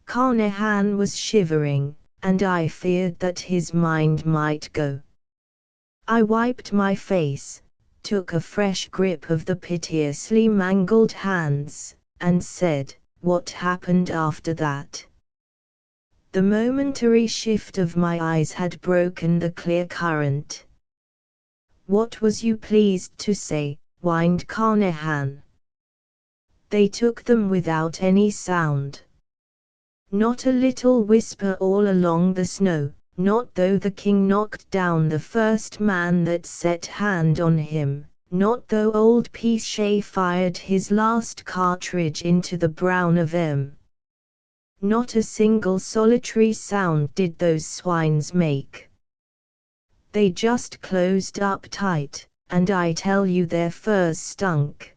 Carnehan was shivering, and I feared that his mind might go. I wiped my face, took a fresh grip of the piteously mangled hands, and said, "What happened after that?" The momentary shift of my eyes had broken the clear current. "What was you pleased to say?" whined Carnehan. "They took them without any sound. Not a little whisper all along the snow, not though the king knocked down the first man that set hand on him, not though old Pichet fired his last cartridge into the brown of em. Not a single solitary sound did those swines make. They just closed up tight, and I tell you their furs stunk.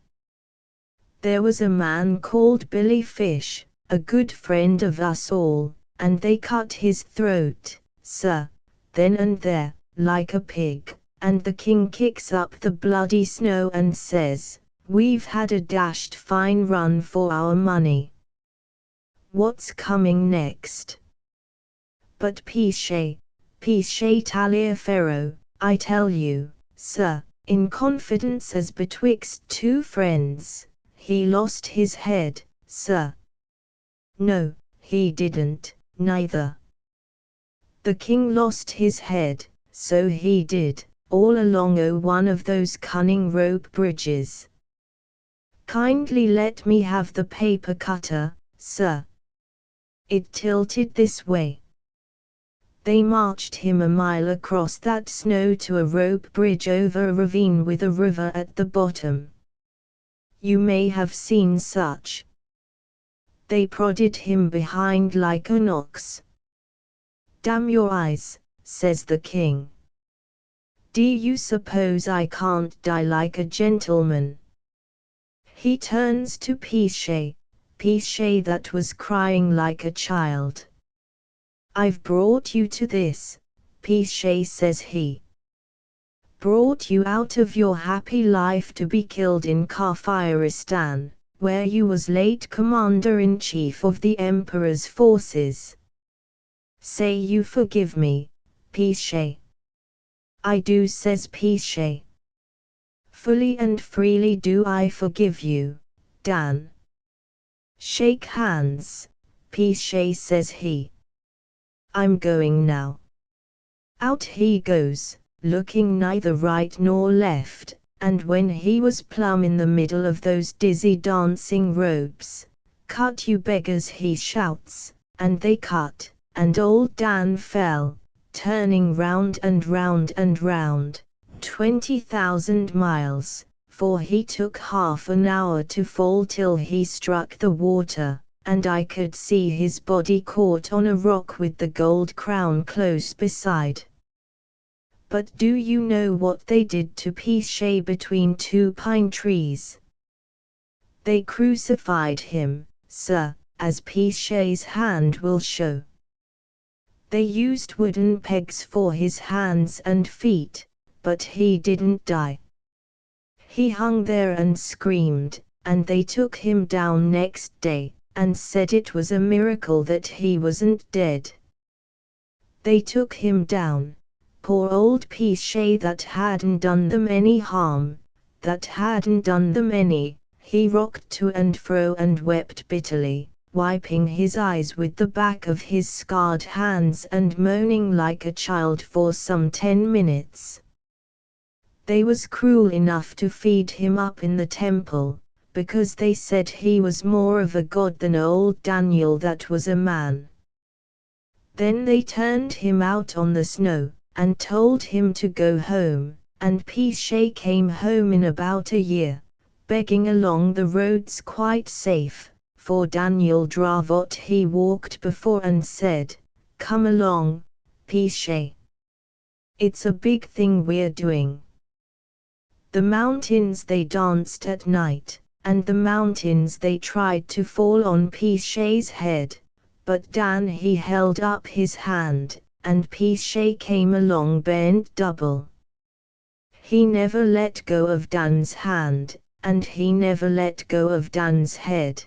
There was a man called Billy Fish, a good friend of us all, and they cut his throat, sir, then and there, like a pig, and the king kicks up the bloody snow and says, "We've had a dashed fine run for our money. What's coming next?" But Pesce Taliaferro, I tell you, sir, in confidence as betwixt two friends, he lost his head, sir. No, he didn't, neither. The king lost his head, so he did, all along one of those cunning rope bridges. Kindly let me have the paper cutter, sir. It tilted this way. They marched him a mile across that snow to a rope bridge over a ravine with a river at the bottom. You may have seen such. They prodded him behind like an ox. "Damn your eyes," says the king. "Do you suppose I can't die like a gentleman?" He turns to Pesce that was crying like a child. "I've brought you to this," Pesce says he. "Brought you out of your happy life to be killed in Carfiristan, where you was late commander-in-chief of the emperor's forces. Say you forgive me, Pesce." "I do," says Pesce. "Fully and freely do I forgive you, Dan." "Shake hands," Pesce says he. "I'm going now." Out he goes, looking neither right nor left, and when he was plumb in the middle of those dizzy dancing ropes, "Cut, you beggars," he shouts, and they cut, and old Dan fell, turning round and round and round, 20,000 miles, for he took half an hour to fall till he struck the water, and I could see his body caught on a rock with the gold crown close beside. But do you know what they did to Pesce between two pine trees? They crucified him, sir, as Pesce's hand will show. They used wooden pegs for his hands and feet, but he didn't die. He hung there and screamed, and they took him down next day, and said it was a miracle that he wasn't dead. They took him down, poor old Pesce that hadn't done them any harm, that hadn't done them any. He rocked to and fro and wept bitterly, wiping his eyes with the back of his scarred hands and moaning like a child for some 10 minutes. They was cruel enough to feed him up in the temple, because they said he was more of a god than old Daniel that was a man. Then they turned him out on the snow, and told him to go home, and Pesce came home in about a year, begging along the roads quite safe, for Daniel Dravot he walked before and said, "Come along, Pesce. It's a big thing we're doing." The mountains they danced at night, and the mountains they tried to fall on Pesce's head, but Dan he held up his hand, and Pesce came along bent double. He never let go of Dan's hand, and he never let go of Dan's head.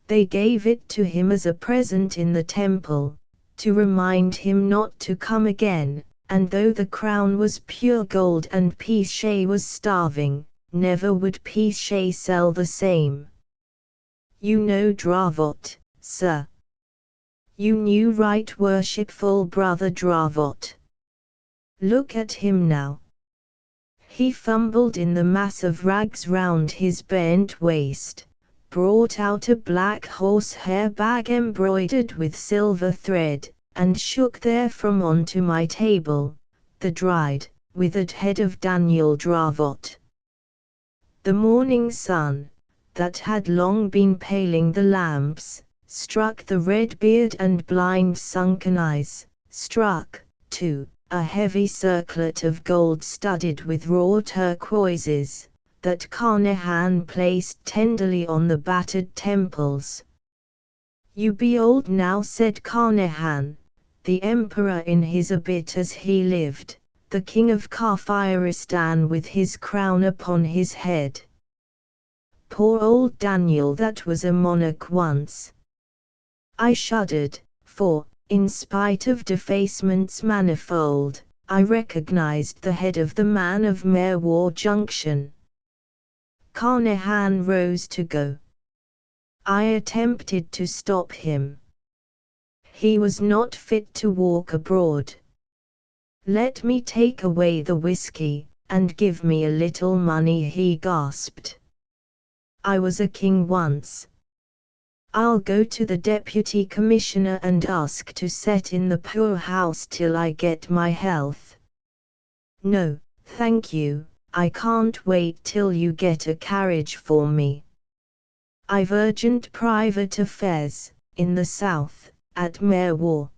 They gave it to him as a present in the temple, to remind him not to come again, and though the crown was pure gold and Pesce was starving, never would Pesce sell the same. You know Dravot, sir. You knew right worshipful brother Dravot. Look at him now. He fumbled in the mass of rags round his bent waist, brought out a black horsehair bag embroidered with silver thread, and shook therefrom onto my table, the dried, withered head of Daniel Dravot. The morning sun, that had long been paling the lamps, struck the red beard and blind sunken eyes, struck, too, a heavy circlet of gold studded with raw turquoises, that Carnehan placed tenderly on the battered temples. "You be old now," said Carnehan, "the emperor in his abit as he lived, the king of Carfiristan with his crown upon his head. Poor old Daniel that was a monarch once." I shuddered, for, in spite of defacements manifold, I recognized the head of the man of Merwar Junction. Carnehan rose to go. I attempted to stop him. He was not fit to walk abroad. "Let me take away the whiskey, and give me a little money," he gasped. "I was a king once. I'll go to the deputy commissioner and ask to set in the poorhouse till I get my health." "No, thank you, I can't wait till you get a carriage for me. I've urgent private affairs, in the south, at Merwar."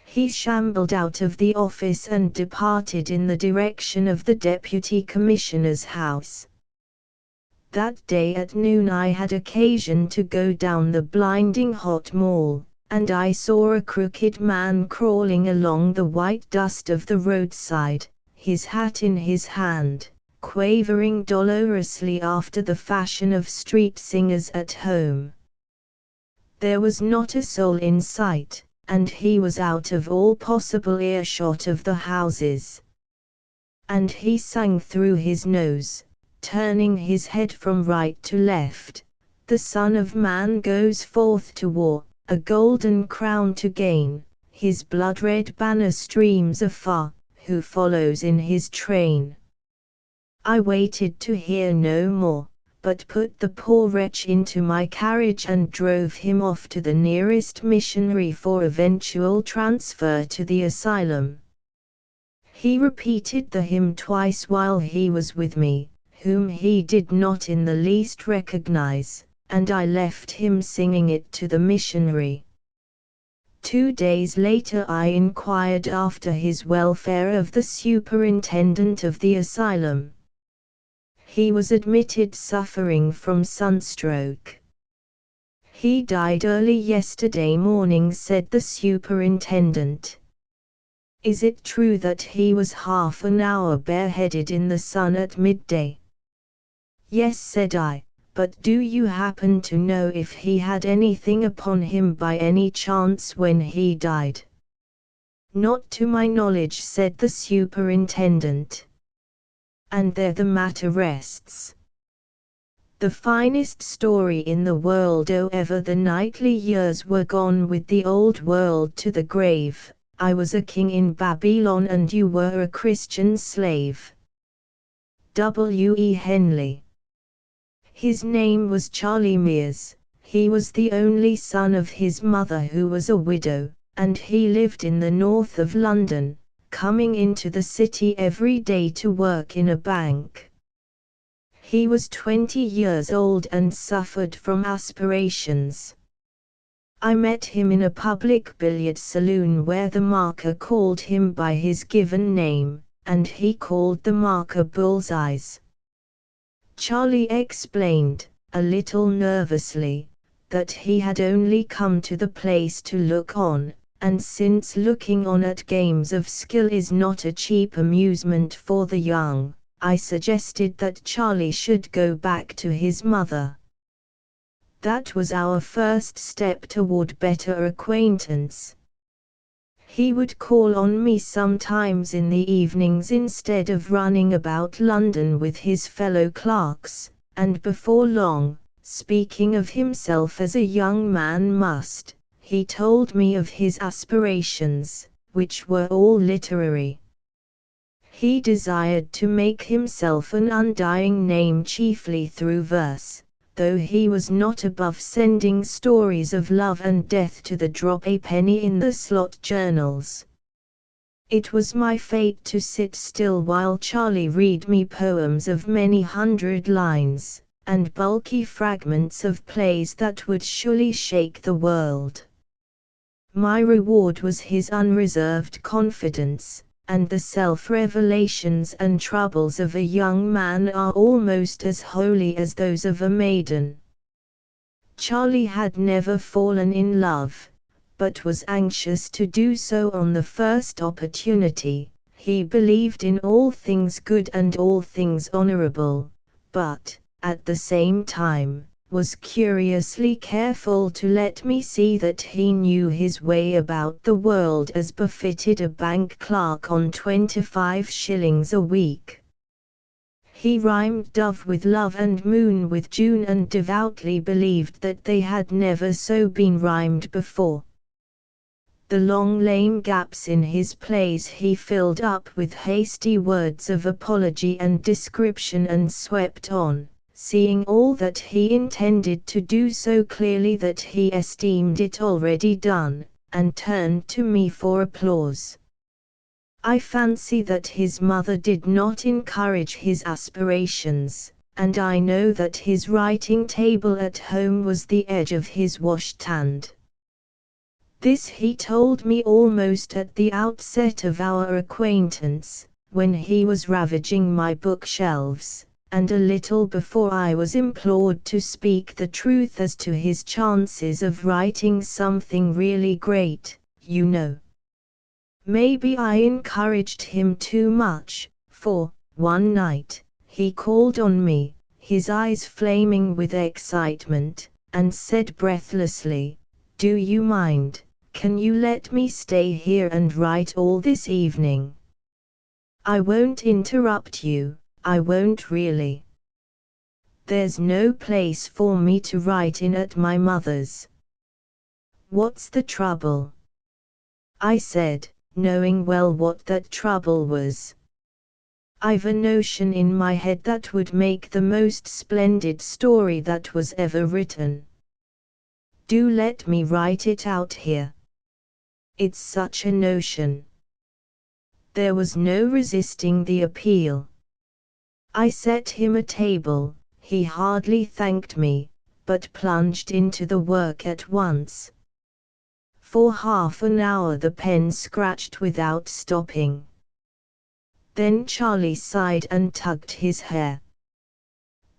He shambled out of the office and departed in the direction of the deputy commissioner's house. That day at noon I had occasion to go down the blinding hot Mall, and I saw a crooked man crawling along the white dust of the roadside, his hat in his hand, quavering dolorously after the fashion of street singers at home. There was not a soul in sight, and he was out of all possible earshot of the houses. And he sang through his nose, turning his head from right to left, "The Son of Man goes forth to war, a golden crown to gain, his blood-red banner streams afar, who follows in his train?" I waited to hear no more, but put the poor wretch into my carriage and drove him off to the nearest missionary for eventual transfer to the asylum. He repeated the hymn twice while he was with me, whom he did not in the least recognize, and I left him singing it to the missionary. 2 days later I inquired after his welfare of the superintendent of the asylum. He was admitted suffering from sunstroke. "He died early yesterday morning," said the superintendent. "Is it true that he was half an hour bareheaded in the sun at midday?" "Yes," said I, "but do you happen to know if he had anything upon him by any chance when he died?" "Not to my knowledge," said the superintendent. And there the matter rests. The finest story in the world. Oh, ever the knightly years were gone with the old world to the grave. I was a king in Babylon and you were a Christian slave. W. E. Henley. His name was Charlie Mears. He was the only son of his mother, who was a widow, and he lived in the north of London, coming into the city every day to work in a bank. He was 20 years old and suffered from aspirations. I met him in a public billiard saloon where the marker called him by his given name, and he called the marker Bullseyes. Charlie explained, a little nervously, that he had only come to the place to look on, and since looking on at games of skill is not a cheap amusement for the young, I suggested that Charlie should go back to his mother. That was our first step toward better acquaintance. He would call on me sometimes in the evenings instead of running about London with his fellow clerks, and before long, speaking of himself as a young man must, he told me of his aspirations, which were all literary. He desired to make himself an undying name chiefly through verse, though he was not above sending stories of love and death to the drop-a-penny in the slot journals. It was my fate to sit still while Charlie read me poems of many hundred lines, and bulky fragments of plays that would surely shake the world. My reward was his unreserved confidence, and the self-revelations and troubles of a young man are almost as holy as those of a maiden. Charlie had never fallen in love, but was anxious to do so on the first opportunity. He believed in all things good and all things honorable, but, at the same time, was curiously careful to let me see that he knew his way about the world as befitted a bank clerk on 25 shillings a week. He rhymed dove with love and moon with June and devoutly believed that they had never so been rhymed before. The long lame gaps in his plays he filled up with hasty words of apology and description and swept on, seeing all that he intended to do so clearly that he esteemed it already done, and turned to me for applause. I fancy that his mother did not encourage his aspirations, and I know that his writing table at home was the edge of his washstand. This he told me almost at the outset of our acquaintance, when he was ravaging my bookshelves, and a little before I was implored to speak the truth as to his chances of writing something really great, you know. Maybe I encouraged him too much, for, one night, he called on me, his eyes flaming with excitement, and said breathlessly, "Do you mind? Can you let me stay here and write all this evening? I won't interrupt you, I won't really. There's no place for me to write in at my mother's." "What's the trouble?" I said, knowing well what that trouble was. "I've a notion in my head that would make the most splendid story that was ever written. Do let me write it out here. It's such a notion." There was no resisting the appeal. I set him a table, he hardly thanked me, but plunged into the work at once. For half an hour the pen scratched without stopping. Then Charlie sighed and tugged his hair.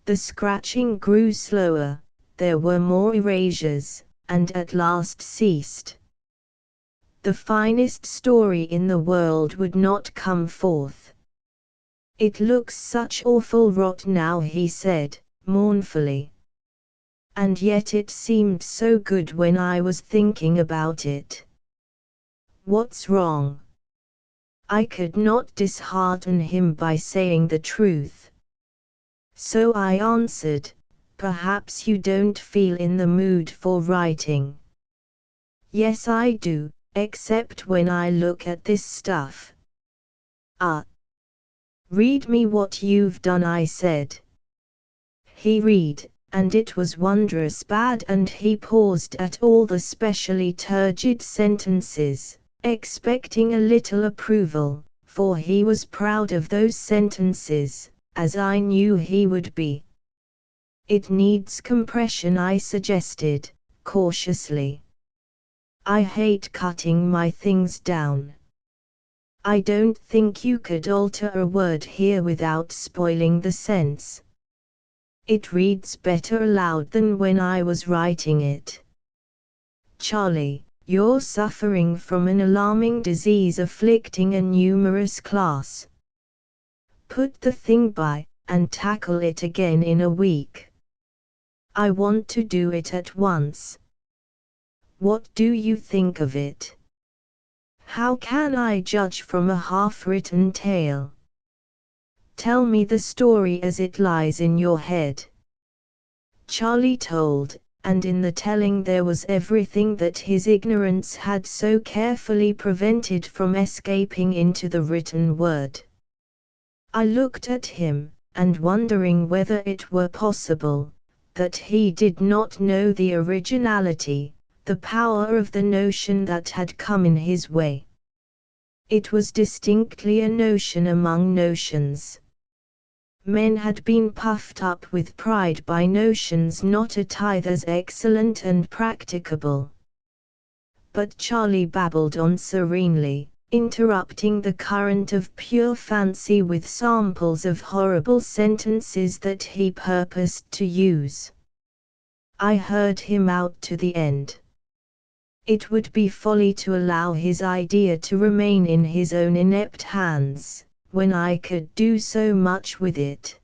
The scratching grew slower, there were more erasures, and at last ceased. The finest story in the world would not come forth. "It looks such awful rot now," he said, mournfully. "And yet it seemed so good when I was thinking about it." "What's wrong?" I could not dishearten him by saying the truth. So I answered, "Perhaps you don't feel in the mood for writing." "Yes, I do, except when I look at this stuff." "Ah. Read me what you've done," I said. He read, and it was wondrous bad, and he paused at all the specially turgid sentences, expecting a little approval, for he was proud of those sentences, as I knew he would be. "It needs compression," I suggested, cautiously. "I hate cutting my things down. I don't think you could alter a word here without spoiling the sense. It reads better aloud than when I was writing it." "Charlie, you're suffering from an alarming disease afflicting a numerous class. Put the thing by, and tackle it again in a week." "I want to do it at once." "What do you think of it?" "How can I judge from a half-written tale?" "Tell me the story as it lies in your head." Charlie told, and in the telling there was everything that his ignorance had so carefully prevented from escaping into the written word. I looked at him, and wondering whether it were possible that he did not know the originality, the power of the notion that had come in his way. It was distinctly a notion among notions. Men had been puffed up with pride by notions not a tithe as excellent and practicable. But Charlie babbled on serenely, interrupting the current of pure fancy with samples of horrible sentences that he purposed to use. I heard him out to the end. It would be folly to allow his idea to remain in his own inept hands, when I could do so much with it.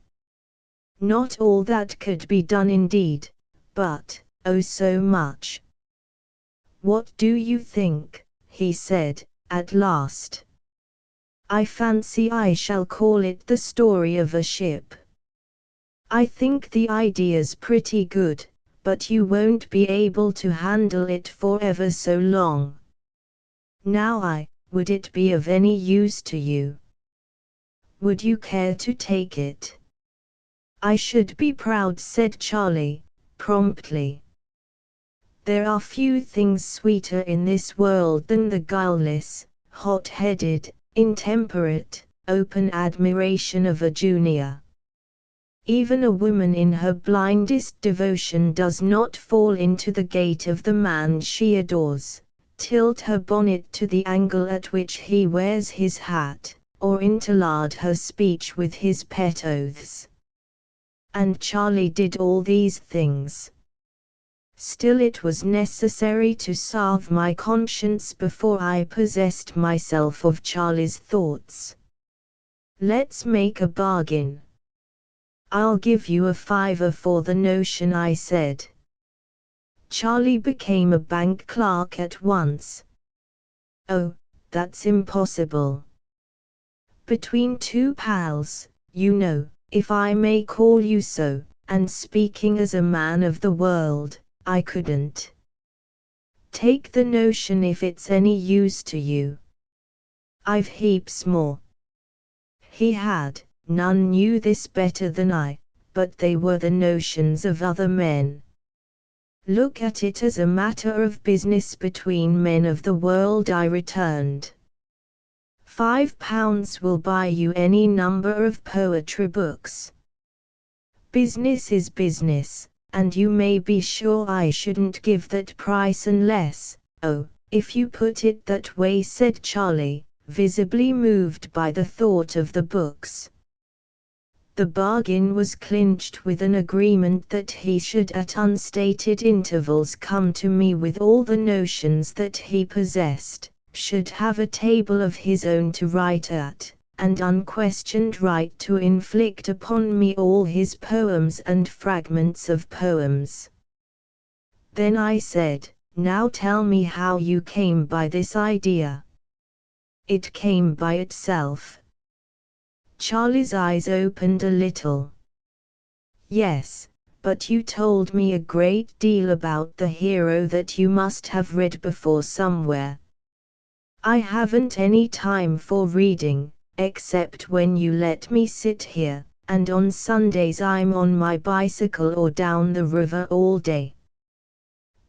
Not all that could be done indeed, but, oh so much. "What do you think?" he said, at last. "I fancy I shall call it The Story of a Ship. I think the idea's pretty good, but you won't be able to handle it for ever so long. Now would it be of any use to you? Would you care to take it?" "I should be proud," said Charlie, promptly. There are few things sweeter in this world than the guileless, hot-headed, intemperate, open admiration of a junior. Even a woman in her blindest devotion does not fall into the gait of the man she adores, tilt her bonnet to the angle at which he wears his hat, or interlard her speech with his pet oaths. And Charlie did all these things. Still it was necessary to salve my conscience before I possessed myself of Charlie's thoughts. "Let's make a bargain. I'll give you a fiver for the notion," I said. Charlie became a bank clerk at once. "Oh, that's impossible. Between two pals, you know, if I may call you so, and speaking as a man of the world, I couldn't. Take the notion if it's any use to you. I've heaps more." He had. None knew this better than I, but they were the notions of other men. "Look at it as a matter of business between men of the world," I returned. £5 will buy you any number of poetry books. Business is business, and you may be sure I shouldn't give that price unless, "Oh, if you put it that way," said Charlie, visibly moved by the thought of the books. The bargain was clinched with an agreement that he should at unstated intervals come to me with all the notions that he possessed, should have a table of his own to write at, and unquestioned right to inflict upon me all his poems and fragments of poems. Then I said, "Now tell me how you came by this idea." "It came by itself." Charlie's eyes opened a little. "Yes, but you told me a great deal about the hero that you must have read before somewhere." "I haven't any time for reading, except when you let me sit here, and on Sundays I'm on my bicycle or down the river all day."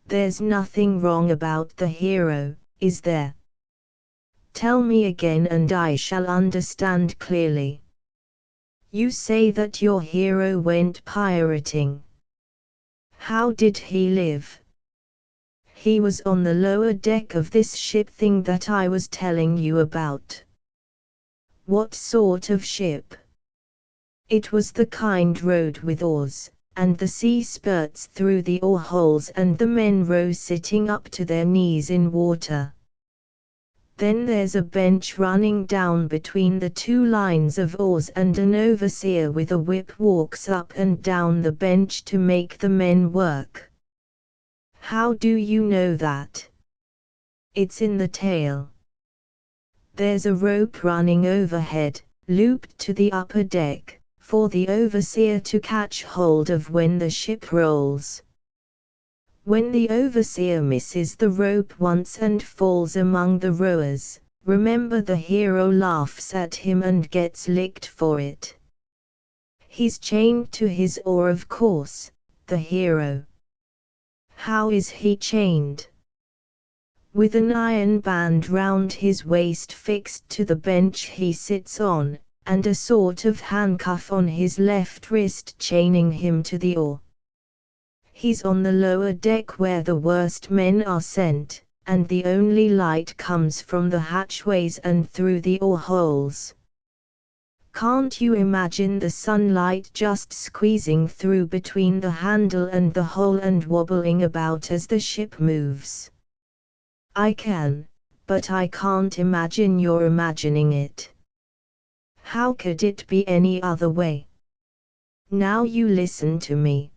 "There's nothing wrong about the hero, is there? Tell me again and I shall understand clearly." "You say that your hero went pirating. How did he live?" "He was on the lower deck of this ship thing that I was telling you about." "What sort of ship?" "It was the kind rowed with oars, and the sea spurts through the oar holes and the men row sitting up to their knees in water. Then there's a bench running down between the two lines of oars and an overseer with a whip walks up and down the bench to make the men work." "How do you know that?" "It's in the tale. There's a rope running overhead, looped to the upper deck, for the overseer to catch hold of when the ship rolls. When the overseer misses the rope once and falls among the rowers, remember the hero laughs at him and gets licked for it. He's chained to his oar, of course, the hero." "How is he chained?" "With an iron band round his waist fixed to the bench he sits on, and a sort of handcuff on his left wrist chaining him to the oar. He's on the lower deck where the worst men are sent, and the only light comes from the hatchways and through the oar holes. Can't you imagine the sunlight just squeezing through between the handle and the hole and wobbling about as the ship moves? I can, but I can't imagine you're imagining it. How could it be any other way? Now you listen to me.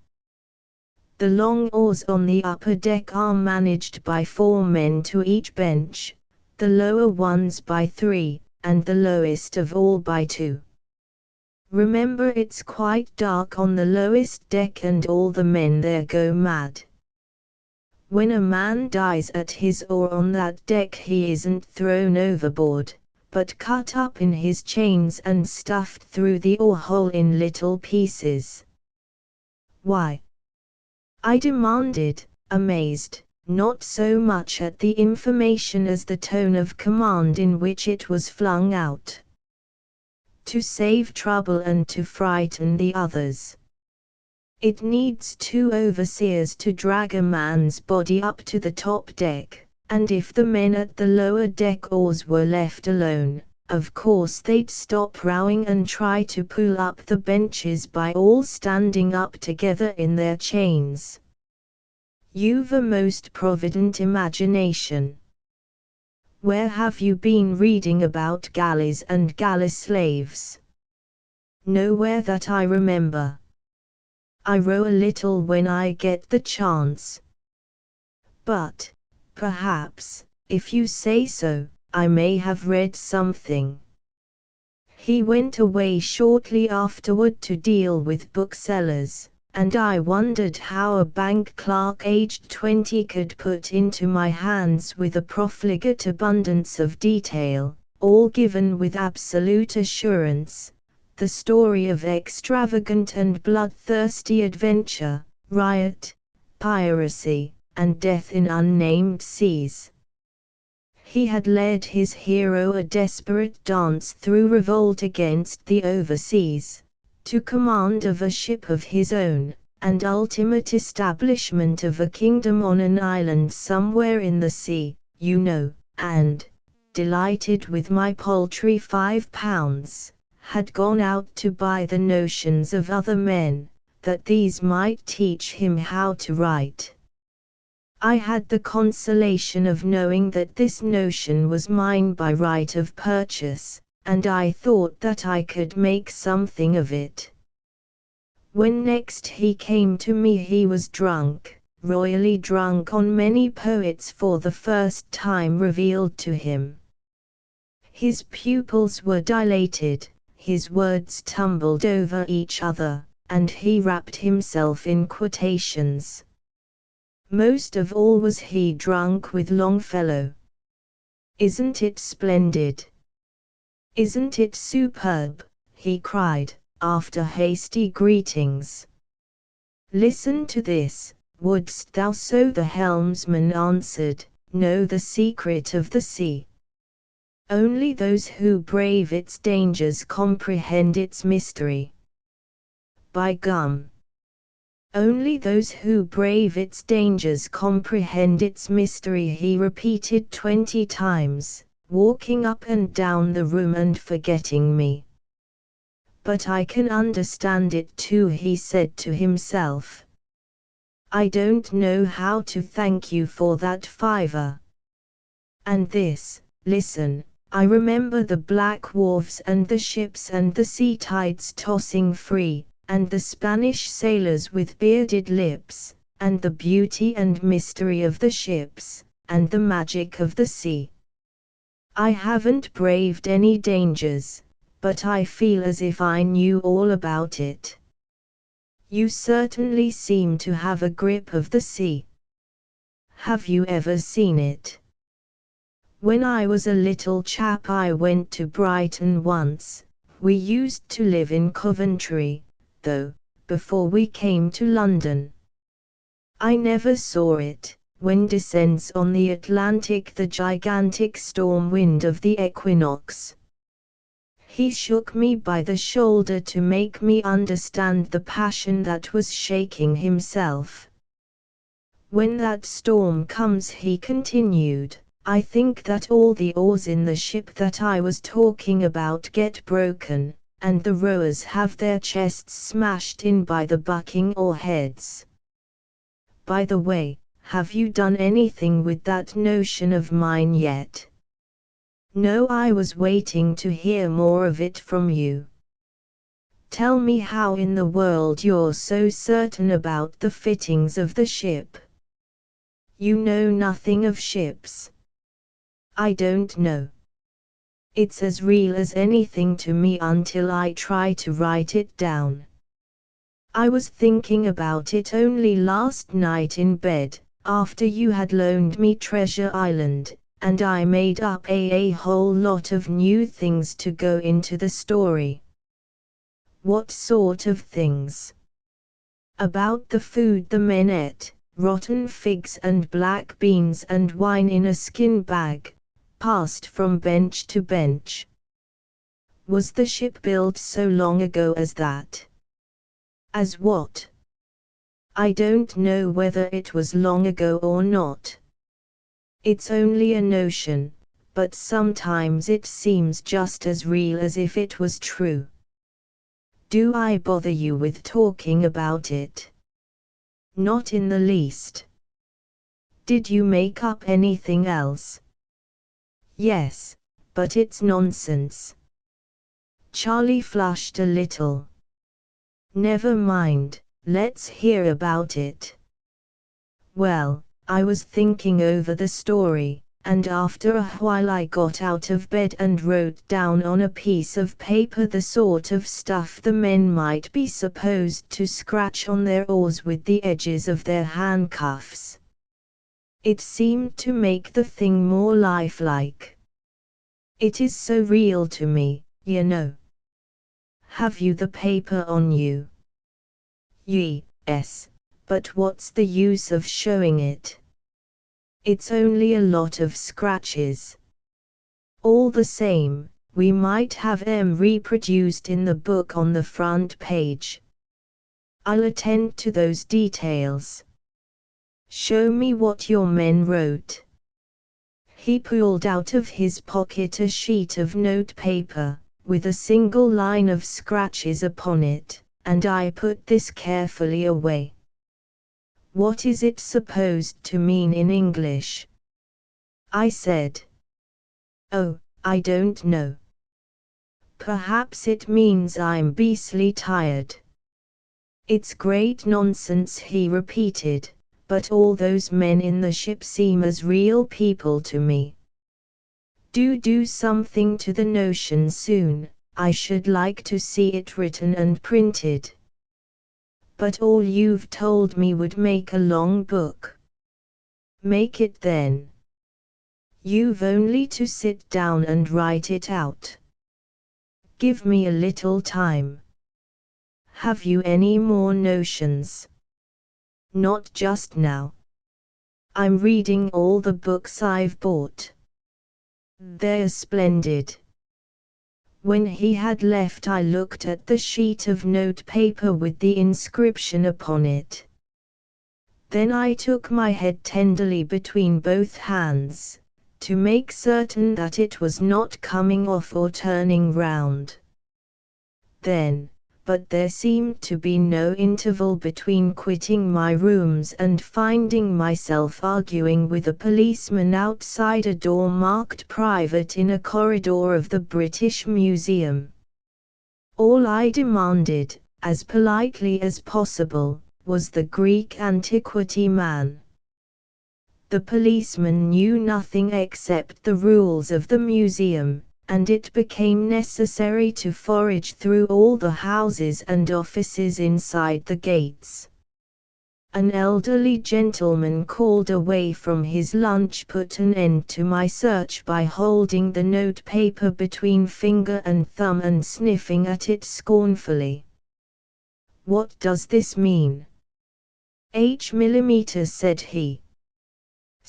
The long oars on the upper deck are managed by 4 men to each bench, the lower ones by 3, and the lowest of all by 2. Remember, it's quite dark on the lowest deck and all the men there go mad. When a man dies at his oar on that deck, he isn't thrown overboard, but cut up in his chains and stuffed through the oar hole in little pieces. Why? I demanded, amazed, not so much at the information as the tone of command in which it was flung out. To save trouble and to frighten the others. It needs 2 overseers to drag a man's body up to the top deck, and if the men at the lower deck oars were left alone, of course they'd stop rowing and try to pull up the benches by all standing up together in their chains. You've a most provident imagination. Where have you been reading about galleys and galley slaves? Nowhere that I remember. I row a little when I get the chance. But, perhaps, if you say so, I may have read something. He went away shortly afterward to deal with booksellers, and I wondered how a bank clerk aged 20 could put into my hands with a profligate abundance of detail, all given with absolute assurance, the story of extravagant and bloodthirsty adventure, riot, piracy, and death in unnamed seas. He had led his hero a desperate dance through revolt against the overseas, to command of a ship of his own, and ultimate establishment of a kingdom on an island somewhere in the sea, you know, and, delighted with my paltry £5, had gone out to buy the notions of other men, that these might teach him how to write. I had the consolation of knowing that this notion was mine by right of purchase, and I thought that I could make something of it. When next he came to me he was drunk, royally drunk on many poets for the first time revealed to him. His pupils were dilated, his words tumbled over each other, and he wrapped himself in quotations. Most of all was he drunk with Longfellow. "Isn't it splendid? Isn't it superb?" he cried, after hasty greetings. "Listen to this, wouldst thou?" So the helmsman answered, "know the secret of the sea. Only those who brave its dangers comprehend its mystery. By gum! Only those who brave its dangers comprehend its mystery," he repeated 20 times, walking up and down the room and forgetting me. "But I can understand it too," he said to himself. "I don't know how to thank you for that £5. And this, listen, I remember the black wharves and the ships and the sea tides tossing free, and the Spanish sailors with bearded lips, and the beauty and mystery of the ships, and the magic of the sea. I haven't braved any dangers, but I feel as if I knew all about it. You certainly seem to have a grip of the sea. Have you ever seen it? When I was a little chap I went to Brighton once. We used to live in Coventry, though, before we came to London. I never saw it, when descends on the Atlantic the gigantic storm wind of the equinox. He shook me by the shoulder to make me understand the passion that was shaking himself. When that storm comes, he continued, I think that all the oars in the ship that I was talking about get broken, and the rowers have their chests smashed in by the bucking oar heads. By the way, have you done anything with that notion of mine yet? No, I was waiting to hear more of it from you. Tell me how in the world you're so certain about the fittings of the ship. You know nothing of ships. I don't know. It's as real as anything to me until I try to write it down. I was thinking about it only last night in bed, after you had loaned me Treasure Island, and I made up a whole lot of new things to go into the story. What sort of things? About the food the men ate, rotten figs and black beans and wine in a skin bag, passed from bench to bench. Was the ship built so long ago as that? As what? I don't know whether it was long ago or not. It's only a notion, but sometimes it seems just as real as if it was true. Do I bother you with talking about it? Not in the least. Did you make up anything else? Yes, but it's nonsense. Charlie flushed a little. Never mind, let's hear about it. Well, I was thinking over the story, and after a while I got out of bed and wrote down on a piece of paper the sort of stuff the men might be supposed to scratch on their oars with the edges of their handcuffs. It seemed to make the thing more lifelike. It is so real to me, you know. Have you the paper on you? Yes, but what's the use of showing it? It's only a lot of scratches. All the same, we might have them reproduced in the book on the front page. I'll attend to those details. Show me what your men wrote. He pulled out of his pocket a sheet of notepaper, with a single line of scratches upon it, and I put this carefully away. What is it supposed to mean in English? I said. Oh, I don't know. Perhaps it means I'm beastly tired. It's great nonsense, he repeated, but all those men in the ship seem as real people to me. Do something to the notion soon, I should like to see it written and printed. But all you've told me would make a long book. Make it then. You've only to sit down and write it out. Give me a little time. Have you any more notions? Not just now. I'm reading all the books I've bought. They're splendid. When he had left, I looked at the sheet of notepaper with the inscription upon it. Then I took my head tenderly between both hands, to make certain that it was not coming off or turning round. Then, but there seemed to be no interval between quitting my rooms and finding myself arguing with a policeman outside a door marked private in a corridor of the British Museum. All I demanded, as politely as possible, was the Greek antiquity man. The policeman knew nothing except the rules of the museum, and it became necessary to forage through all the houses and offices inside the gates. An elderly gentleman called away from his lunch put an end to my search by holding the notepaper between finger and thumb and sniffing at it scornfully. What does this mean? H. said he.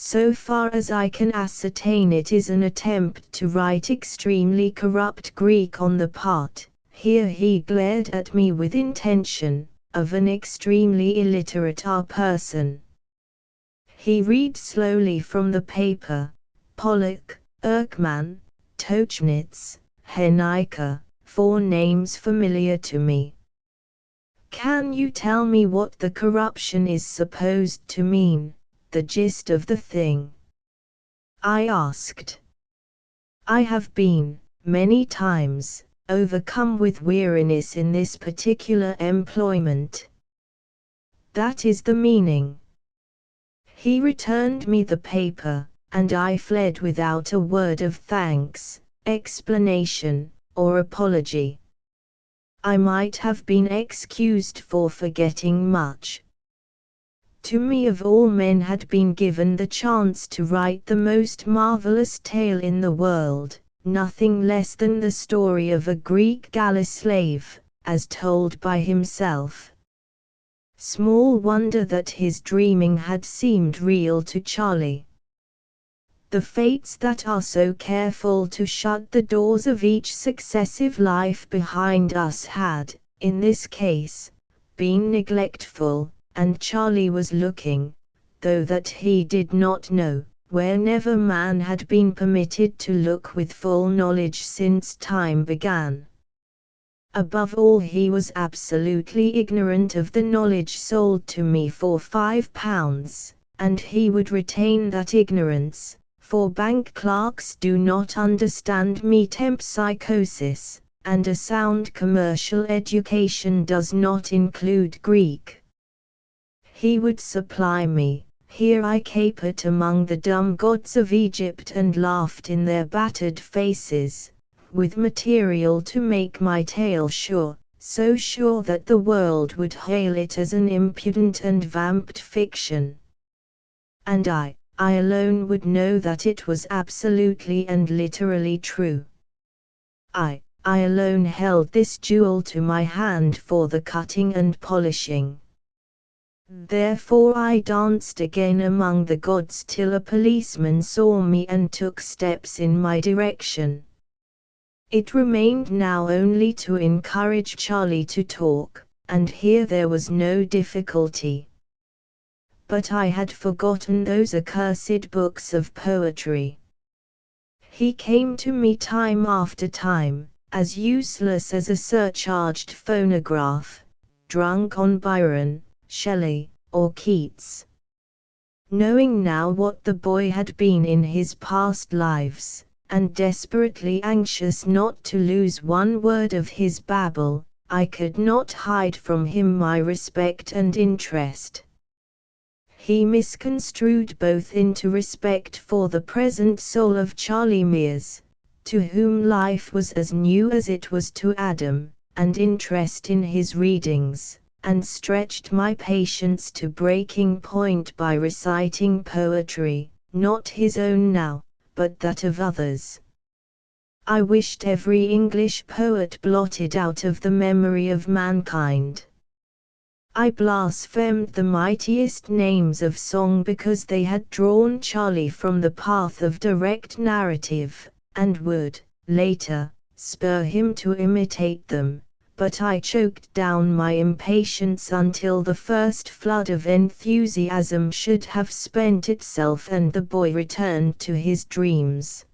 So far as I can ascertain, it is an attempt to write extremely corrupt Greek on the part, here he glared at me with intention, of an extremely illiterate person. He read slowly from the paper. Pollock, Erckmann, Tauchnitz, Hennicke, 4 names familiar to me. Can you tell me what the corruption is supposed to mean, the gist of the thing? I asked. I have been, many times, overcome with weariness in this particular employment. That is the meaning. He returned me the paper, and I fled without a word of thanks, explanation, or apology. I might have been excused for forgetting much. To me of all men had been given the chance to write the most marvelous tale in the world, nothing less than the story of a Greek galley slave, as told by himself. Small wonder that his dreaming had seemed real to Charlie. The fates that are so careful to shut the doors of each successive life behind us had, in this case, been neglectful, and Charlie was looking, though that he did not know, where never man had been permitted to look with full knowledge since time began. Above all, he was absolutely ignorant of the knowledge sold to me for £5, and he would retain that ignorance, for bank clerks do not understand metempsychosis, and a sound commercial education does not include Greek. He would supply me. Here I capered among the dumb gods of Egypt and laughed in their battered faces, with material to make my tale sure, so sure that the world would hail it as an impudent and vamped fiction. And I alone would know that it was absolutely and literally true. I alone held this jewel to my hand for the cutting and polishing. Therefore I danced again among the gods till a policeman saw me and took steps in my direction. It remained now only to encourage Charlie to talk, and here there was no difficulty. But I had forgotten those accursed books of poetry. He came to me time after time, as useless as a surcharged phonograph, drunk on Byron, Shelley, or Keats. Knowing now what the boy had been in his past lives, and desperately anxious not to lose one word of his babble, I could not hide from him my respect and interest. He misconstrued both into respect for the present soul of Charlie Mears, to whom life was as new as it was to Adam, and interest in his readings, and stretched my patience to breaking point by reciting poetry, not his own now, but that of others. I wished every English poet blotted out of the memory of mankind. I blasphemed the mightiest names of song because they had drawn Charlie from the path of direct narrative, and would, later, spur him to imitate them, but I choked down my impatience until the first flood of enthusiasm should have spent itself and the boy returned to his dreams.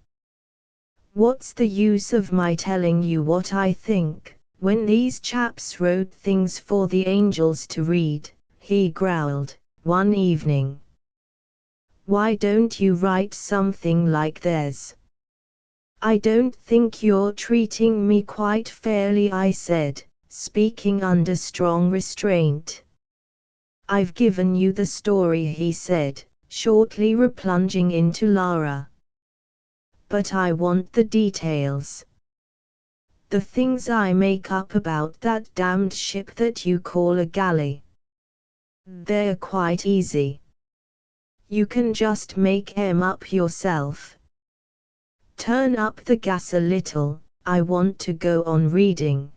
What's the use of my telling you what I think, when these chaps wrote things for the angels to read, he growled, one evening. Why don't you write something like theirs? I don't think you're treating me quite fairly, I said, speaking under strong restraint. I've given you the story, he said, shortly replunging into Lara. But I want the details. The things I make up about that damned ship that you call a galley. They're quite easy. You can just make 'em up yourself. Turn up the gas a little, I want to go on reading.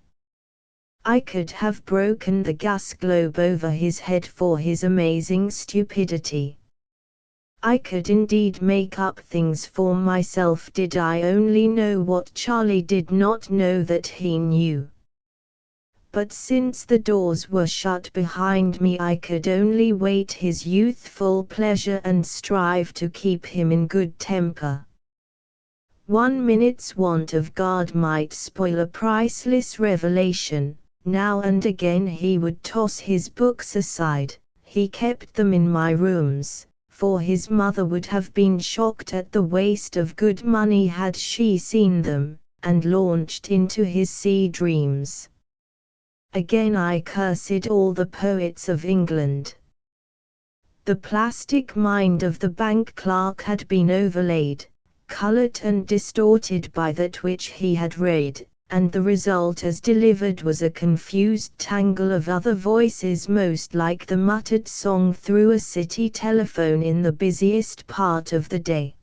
I could have broken the gas globe over his head for his amazing stupidity. I could indeed make up things for myself did I only know what Charlie did not know that he knew. but since the doors were shut behind me I could only wait his youthful pleasure and strive to keep him in good temper. 1 minute's want of guard might spoil a priceless revelation. Now and again he would toss his books aside. He kept them in my rooms, for his mother would have been shocked at the waste of good money had she seen them, and launched into his sea dreams. Again I cursed all the poets of England. The plastic mind of the bank clerk had been overlaid, colored and distorted by that which he had read, and the result as delivered was a confused tangle of other voices most like the muttered song through a city telephone in the busiest part of the day.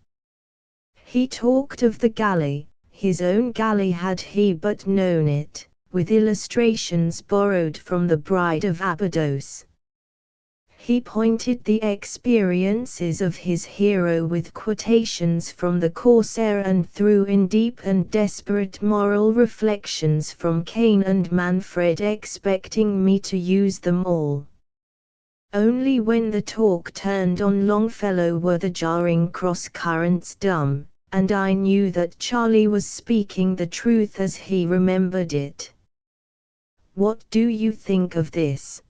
He talked of the galley, his own galley had he but known it, with illustrations borrowed from the Bride of Abydos. He pointed the experiences of his hero with quotations from the Corsair and threw in deep and desperate moral reflections from Cain and Manfred, expecting me to use them all. Only when the talk turned on Longfellow were the jarring cross-currents dumb, and I knew that Charlie was speaking the truth as he remembered it. "What do you think of this?"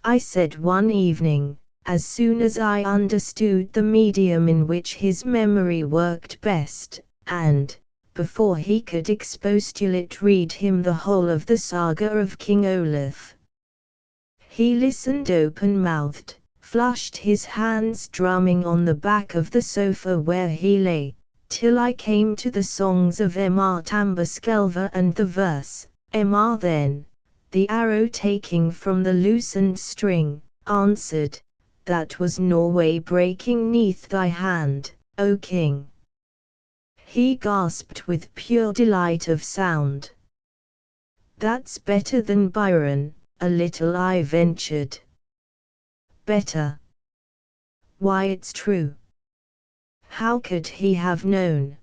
I said one evening, as soon as I understood the medium in which his memory worked best, and, before he could expostulate, read him the whole of the saga of King Olaf. He listened open-mouthed, flushed his hands drumming on the back of the sofa where he lay, till I came to the songs of Emma Tambaskelver and the verse, "Emma then, the arrow taking from the loosened string, answered, that was Norway breaking 'neath thy hand, O king." He gasped with pure delight of sound. "That's better than Byron," a little I ventured. "Better? Why, it's true." How could he have known?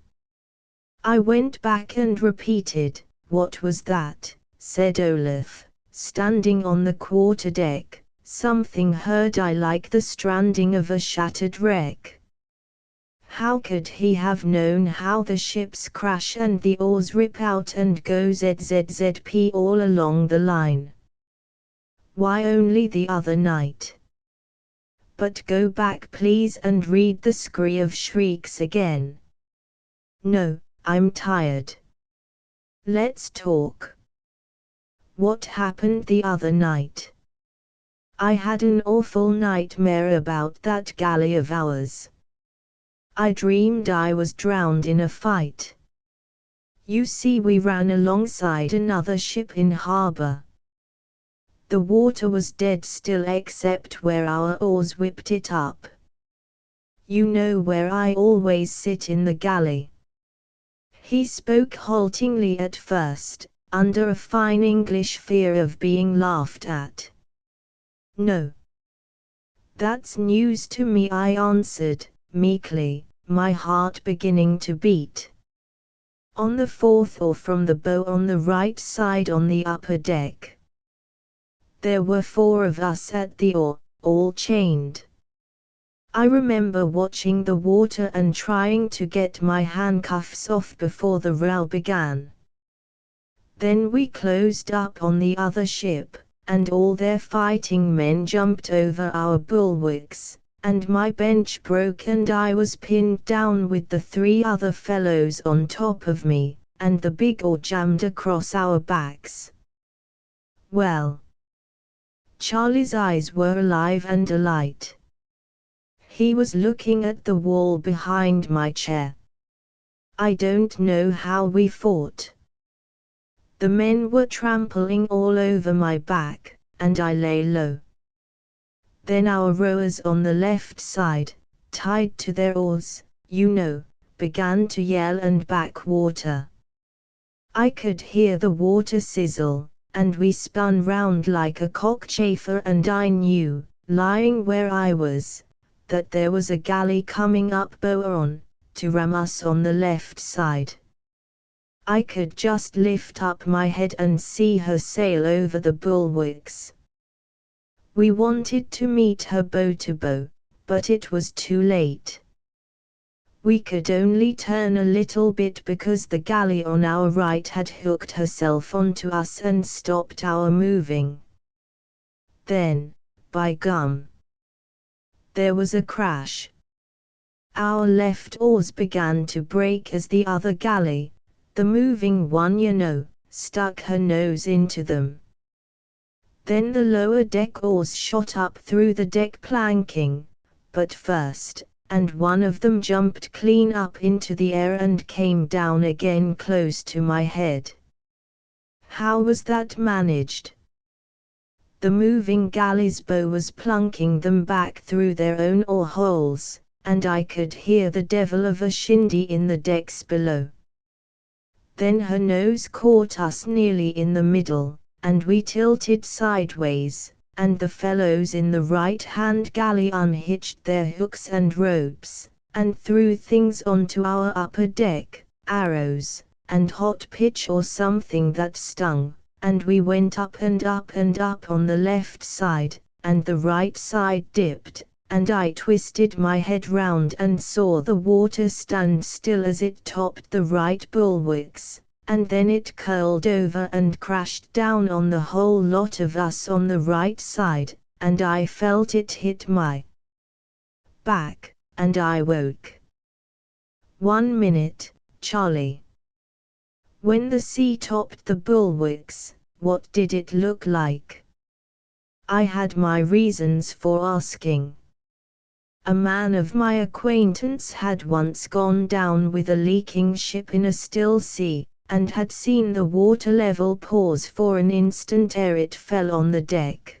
I went back and repeated, "What was that?" said Olaf, standing on the quarter-deck. "Something heard I like the stranding of a shattered wreck." How could he have known how the ships crash and the oars rip out and go zzzp all along the line? Why, only the other night. But go back please and read the scree of shrieks again. No, I'm tired. Let's talk. What happened the other night? I had an awful nightmare about that galley of ours. I dreamed I was drowned in a fight. You see, we ran alongside another ship in harbor. The water was dead still except where our oars whipped it up. You know where I always sit in the galley. He spoke haltingly at first, under a fine English fear of being laughed at. "No. That's news to me," I answered, meekly, my heart beginning to beat. "On the fourth oar from the bow on the right side on the upper deck. There were 4 of us at the oar, all chained. I remember watching the water and trying to get my handcuffs off before the row began. Then we closed up on the other ship, and all their fighting men jumped over our bulwarks, and my bench broke and I was pinned down with the 3 other fellows on top of me, and the big oar jammed across our backs." Well. Charlie's eyes were alive and alight. He was looking at the wall behind my chair. "I don't know how we fought. The men were trampling all over my back, and I lay low. Then our rowers on the left side, tied to their oars, you know, began to yell and back water. I could hear the water sizzle, and we spun round like a cockchafer, and I knew, lying where I was, that there was a galley coming up bow on, to ram us on the left side. I could just lift up my head and see her sail over the bulwarks. We wanted to meet her bow to bow, but it was too late. We could only turn a little bit because the galley on our right had hooked herself onto us and stopped our moving. Then, by gum, there was a crash. Our left oars began to break as the other galley, the moving one stuck her nose into them. Then the lower deck oars shot up through the deck planking, but first, and one of them jumped clean up into the air and came down again close to my head. How was that managed? The moving galley's bow was plunking them back through their own oar holes, and I could hear the devil of a shindy in the decks below. Then her nose caught us nearly in the middle, and we tilted sideways, and the fellows in the right-hand galley unhitched their hooks and ropes, and threw things onto our upper deck, arrows, and hot pitch or something that stung, and we went up and up and up on the left side, and the right side dipped, and I twisted my head round and saw the water stand still as it topped the right bulwarks, and then it curled over and crashed down on the whole lot of us on the right side, and I felt it hit my back, and I woke. 1 minute, Charlie. When the sea topped the bulwarks, what did it look like? I had my reasons for asking. A man of my acquaintance had once gone down with a leaking ship in a still sea, and had seen the water level pause for an instant ere it fell on the deck.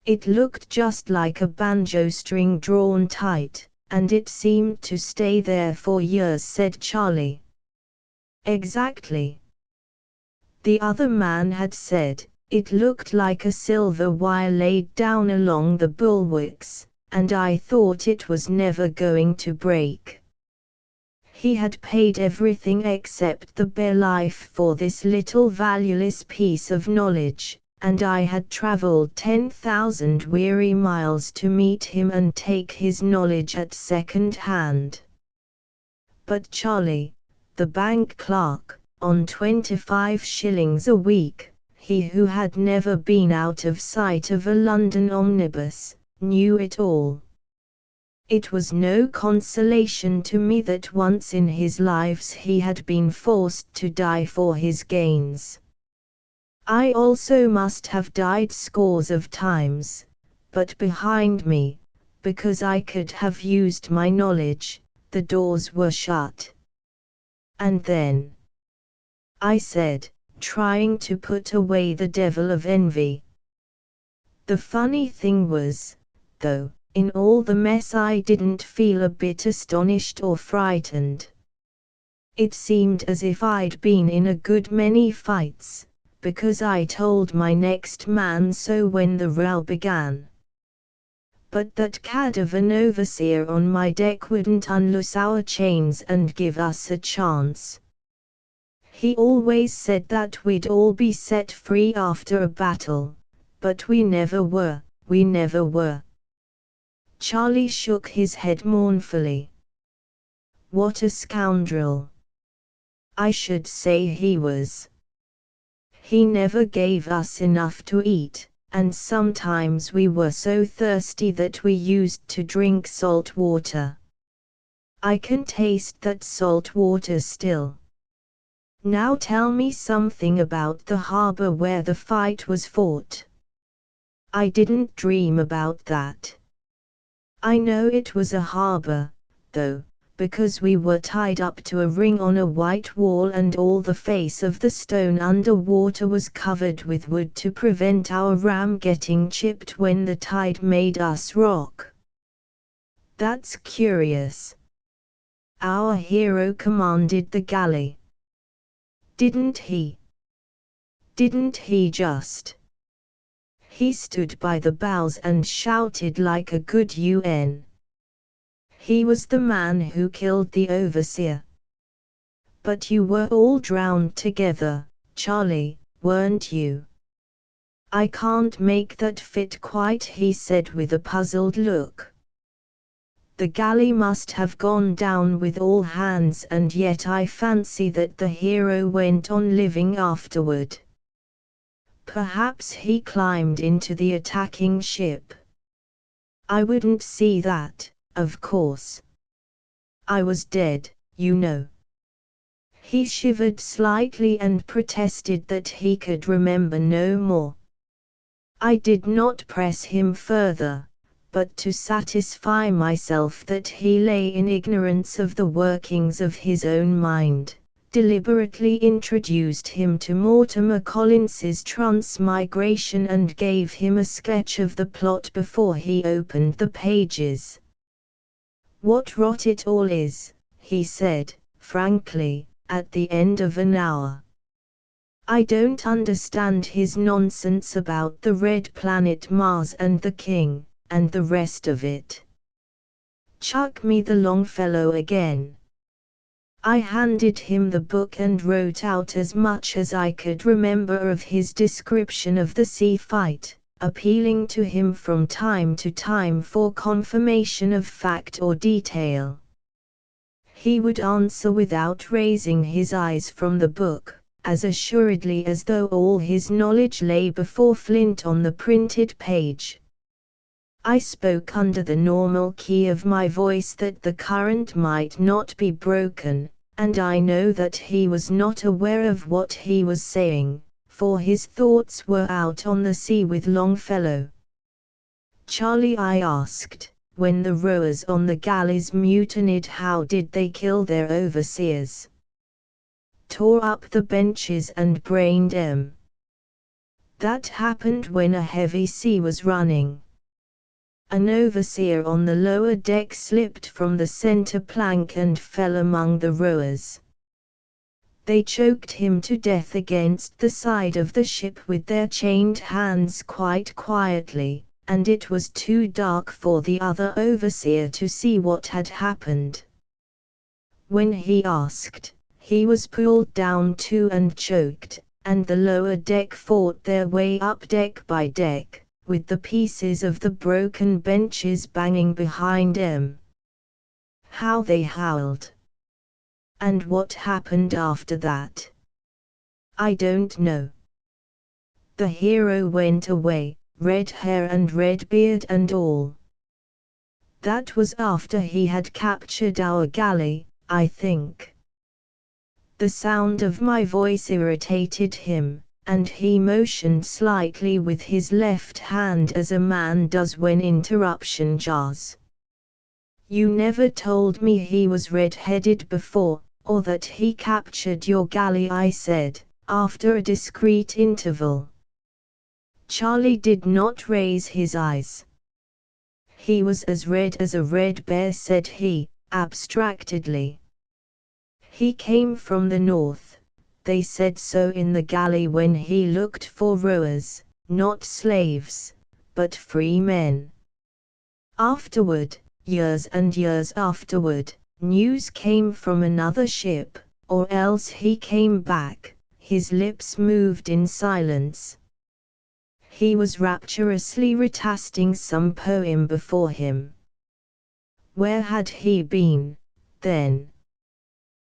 It looked just like a banjo string drawn tight, and it seemed to stay there for years, said Charlie. Exactly. The other man had said, it looked like a silver wire laid down along the bulwarks, and I thought it was never going to break. He had paid everything except the bare life for this little valueless piece of knowledge, and I had travelled 10,000 weary miles to meet him and take his knowledge at second hand. But Charlie, the bank clerk, on 25 shillings a week, he who had never been out of sight of a London omnibus, knew it all. It was no consolation to me that once in his life he had been forced to die for his gains. I also must have died scores of times, but behind me, because I could have used my knowledge, the doors were shut. And then, I said, trying to put away the devil of envy. The funny thing was, though, in all the mess I didn't feel a bit astonished or frightened. It seemed as if I'd been in a good many fights, because I told my next man so when the row began. But that cad of an overseer on my deck wouldn't unloose our chains and give us a chance. He always said that we'd all be set free after a battle, but we never were. Charlie shook his head mournfully. What a scoundrel. I should say he was. He never gave us enough to eat, and sometimes we were so thirsty that we used to drink salt water. I can taste that salt water still. Now tell me something about the harbor where the fight was fought. I didn't dream about that. I know it was a harbor, though, because we were tied up to a ring on a white wall and all the face of the stone under water was covered with wood to prevent our ram getting chipped when the tide made us rock. That's curious. Our hero commanded the galley. Didn't he? Didn't he just? He stood by the bows and shouted like a good UN. He was the man who killed the overseer. But you were all drowned together, Charlie, weren't you? I can't make that fit quite, he said with a puzzled look. The galley must have gone down with all hands, and yet I fancy that the hero went on living afterward. Perhaps he climbed into the attacking ship. I wouldn't see that, of course. I was dead, you know. He shivered slightly and protested that he could remember no more. I did not press him further, but to satisfy myself that he lay in ignorance of the workings of his own mind, deliberately introduced him to Mortimer Collins's transmigration and gave him a sketch of the plot before he opened the pages. What rot it all is, he said, frankly, at the end of an hour. I don't understand his nonsense about the red planet Mars and the king, and the rest of it. Chuck me the Longfellow again. I handed him the book and wrote out as much as I could remember of his description of the sea fight, appealing to him from time to time for confirmation of fact or detail. He would answer without raising his eyes from the book, as assuredly as though all his knowledge lay before Flint on the printed page. I spoke under the normal key of my voice that the current might not be broken, and I know that he was not aware of what he was saying, for his thoughts were out on the sea with Longfellow. Charlie, I asked, when the rowers on the galleys mutinied, how did they kill their overseers? Tore up the benches and brained them. That happened when a heavy sea was running. An overseer on the lower deck slipped from the center plank and fell among the rowers. They choked him to death against the side of the ship with their chained hands quite quietly, and it was too dark for the other overseer to see what had happened. When he asked, he was pulled down too and choked, and the lower deck fought their way up deck by deck, with the pieces of the broken benches banging behind them. How they howled! And what happened after that? I don't know. The hero went away, red hair and red beard and all. That was after he had captured our galley, I think. The sound of my voice irritated him, and he motioned slightly with his left hand as a man does when interruption jars. You never told me he was red-headed before, or that he captured your galley, I said, after a discreet interval. Charlie did not raise his eyes. He was as red as a red bear, said he, abstractedly. He came from the north. They said so in the galley when he looked for rowers, not slaves, but free men. Afterward, years and years afterward, news came from another ship, or else he came back. His lips moved in silence. He was rapturously reciting some poem before him. Where had he been, then?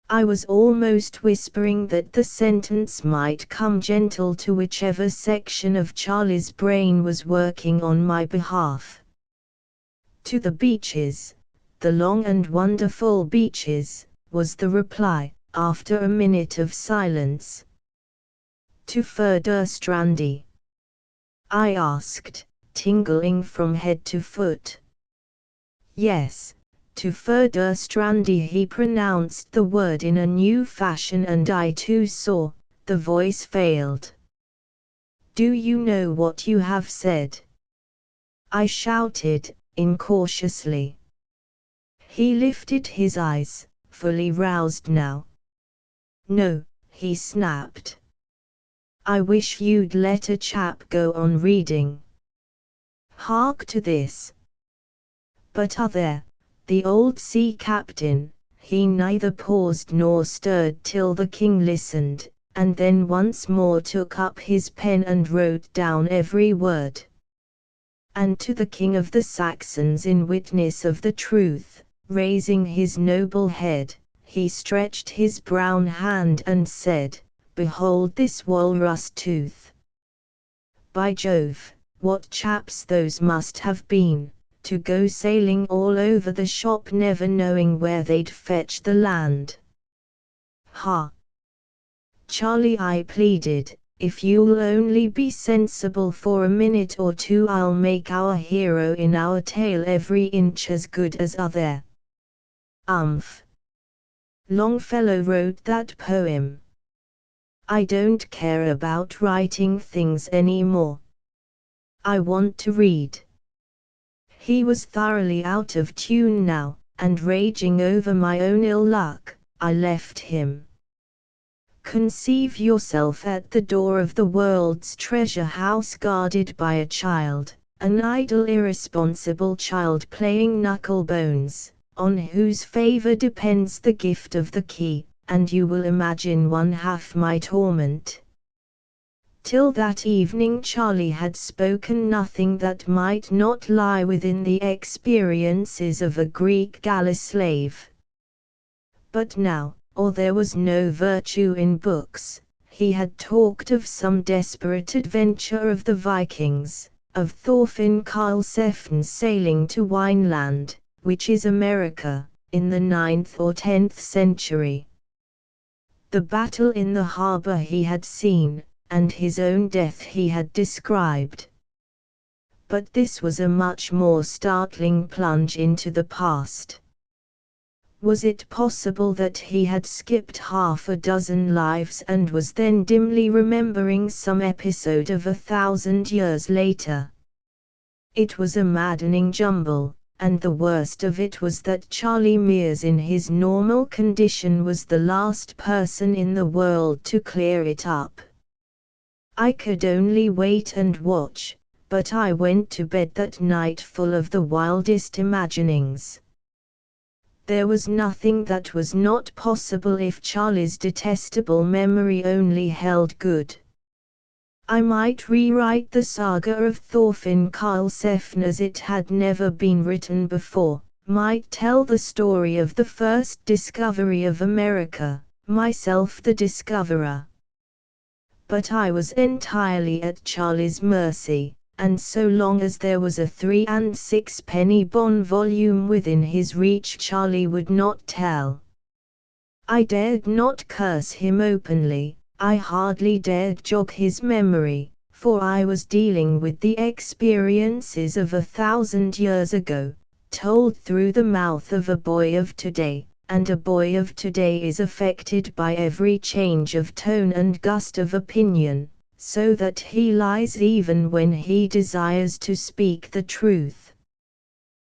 I was almost whispering that the sentence might come gentle to whichever section of Charlie's brain was working on my behalf. To the beaches, the long and wonderful beaches, was the reply, after a minute of silence. To Furdurstrandi? I asked, tingling from head to foot. Yes. To Furdurstrandi, he pronounced the word in a new fashion, and I too saw, the voice failed. Do you know what you have said? I shouted, incautiously. He lifted his eyes, fully roused now. No, he snapped. I wish you'd let a chap go on reading. Hark to this. But there, the old sea captain, he neither paused nor stirred till the king listened, and then once more took up his pen and wrote down every word. And to the king of the Saxons, in witness of the truth, raising his noble head, he stretched his brown hand and said, "Behold this walrus tooth. By Jove, what chaps those must have been, to go sailing all over the shop never knowing where they'd fetch the land." "Ha! Charlie," I pleaded, "if you'll only be sensible for a minute or two, I'll make our hero in our tale every inch as good as other." Longfellow wrote that poem. I don't care about writing things anymore. I want to read. He was thoroughly out of tune now, and raging over my own ill luck, I left him. Conceive yourself at the door of the world's treasure house, guarded by a child, an idle irresponsible child playing knucklebones, on whose favor depends the gift of the key, and you will imagine one half my torment. Till that evening Charlie had spoken nothing that might not lie within the experiences of a Greek galley slave. But now, there was no virtue in books, he had talked of some desperate adventure of the Vikings, of Thorfinn Karlsefne's sailing to Wineland, which is America, in the 9th or 10th century. The battle in the harbor he had seen, and his own death he had described. But this was a much more startling plunge into the past. Was it possible that he had skipped half a dozen lives and was then dimly remembering some episode of 1,000 years later? It was a maddening jumble, and the worst of it was that Charlie Mears in his normal condition was the last person in the world to clear it up. I could only wait and watch, but I went to bed that night full of the wildest imaginings. There was nothing that was not possible if Charlie's detestable memory only held good. I might rewrite the saga of Thorfinn Karlsefne as it had never been written before, might tell the story of the first discovery of America, myself the discoverer. But I was entirely at Charlie's mercy, and so long as there was a 3 and 6-penny bond volume within his reach, Charlie would not tell. I dared not curse him openly, I hardly dared jog his memory, for I was dealing with the experiences of 1,000 years ago, told through the mouth of a boy of today, and a boy of today is affected by every change of tone and gust of opinion, so that he lies even when he desires to speak the truth.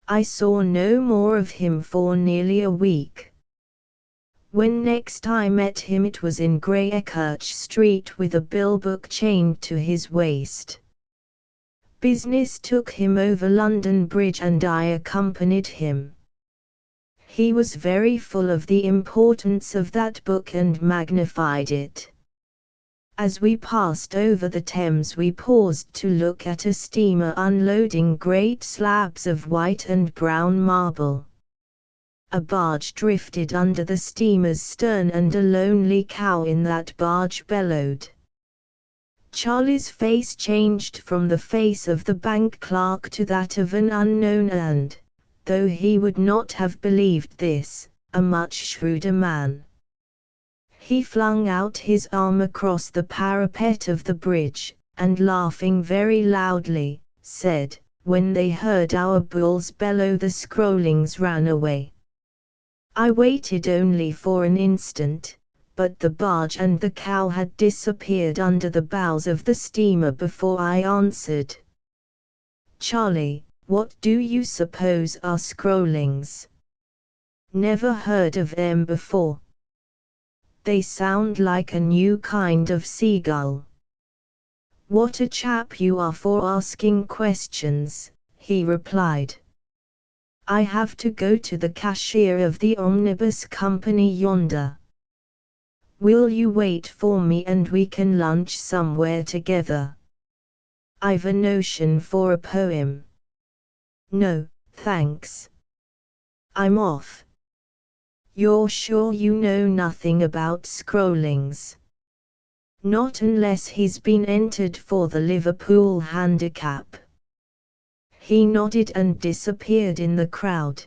I saw no more of him for nearly a week. When next I met him it was in Greychurch Street with a bill book chained to his waist. Business took him over London Bridge and I accompanied him. He was very full of the importance of that book and magnified it. As we passed over the Thames we paused to look at a steamer unloading great slabs of white and brown marble. A barge drifted under the steamer's stern and a lonely cow in that barge bellowed. Charlie's face changed from the face of the bank clerk to that of an unknown and, though he would not have believed this, a much shrewder man. He flung out his arm across the parapet of the bridge, and laughing very loudly, said, "When they heard our bulls bellow the Scrollings ran away." I waited only for an instant, but the barge and the cow had disappeared under the bows of the steamer before I answered. "Charlie, what do you suppose are Scrollings?" "Never heard of them before." "They sound like a new kind of seagull." "What a chap you are for asking questions," he replied. I have to go to the cashier of the omnibus company yonder. Will you wait for me and we can lunch somewhere together? I've a notion for a poem. No, thanks. I'm off. You're sure you know nothing about Scrollings? Not unless he's been entered for the Liverpool Handicap. He nodded and disappeared in the crowd.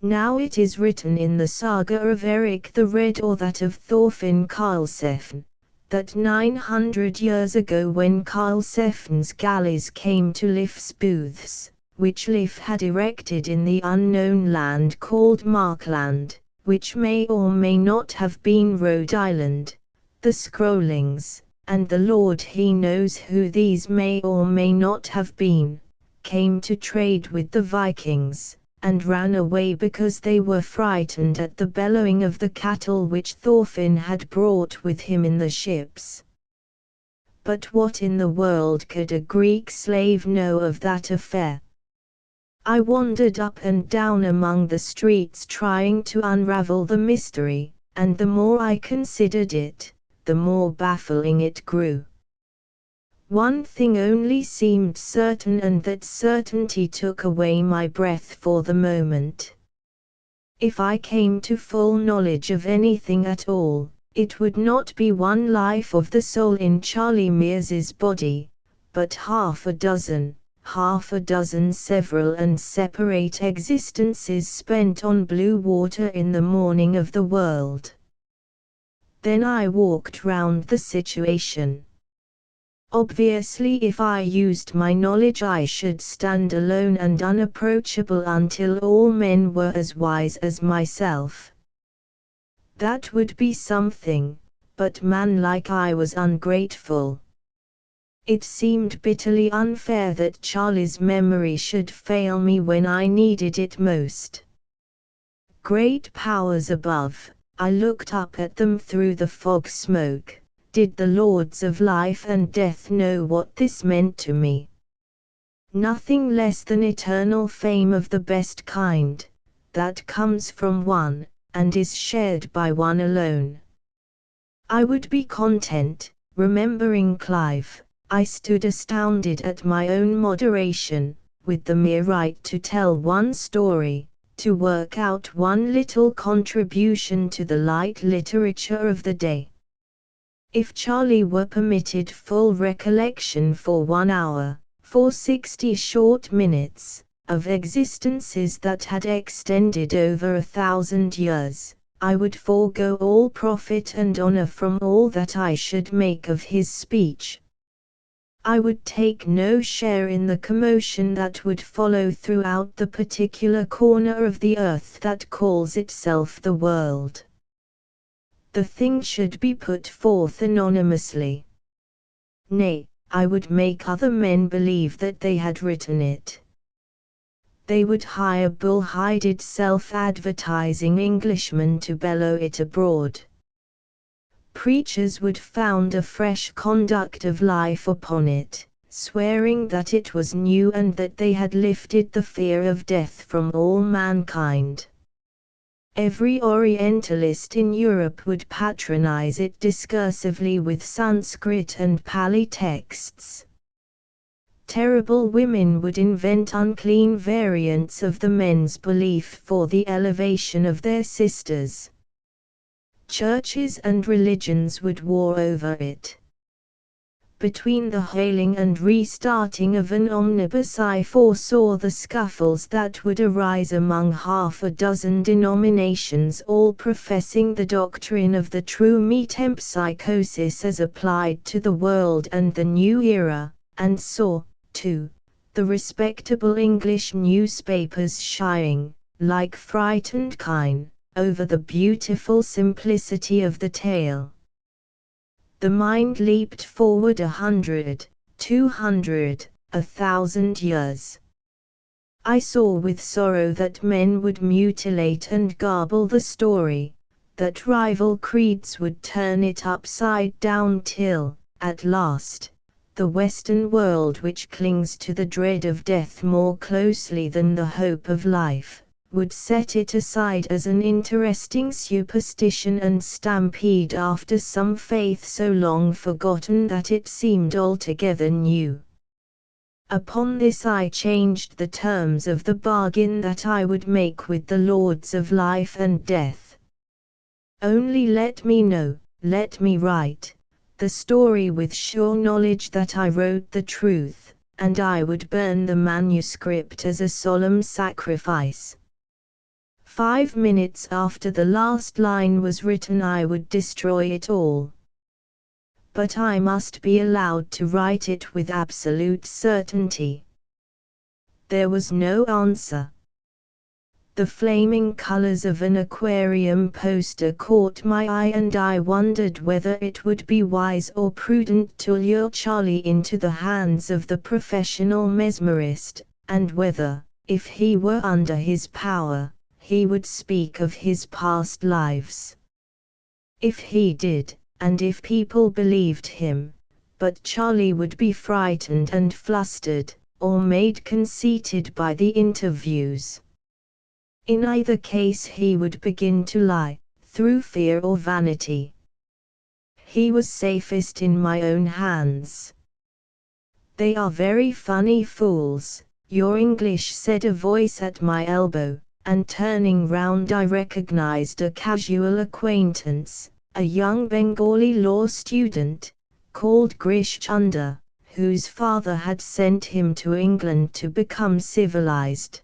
Now it is written in the saga of Eric the Red or that of Thorfinn Karlsefn, that 900 years ago when Karlsefn's galleys came to Leif's booths, which Leif had erected in the unknown land called Markland, which may or may not have been Rhode Island, the Scrollings, and the Lord he knows who these may or may not have been, came to trade with the Vikings, and ran away because they were frightened at the bellowing of the cattle which Thorfinn had brought with him in the ships. But what in the world could a Greek slave know of that affair? I wandered up and down among the streets trying to unravel the mystery, and the more I considered it, the more baffling it grew. One thing only seemed certain, and that certainty took away my breath for the moment. If I came to full knowledge of anything at all, it would not be one life of the soul in Charlie Mears's body, but half a dozen several and separate existences spent on blue water in the morning of the world. Then I walked round the situation. Obviously, if I used my knowledge, I should stand alone and unapproachable until all men were as wise as myself. That would be something, but man-like I was ungrateful. It seemed bitterly unfair that Charlie's memory should fail me when I needed it most. Great powers above, I looked up at them through the fog smoke. Did the lords of life and death know what this meant to me? Nothing less than eternal fame of the best kind, that comes from one, and is shared by one alone. I would be content, remembering Clive. I stood astounded at my own moderation, with the mere right to tell one story, to work out one little contribution to the light literature of the day. If Charlie were permitted full recollection for 1 hour, for 60 short minutes, of existences that had extended over 1,000 years, I would forego all profit and honor from all that I should make of his speech. I would take no share in the commotion that would follow throughout the particular corner of the earth that calls itself the world. The thing should be put forth anonymously. Nay, I would make other men believe that they had written it. They would hire bull-hided self-advertising Englishmen to bellow it abroad. Preachers would found a fresh conduct of life upon it, swearing that it was new and that they had lifted the fear of death from all mankind. Every Orientalist in Europe would patronize it discursively with Sanskrit and Pali texts. Terrible women would invent unclean variants of the men's belief for the elevation of their sisters. Churches and religions would war over it. Between the hailing and restarting of an omnibus I foresaw the scuffles that would arise among half a dozen denominations all professing the doctrine of the true metempsychosis as applied to the world and the new era, and saw, too, the respectable English newspapers shying, like frightened kine, over the beautiful simplicity of the tale. The mind leaped forward 100, 200, 1,000 years. I saw with sorrow that men would mutilate and garble the story, that rival creeds would turn it upside down till, at last, the Western world, which clings to the dread of death more closely than the hope of life, would set it aside as an interesting superstition and stampede after some faith so long forgotten that it seemed altogether new. Upon this I changed the terms of the bargain that I would make with the lords of life and death. Only let me know, let me write the story with sure knowledge that I wrote the truth, and I would burn the manuscript as a solemn sacrifice. 5 minutes after the last line was written I would destroy it all. But I must be allowed to write it with absolute certainty. There was no answer. The flaming colors of an aquarium poster caught my eye, and I wondered whether it would be wise or prudent to lure Charlie into the hands of the professional mesmerist, and whether, if he were under his power, he would speak of his past lives. If he did, and if people believed him, but Charlie would be frightened and flustered, or made conceited by the interviews. In either case he would begin to lie, through fear or vanity. He was safest in my own hands. "They are very funny fools, your English," said a voice at my elbow, and turning round I recognized a casual acquaintance, a young Bengali law student, called Grish Chunder, whose father had sent him to England to become civilized.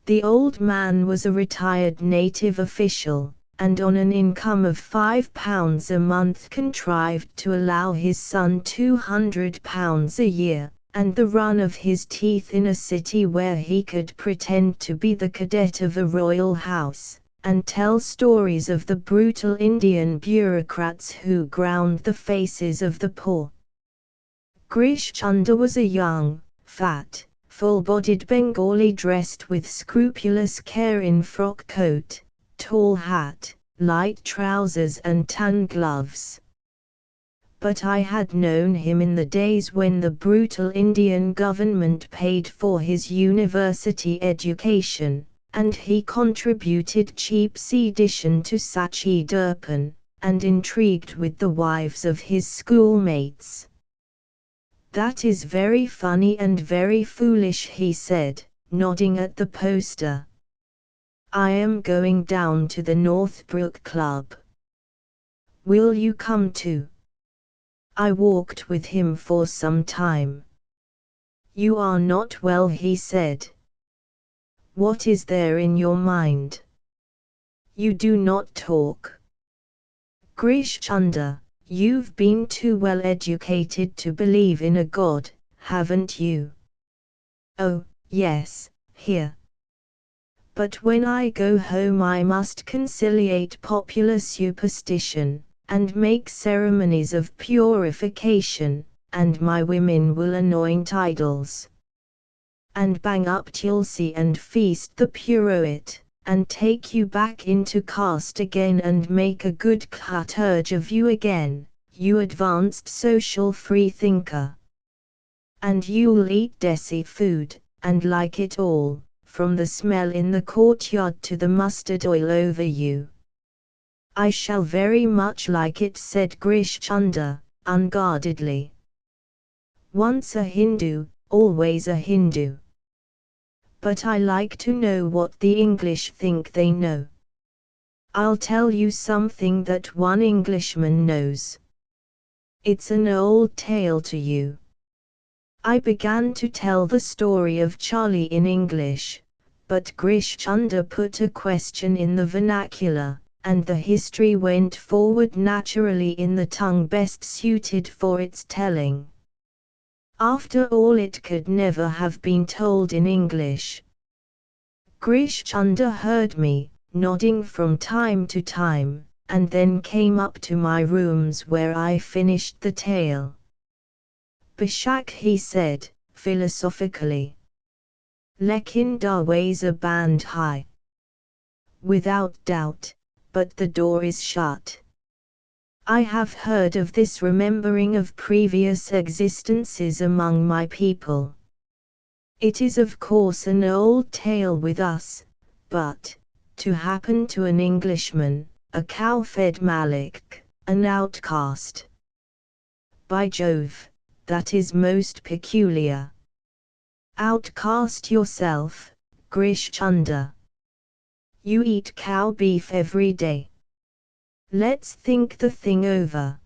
The old man was a retired native official, and on an income of £5 a month contrived to allow his son £200 a year, and the run of his teeth in a city where he could pretend to be the cadet of a royal house, and tell stories of the brutal Indian bureaucrats who ground the faces of the poor. Grish Chunder was a young, fat, full-bodied Bengali dressed with scrupulous care in frock coat, tall hat, light trousers and tan gloves. But I had known him in the days when the brutal Indian government paid for his university education, and he contributed cheap sedition to Sachi Durpan, and intrigued with the wives of his schoolmates. "That is very funny and very foolish," he said, nodding at the poster. "I am going down to the Northbrook Club. Will you come too?" I walked with him for some time. "You are not well," he said. "What is there in your mind? You do not talk." "Grish Chunder, you've been too well educated to believe in a god, haven't you?" "Oh, yes, here. But when I go home I must conciliate popular superstition, and make ceremonies of purification, and my women will anoint idols, and bang up tulsi and feast the purohit, and take you back into caste again and make a good khaturj of you again, you advanced social freethinker. And you'll eat desi food, and like it all, from the smell in the courtyard to the mustard oil over you." "I shall very much like it," said Grish Chunder, unguardedly. "Once a Hindu, always a Hindu. But I like to know what the English think they know. I'll tell you something that one Englishman knows. It's an old tale to you." I began to tell the story of Charlie in English, but Grish Chunder put a question in the vernacular, and the history went forward naturally in the tongue best suited for its telling. After all, it could never have been told in English. Grish Chunder heard me, nodding from time to time, and then came up to my rooms where I finished the tale. "Beshak," he said, philosophically. "Lekin darwaza band hai." "Without doubt, but the door is shut." I have heard of this remembering of previous existences among my people. It is of course an old tale with us, but, to happen to an Englishman, a cow-fed Malik, an outcast. By Jove, that is most peculiar. Outcast yourself, Grish Chunder. You eat cow beef every day. Let's think the thing over.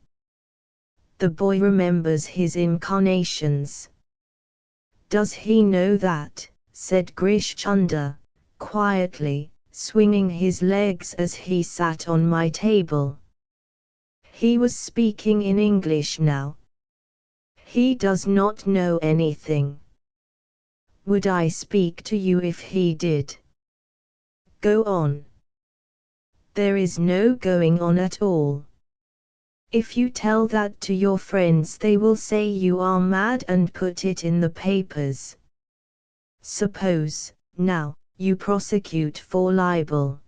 The boy remembers his incarnations. Does he know that? Said Grish Chunder, quietly, swinging his legs as he sat on my table. He was speaking in English now. He does not know anything. Would I speak to you if he did? Go on. There is no going on at all. If you tell that to your friends, they will say you are mad and put it in the papers. Suppose, now, you prosecute for libel.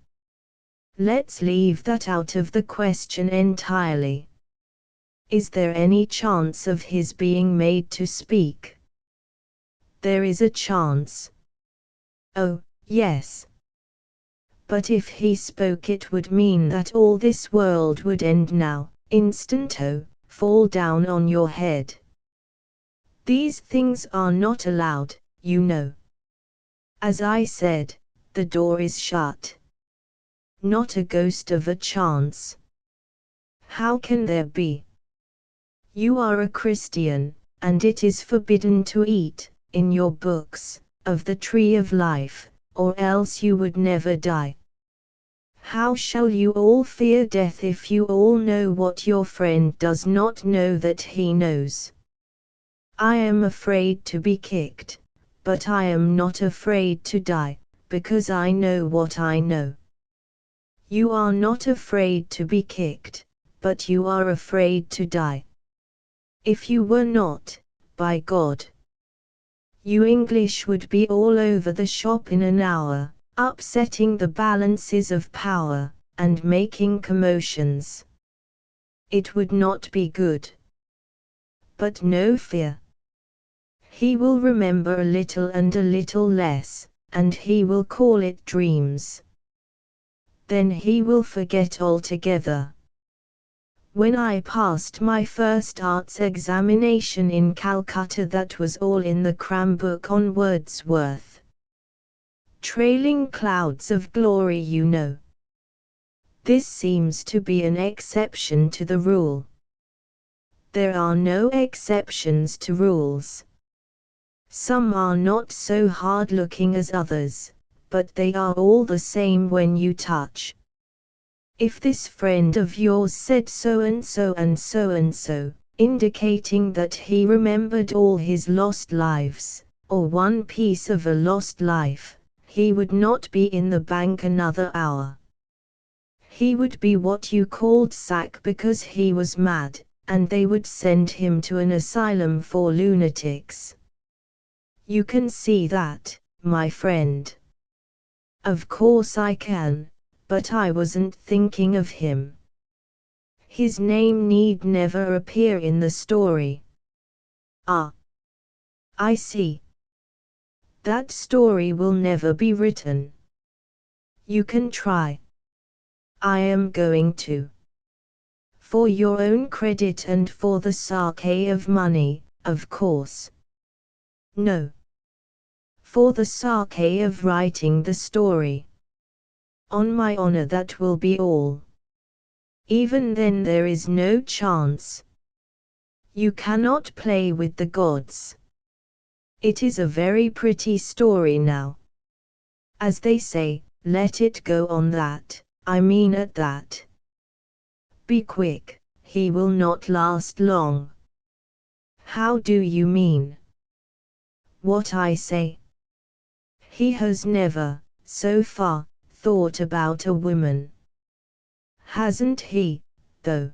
Let's leave that out of the question entirely. Is there any chance of his being made to speak? There is a chance. Oh, yes. But if he spoke, it would mean that all this world would end now, instanto, fall down on your head. These things are not allowed, you know. As I said, the door is shut. Not a ghost of a chance. How can there be? You are a Christian, and it is forbidden to eat, in your books, of the tree of life, or else you would never die. How shall you all fear death if you all know what your friend does not know that he knows? I am afraid to be kicked, but I am not afraid to die, because I know what I know. You are not afraid to be kicked, but you are afraid to die. If you were not, by God, you English would be all over the shop in an hour, upsetting the balances of power, and making commotions. It would not be good. But no fear. He will remember a little and a little less, and he will call it dreams. Then he will forget altogether. When I passed my first arts examination in Calcutta, that was all in the cram book on Wordsworth. Trailing clouds of glory, you know. This seems to be an exception to the rule. There are no exceptions to rules. Some are not so hard-looking as others, but they are all the same when you touch. If this friend of yours said so and so and so and so, indicating that he remembered all his lost lives, or one piece of a lost life, he would not be in the bank another hour. He would be what you called sack because he was mad, and they would send him to an asylum for lunatics. You can see that, my friend. Of course I can. But I wasn't thinking of him. His name need never appear in the story. Ah. I see. That story will never be written. You can try. I am going to. For your own credit and for the sake of money, of course. No. For the sake of writing the story. On my honor, that will be all. Even then there is no chance. You cannot play with the gods. It is a very pretty story now. As they say, let it go on that, I mean at that. Be quick, he will not last long. How do you mean? What I say. He has never, so far, thought about a woman. Hasn't he, though?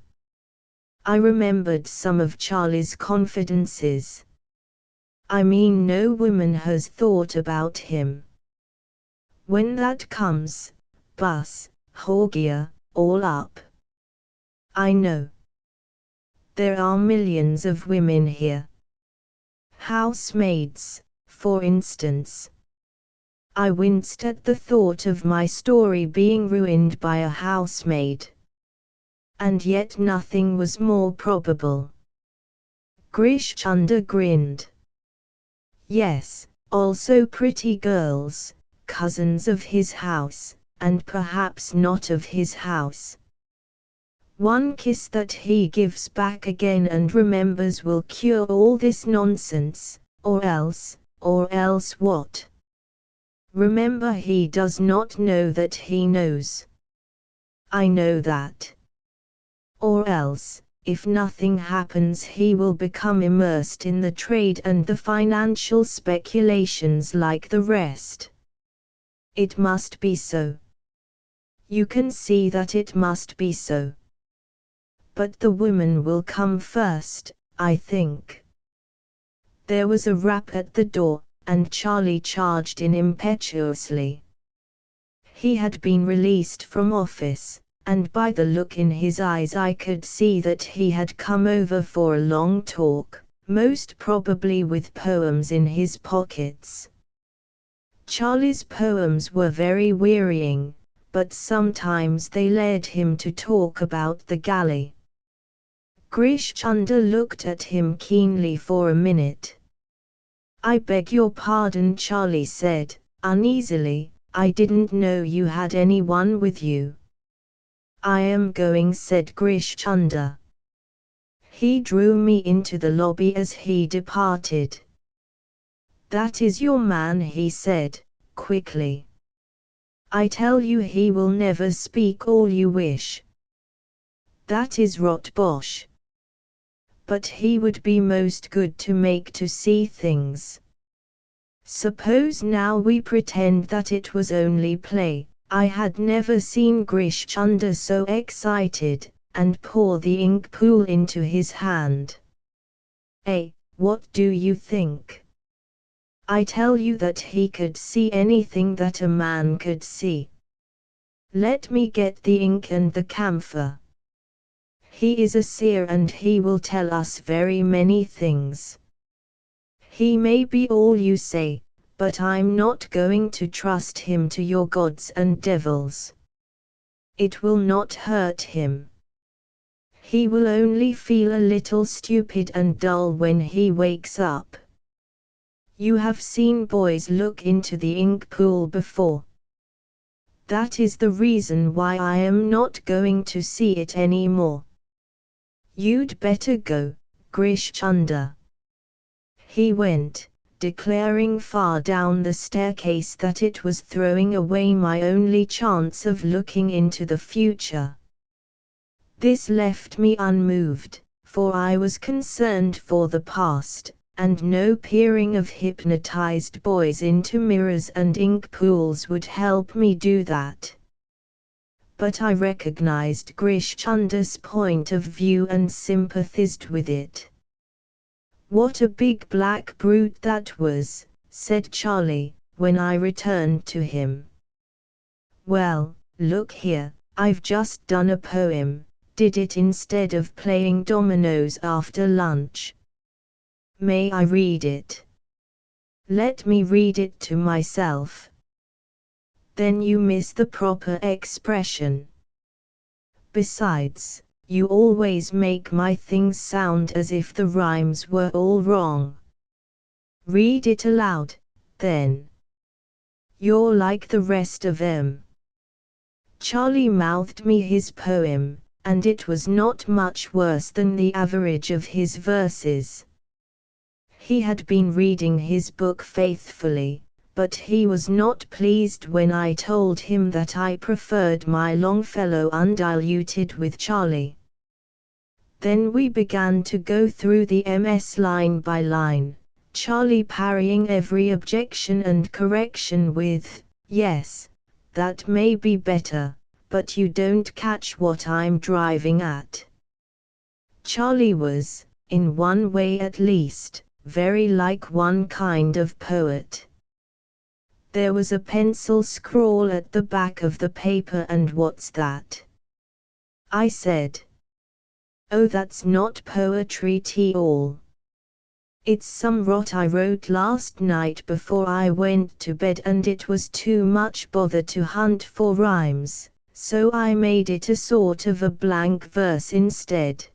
I remembered some of Charlie's confidences. I mean, no woman has thought about him. When that comes, bus, Horgia, all up. I know. There are millions of women here. Housemaids, for instance. I winced at the thought of my story being ruined by a housemaid. And yet nothing was more probable. Grish Chunder grinned. Yes, also pretty girls, cousins of his house, and perhaps not of his house. One kiss that he gives back again and remembers will cure all this nonsense, or else what? Remember, he does not know that he knows. I know that. Or else, if nothing happens, he will become immersed in the trade and the financial speculations like the rest. It must be so. You can see that it must be so. But the woman will come first, I think. There was a rap at the door, and Charlie charged in impetuously. He had been released from office, and by the look in his eyes I could see that he had come over for a long talk, most probably with poems in his pockets. Charlie's poems were very wearying, but sometimes they led him to talk about the galley. Grish Chunder looked at him keenly for a minute. I beg your pardon, Charlie said, uneasily, I didn't know you had anyone with you. I am going, said Grish Chunder. He drew me into the lobby as he departed. That is your man, he said, quickly. I tell you he will never speak all you wish. That is rot bosh. But he would be most good to make to see things. Suppose now we pretend that it was only play. I had never seen Grish Chunder so excited, and pour the ink pool into his hand. What do you think? I tell you that he could see anything that a man could see. Let me get the ink and the camphor. He is a seer and he will tell us very many things. He may be all you say, but I'm not going to trust him to your gods and devils. It will not hurt him. He will only feel a little stupid and dull when he wakes up. You have seen boys look into the ink pool before. That is the reason why I am not going to see it any more. You'd better go, Grish Chunder. He went, declaring far down the staircase that it was throwing away my only chance of looking into the future. This left me unmoved, for I was concerned for the past, and no peering of hypnotized boys into mirrors and ink pools would help me do that. But I recognized Grish Chunder's point of view and sympathized with it. What a big black brute that was, said Charlie, when I returned to him. Well, look here, I've just done a poem, did it instead of playing dominoes after lunch. May I read it? Let me read it to myself. Then you miss the proper expression. Besides, you always make my things sound as if the rhymes were all wrong. Read it aloud, then. You're like the rest of 'em. Charlie mouthed me his poem, and it was not much worse than the average of his verses. He had been reading his book faithfully, but he was not pleased when I told him that I preferred my Longfellow undiluted with Charlie. Then we began to go through the MS line by line, Charlie parrying every objection and correction with, yes, that may be better, but you don't catch what I'm driving at. Charlie was, in one way at least, very like one kind of poet. There was a pencil scrawl at the back of the paper, and what's that? I said. Oh, that's not poetry at all. It's some rot I wrote last night before I went to bed, and it was too much bother to hunt for rhymes, so I made it a sort of a blank verse instead.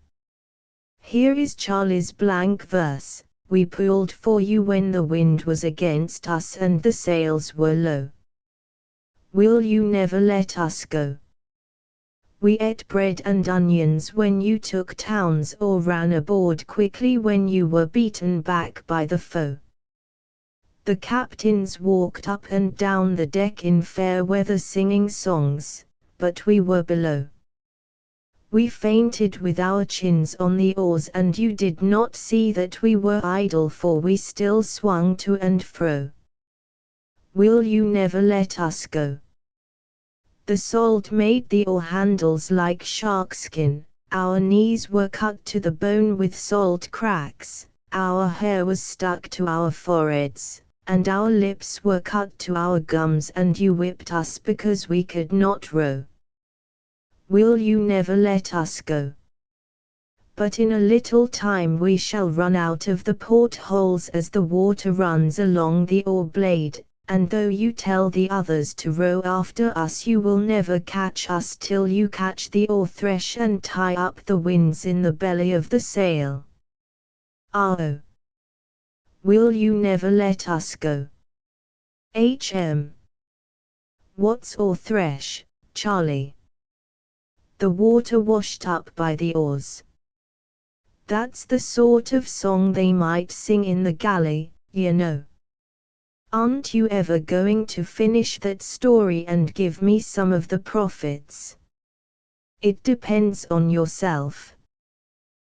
Here is Charlie's blank verse. We pulled for you when the wind was against us and the sails were low. Will you never let us go? We ate bread and onions when you took towns, or ran aboard quickly when you were beaten back by the foe. The captains walked up and down the deck in fair weather singing songs, but we were below. We fainted with our chins on the oars, and you did not see that we were idle, for we still swung to and fro. Will you never let us go? The salt made the oar handles like sharkskin, our knees were cut to the bone with salt cracks, our hair was stuck to our foreheads, and our lips were cut to our gums, and you whipped us because we could not row. Will you never let us go? But in a little time we shall run out of the portholes as the water runs along the oar blade, and though you tell the others to row after us, you will never catch us till you catch the oar thresh and tie up the winds in the belly of the sail. Oh! Will you never let us go? What's oar thresh, Charlie? The water washed up by the oars. That's the sort of song they might sing in the galley, you know. Aren't you ever going to finish that story and give me some of the profits? It depends on yourself.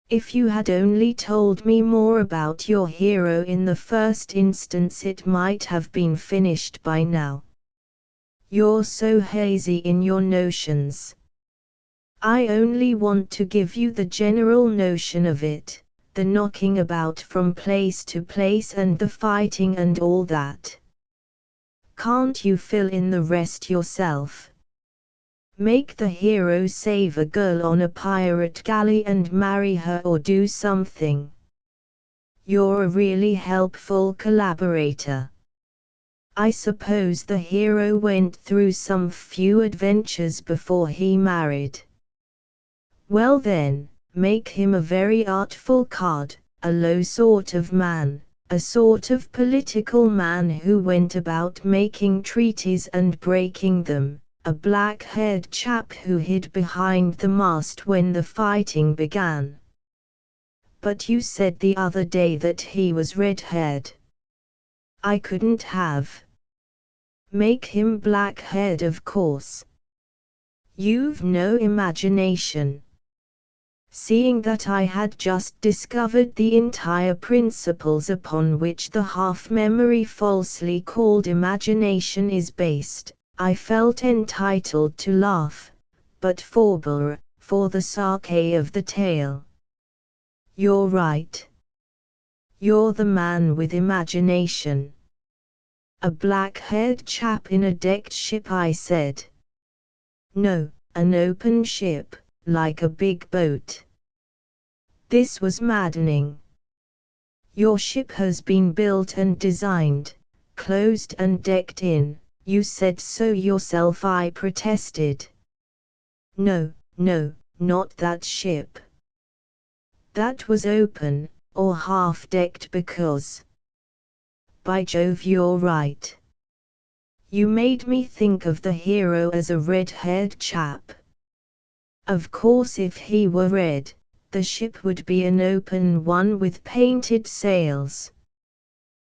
If you had only told me more about your hero in the first instance, it might have been finished by now. You're so hazy in your notions. I only want to give you the general notion of it, the knocking about from place to place and the fighting and all that. Can't you fill in the rest yourself? Make the hero save a girl on a pirate galley and marry her, or do something. You're a really helpful collaborator. I suppose the hero went through some few adventures before he married. Well then, make him a very artful card, a low sort of man, a sort of political man who went about making treaties and breaking them, a black-haired chap who hid behind the mast when the fighting began. But you said the other day that he was red-haired. I couldn't have. Make him black-haired, of course. You've no imagination. Seeing that I had just discovered the entire principles upon which the half-memory falsely called imagination is based, I felt entitled to laugh, but forbore, for the sarcasm of the tale. You're right. You're the man with imagination. A black-haired chap in a decked ship, I said. No, an open ship, like a big boat. This was maddening. Your ship has been built and designed, closed and decked in, you said so yourself, I protested. No, not that ship. That was open, or half-decked because... By Jove, you're right. You made me think of the hero as a red-haired chap. Of course, if he were red, the ship would be an open one with painted sails.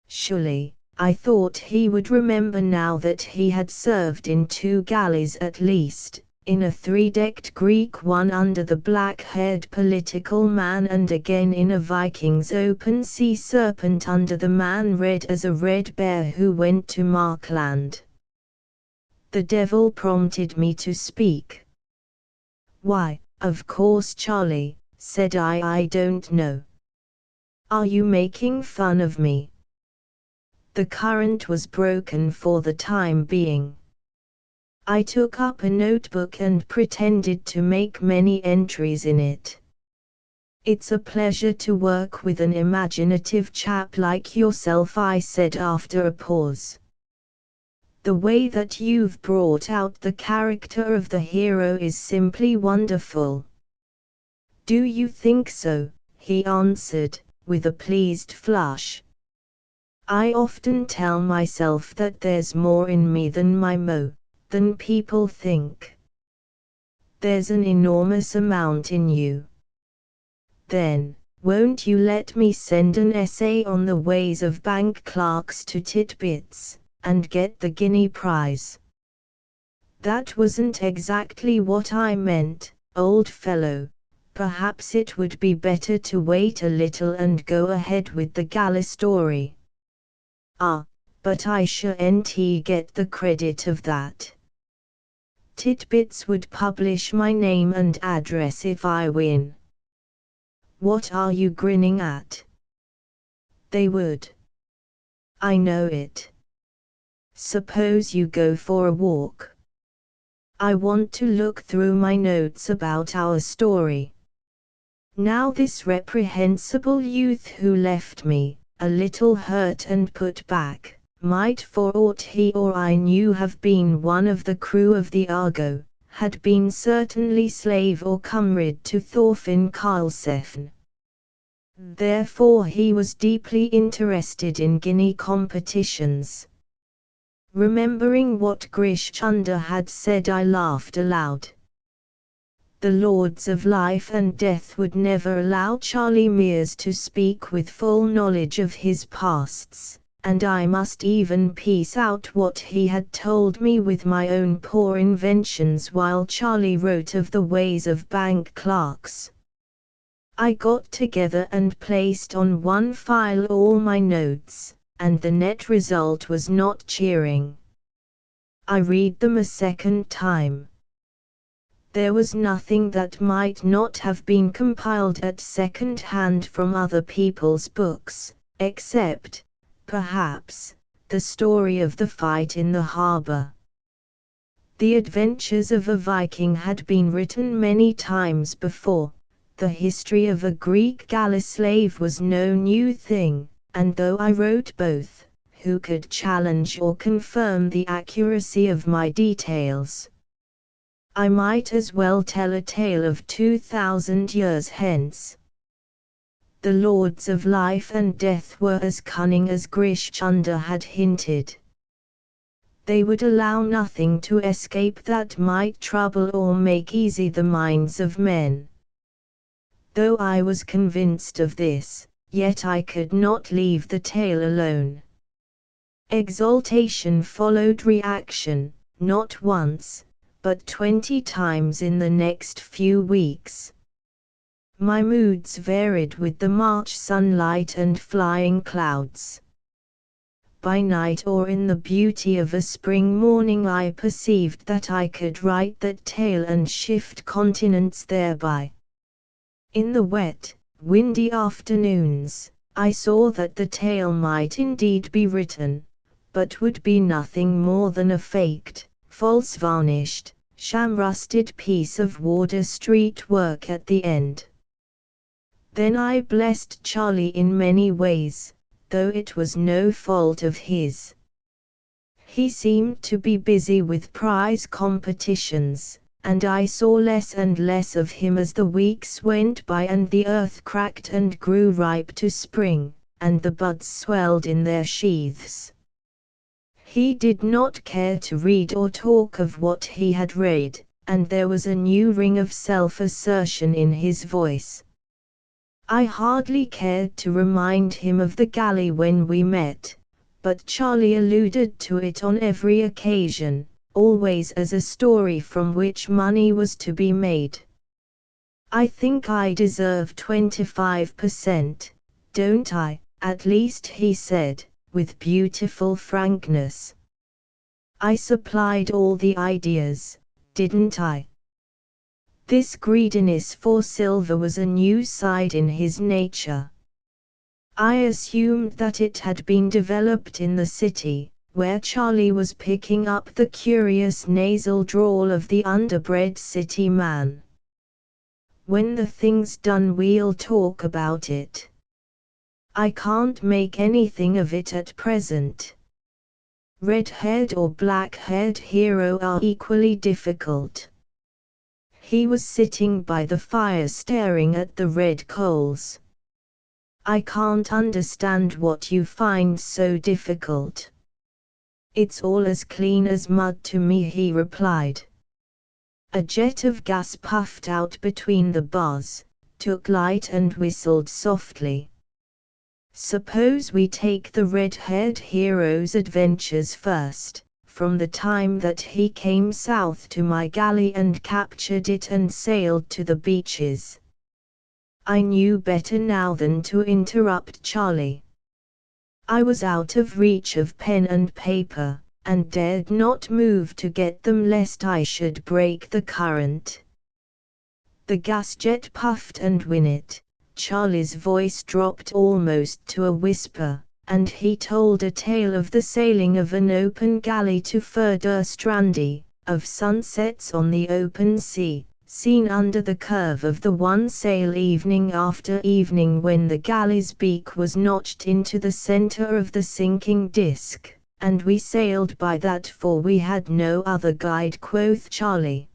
Surely, I thought he would remember now that he had served in 2 galleys at least, in a 3-decked Greek one under the black-haired political man, and again in a Viking's open sea serpent under the man red as a red bear who went to Markland. The devil prompted me to speak. Why, of course, Charlie, said I don't know. Are you making fun of me? The current was broken for the time being. I took up a notebook and pretended to make many entries in it. It's a pleasure to work with an imaginative chap like yourself, I said after a pause. The way that you've brought out the character of the hero is simply wonderful. Do you think so? He answered, with a pleased flush. I often tell myself that there's more in me than people think. There's an enormous amount in you. Then, won't you let me send an essay on the ways of bank clerks to Titbits, and get the guinea prize? That wasn't exactly what I meant, old fellow. Perhaps it would be better to wait a little and go ahead with the gala story. Ah, but I shan't get the credit of that. Titbits would publish my name and address if I win. What are you grinning at? They would. I know it. Suppose you go for a walk. I want to look through my notes about our story. Now this reprehensible youth who left me, a little hurt and put back, might for aught he or I knew have been one of the crew of the Argo, had been certainly slave or comrade to Thorfinn Karlsefn. Therefore he was deeply interested in guinea competitions. Remembering what Grish Chunder had said, I laughed aloud. The Lords of Life and Death would never allow Charlie Mears to speak with full knowledge of his pasts, and I must even piece out what he had told me with my own poor inventions while Charlie wrote of the ways of bank clerks. I got together and placed on one file all my notes, and the net result was not cheering. I read them a second time. There was nothing that might not have been compiled at second hand from other people's books, except, perhaps, the story of the fight in the harbor. The adventures of a Viking had been written many times before. The history of a Greek galley slave was no new thing, and though I wrote both, who could challenge or confirm the accuracy of my details? I might as well tell a tale of 2,000 years hence. The Lords of Life and Death were as cunning as Grish Chunder had hinted. They would allow nothing to escape that might trouble or make easy the minds of men. Though I was convinced of this, yet I could not leave the tale alone. Exaltation followed reaction, not once, but 20 times in the next few weeks. My moods varied with the March sunlight and flying clouds. By night or in the beauty of a spring morning I perceived that I could write that tale and shift continents thereby. In the wet, windy afternoons, I saw that the tale might indeed be written, but would be nothing more than a faked, false-varnished, sham-rusted piece of Wardour Street work at the end. Then I blessed Charlie in many ways, though it was no fault of his. He seemed to be busy with prize competitions, and I saw less and less of him as the weeks went by and the earth cracked and grew ripe to spring, and the buds swelled in their sheaths. He did not care to read or talk of what he had read, and there was a new ring of self-assertion in his voice. I hardly cared to remind him of the galley when we met, but Charlie alluded to it on every occasion, always as a story from which money was to be made. I think I deserve 25%, don't I? At least he said, with beautiful frankness. I supplied all the ideas, didn't I? This greediness for silver was a new side in his nature. I assumed that it had been developed in the city, where Charlie was picking up the curious nasal drawl of the underbred city man. When the thing's done we'll talk about it. I can't make anything of it at present. Red-haired or black-haired hero are equally difficult. He was sitting by the fire staring at the red coals. I can't understand what you find so difficult. It's all as clean as mud to me, he replied. A jet of gas puffed out between the bars, took light and whistled softly. Suppose we take the red-haired hero's adventures first, from the time that he came south to my galley and captured it and sailed to the beaches. I knew better now than to interrupt Charlie. I was out of reach of pen and paper, and dared not move to get them lest I should break the current. The gas jet puffed and whinnied. Charlie's voice dropped almost to a whisper, and he told a tale of the sailing of an open galley to Furdurstrandi, of sunsets on the open sea, seen under the curve of the one sail evening after evening when the galley's beak was notched into the center of the sinking disk, and we sailed by that for we had no other guide, quoth Charlie.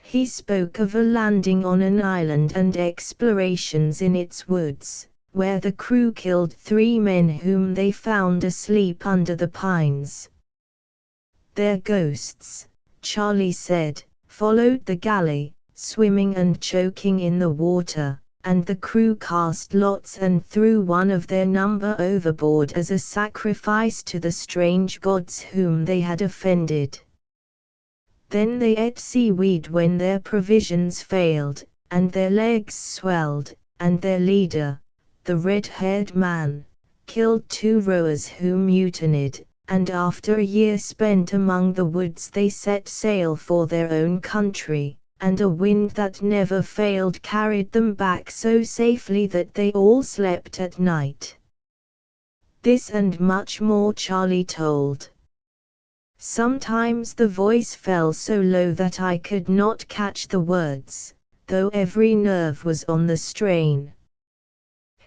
He spoke of a landing on an island and explorations in its woods, where the crew killed 3 men whom they found asleep under the pines. Their ghosts, Charlie said, followed the galley, swimming and choking in the water, and the crew cast lots and threw one of their number overboard as a sacrifice to the strange gods whom they had offended. Then they ate seaweed when their provisions failed, and their legs swelled, and their leader, the red-haired man, killed 2 rowers who mutinied, and after a year spent among the woods they set sail for their own country, and a wind that never failed carried them back so safely that they all slept at night. This and much more Charlie told. Sometimes the voice fell so low that I could not catch the words, though every nerve was on the strain.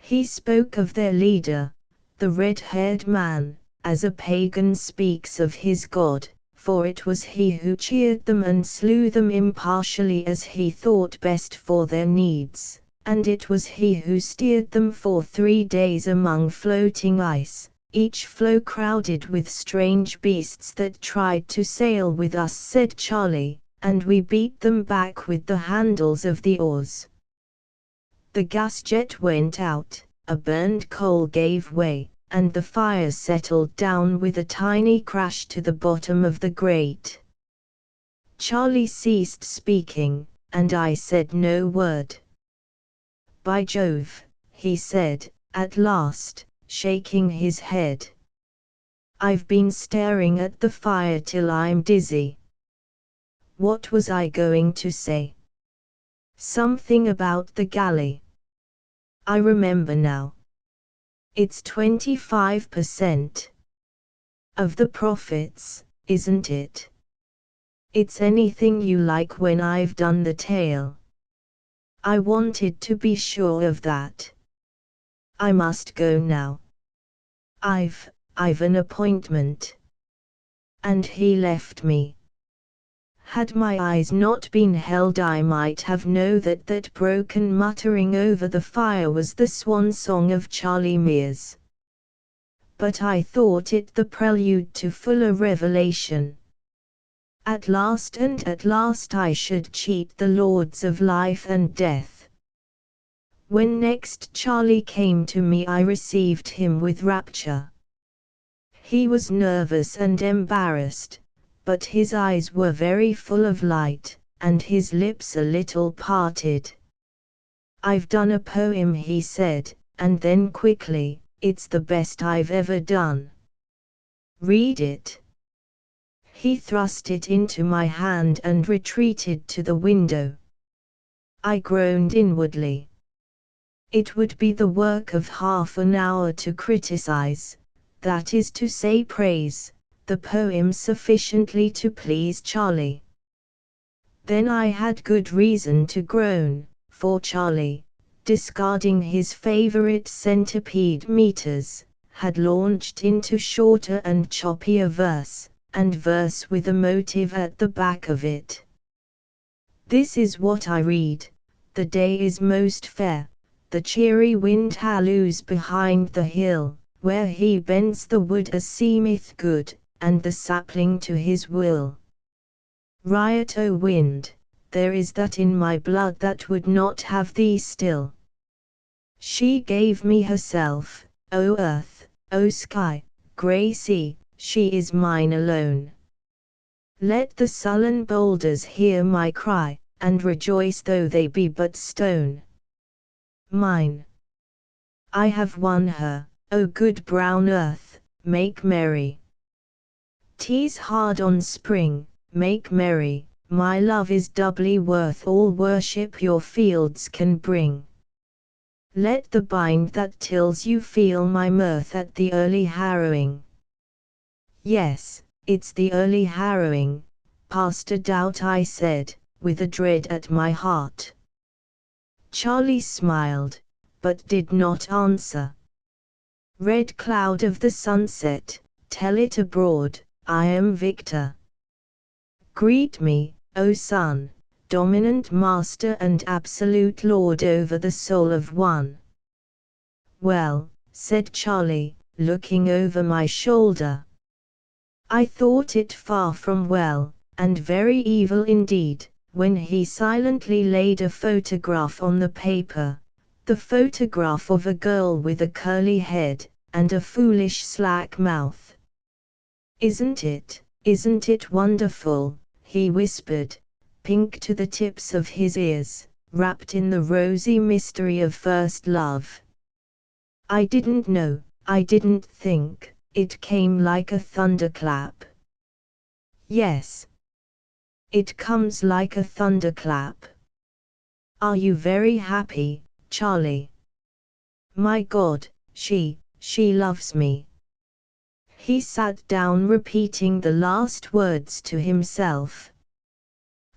He spoke of their leader, the red-haired man, as a pagan speaks of his god, for it was he who cheered them and slew them impartially as he thought best for their needs, and it was he who steered them for 3 days among floating ice, each floe crowded with strange beasts that tried to sail with us, said Charlie, and we beat them back with the handles of the oars. The gas jet went out, a burned coal gave way, and the fire settled down with a tiny crash to the bottom of the grate. Charlie ceased speaking, and I said no word. By Jove, he said, at last, shaking his head. I've been staring at the fire till I'm dizzy. What was I going to say? Something about the galley. I remember now. It's 25% of the profits, isn't it? It's anything you like when I've done the tale. I wanted to be sure of that. I must go now. I've an appointment. And he left me. Had my eyes not been held I might have known that broken muttering over the fire was the swan song of Charlie Mears. But I thought it the prelude to fuller revelation. At last I should cheat the lords of life and death. When next Charlie came to me I received him with rapture. He was nervous and embarrassed, but his eyes were very full of light, and his lips a little parted. I've done a poem, he said, and then quickly, it's the best I've ever done. Read it. He thrust it into my hand and retreated to the window. I groaned inwardly. It would be the work of half an hour to criticize, that is to say praise, the poem sufficiently to please Charlie. Then I had good reason to groan, for Charlie, discarding his favorite centipede meters, had launched into shorter and choppier verse, and verse with a motive at the back of it. This is what I read: the day is most fair, the cheery wind halloos behind the hill, where he bends the wood as seemeth good, and the sapling to his will. Riot, O wind, there is that in my blood that would not have thee still. She gave me herself, O earth, O sky, grey sea, she is mine alone. Let the sullen boulders hear my cry, and rejoice though they be but stone. Mine. I have won her, O good brown earth, make merry. 'Tis hard on spring, make merry, my love is doubly worth all worship your fields can bring. Let the bind that tills you feel my mirth at the early harrowing. Yes, it's the early harrowing, past a doubt, I said, with a dread at my heart. Charlie smiled, but did not answer. Red cloud of the sunset, tell it abroad, I am victor. Greet me, O sun, dominant master and absolute lord over the soul of one. Well, said Charlie, looking over my shoulder. I thought it far from well, and very evil indeed, when he silently laid a photograph on the paper, the photograph of a girl with a curly head, and a foolish slack mouth. Isn't it wonderful, he whispered, pink to the tips of his ears, wrapped in the rosy mystery of first love. I didn't know, I didn't think, it came like a thunderclap. Yes. It comes like a thunderclap. Are you very happy, Charlie? My God, she loves me. He sat down repeating the last words to himself.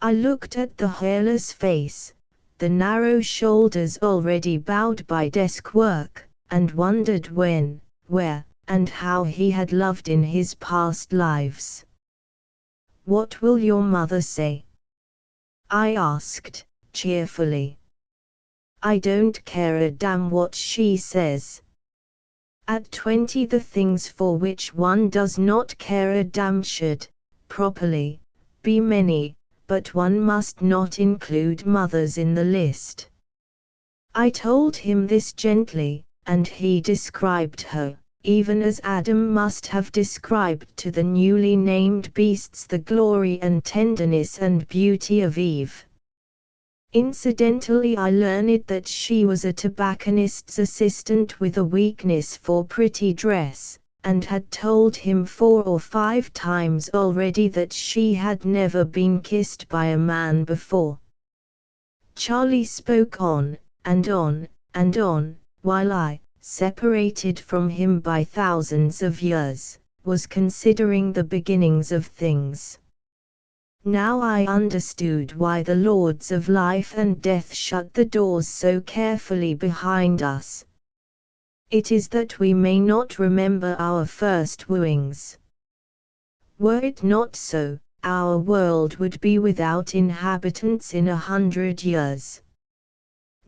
I looked at the hairless face, the narrow shoulders already bowed by desk work, and wondered when, where, and how he had loved in his past lives. What will your mother say? I asked, cheerfully. I don't care a damn what she says. At 20 the things for which one does not care a damn should, properly, be many, but one must not include mothers in the list. I told him this gently, and he described her, even as Adam must have described to the newly named beasts the glory and tenderness and beauty of Eve. Incidentally, I learned that she was a tobacconist's assistant with a weakness for pretty dress, and had told him 4 or 5 times already that she had never been kissed by a man before. Charlie spoke on, and on, and on, while I, separated from him by thousands of years, was considering the beginnings of things. Now I understood why the lords of life and death shut the doors so carefully behind us. It is that we may not remember our first wooings. Were it not so, our world would be without inhabitants in 100 years.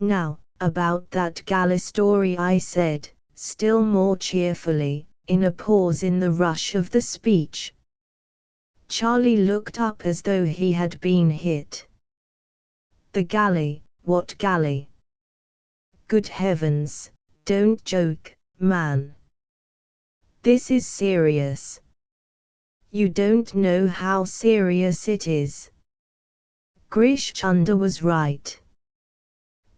Now, about that gala story, I said, still more cheerfully, in a pause in the rush of the speech. Charlie looked up as though he had been hit. The galley, what galley? Good heavens, don't joke, man. This is serious. You don't know how serious it is. Grish Chunder was right.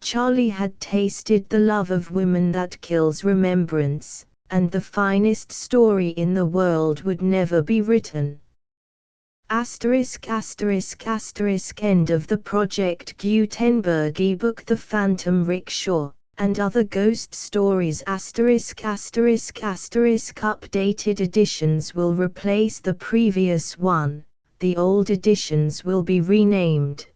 Charlie had tasted the love of women that kills remembrance, and the finest story in the world would never be written. Asterisk asterisk asterisk end of the Project Gutenberg ebook The Phantom Rickshaw, and other ghost stories asterisk asterisk asterisk updated editions will replace the previous one, the old editions will be renamed.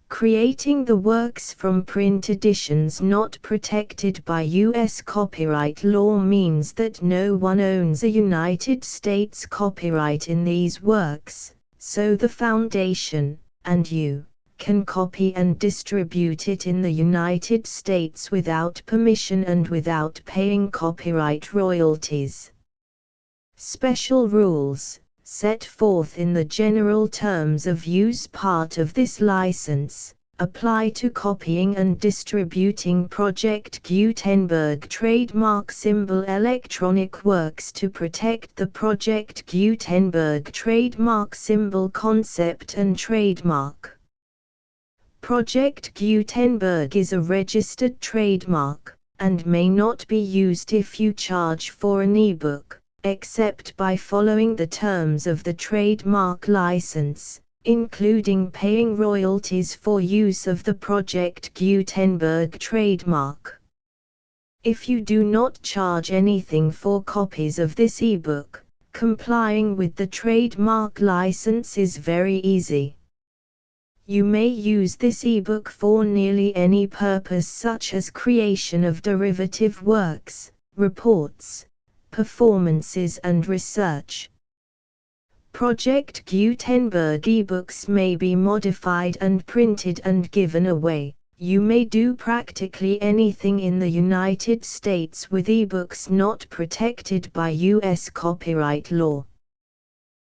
Creating the works from print editions not protected by U.S. copyright law means that no one owns a United States copyright in these works, so the Foundation, and you, can copy and distribute it in the United States without permission and without paying copyright royalties. Special rules, set forth in the general terms of use part of this license, apply to copying and distributing Project Gutenberg trademark symbol electronic works to protect the Project Gutenberg trademark symbol concept and trademark. Project Gutenberg is a registered trademark, and may not be used if you charge for an ebook, except by following the terms of the trademark license, including paying royalties for use of the Project Gutenberg trademark. If you do not charge anything for copies of this ebook, complying with the trademark license is very easy. You may use this ebook for nearly any purpose such as creation of derivative works, reports, performances and research. Project Gutenberg ebooks may be modified and printed and given away. You may do practically anything in the United States with ebooks not protected by U.S. copyright law.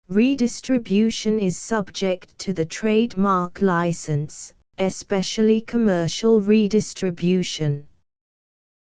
Redistribution is subject to the trademark license, especially commercial redistribution.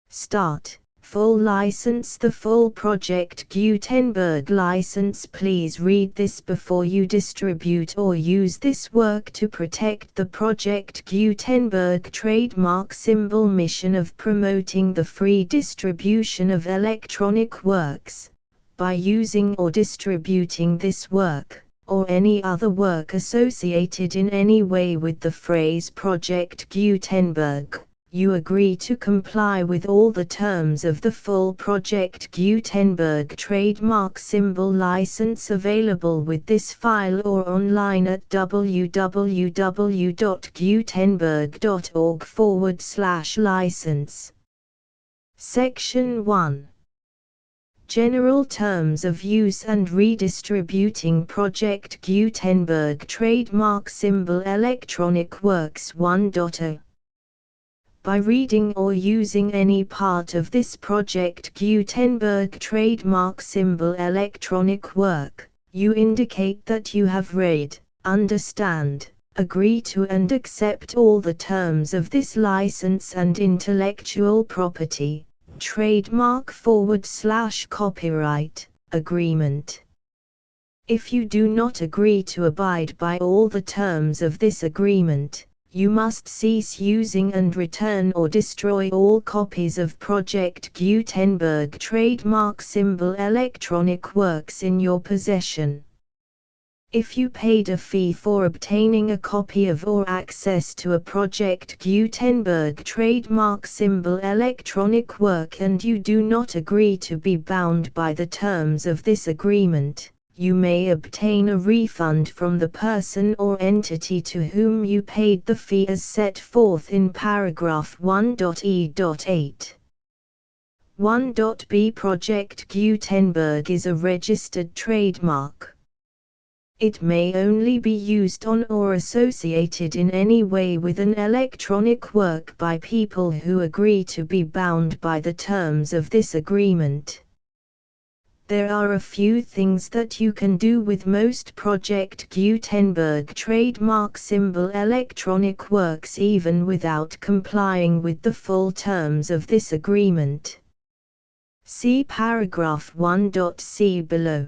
Start. Full license. The full Project Gutenberg license. Please read this before you distribute or use this work to protect the Project Gutenberg trademark symbol mission of promoting the free distribution of electronic works, by using or distributing this work, or any other work associated in any way with the phrase Project Gutenberg. You agree to comply with all the terms of the full Project Gutenberg trademark symbol license available with this file or online at www.gutenberg.org/license. Section 1. General Terms of Use and Redistributing Project Gutenberg Trademark Symbol Electronic Works 1.0. By reading or using any part of this Project Gutenberg trademark symbol electronic work, you indicate that you have read, understand, agree to and accept all the terms of this license and intellectual property, trademark/copyright, agreement. If you do not agree to abide by all the terms of this agreement, you must cease using and return or destroy all copies of Project Gutenberg trademark symbol electronic works in your possession. If you paid a fee for obtaining a copy of or access to a Project Gutenberg trademark symbol electronic work and you do not agree to be bound by the terms of this agreement, you may obtain a refund from the person or entity to whom you paid the fee as set forth in paragraph 1.e.8. 1.b. Project Gutenberg is a registered trademark. It may only be used on or associated in any way with an electronic work by people who agree to be bound by the terms of this agreement. There are a few things that you can do with most Project Gutenberg trademark symbol electronic works even without complying with the full terms of this agreement. See paragraph 1.c below.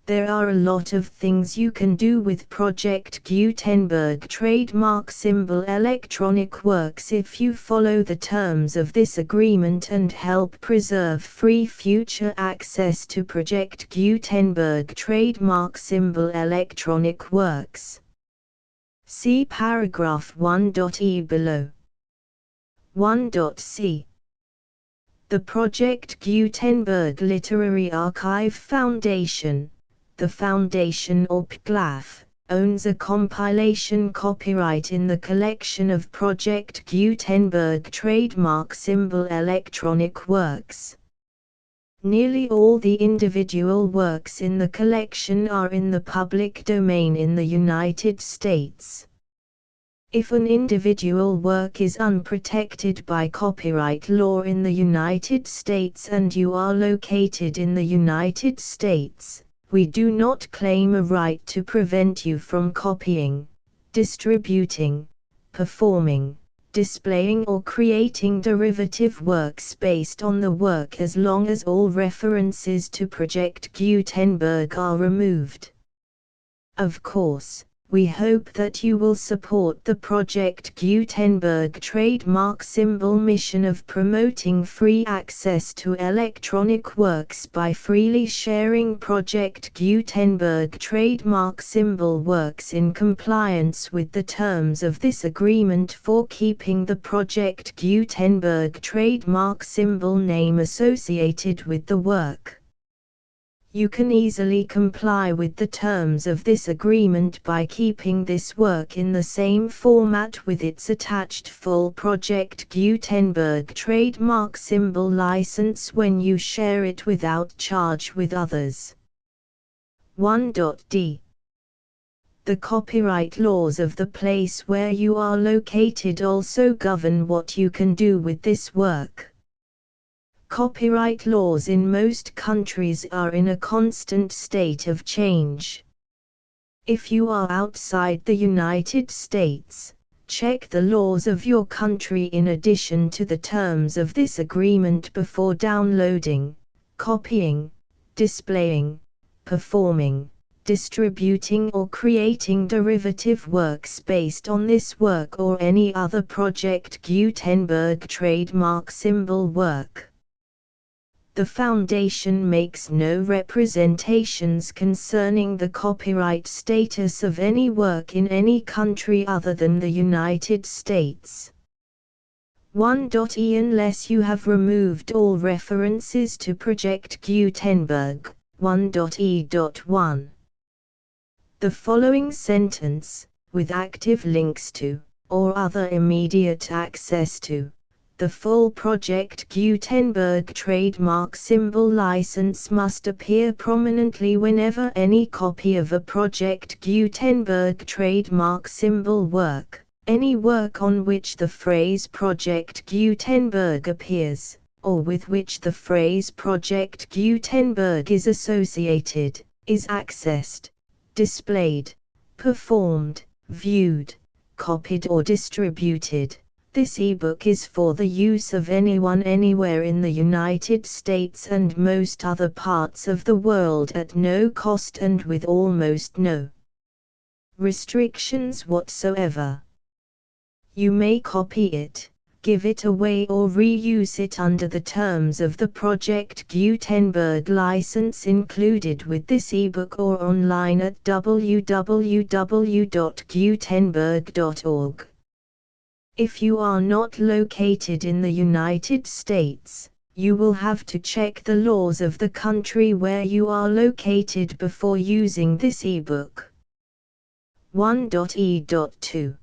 There are a lot of things you can do with Project Gutenberg trademark symbol electronic works if you follow the terms of this agreement and help preserve free future access to Project Gutenberg trademark symbol electronic works. See paragraph 1.e below. 1.c. The Project Gutenberg Literary Archive Foundation, the Foundation or PGLAF, owns a compilation copyright in the collection of Project Gutenberg trademark symbol electronic works. Nearly all the individual works in the collection are in the public domain in the United States. If an individual work is unprotected by copyright law in the United States and you are located in the United States, we do not claim a right to prevent you from copying, distributing, performing, displaying or creating derivative works based on the work as long as all references to Project Gutenberg are removed. Of course, we hope that you will support the Project Gutenberg trademark symbol mission of promoting free access to electronic works by freely sharing Project Gutenberg trademark symbol works in compliance with the terms of this agreement for keeping the Project Gutenberg trademark symbol name associated with the work. You can easily comply with the terms of this agreement by keeping this work in the same format with its attached full Project Gutenberg trademark symbol license when you share it without charge with others. 1.d. The copyright laws of the place where you are located also govern what you can do with this work. Copyright laws in most countries are in a constant state of change. If you are outside the United States, check the laws of your country in addition to the terms of this agreement before downloading, copying, displaying, performing, distributing or creating derivative works based on this work or any other Project Gutenberg trademark symbol work. The Foundation makes no representations concerning the copyright status of any work in any country other than the United States. 1.e Unless you have removed all references to Project Gutenberg. 1.e.1. The following sentence, with active links to, or other immediate access to, the full Project Gutenberg trademark symbol license must appear prominently whenever any copy of a Project Gutenberg trademark symbol work, any work on which the phrase Project Gutenberg appears, or with which the phrase Project Gutenberg is associated, is accessed, displayed, performed, viewed, copied or distributed. This ebook is for the use of anyone anywhere in the United States and most other parts of the world at no cost and with almost no restrictions whatsoever. You may copy it, give it away or reuse it under the terms of the Project Gutenberg license included with this ebook or online at www.gutenberg.org. If you are not located in the United States, you will have to check the laws of the country where you are located before using this ebook. 1.e.2.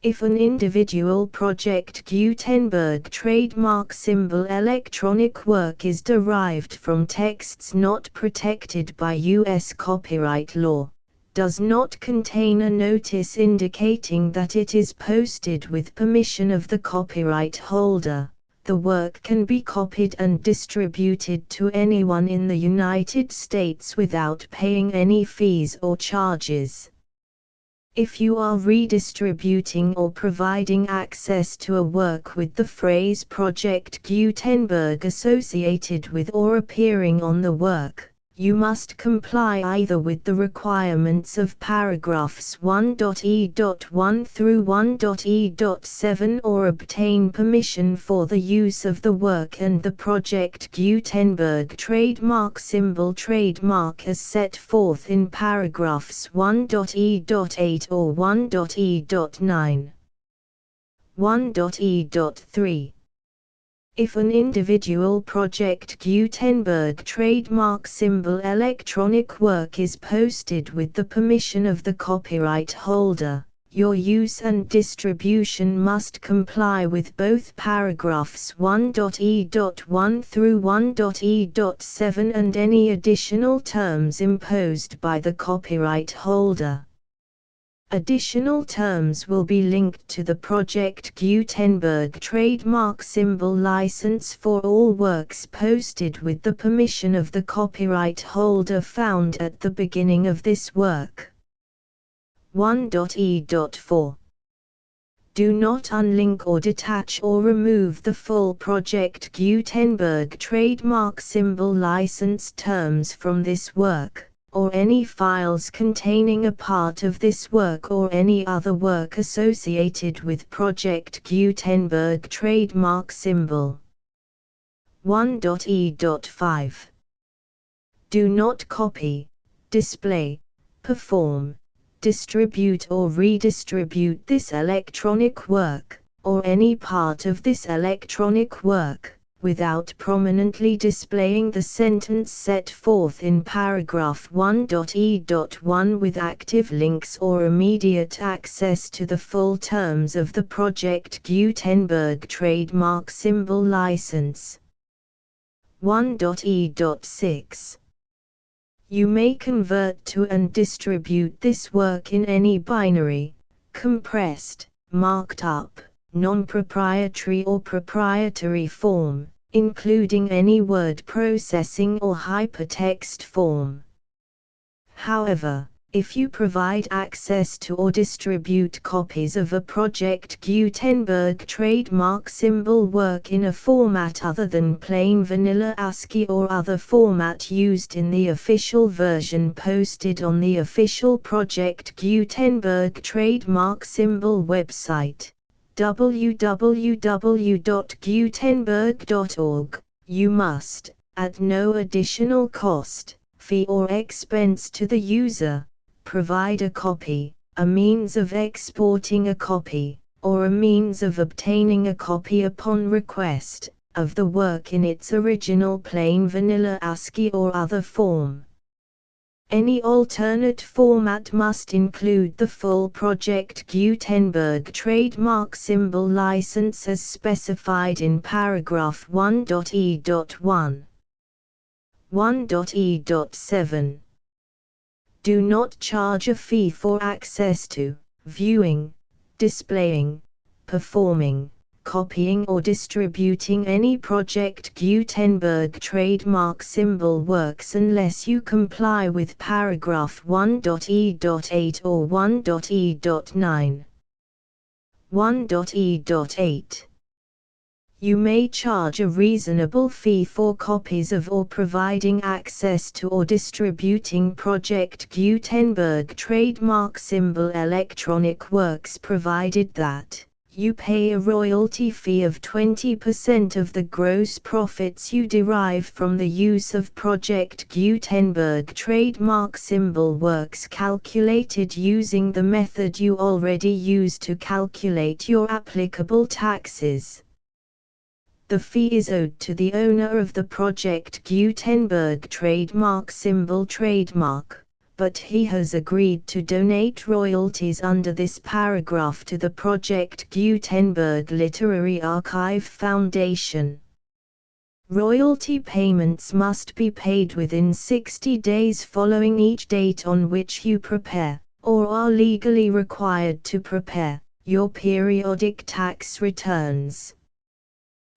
If an individual Project Gutenberg trademark symbol electronic work is derived from texts not protected by U.S. copyright law, does not contain a notice indicating that it is posted with permission of the copyright holder, the work can be copied and distributed to anyone in the United States without paying any fees or charges. If you are redistributing or providing access to a work with the phrase Project Gutenberg associated with or appearing on the work, you must comply either with the requirements of paragraphs 1.e.1 through 1.e.7 or obtain permission for the use of the work and the Project Gutenberg trademark symbol trademark as set forth in paragraphs 1.e.8 or 1.e.9. 1.e.3. If an individual Project Gutenberg trademark symbol electronic work is posted with the permission of the copyright holder, your use and distribution must comply with both paragraphs 1.e.1 through 1.e.7 and any additional terms imposed by the copyright holder. Additional terms will be linked to the Project Gutenberg trademark symbol license for all works posted with the permission of the copyright holder found at the beginning of this work. 1.e.4 Do not unlink or detach or remove the full Project Gutenberg trademark symbol license terms from this work, or any files containing a part of this work or any other work associated with Project Gutenberg trademark symbol. 1.e.5 Do not copy, display, perform, distribute or redistribute this electronic work, or any part of this electronic work, without prominently displaying the sentence set forth in paragraph 1.e.1 with active links or immediate access to the full terms of the Project Gutenberg trademark symbol license. 1.e.6 You may convert to and distribute this work in any binary, compressed, marked up, non-proprietary or proprietary form, including any word processing or hypertext form. However, if you provide access to or distribute copies of a Project Gutenberg trademark symbol work in a format other than plain vanilla ASCII or other format used in the official version posted on the official Project Gutenberg trademark symbol website, www.gutenberg.org, you must, at no additional cost, fee or expense to the user, provide a copy, a means of exporting a copy, or a means of obtaining a copy upon request, of the work in its original plain vanilla ASCII or other form. Any alternate format must include the full Project Gutenberg trademark symbol license as specified in paragraph 1.e.1. 1.e.7 Do not charge a fee for access to, viewing, displaying, performing, copying or distributing any Project Gutenberg trademark symbol works unless you comply with paragraph 1.e.8 or 1.e.9. 1.e.8 You may charge a reasonable fee for copies of or providing access to or distributing Project Gutenberg trademark symbol electronic works provided that you pay a royalty fee of 20% of the gross profits you derive from the use of Project Gutenberg trademark symbol works calculated using the method you already use to calculate your applicable taxes. The fee is owed to the owner of the Project Gutenberg trademark symbol trademark, but he has agreed to donate royalties under this paragraph to the Project Gutenberg Literary Archive Foundation. Royalty payments must be paid within 60 days following each date on which you prepare, or are legally required to prepare, your periodic tax returns.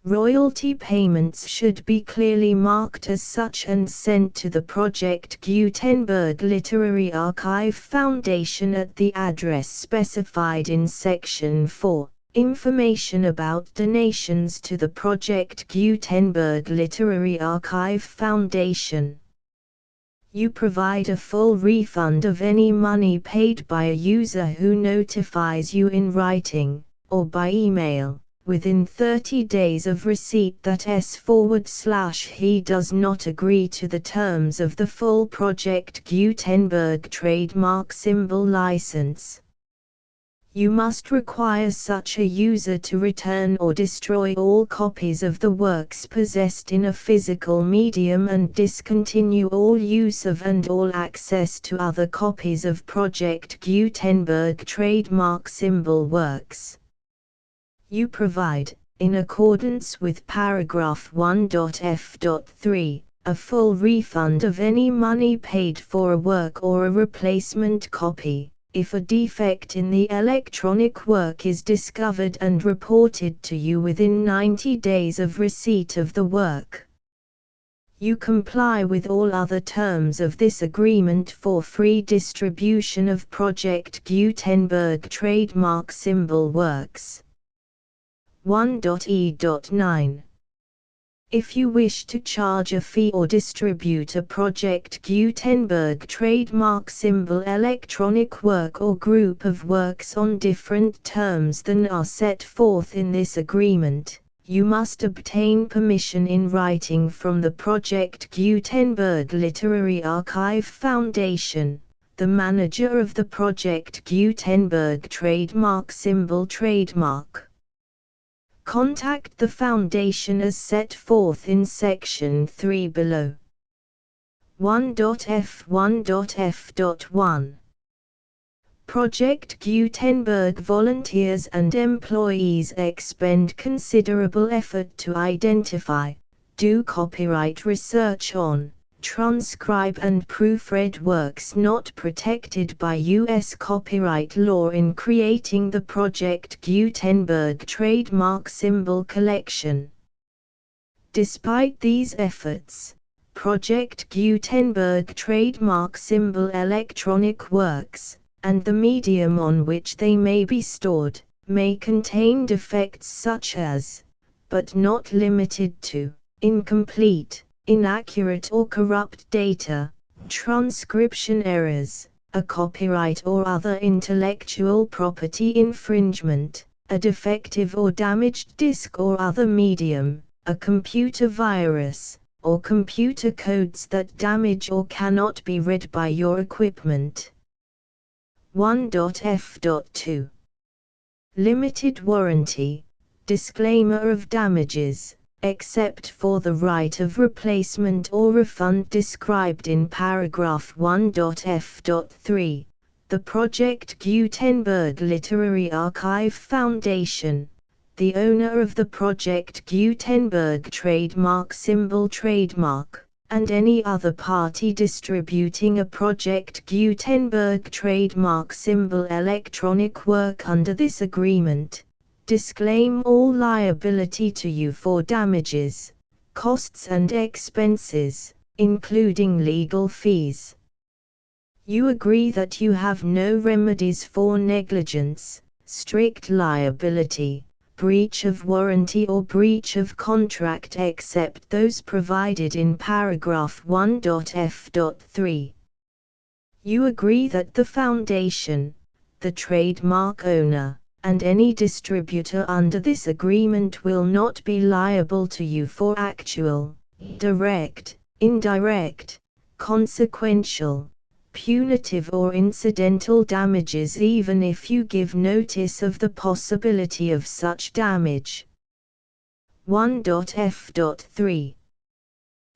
Royalty payments should be clearly marked as such and sent to the Project Gutenberg Literary Archive Foundation at the address specified in Section 4, Information about donations to the Project Gutenberg Literary Archive Foundation. You provide a full refund of any money paid by a user who notifies you in writing, or by email, within 30 days of receipt that he does not agree to the terms of the full Project Gutenberg trademark symbol license. You must require such a user to return or destroy all copies of the works possessed in a physical medium and discontinue all use of and all access to other copies of Project Gutenberg trademark symbol works. You provide, in accordance with paragraph 1.f.3, a full refund of any money paid for a work or a replacement copy, if a defect in the electronic work is discovered and reported to you within 90 days of receipt of the work. You comply with all other terms of this agreement for free distribution of Project Gutenberg trademark symbol works. 1.e.9. If you wish to charge a fee or distribute a Project Gutenberg trademark symbol electronic work or group of works on different terms than are set forth in this agreement, you must obtain permission in writing from the Project Gutenberg Literary Archive Foundation, the manager of the Project Gutenberg trademark symbol trademark. Contact the Foundation as set forth in Section 3 below. 1.f1.f.1 Project Gutenberg volunteers and employees expend considerable effort to identify, do copyright research on, transcribe and proofread works not protected by U.S. copyright law in creating the Project Gutenberg trademark symbol collection. Despite these efforts, Project Gutenberg trademark symbol electronic works, and the medium on which they may be stored, may contain defects such as, but not limited to, incomplete, inaccurate or corrupt data, transcription errors, a copyright or other intellectual property infringement, a defective or damaged disk or other medium, a computer virus, or computer codes that damage or cannot be read by your equipment. 1.f.2 Limited warranty, disclaimer of damages, except for the right of replacement or refund described in paragraph 1.f.3, the Project Gutenberg Literary Archive Foundation, the owner of the Project Gutenberg trademark symbol trademark, and any other party distributing a Project Gutenberg trademark symbol electronic work under this agreement, disclaim all liability to you for damages, costs and expenses, including legal fees. You agree that you have no remedies for negligence, strict liability, breach of warranty or breach of contract except those provided in paragraph 1.f.3. You agree that the Foundation, the trademark owner, and any distributor under this agreement will not be liable to you for actual, direct, indirect, consequential, punitive or incidental damages even if you give notice of the possibility of such damage. 1.f.3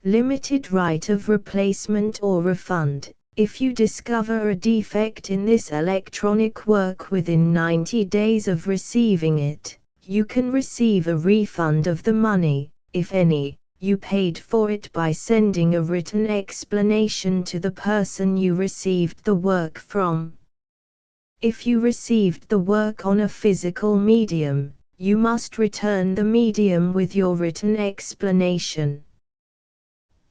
Limited right of replacement or refund. If you discover a defect in this electronic work within 90 days of receiving it, you can receive a refund of the money, if any, you paid for it by sending a written explanation to the person you received the work from. If you received the work on a physical medium, you must return the medium with your written explanation.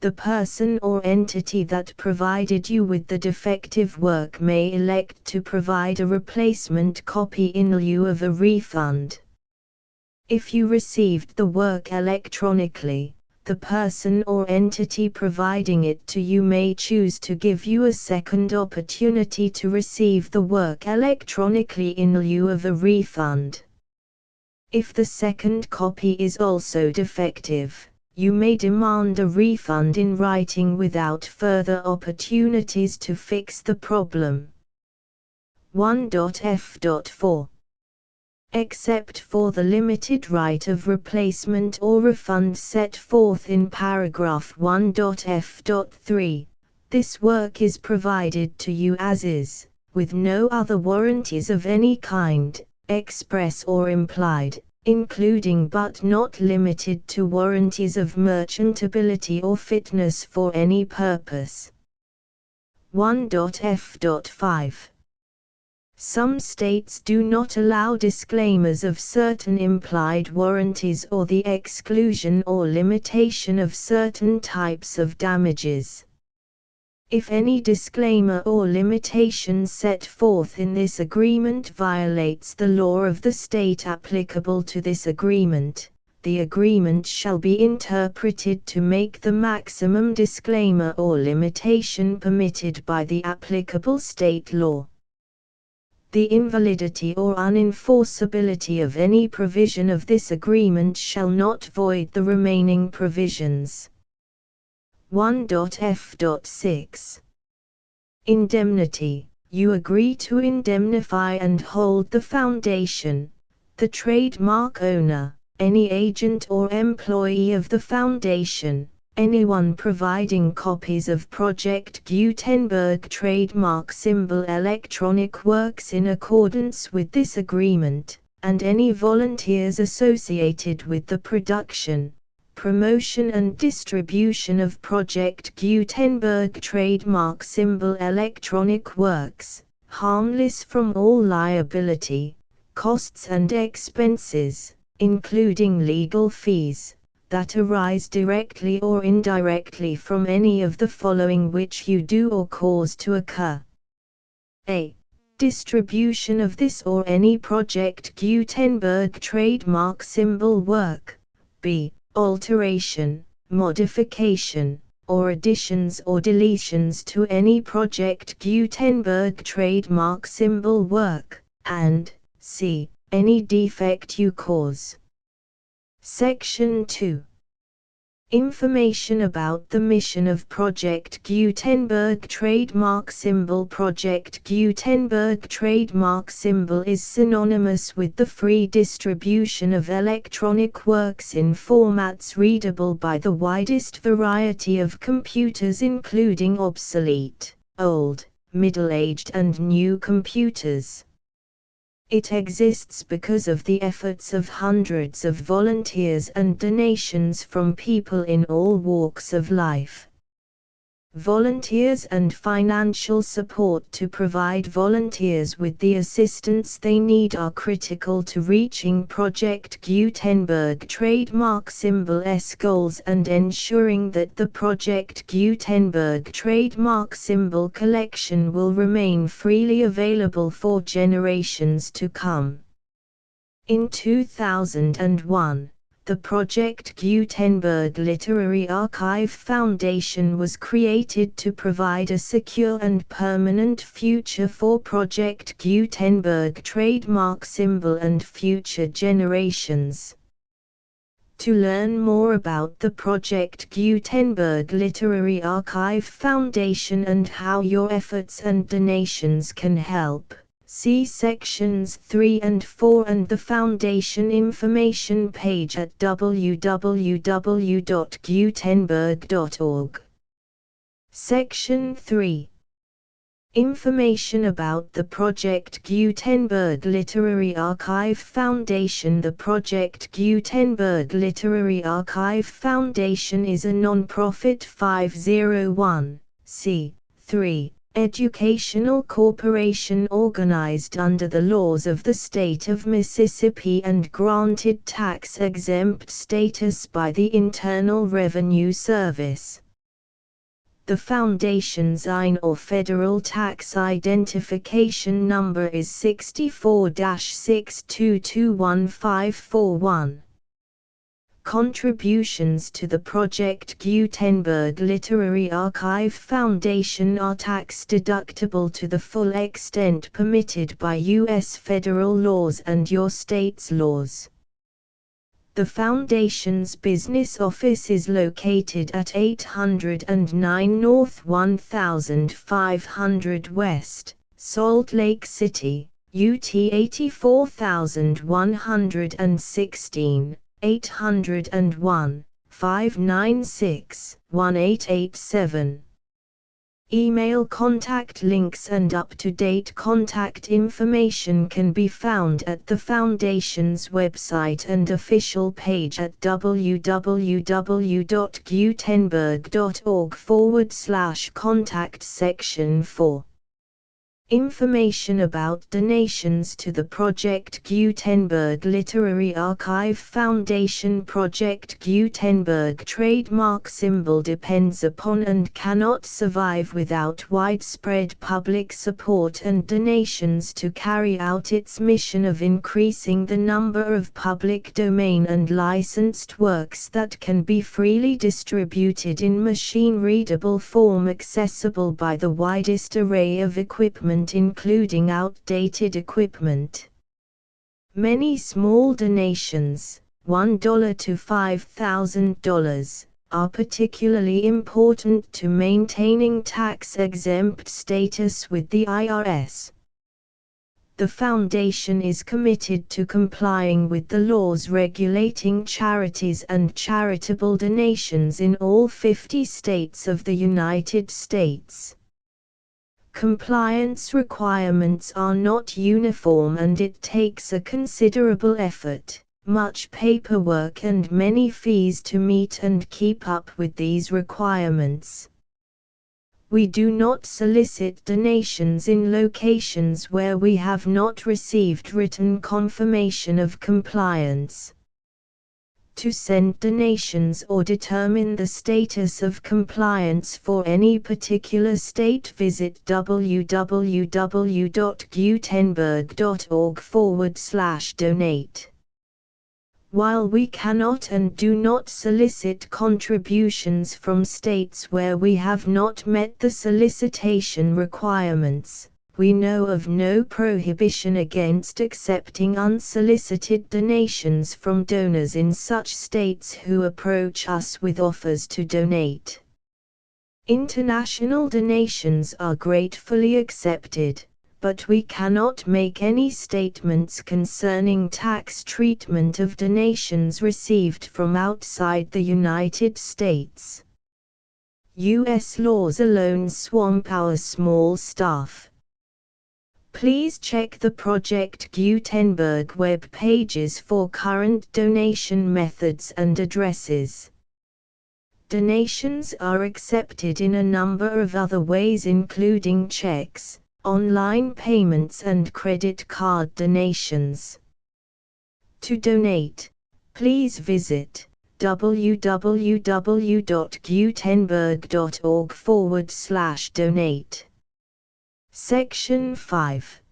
The person or entity that provided you with the defective work may elect to provide a replacement copy in lieu of a refund. If you received the work electronically, the person or entity providing it to you may choose to give you a second opportunity to receive the work electronically in lieu of a refund. If the second copy is also defective, you may demand a refund in writing without further opportunities to fix the problem. 1.f.4 except for the limited right of replacement or refund set forth in paragraph 1.f.3. This work is provided to you as is, with no other warranties of any kind, express or implied, including but not limited to warranties of merchantability or fitness for any purpose. 1.f.5. Some states do not allow disclaimers of certain implied warranties or the exclusion or limitation of certain types of damages. If any disclaimer or limitation set forth in this agreement violates the law of the state applicable to this agreement, the agreement shall be interpreted to make the maximum disclaimer or limitation permitted by the applicable state law. The invalidity or unenforceability of any provision of this agreement shall not void the remaining provisions. 1.f.6. Indemnity. You agree to indemnify and hold the foundation, the trademark owner, any agent or employee of the foundation, anyone providing copies of Project Gutenberg trademark symbol electronic works in accordance with this agreement, and any volunteers associated with the production, promotion and distribution of Project Gutenberg trademark symbol electronic works, harmless from all liability, costs and expenses, including legal fees, that arise directly or indirectly from any of the following which you do or cause to occur. A. Distribution of this or any Project Gutenberg trademark symbol work. B. Alteration, modification, or additions or deletions to any Project Gutenberg trademark symbol work, and C. Any defect you cause. Section 2. Information about the mission of Project Gutenberg trademark symbol. Project Gutenberg trademark symbol is synonymous with the free distribution of electronic works in formats readable by the widest variety of computers, including obsolete, old, middle-aged and new computers. It exists because of the efforts of hundreds of volunteers and donations from people in all walks of life. Volunteers and financial support to provide volunteers with the assistance they need are critical to reaching Project Gutenberg trademark symbol's goals and ensuring that the Project Gutenberg trademark symbol collection will remain freely available for generations to come. In 2001, the Project Gutenberg Literary Archive Foundation was created to provide a secure and permanent future for Project Gutenberg trademark symbol and future generations. To learn more about the Project Gutenberg Literary Archive Foundation and how your efforts and donations can help, see sections 3 and 4 and the Foundation information page at www.gutenberg.org. Section 3. Information about the Project Gutenberg Literary Archive Foundation. The Project Gutenberg Literary Archive Foundation is a non-profit 501(c)(3) educational corporation organized under the laws of the state of Mississippi and granted tax-exempt status by the Internal Revenue Service. The Foundation's IN or Federal Tax Identification Number is 64-6221541. Contributions to the Project Gutenberg Literary Archive Foundation are tax-deductible to the full extent permitted by U.S. federal laws and your state's laws. The Foundation's business office is located at 809 North 1500 West, Salt Lake City, UT 84116, 801, 596, 1887. Email contact links and up-to-date contact information can be found at the Foundation's website and official page at www.gutenberg.org/contact section 4. Information about donations to the Project Gutenberg Literary Archive Foundation. Project Gutenberg trademark symbol depends upon and cannot survive without widespread public support and donations to carry out its mission of increasing the number of public domain and licensed works that can be freely distributed in machine-readable form accessible by the widest array of equipment, including outdated equipment. Many small donations, $1 to $5,000, are particularly important to maintaining tax-exempt status with the IRS. The Foundation is committed to complying with the laws regulating charities and charitable donations in all 50 states of the United States. Compliance requirements are not uniform and it takes a considerable effort, much paperwork and many fees to meet and keep up with these requirements. We do not solicit donations in locations where we have not received written confirmation of compliance. To send donations or determine the status of compliance for any particular state, visit www.gutenberg.org/donate. While we cannot and do not solicit contributions from states where we have not met the solicitation requirements, we know of no prohibition against accepting unsolicited donations from donors in such states who approach us with offers to donate. International donations are gratefully accepted, but we cannot make any statements concerning tax treatment of donations received from outside the United States. U.S. laws alone swamp our small staff. Please check the Project Gutenberg web pages for current donation methods and addresses. Donations are accepted in a number of other ways, including checks, online payments and credit card donations. To donate, please visit www.gutenberg.org/donate. Section 5.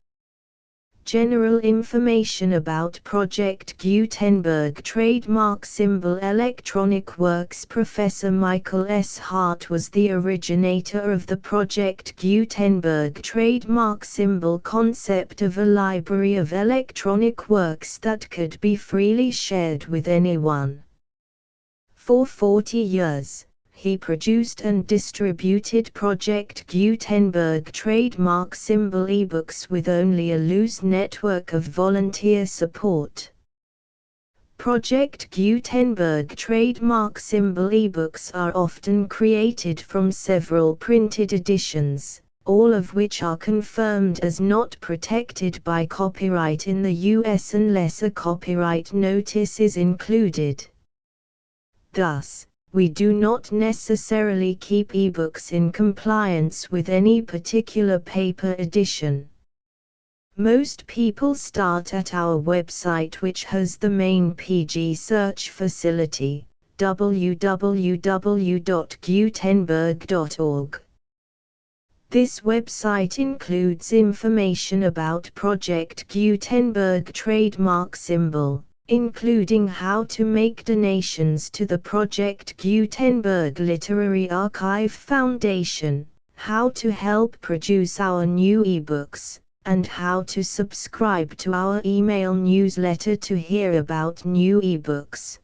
General information about Project Gutenberg trademark symbol electronic works. Professor Michael S. Hart was the originator of the Project Gutenberg trademark symbol concept of a library of electronic works that could be freely shared with anyone. For 40 years, he produced and distributed Project Gutenberg trademark symbol ebooks with only a loose network of volunteer support. Project Gutenberg trademark symbol ebooks are often created from several printed editions, all of which are confirmed as not protected by copyright in the US unless a copyright notice is included. Thus, we do not necessarily keep ebooks in compliance with any particular paper edition. Most people start at our website, which has the main PG search facility, www.gutenberg.org. This website includes information about Project Gutenberg trademark symbol, including how to make donations to the Project Gutenberg Literary Archive Foundation, how to help produce our new ebooks, and how to subscribe to our email newsletter to hear about new ebooks.